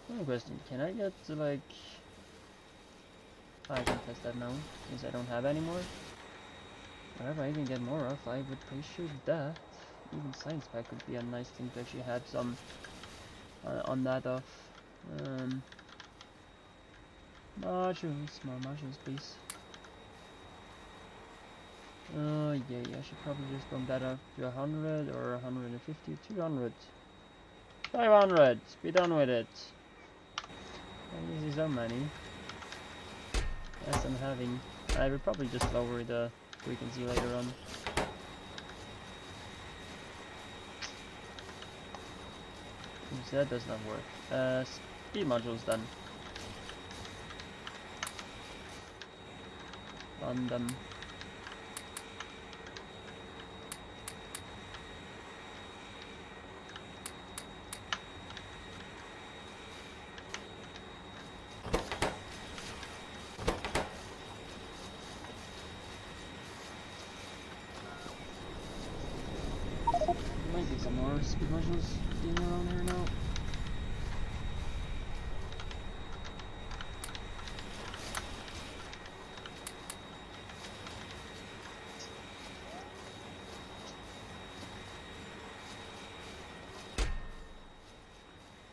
One question, can I get like... I can test that now, since I don't have any more. Whatever I can get more of, I would appreciate that. Even science pack would be a nice thing to actually have some on that of. Modules, more modules please. Yeah, I should probably just bump that up to 100 or 150, 200. 500! Be done with it! I use so many. As I'm having, I will probably just lower the frequency later on. Oops, that does not work. Speed modules then. On them. Might be some more speed modules being around here now.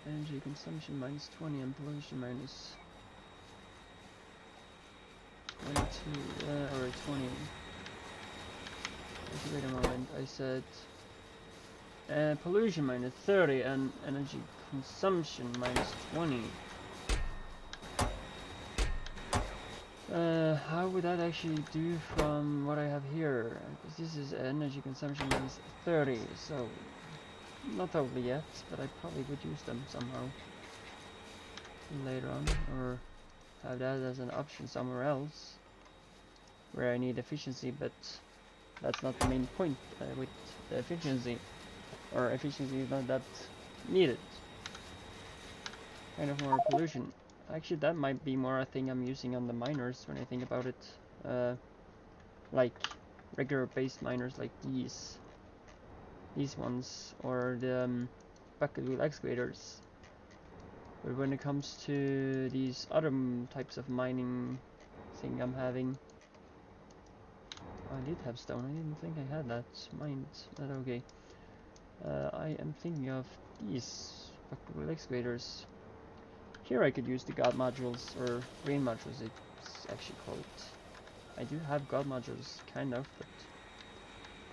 Energy consumption minus 20 and pollution minus 22, or 20. Wait a moment, I said pollution minus 30 and energy consumption minus 20. How would that actually do from what I have here? Because this is energy consumption minus 30, so not totally yet, but I probably would use them somehow later on, or have that as an option somewhere else where I need efficiency, but that's not the main point with the efficiency, or efficiency is not that needed. Kind of more pollution. Actually, that might be more a thing I'm using on the miners when I think about it. Like regular based miners like these ones, or the bucket wheel excavators. But when it comes to these other types of mining thing I'm having, I did have stone. I didn't think I had that mined. But okay. I am thinking of these bucket wheel excavators. Here I could use the god modules, or green modules it's actually called. I do have god modules, kind of, but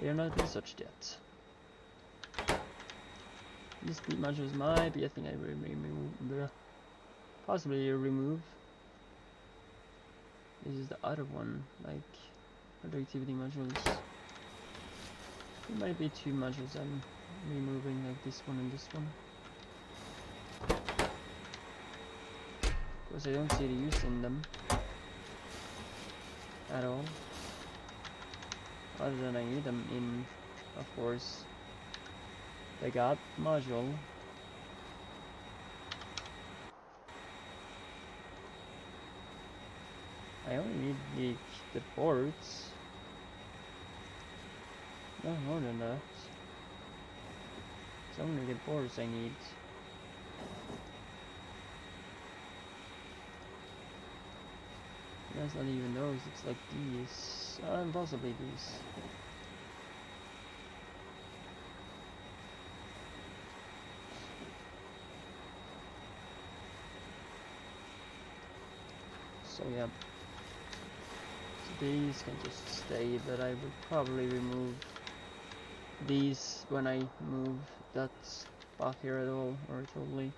they are not researched yet. These speed modules might be a thing I possibly remove. This is the other one, like other activity modules. There might be two modules I'm removing, like this one and this one. Because I don't see the use in them at all. Other than I need them in, of course, the god module. I only need the boards. No more than that. It's only the boards I need. That's not even those, it's like these, and possibly these. So yeah, so these can just stay, but I would probably remove these when I move that spot here at all, or totally.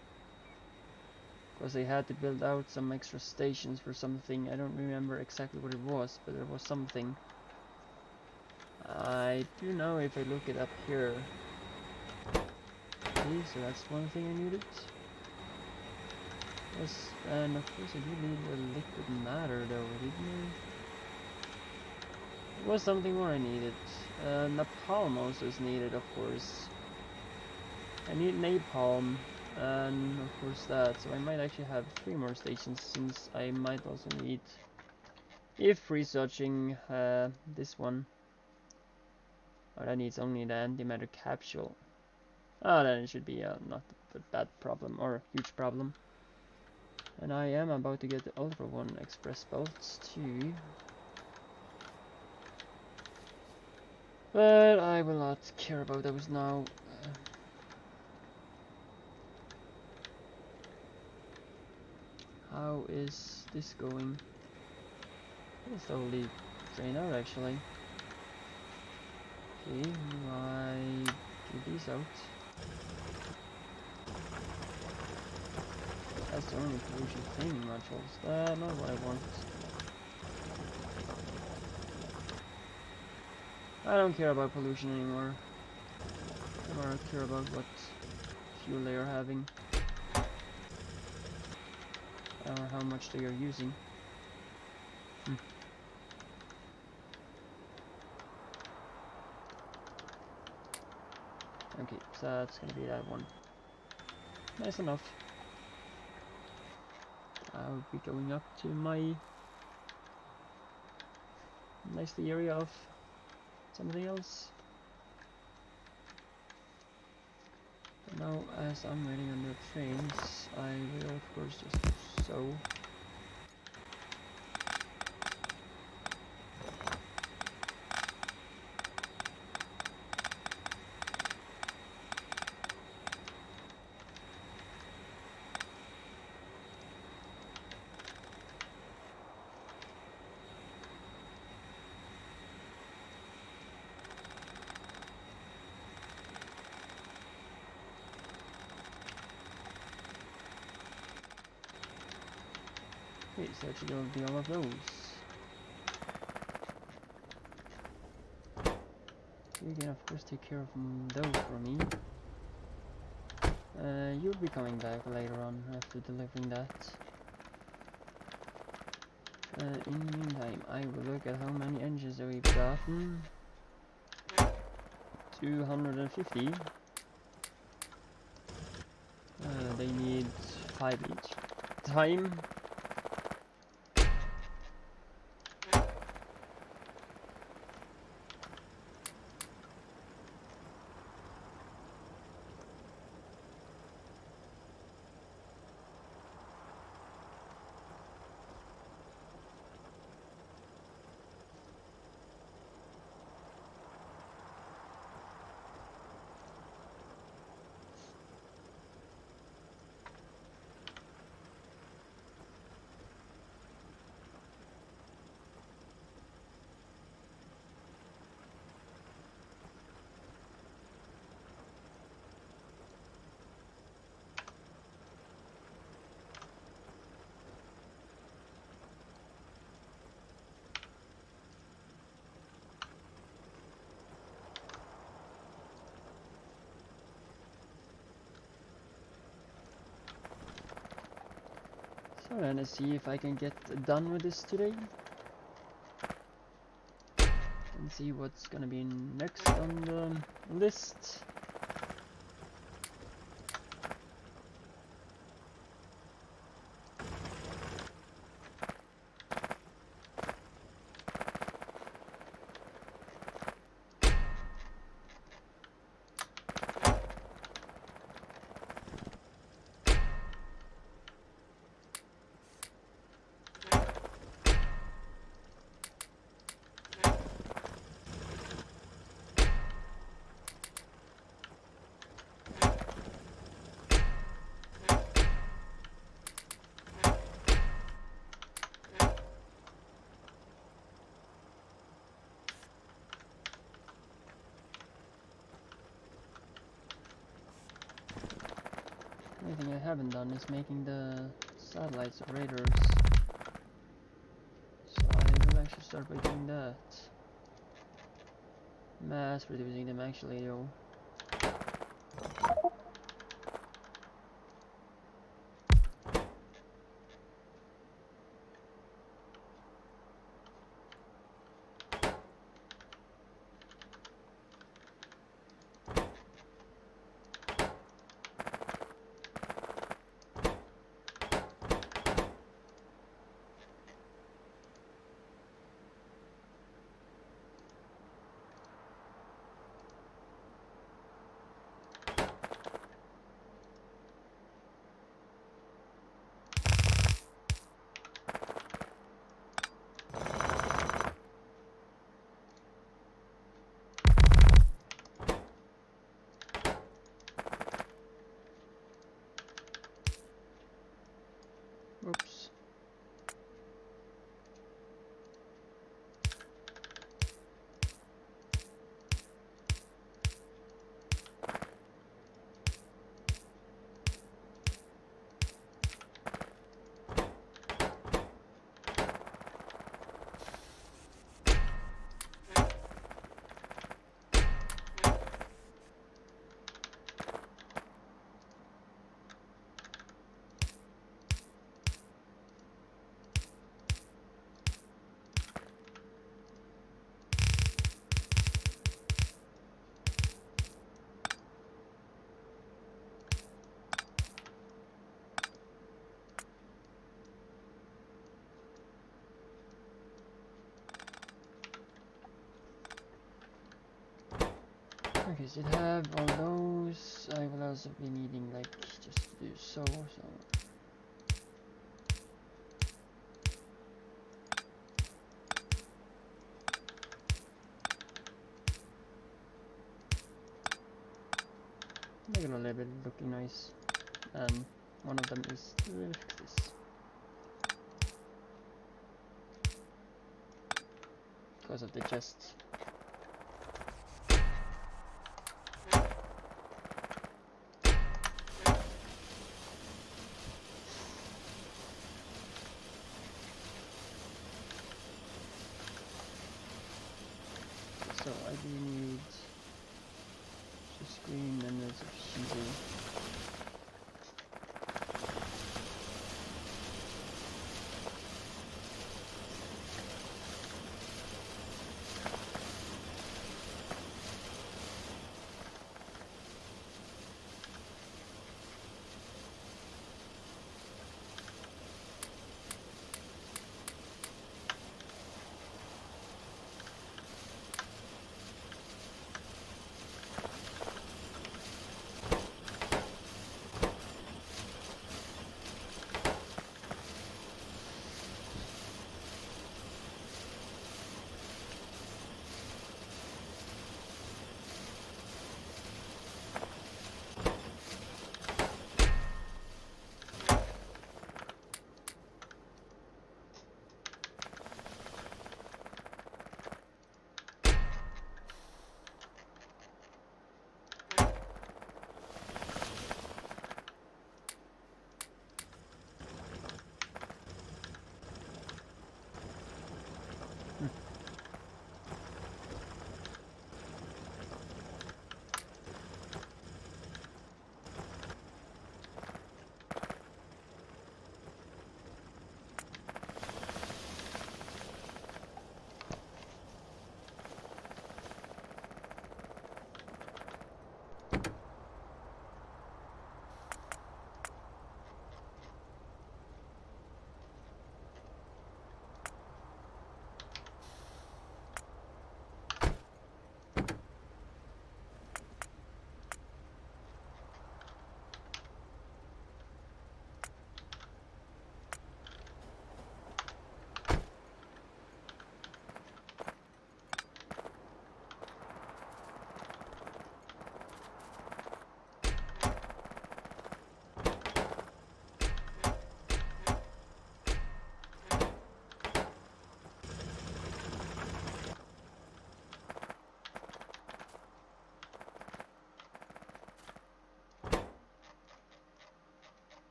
because they had to build out some extra stations for something. I don't remember exactly what it was, but there was something. I do know if I look it up here. Okay, so that's one thing I needed. Yes, and of course I do need a liquid matter though, didn't I? There was something more I needed. Napalm also is needed, of course. I need napalm, and of course that, so I might actually have 3 more stations, since I might also need, if researching this one. Oh, that needs only the antimatter capsule. Ah, then it should be not a bad problem, or huge problem. And I am about to get the Ultra 1 express belts too. But I will not care about those now. How is this going? It's slowly drained out actually. Okay, I get these out. That's the only pollution cleaning modules. Not what I want. I don't care about pollution anymore. I more care about what fuel they are having. Or how much they are using. Okay, so that's gonna be that one. Nice enough. I'll be going up to my nice area of something else. But now, as I'm waiting on the trains, I will of course just sow. Okay, so actually will be all of those. You can of course take care of those for me. You'll be coming back later on after delivering that. In the meantime, I will look at how many engines that we've gotten. 250. They need 5 each. Time. So then let's see if I can get done with this today. And see what's gonna be next on the list. The only thing I haven't done is making the satellites of radars. So I will actually start by doing that. Mass producing them actually, yo. Oops. Okay, so it have all those. I will also be needing like just to do so. They're gonna leave it looking nice, and one of them is this because of the chest. So I do need just green and there's a cheesy.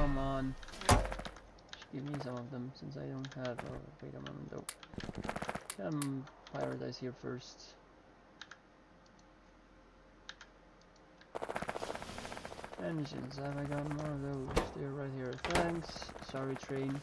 come on. Give me some of them since I don't have. Oh, wait a moment though. Prioritize here first. Engines, have I got more of those? They're right here. Thanks. Sorry, train.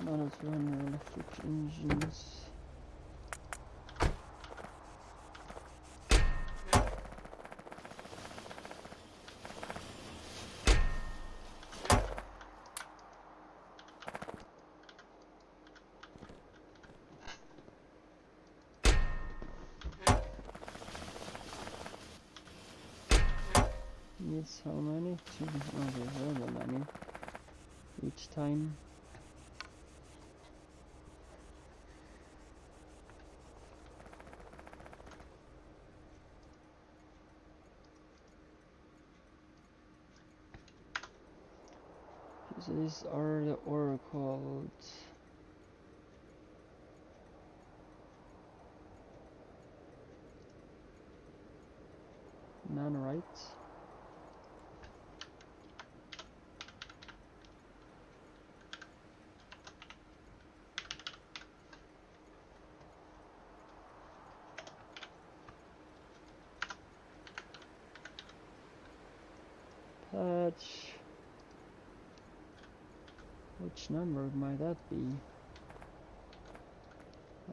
Models run electric engines. Needs how many? Two. Okay, very many. Each time. So these are the oracles. Nanorite. Patch. Which number might that be?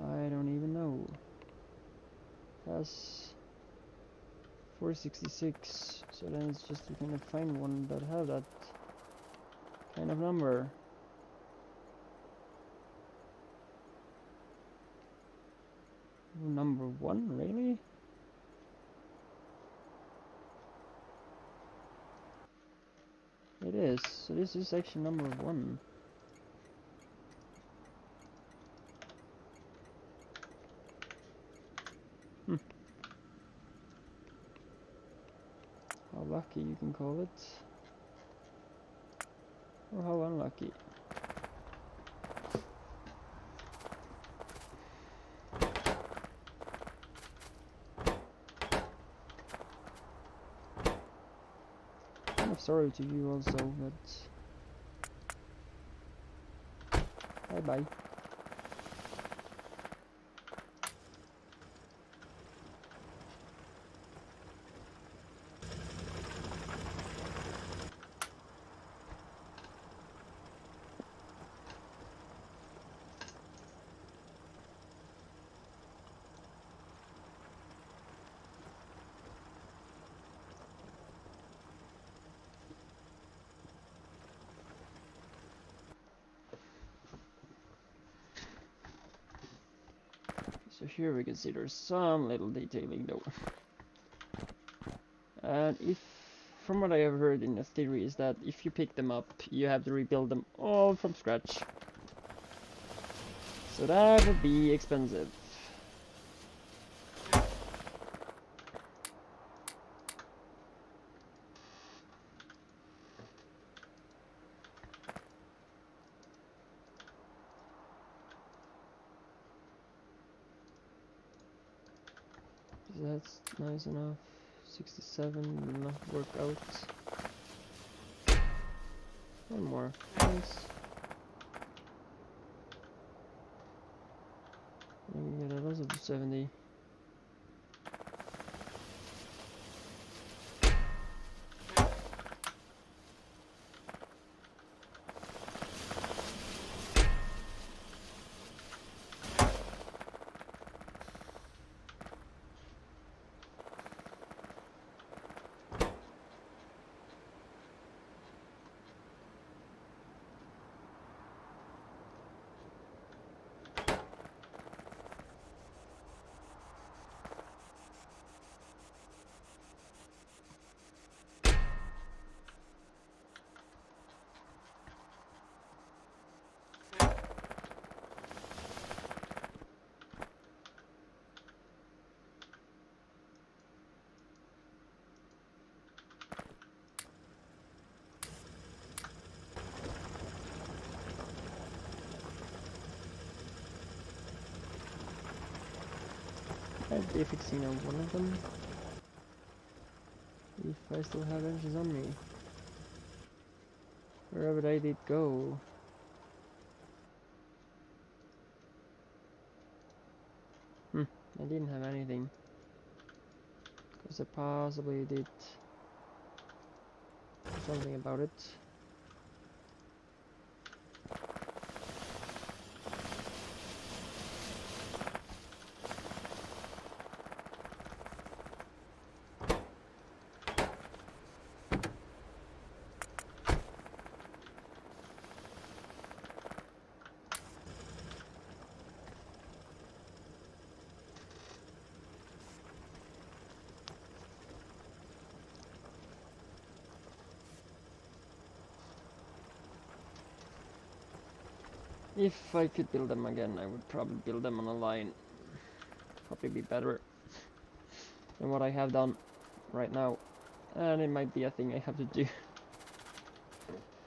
I don't even know. Has 466, so then it's just you can find one that have that kind of number. Number 1, really? It is, so this is actually number 1. How lucky you can call it. Or how unlucky. Kind of sorry to you also, but bye bye. So here we can see there's some little detailing though. And if, from what I have heard in the theory, is that if you pick them up, you have to rebuild them all from scratch. So that would be expensive. That's nice enough. 67 will not work out. One more, thanks. And we get a also to 70. I'd be fixing on one of them. If I still have engines on me. Wherever they did go. I didn't have anything. Because I possibly did something about it. If I could build them again, I would probably build them on a line. Probably be better than what I have done right now. And it might be a thing I have to do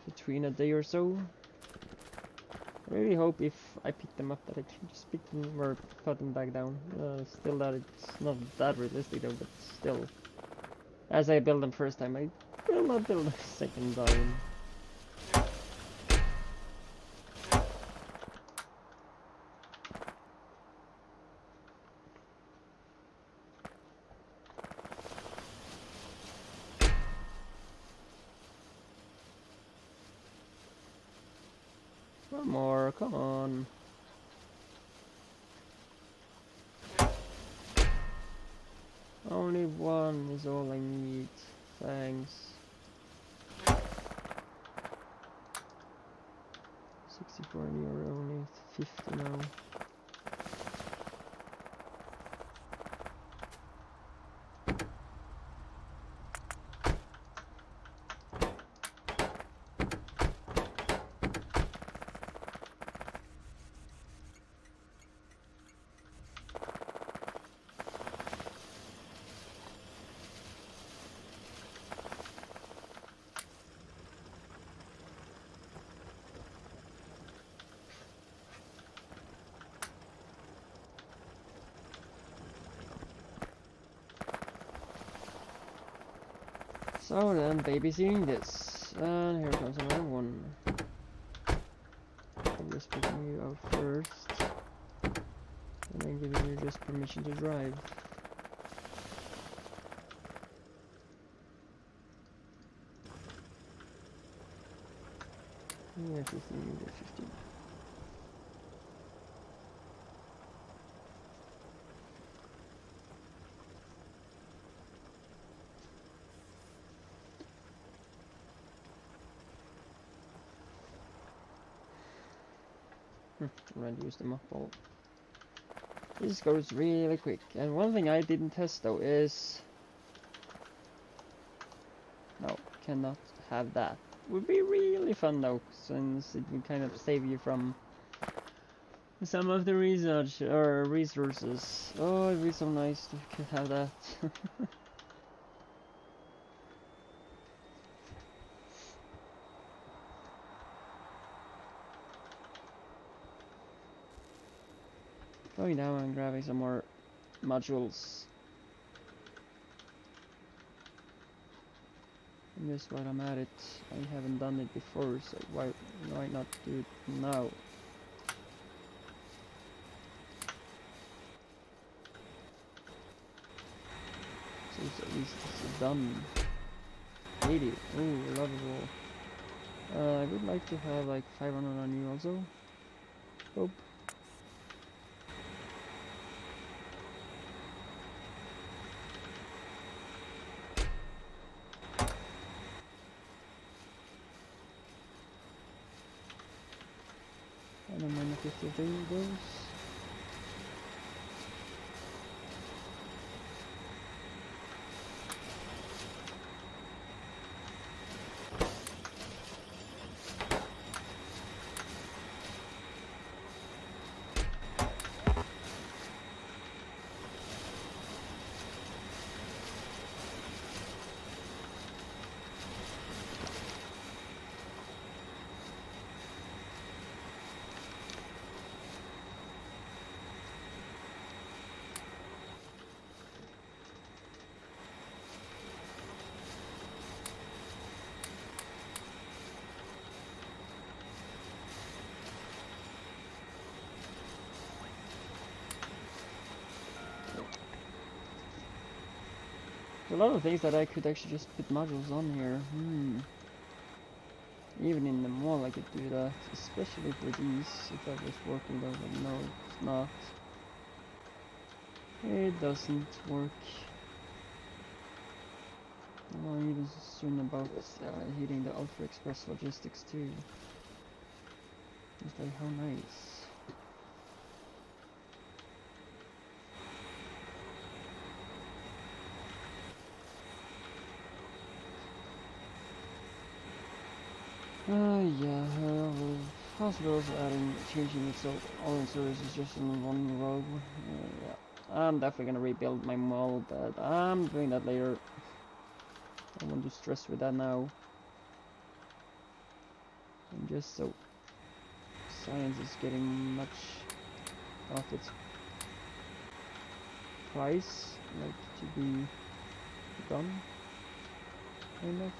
between a day or so. I really hope if I pick them up that I can just pick them or put them back down. Still that it's not that realistic though, but still. As I build them first time, I will not build them second time. One more, come on. Only one is all I need. Thanks. 64 and you're only 50 now. So then, babysitting this, and here comes another one. I'm just picking you out first, and then giving you just permission to drive. Yeah, 15, you get 15. I'm gonna use the mop ball. This goes really quick. And one thing I didn't test though is... No, cannot have that. Would be really fun though, since it would kind of save you from some of the research or resources. Oh, it'd be so nice to have that. Going down and grabbing some more modules. And just while I'm at it, I haven't done it before, so why not do it now? So it's at least it's done. 80. Ooh, lovable. I would like to have like 500 on you also. Hope. I don't mind if it's those. a lot of things that I could actually just put modules on here. Even in the mall I could do that, especially for these, if that was working though, but no, it's not. It doesn't work. I'm even soon about hitting the Ultra Express logistics too. It's like, how nice. Yeah, the hospitals changing its all services just in one row. Yeah, I'm definitely gonna rebuild my mall, but I'm doing that later. I don't want to stress with that now. And just so science is getting much off its price, like to be done, kind of.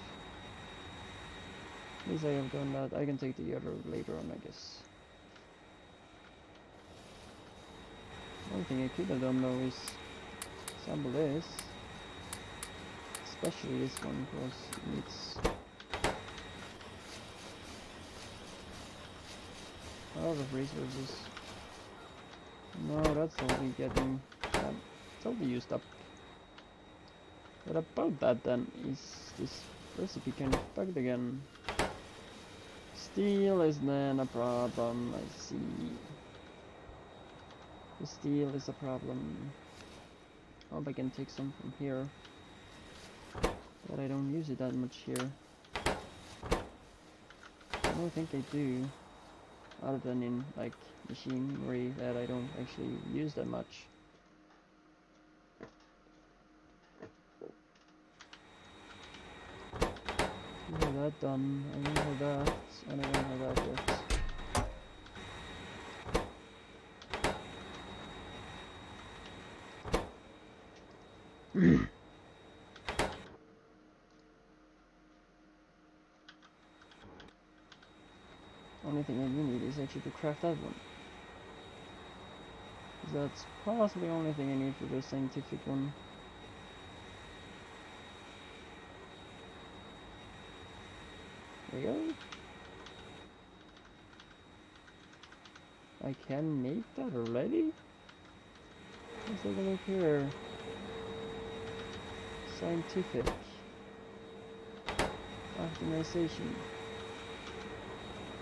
At least I have done that. I can take the other later on, I guess. One thing I could have done though is assemble this. Especially this one, because it needs a lot of resources. No, that's totally getting totally used up. But about that then, is this recipe kind of bugged again? Steel is then a problem, I see. The steel is a problem. Hope I can take some from here. But I don't use it that much here. I don't think I do. Other than in like machinery that I don't actually use that much. I have that done. I don't have that, and I don't have that yet. Only thing I do need is actually to craft that one. That's possibly the only thing I need for the scientific one. There we go. I can make that already? Let's take a look here. Scientific. Optimization.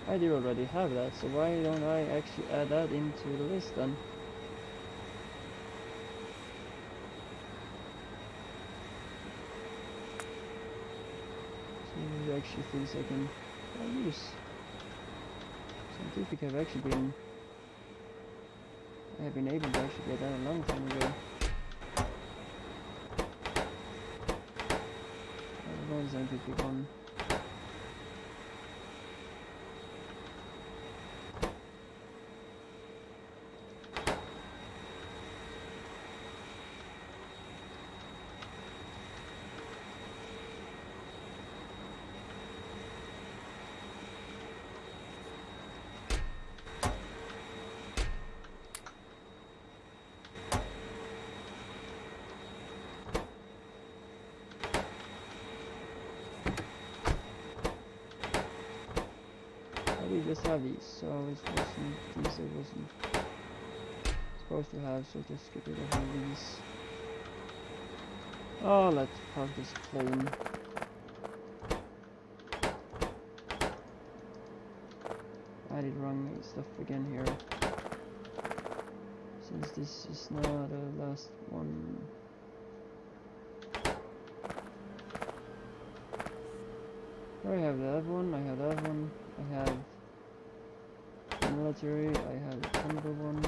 I do already have that, so why don't I actually add that into the list then? So there actually things I can use. Scientific have actually been... I have been able to actually get that a long time ago. One scientific one. We just have these, so it wasn't these I wasn't supposed to have, so just get rid of all these. Oh, let's park this plane. I did wrong stuff again here. Since this is not the last one. I have that one, I have that one, I have military, I have the chemical one.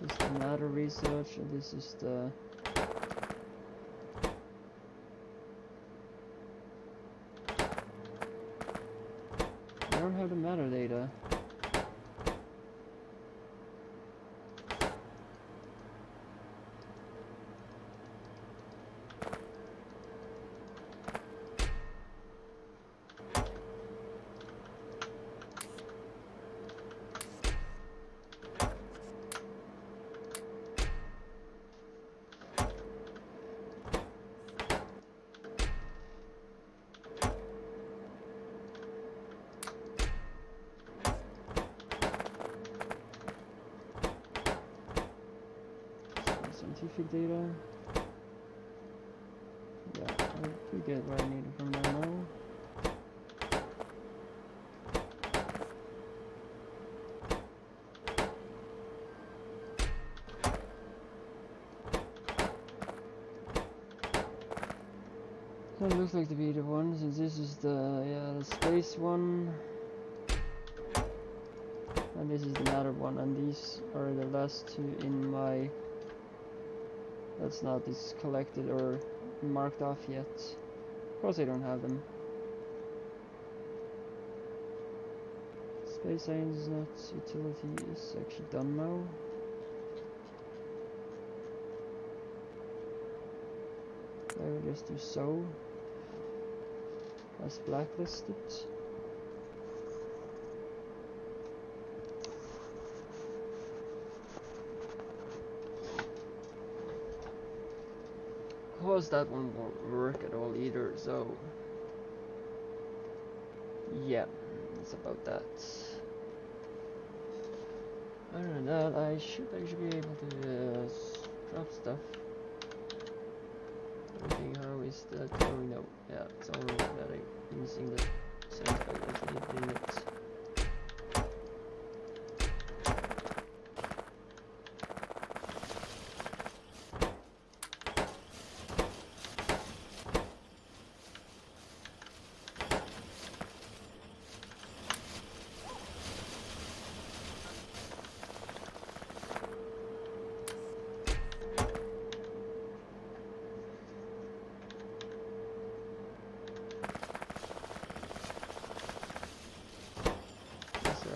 This is the matter research, and this is the I don't have the matter data. config data. Yeah, I do get what I need from there now. So it looks like to be the one, since this is the space one, and this is the matter one, and these are the last two in my. That's not this collected or marked off yet. Of course I don't have them. Space science is not. Utility is actually done now. I will just do so as blacklisted. Of course that one won't work at all either, so yeah, it's about that. Other than that, I should actually be able to drop stuff. Everything, how is that? Oh no, yeah, it's all that I'm using the same spec that I did in it.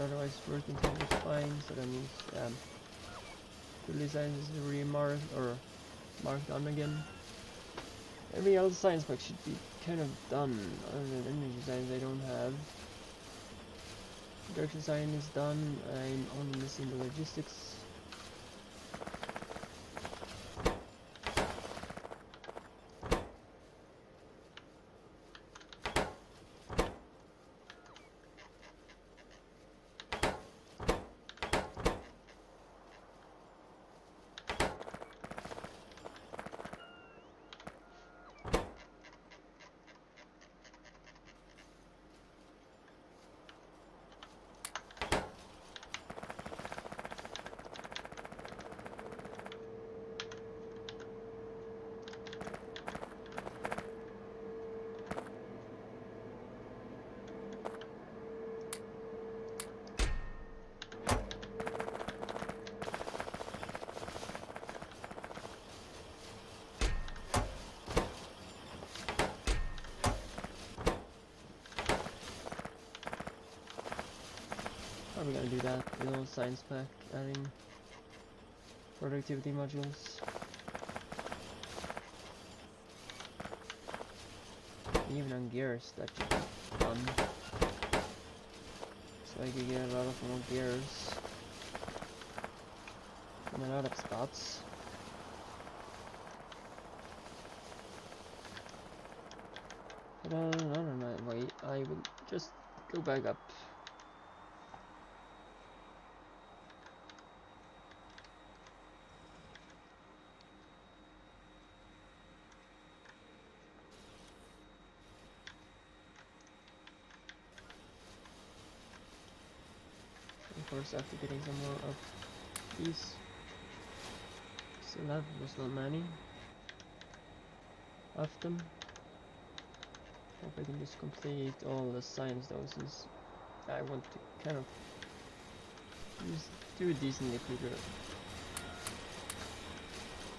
Otherwise working time is fine, so that means the design is remarked or marked on again. Every other science spec should be kind of done, other than energy designs I don't have. Production design is done, I'm only missing the logistics. How are we gonna do that with all science pack, adding productivity modules? Even on gears, that should be done. So I could get a lot of more gears in a lot of spots. But on that way, I will just go back up. Of course, after getting some more of these, still have just not many of them. Hope I can just complete all the science doses. I want to kind of just do it decently quicker.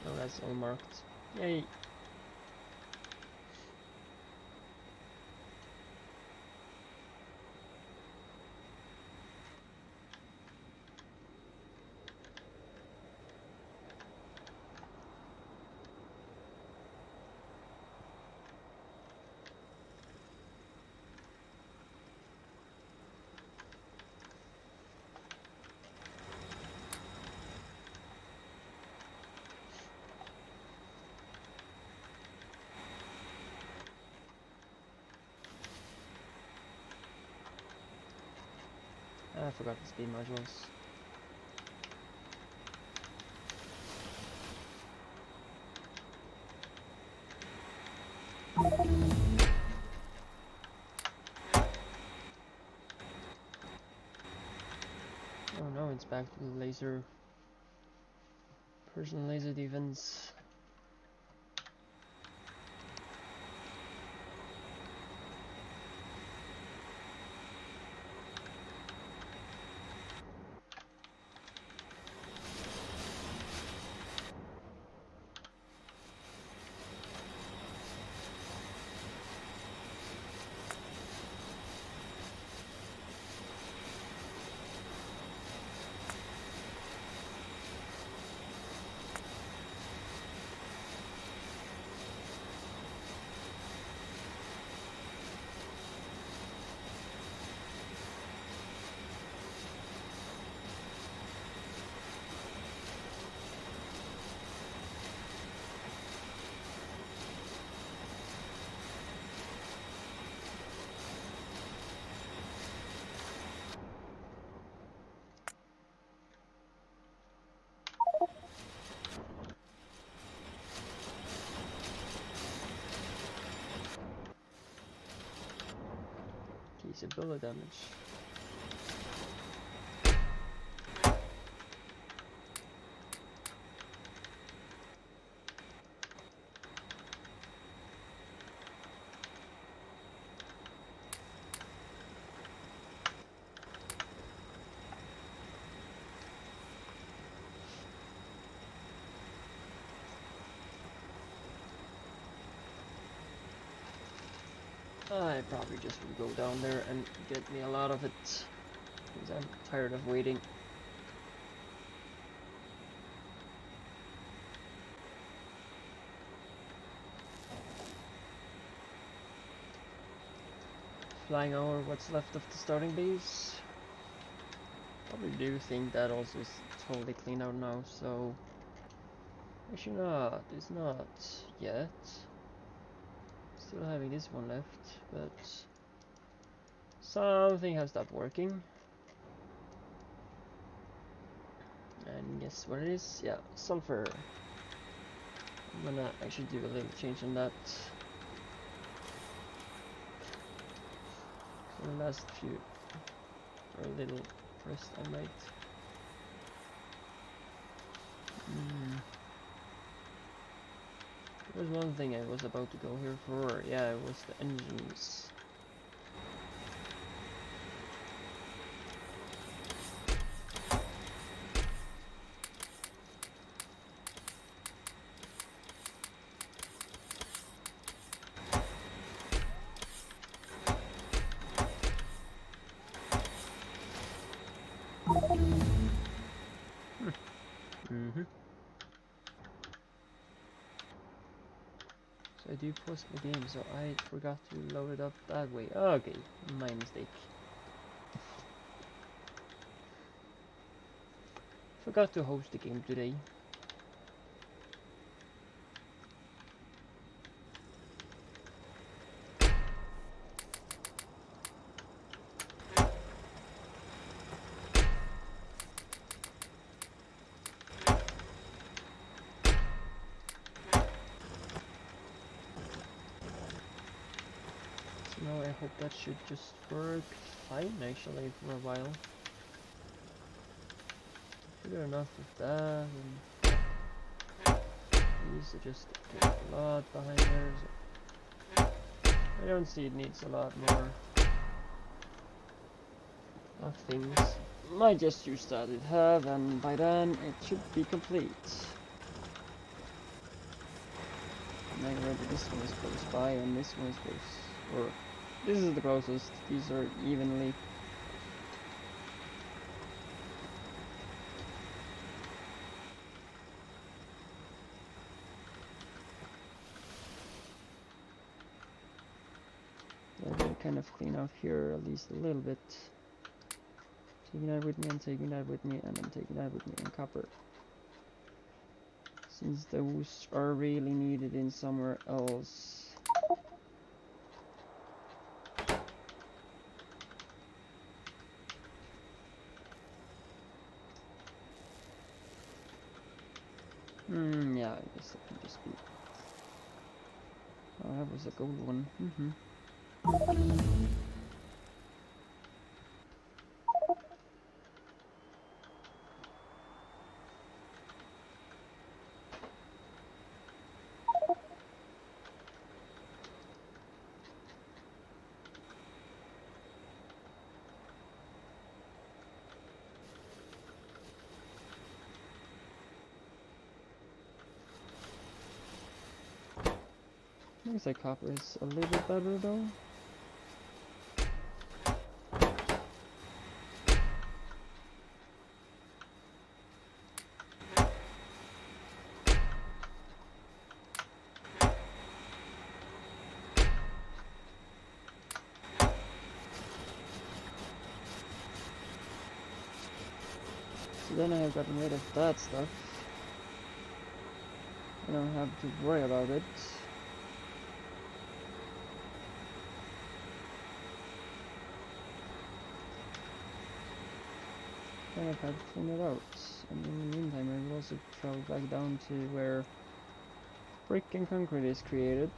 Oh, that's all marked. Yay! I forgot the speed modules. Oh no, it's back to the laser. Personal laser defense. Case of bullet damage. I probably just will go down there and get me a lot of it, because I'm tired of waiting. Flying over what's left of the starting base. Probably do think that also is totally cleaned out now, so actually not, it's not yet. Still having this one left, but something has stopped working. And guess what it is? Yeah, sulfur. I'm gonna actually do a little change on that. So the last few are a little pressed, I might. There was one thing I was about to go here for. Yeah, it was the engines. So I do pause the game, so I forgot to load it up that way. Okay, my mistake. Forgot to host the game today. No, I hope that should just work fine actually for a while. Good enough with that, and these are just a lot behind there, so I don't see it needs a lot more of things. Might just use that it have, and by then it should be complete. And I remember this one is close by, and this one is close, or this is the closest. These are evenly. I gotta kind of clean out here at least a little bit. Taking that with me, and taking that with me, and I'm taking that with me in copper. Since those are really needed in somewhere else. Yeah, I guess that can just be Oh, that was a gold one. Looks like copper is a little bit better though. So then I have gotten rid of that stuff. I don't have to worry about it. Then I've had to clean it out. And in the meantime I will also travel back down to where brick and concrete is created.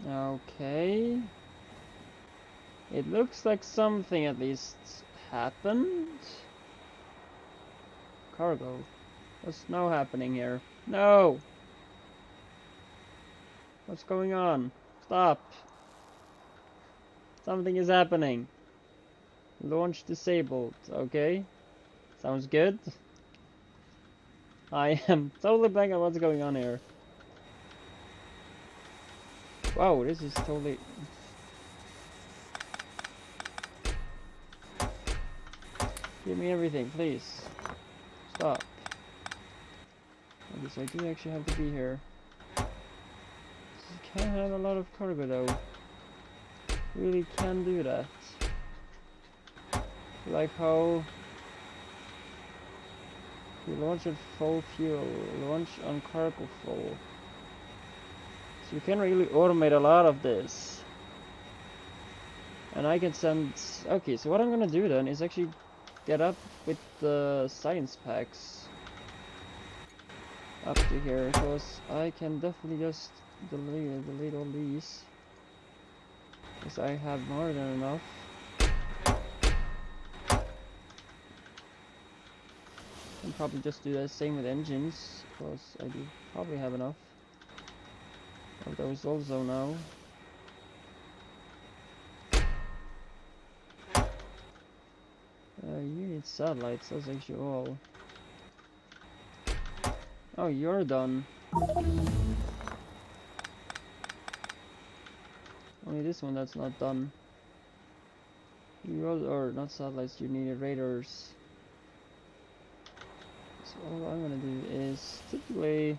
Okay. It looks like something at least happened. Cargo. What's now happening here? No! What's going on? Stop! Something is happening. Launch disabled. Okay. Sounds good. I am totally blank on what's going on here. Wow, this is totally... Give me everything, please. Stop. Okay, so I do actually have to be here. You can have a lot of cargo though. Really can do that. Like how you launch at full fuel, launch on cargo full. So you can really automate a lot of this. And I can send... Okay, so what I'm gonna do then is actually get up with the science packs up to here, because I can definitely just delete all these, because I have more than enough. And probably just do the same with engines, because I do probably have enough of those also now. You need satellites, that's actually all. Oh, you're done. Only this one that's not done. Or not satellites, you need radars. So all I'm gonna do is typically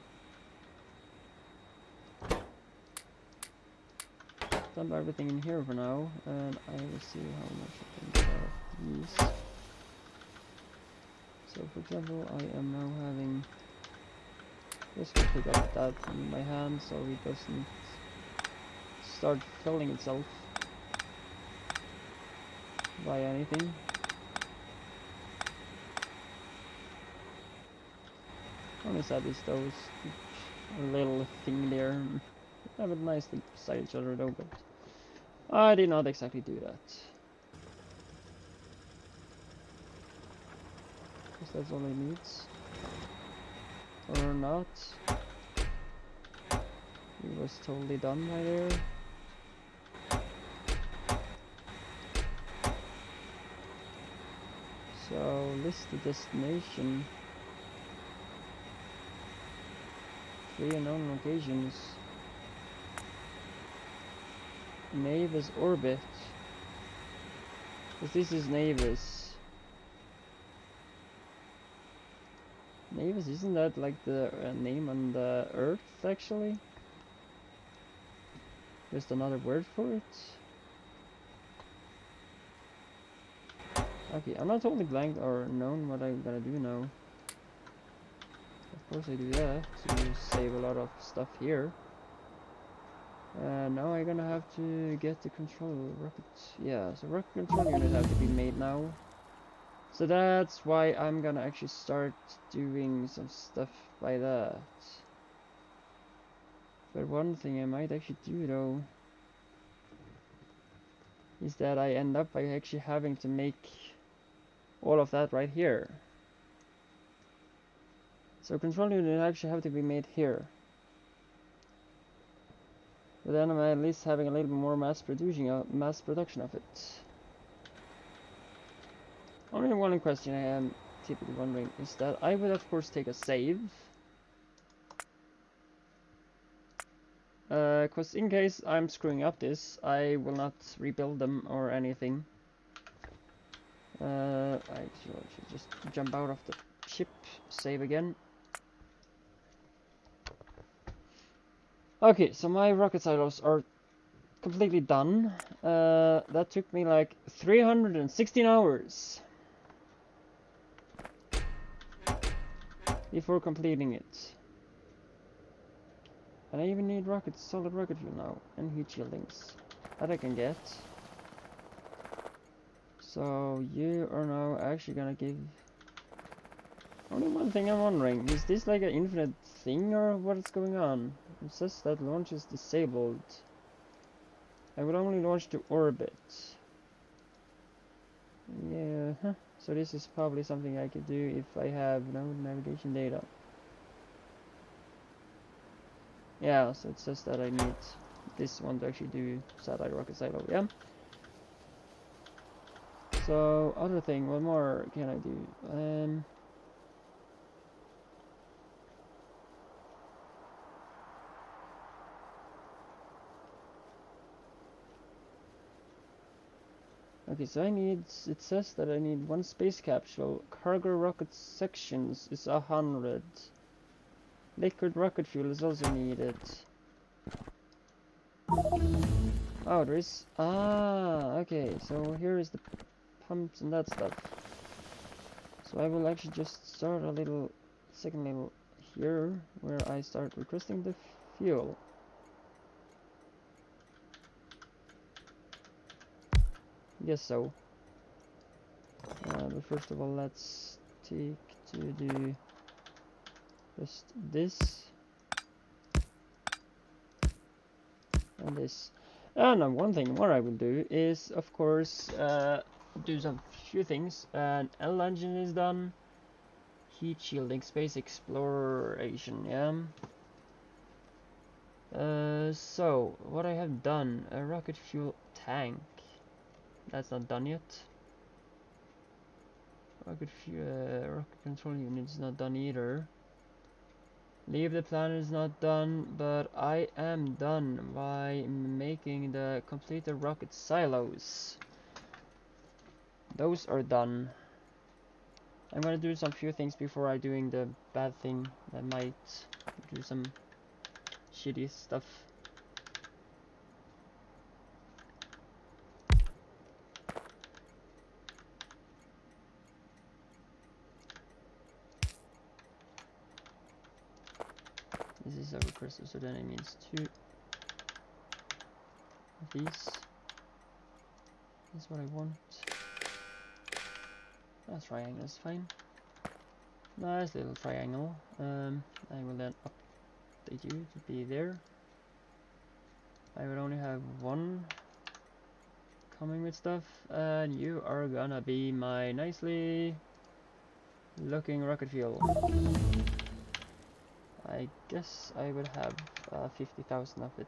dump everything in here for now, and I will see how much I can get out of these. So for example, I am now having... Just gonna pick up that in my hand so it doesn't start filling itself by anything. Only sad is those little thing there. Have it nicely beside each other though, but I did not exactly do that. Because that's all it needs. Or not. It was totally done by there. So list the destination. 3 unknown locations. Navis orbit. Because this is Navis. Navis, isn't that like the name on the Earth actually? Just another word for it? Okay, I'm not totally blank or known what I'm gonna do now. Of course I do that to save a lot of stuff here. Now I'm gonna have to get the control rockets. Yeah, so rocket control unit have to be made now. So that's why I'm gonna actually start doing some stuff by that. But one thing I might actually do though is that I end up by actually having to make all of that right here. So control unit actually have to be made here. But then I'm at least having a little bit more mass production of it. Only one question I am typically wondering is that I would of course take a save. Cause in case I'm screwing up this, I will not rebuild them or anything. I should just jump out of the ship, save again. Okay, so my rocket silos are completely done. That took me like 316 hours before completing it. And I even need solid rocket fuel now, and heat shieldings that I can get. So you are now actually gonna give... Only one thing I'm wondering, is this like an infinite thing or what's going on? It says that launch is disabled. I will only launch to orbit. Yeah, so this is probably something I could do if I have no navigation data. Yeah, so it says that I need this one to actually do satellite rocket silo, yeah? So, other thing, what more can I do? Okay, so it says that I need 1 space capsule, cargo rocket sections is 100. Liquid rocket fuel is also needed. Oh, there is... Ah, okay, so here is the pumps and that stuff. So I will actually just start a little second level here, where I start requesting the fuel. Guess so. But first of all, let's take to do just this and this. And one thing more I will do is, of course, do some few things. An L engine is done. Heat shielding, space exploration, yeah. So what I have done, a rocket fuel tank. That's not done yet. Rocket control unit is not done either. Leave the planet is not done, but I am done by making the completed rocket silos. Those are done. I'm gonna do some few things before I doing the bad thing that might do some shitty stuff. This is a requester, so then it means 2 of these. That's what I want. That triangle is fine. Nice little triangle. I will then update you to be there. I will only have 1 coming with stuff, and you are gonna be my nicely looking rocket fuel. I guess I would have 50,000 of it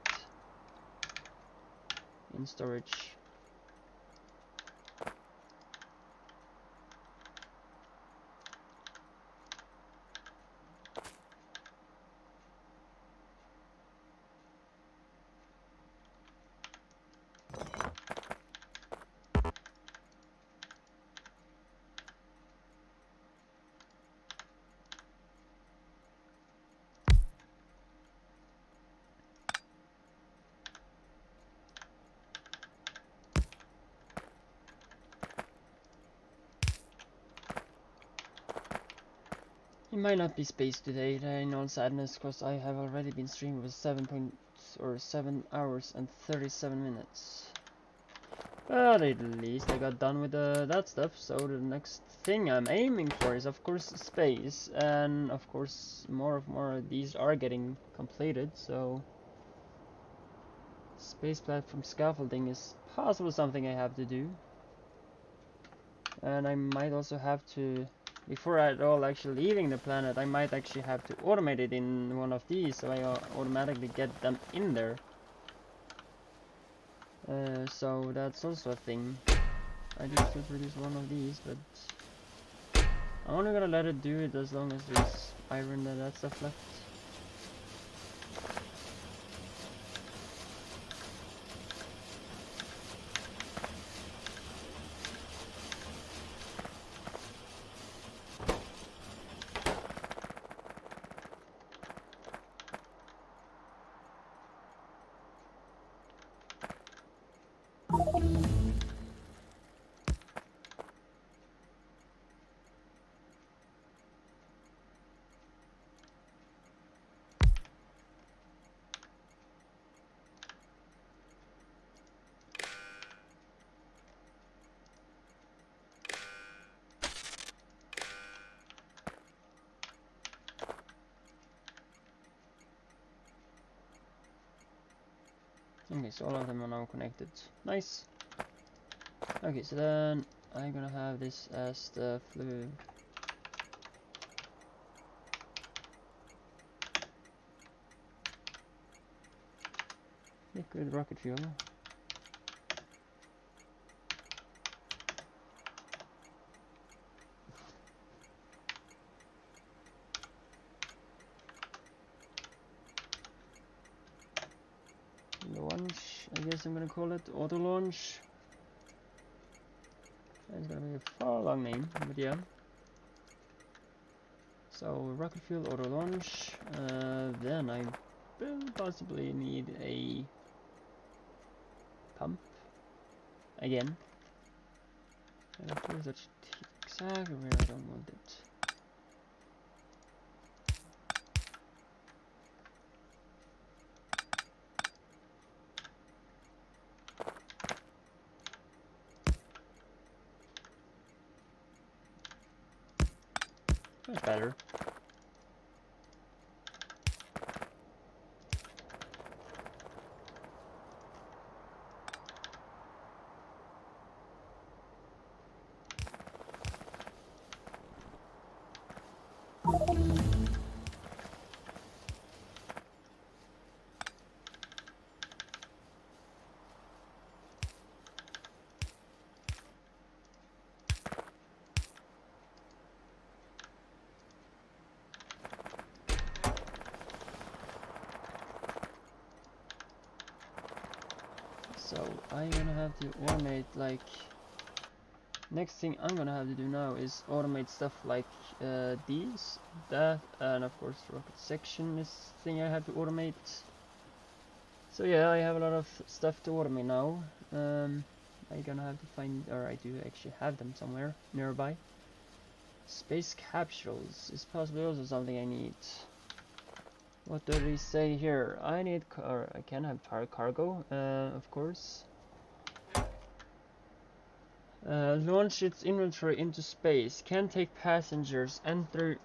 in storage. might not be space today, in all sadness, because I have already been streaming for 7 hours and 37 minutes. But at least I got done with that stuff, so the next thing I'm aiming for is of course space, and of course more of these are getting completed, so space platform scaffolding is possibly something I have to do. And I might also have to, before at all actually leaving the planet, I might actually have to automate it in one of these, so I automatically get them in there. So that's also a thing. I just should produce one of these, but I'm only gonna let it do it as long as there's iron and that stuff left. Okay, so all of them are now connected. Nice. Okay, so then I'm gonna have this as the fluid. Liquid rocket fuel. Launch, I guess I'm gonna call it auto launch. It's gonna be a far long name, but yeah. So rocket fuel auto launch. Then I will possibly need a pump again. And of course that's exactly where I don't want it. That's better. So I'm gonna have to automate, like, next thing I'm gonna have to do now is automate stuff like these, that, and of course rocket section is thing I have to automate. So yeah, I have a lot of stuff to automate now. I'm gonna have to find, or I do actually have them somewhere nearby. Space capsules is possibly also something I need. What do they say here? I need I can have cargo, of course. Launch its inventory into space. Can take passengers. Enter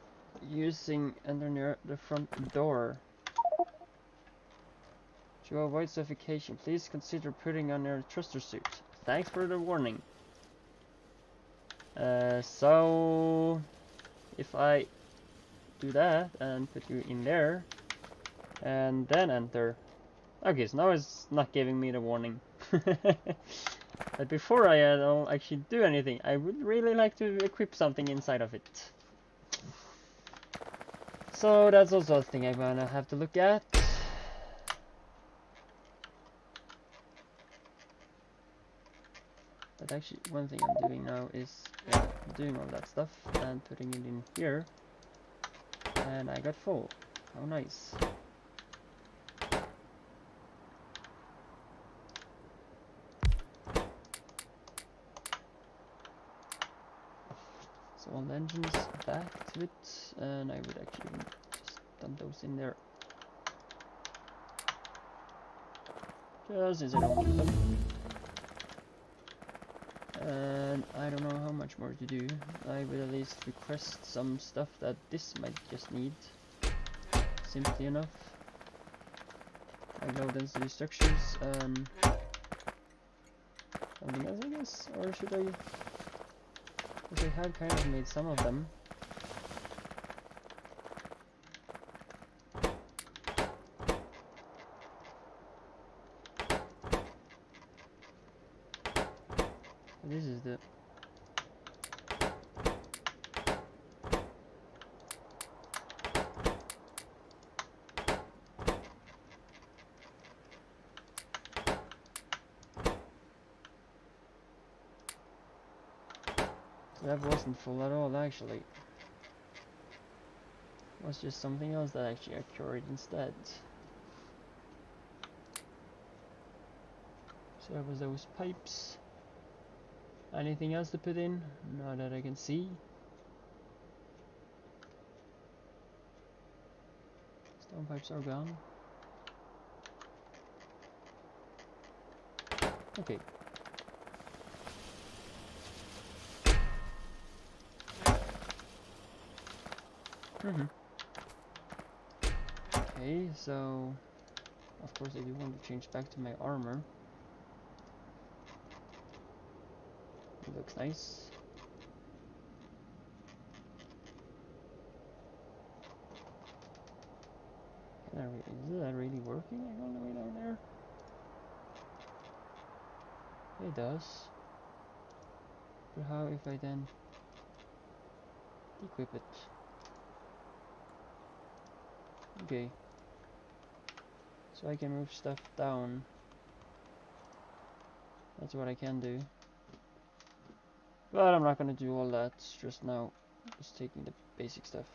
near the front door. To avoid suffocation, please consider putting on your thruster suit. Thanks for the warning. So if I do that and put you in there and then enter. Okay, so now it's not giving me the warning. But before I don't actually do anything, I would really like to equip something inside of it. So that's also a thing I'm gonna have to look at. But actually, one thing I'm doing now is doing all that stuff and putting it in here. And I got full. How nice. So all the engines back to it, and I would actually just dump those in there. Just since I don't need them. And I don't know how much more to do. I will at least request some stuff that this might just need. Simply enough. Like low density structures and something else, I guess? Or should I? Because I have kind of made some of them. This is the that wasn't full at all, actually. It was just something else that actually occurred instead. So that was those pipes. Anything else to put in? Not that I can see. Stone pipes are gone. Okay. Okay, so of course I do want to change back to my armor. It looks nice. Is that really working all the way down there? It does. But how if I then equip it? Okay. So I can move stuff down. That's what I can do. But I'm not gonna do all that just now. Just taking the basic stuff.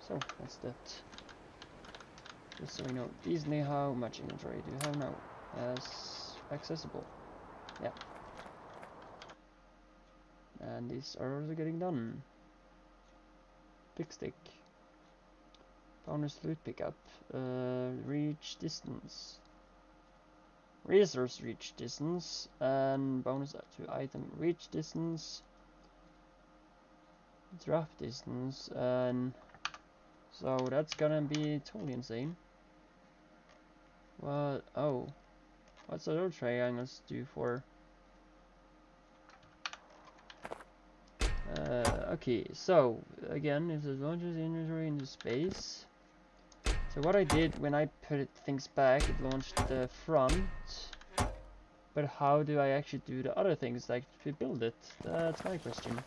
So that's that. Just so we know, Disney, how much inventory do you have now? As accessible. Yeah. And these are also getting done. Pick stick. Bonus loot pickup. Reach distance. Resource reach distance. And bonus to item reach distance. Drop distance. And so that's gonna be totally insane. What? Oh. What's those triangles do for? Okay, so again, if it launches inventory into space. So what I did when I put things back, it launched the front. But how do I actually do the other things, like to build it? That's my question.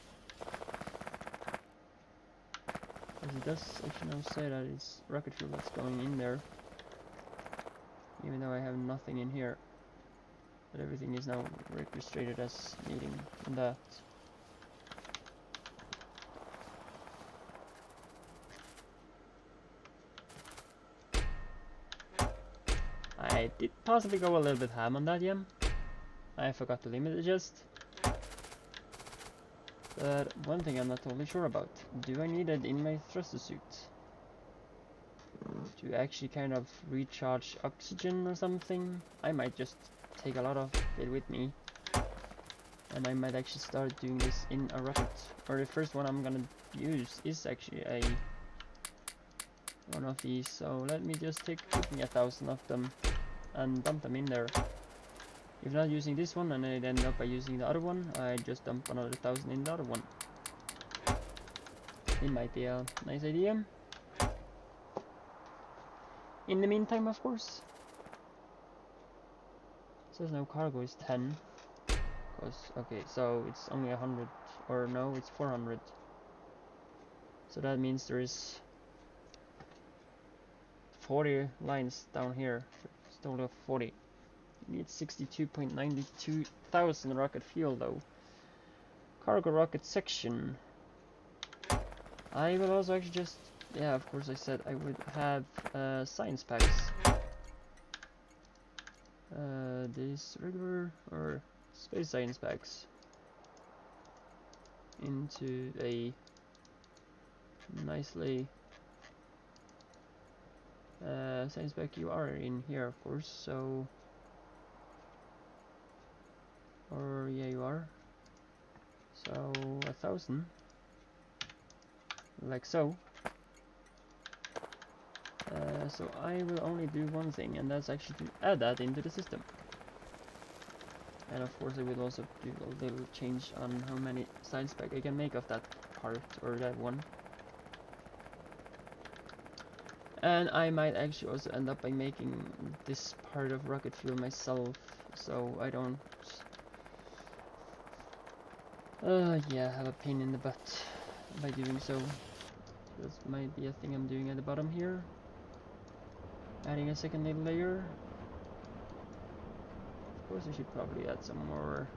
Because it does actually now say that it's rocket fuel that's going in there. Even though I have nothing in here. But everything is now registered as needing that. I did possibly go a little bit ham on that, yeah. I forgot to limit it just. But one thing I'm not totally sure about. Do I need it in my thruster suit? To actually kind of recharge oxygen or something? I might just take a lot of it with me. And I might actually start doing this in a rocket. Or the first one I'm gonna use is actually one of these. So let me just take 1,000 of them and dump them in there. If not using this one and I end up by using the other one, I just dump another 1,000 in the other one. It might be a nice idea. In the meantime, of course. It says no cargo is 10. Okay, so it's only 100, or no, it's 400. So that means there is 40 lines down here. It's total of 40. You need 62.92 thousand rocket fuel though. Cargo rocket section. I will also actually just, yeah, of course I said I would have science packs. These regular or space science packs. into a nicely science spec. You are in here, of course, so, or yeah, you are. So 1,000, like so. So I will only do one thing, and that's actually to add that into the system. And of course I will also do a little change on how many side spec I can make of that part, or that one. And I might actually also end up by making this part of rocket fuel myself, so I don't yeah, have a pain in the butt by doing so. This might be a thing I'm doing at the bottom here. Adding a second layer. Of course I should probably add some more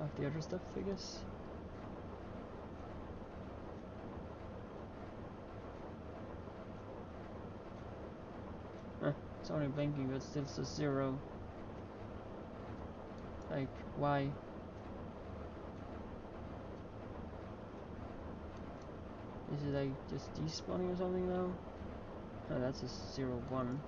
of the other stuff, I guess. It's only blinking, but still says 0. Like, why? Is it like just despawning or something now? Oh, that's a 0, 1.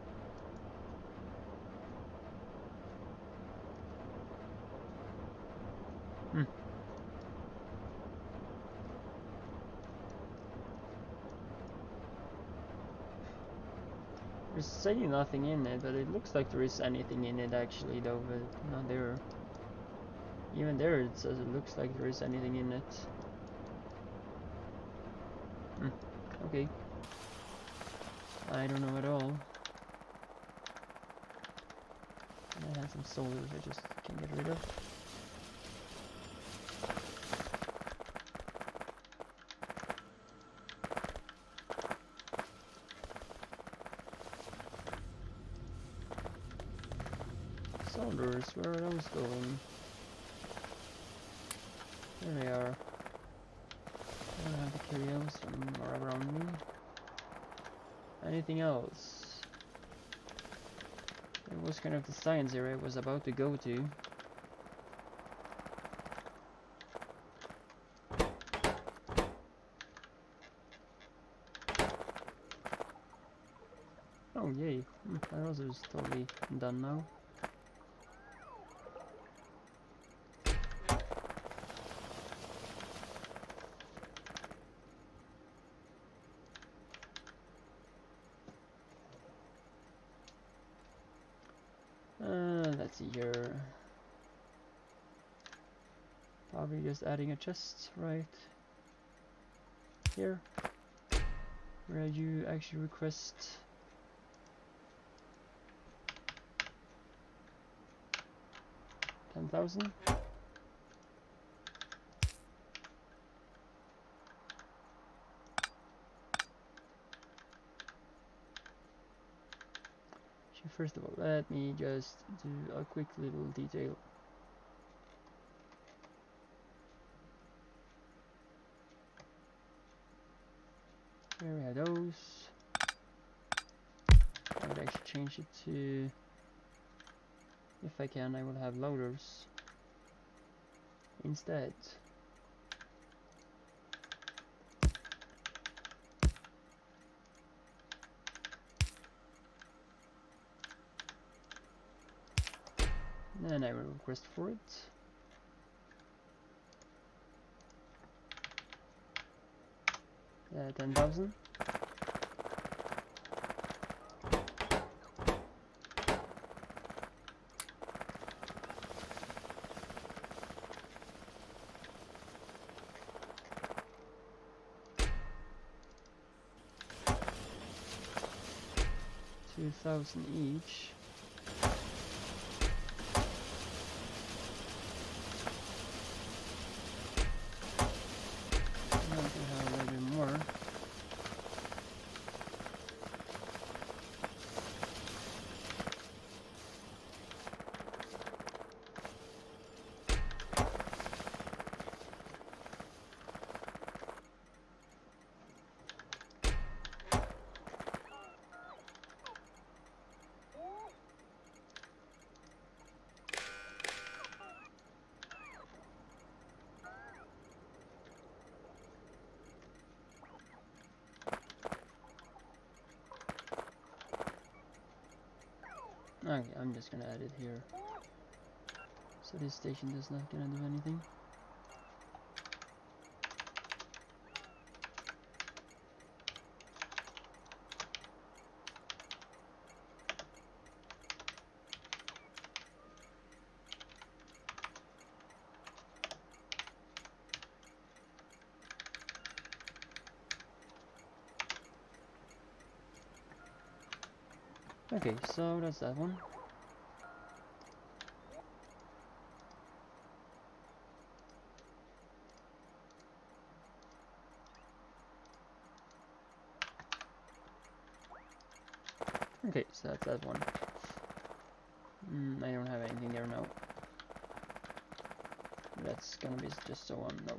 There's saying nothing in it, but it looks like there is anything in it actually, though, but not there. Even there it says it looks like there is anything in it. Okay. I don't know at all. I had some soldiers I just can't get rid of. Soldiers, where are those going? There they are. I don't have to carry those from around me. Anything else? It was kind of the science area I was about to go to. Oh yay, that also is totally done now. Let's see here. Probably just adding a chest right here, where you actually request $10,000. First of all, let me just do a quick little detail. Here we have those. I would actually change it to, if I can, I will have loaders instead. Then I will request for it. $10,000. $2,000 each. Now we can have a little bit more. Okay, I'm just gonna add it here. So this station is not gonna do anything. Okay, so that's that one. Okay, so that's that one. I don't have anything there now. That's gonna be just so on. No.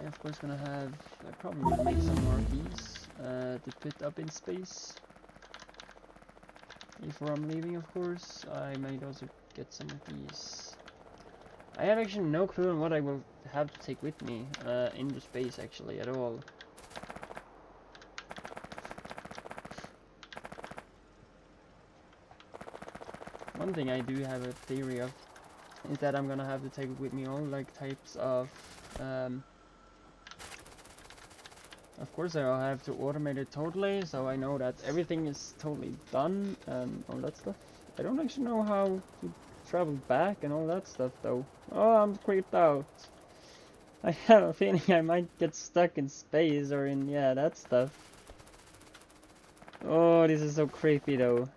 I of course gonna have. I probably will make some more of these to put up in space. Before I'm leaving, of course, I might also get some of these. I have actually no clue on what I will have to take with me into space actually at all. One thing I do have a theory of is that I'm gonna have to take with me all like types of course I'll have to automate it totally, so I know that everything is totally done and all that stuff. I don't actually know how to travel back and all that stuff though. Oh, I'm creeped out. I have a feeling I might get stuck in space or in, yeah, that stuff. Oh, this is so creepy though.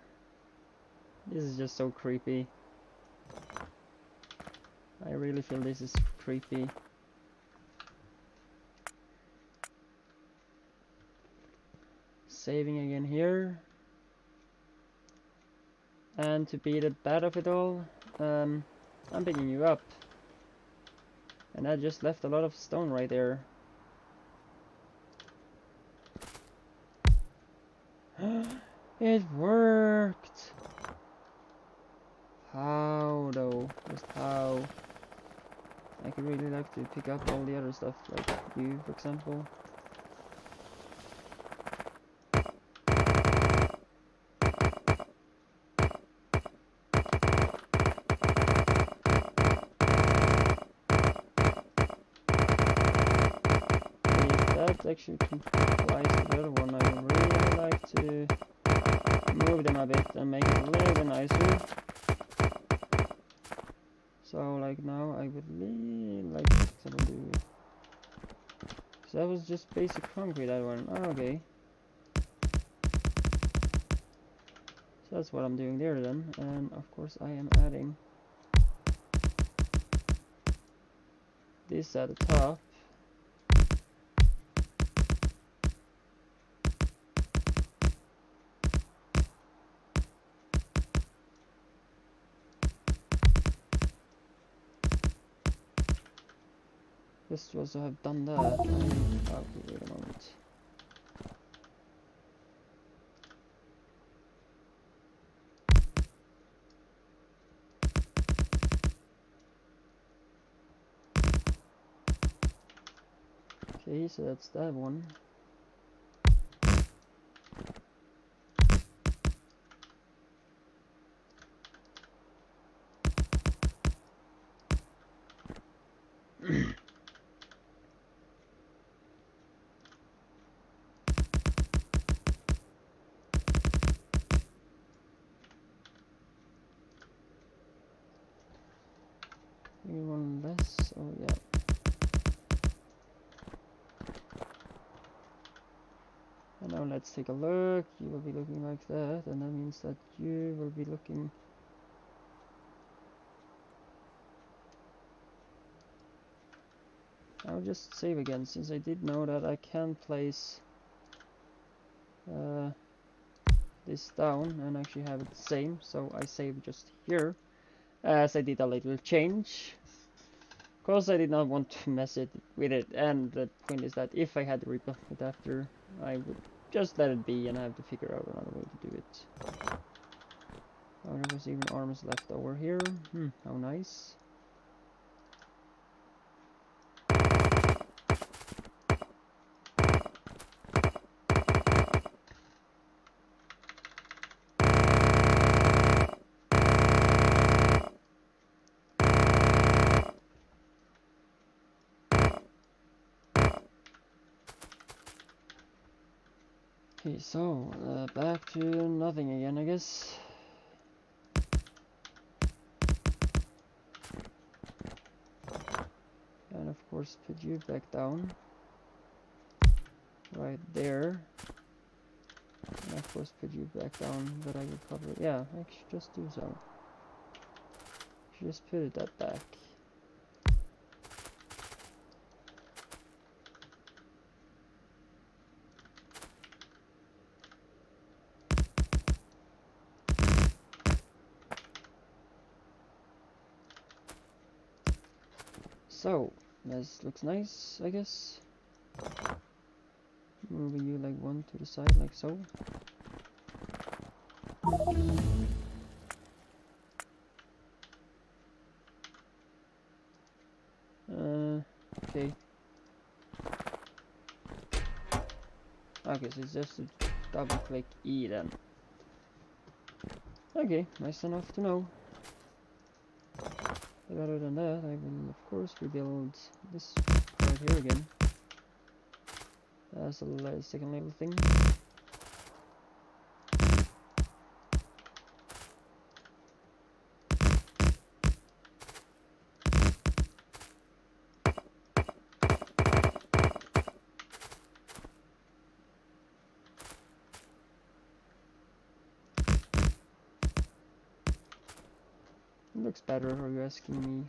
This is just so creepy. I really feel this is creepy. Saving again here. And to be the bad of it all, I'm picking you up. And I just left a lot of stone right there. It worked! How though? Just how? I could really like to pick up all the other stuff, like you, for example. Actually complies to the other one. I would really like to move them a bit and make it a little bit nicer. So like now I would really like to do. So that was just basic concrete, that one. Oh, okay. So that's what I'm doing there then. And of course I am adding this at the top. Just to also have done that. Okay, wait a moment. Okay, so that's that one. Maybe one less, oh yeah. And now let's take a look. You will be looking like that, and that means that you will be looking. I'll just save again, since I did know that I can place this down and actually have it the same, so I save just here, as I did a little change. Of course I did not want to mess it with it, and the point is that if I had to rebuild it after, I would just let it be and have to figure out another way to do it. Oh, there was even arms left over here. How nice. Okay, so back to nothing again, I guess. And of course put you back down. Right there. And of course put you back down, but I will cover it. Yeah, I should just do so. Should just put it that back. So, this looks nice, I guess. Moving you like one to the side, like so. Okay. Okay, so it's just to double click E then. Okay, nice enough to know. But other than that, I will of course rebuild this right here again. As a second level thing. It looks better, are you asking me?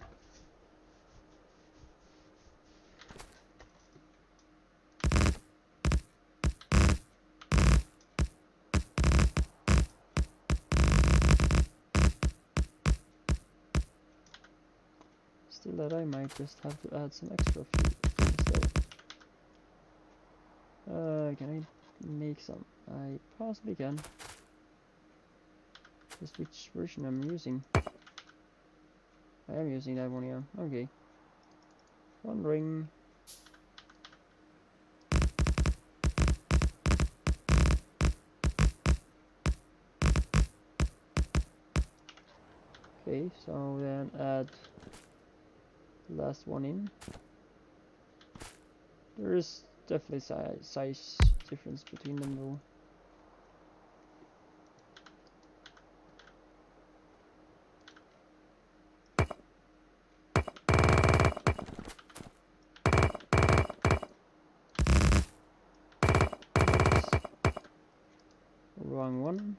Still that I might just have to add some extra things though. Can I make some? I possibly can. Just which version I'm using. I am using that one, yeah. Okay. One ring. Okay, so then add the last one in. There is definitely size difference between them though. Wrong one.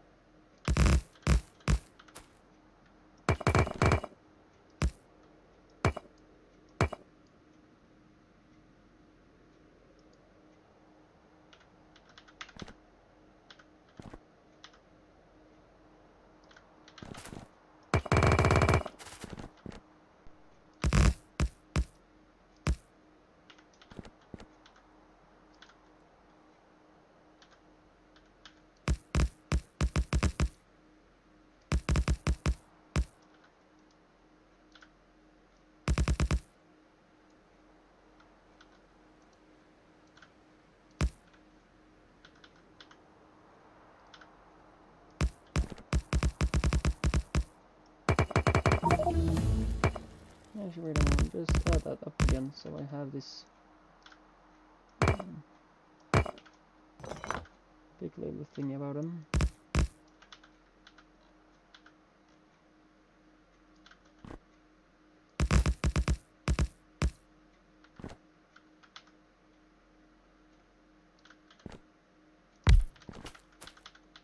Actually, wait a moment, just add that up again so I have this big label thing about them.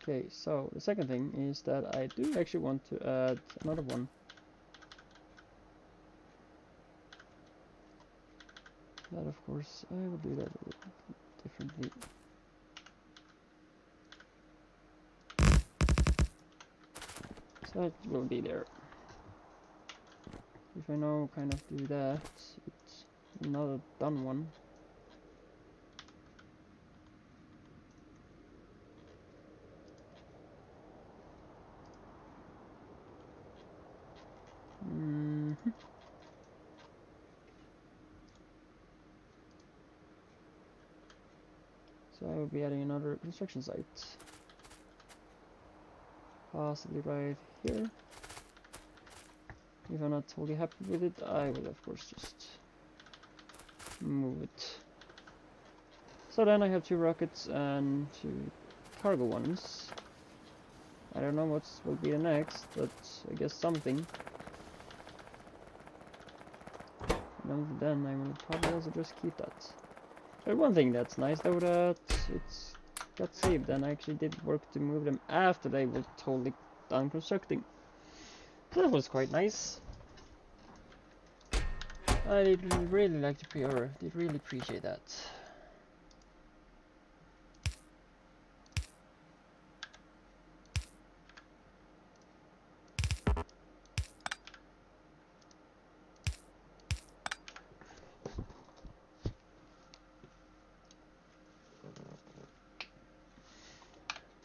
Okay, so the second thing is that I do actually want to add another one. But of course, I will do that a little differently. So that will be there. If I now kind of do that, it's not a done one. So I will be adding another construction site. Possibly right here. If I'm not totally happy with it, I will of course just move it. So then I have 2 rockets and 2 cargo ones. I don't know what will be the next, but I guess something. And then I will probably also just keep that. But one thing that's nice though, that it's got saved, and I actually did work to move them after they were totally done constructing. So that was quite nice. I did really like to did really appreciate that.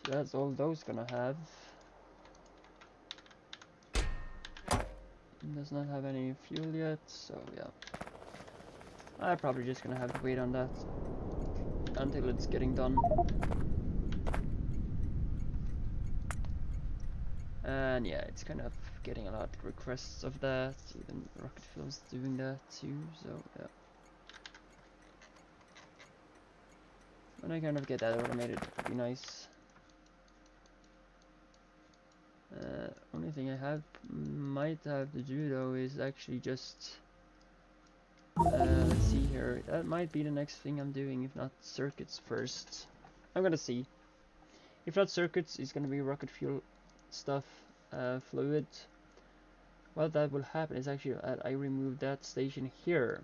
So that's all those gonna have. Does not have any fuel yet, so yeah. I'm probably just gonna have to wait on that until it's getting done. And yeah, it's kind of getting a lot of requests of that. Even Rocket Fuel's doing that too, so yeah. When I kind of get that automated, it would be nice. Only thing I might have to do though is actually just let's see here. That might be the next thing I'm doing, if not circuits first. I'm gonna see. If not circuits, it's gonna be rocket fuel stuff, fluid. What that will happen is actually I remove that station here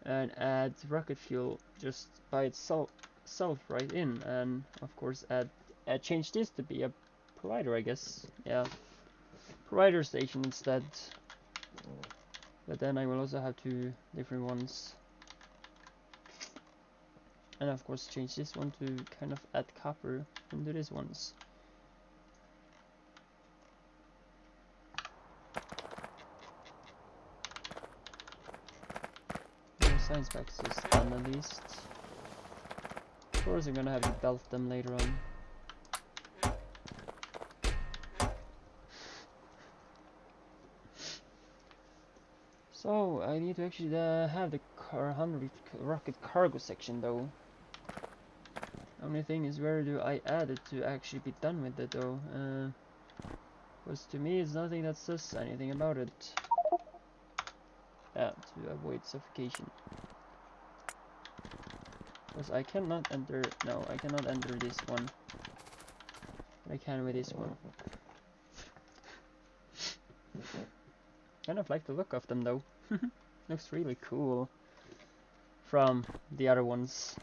and add rocket fuel just by itself right in, and of course change this to be a provider, I guess. Yeah, provider station instead. But then I will also have two different ones, and of course change this one to kind of add copper into these ones. The science packs is done at least. Of course I'm gonna have to belt them later on. So I need to actually have the 100 rocket cargo section though. Only thing is, where do I add it to actually be done with it though? Because to me it's nothing that says anything about it. Yeah, to avoid suffocation. Because I cannot enter, no, I cannot enter this one. But I can with this one. Kind of like the look of them though. Looks really cool from the other ones.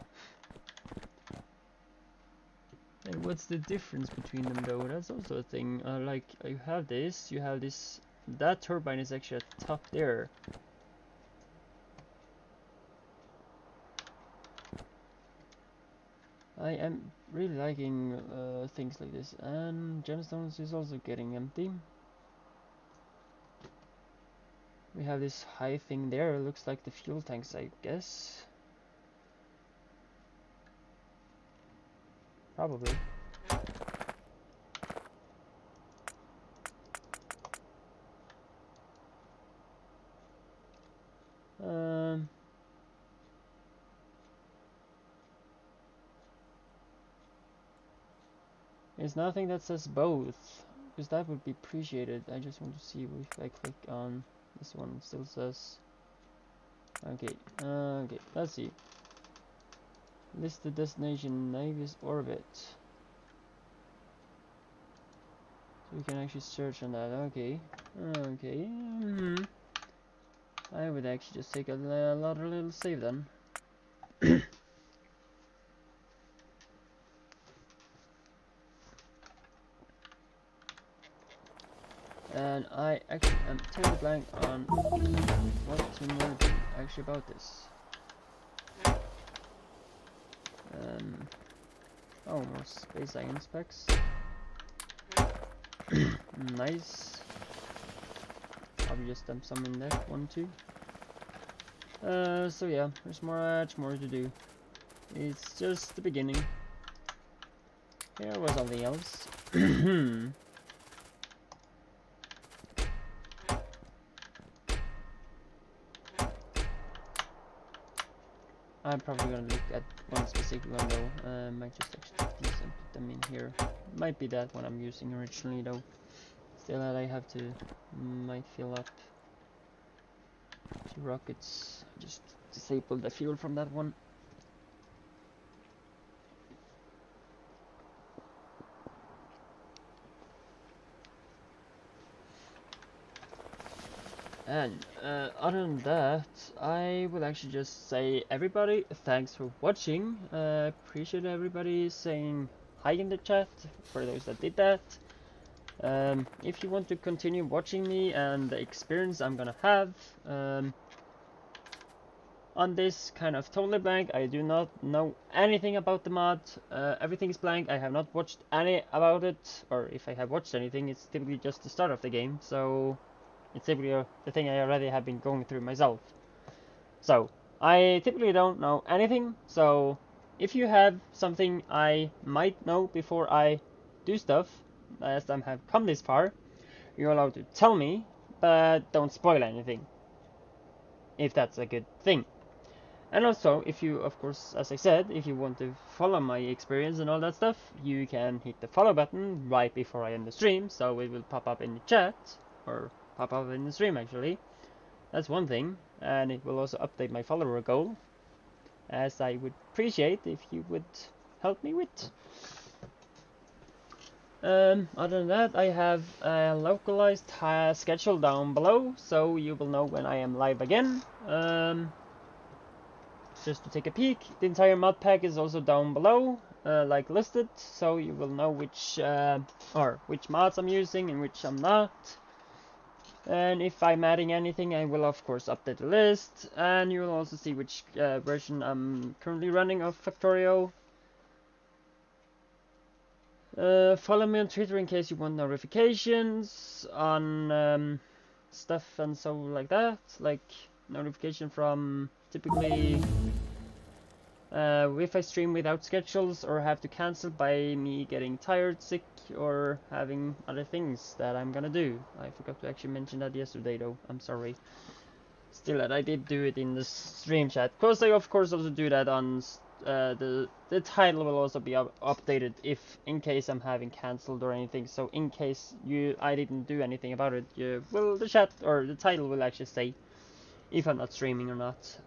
And what's the difference between them though? That's also a thing. Like you have this, that turbine is actually at the top there. I am really liking things like this, and gemstones is also getting empty. We have this high thing there, it looks like the fuel tanks, I guess. Probably. There's nothing that says both, because that would be appreciated. I just want to see if I click on this one, it still says. Okay, okay, let's see. List the destination, Navis orbit. So we can actually search on that. Okay, okay. I would actually just take a little save then. And I actually am totally blank on what to know actually about this. Oh, more space science specs. Nice. Probably just dump some in that one too. So yeah, there's much more to do. It's just the beginning. Here was something else. I'm probably gonna look at one specific one though. Might just extract these and put them in here. Might be that one I'm using originally though. Still, that I have to might fill up 2 rockets. Just disable the fuel from that one. And other than that, I will actually just say everybody, thanks for watching. Appreciate everybody saying hi in the chat, for those that did that. If you want to continue watching me and the experience I'm gonna have on this kind of totally blank, I do not know anything about the mod. Everything is blank. I have not watched any about it, or if I have watched anything, it's typically just the start of the game, so it's typically the thing I already have been going through myself. So I typically don't know anything, so if you have something I might know before I do stuff, as I have come this far, you're allowed to tell me, but don't spoil anything, if that's a good thing. And also, if you, of course, as I said, if you want to follow my experience and all that stuff, you can hit the follow button right before I end the stream, so it will pop up in the chat, or pop up in the stream actually. That's one thing, and it will also update my follower goal, as I would appreciate if you would help me with. Other than that, I have a localized schedule down below, so you will know when I am live again. Just to take a peek, the entire mod pack is also down below, like listed, so you will know which mods I'm using and which I'm not. And if I'm adding anything, I will of course update the list, and you will also see which version I'm currently running of Krastorio. Follow me on Twitter in case you want notifications on stuff and so like that, like notification from typically if I stream without schedules or have to cancel by me getting tired, sick, or having other things that I'm gonna do. I forgot to actually mention that yesterday though, I'm sorry. Still, that I did do it in the stream chat, because I of course also do that on the title will also be updated if in case I'm having cancelled or anything. So in case I didn't do anything about it, the chat or the title will actually say if I'm not streaming or not.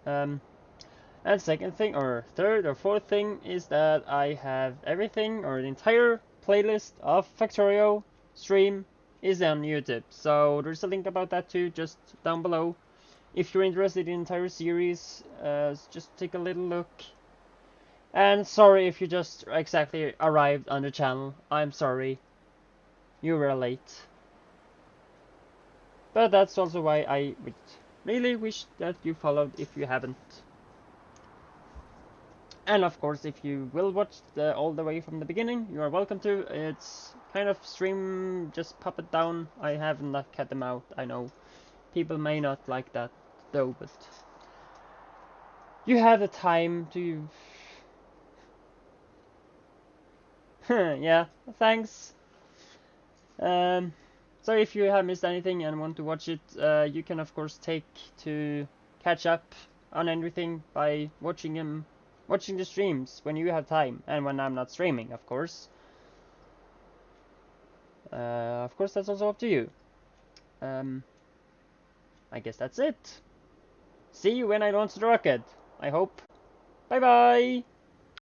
And second thing, or third or fourth thing, is that I have everything, or the entire playlist of Krastorio stream is on YouTube. So there's a link about that too, just down below. If you're interested in the entire series, just take a little look. And sorry if you just exactly arrived on the channel. I'm sorry. You were late. But that's also why I would really wish that you followed if you haven't. And of course, if you will watch all the way from the beginning, you are welcome to. It's kind of stream, just pop it down. I have not cut them out, I know. People may not like that though, but you have the time to... yeah, thanks. So if you have missed anything and want to watch it, you can of course take to catch up on everything by watching the streams when you have time, and when I'm not streaming, of course. Of course, that's also up to you. I guess that's it. See you when I launch the rocket, I hope. Bye bye!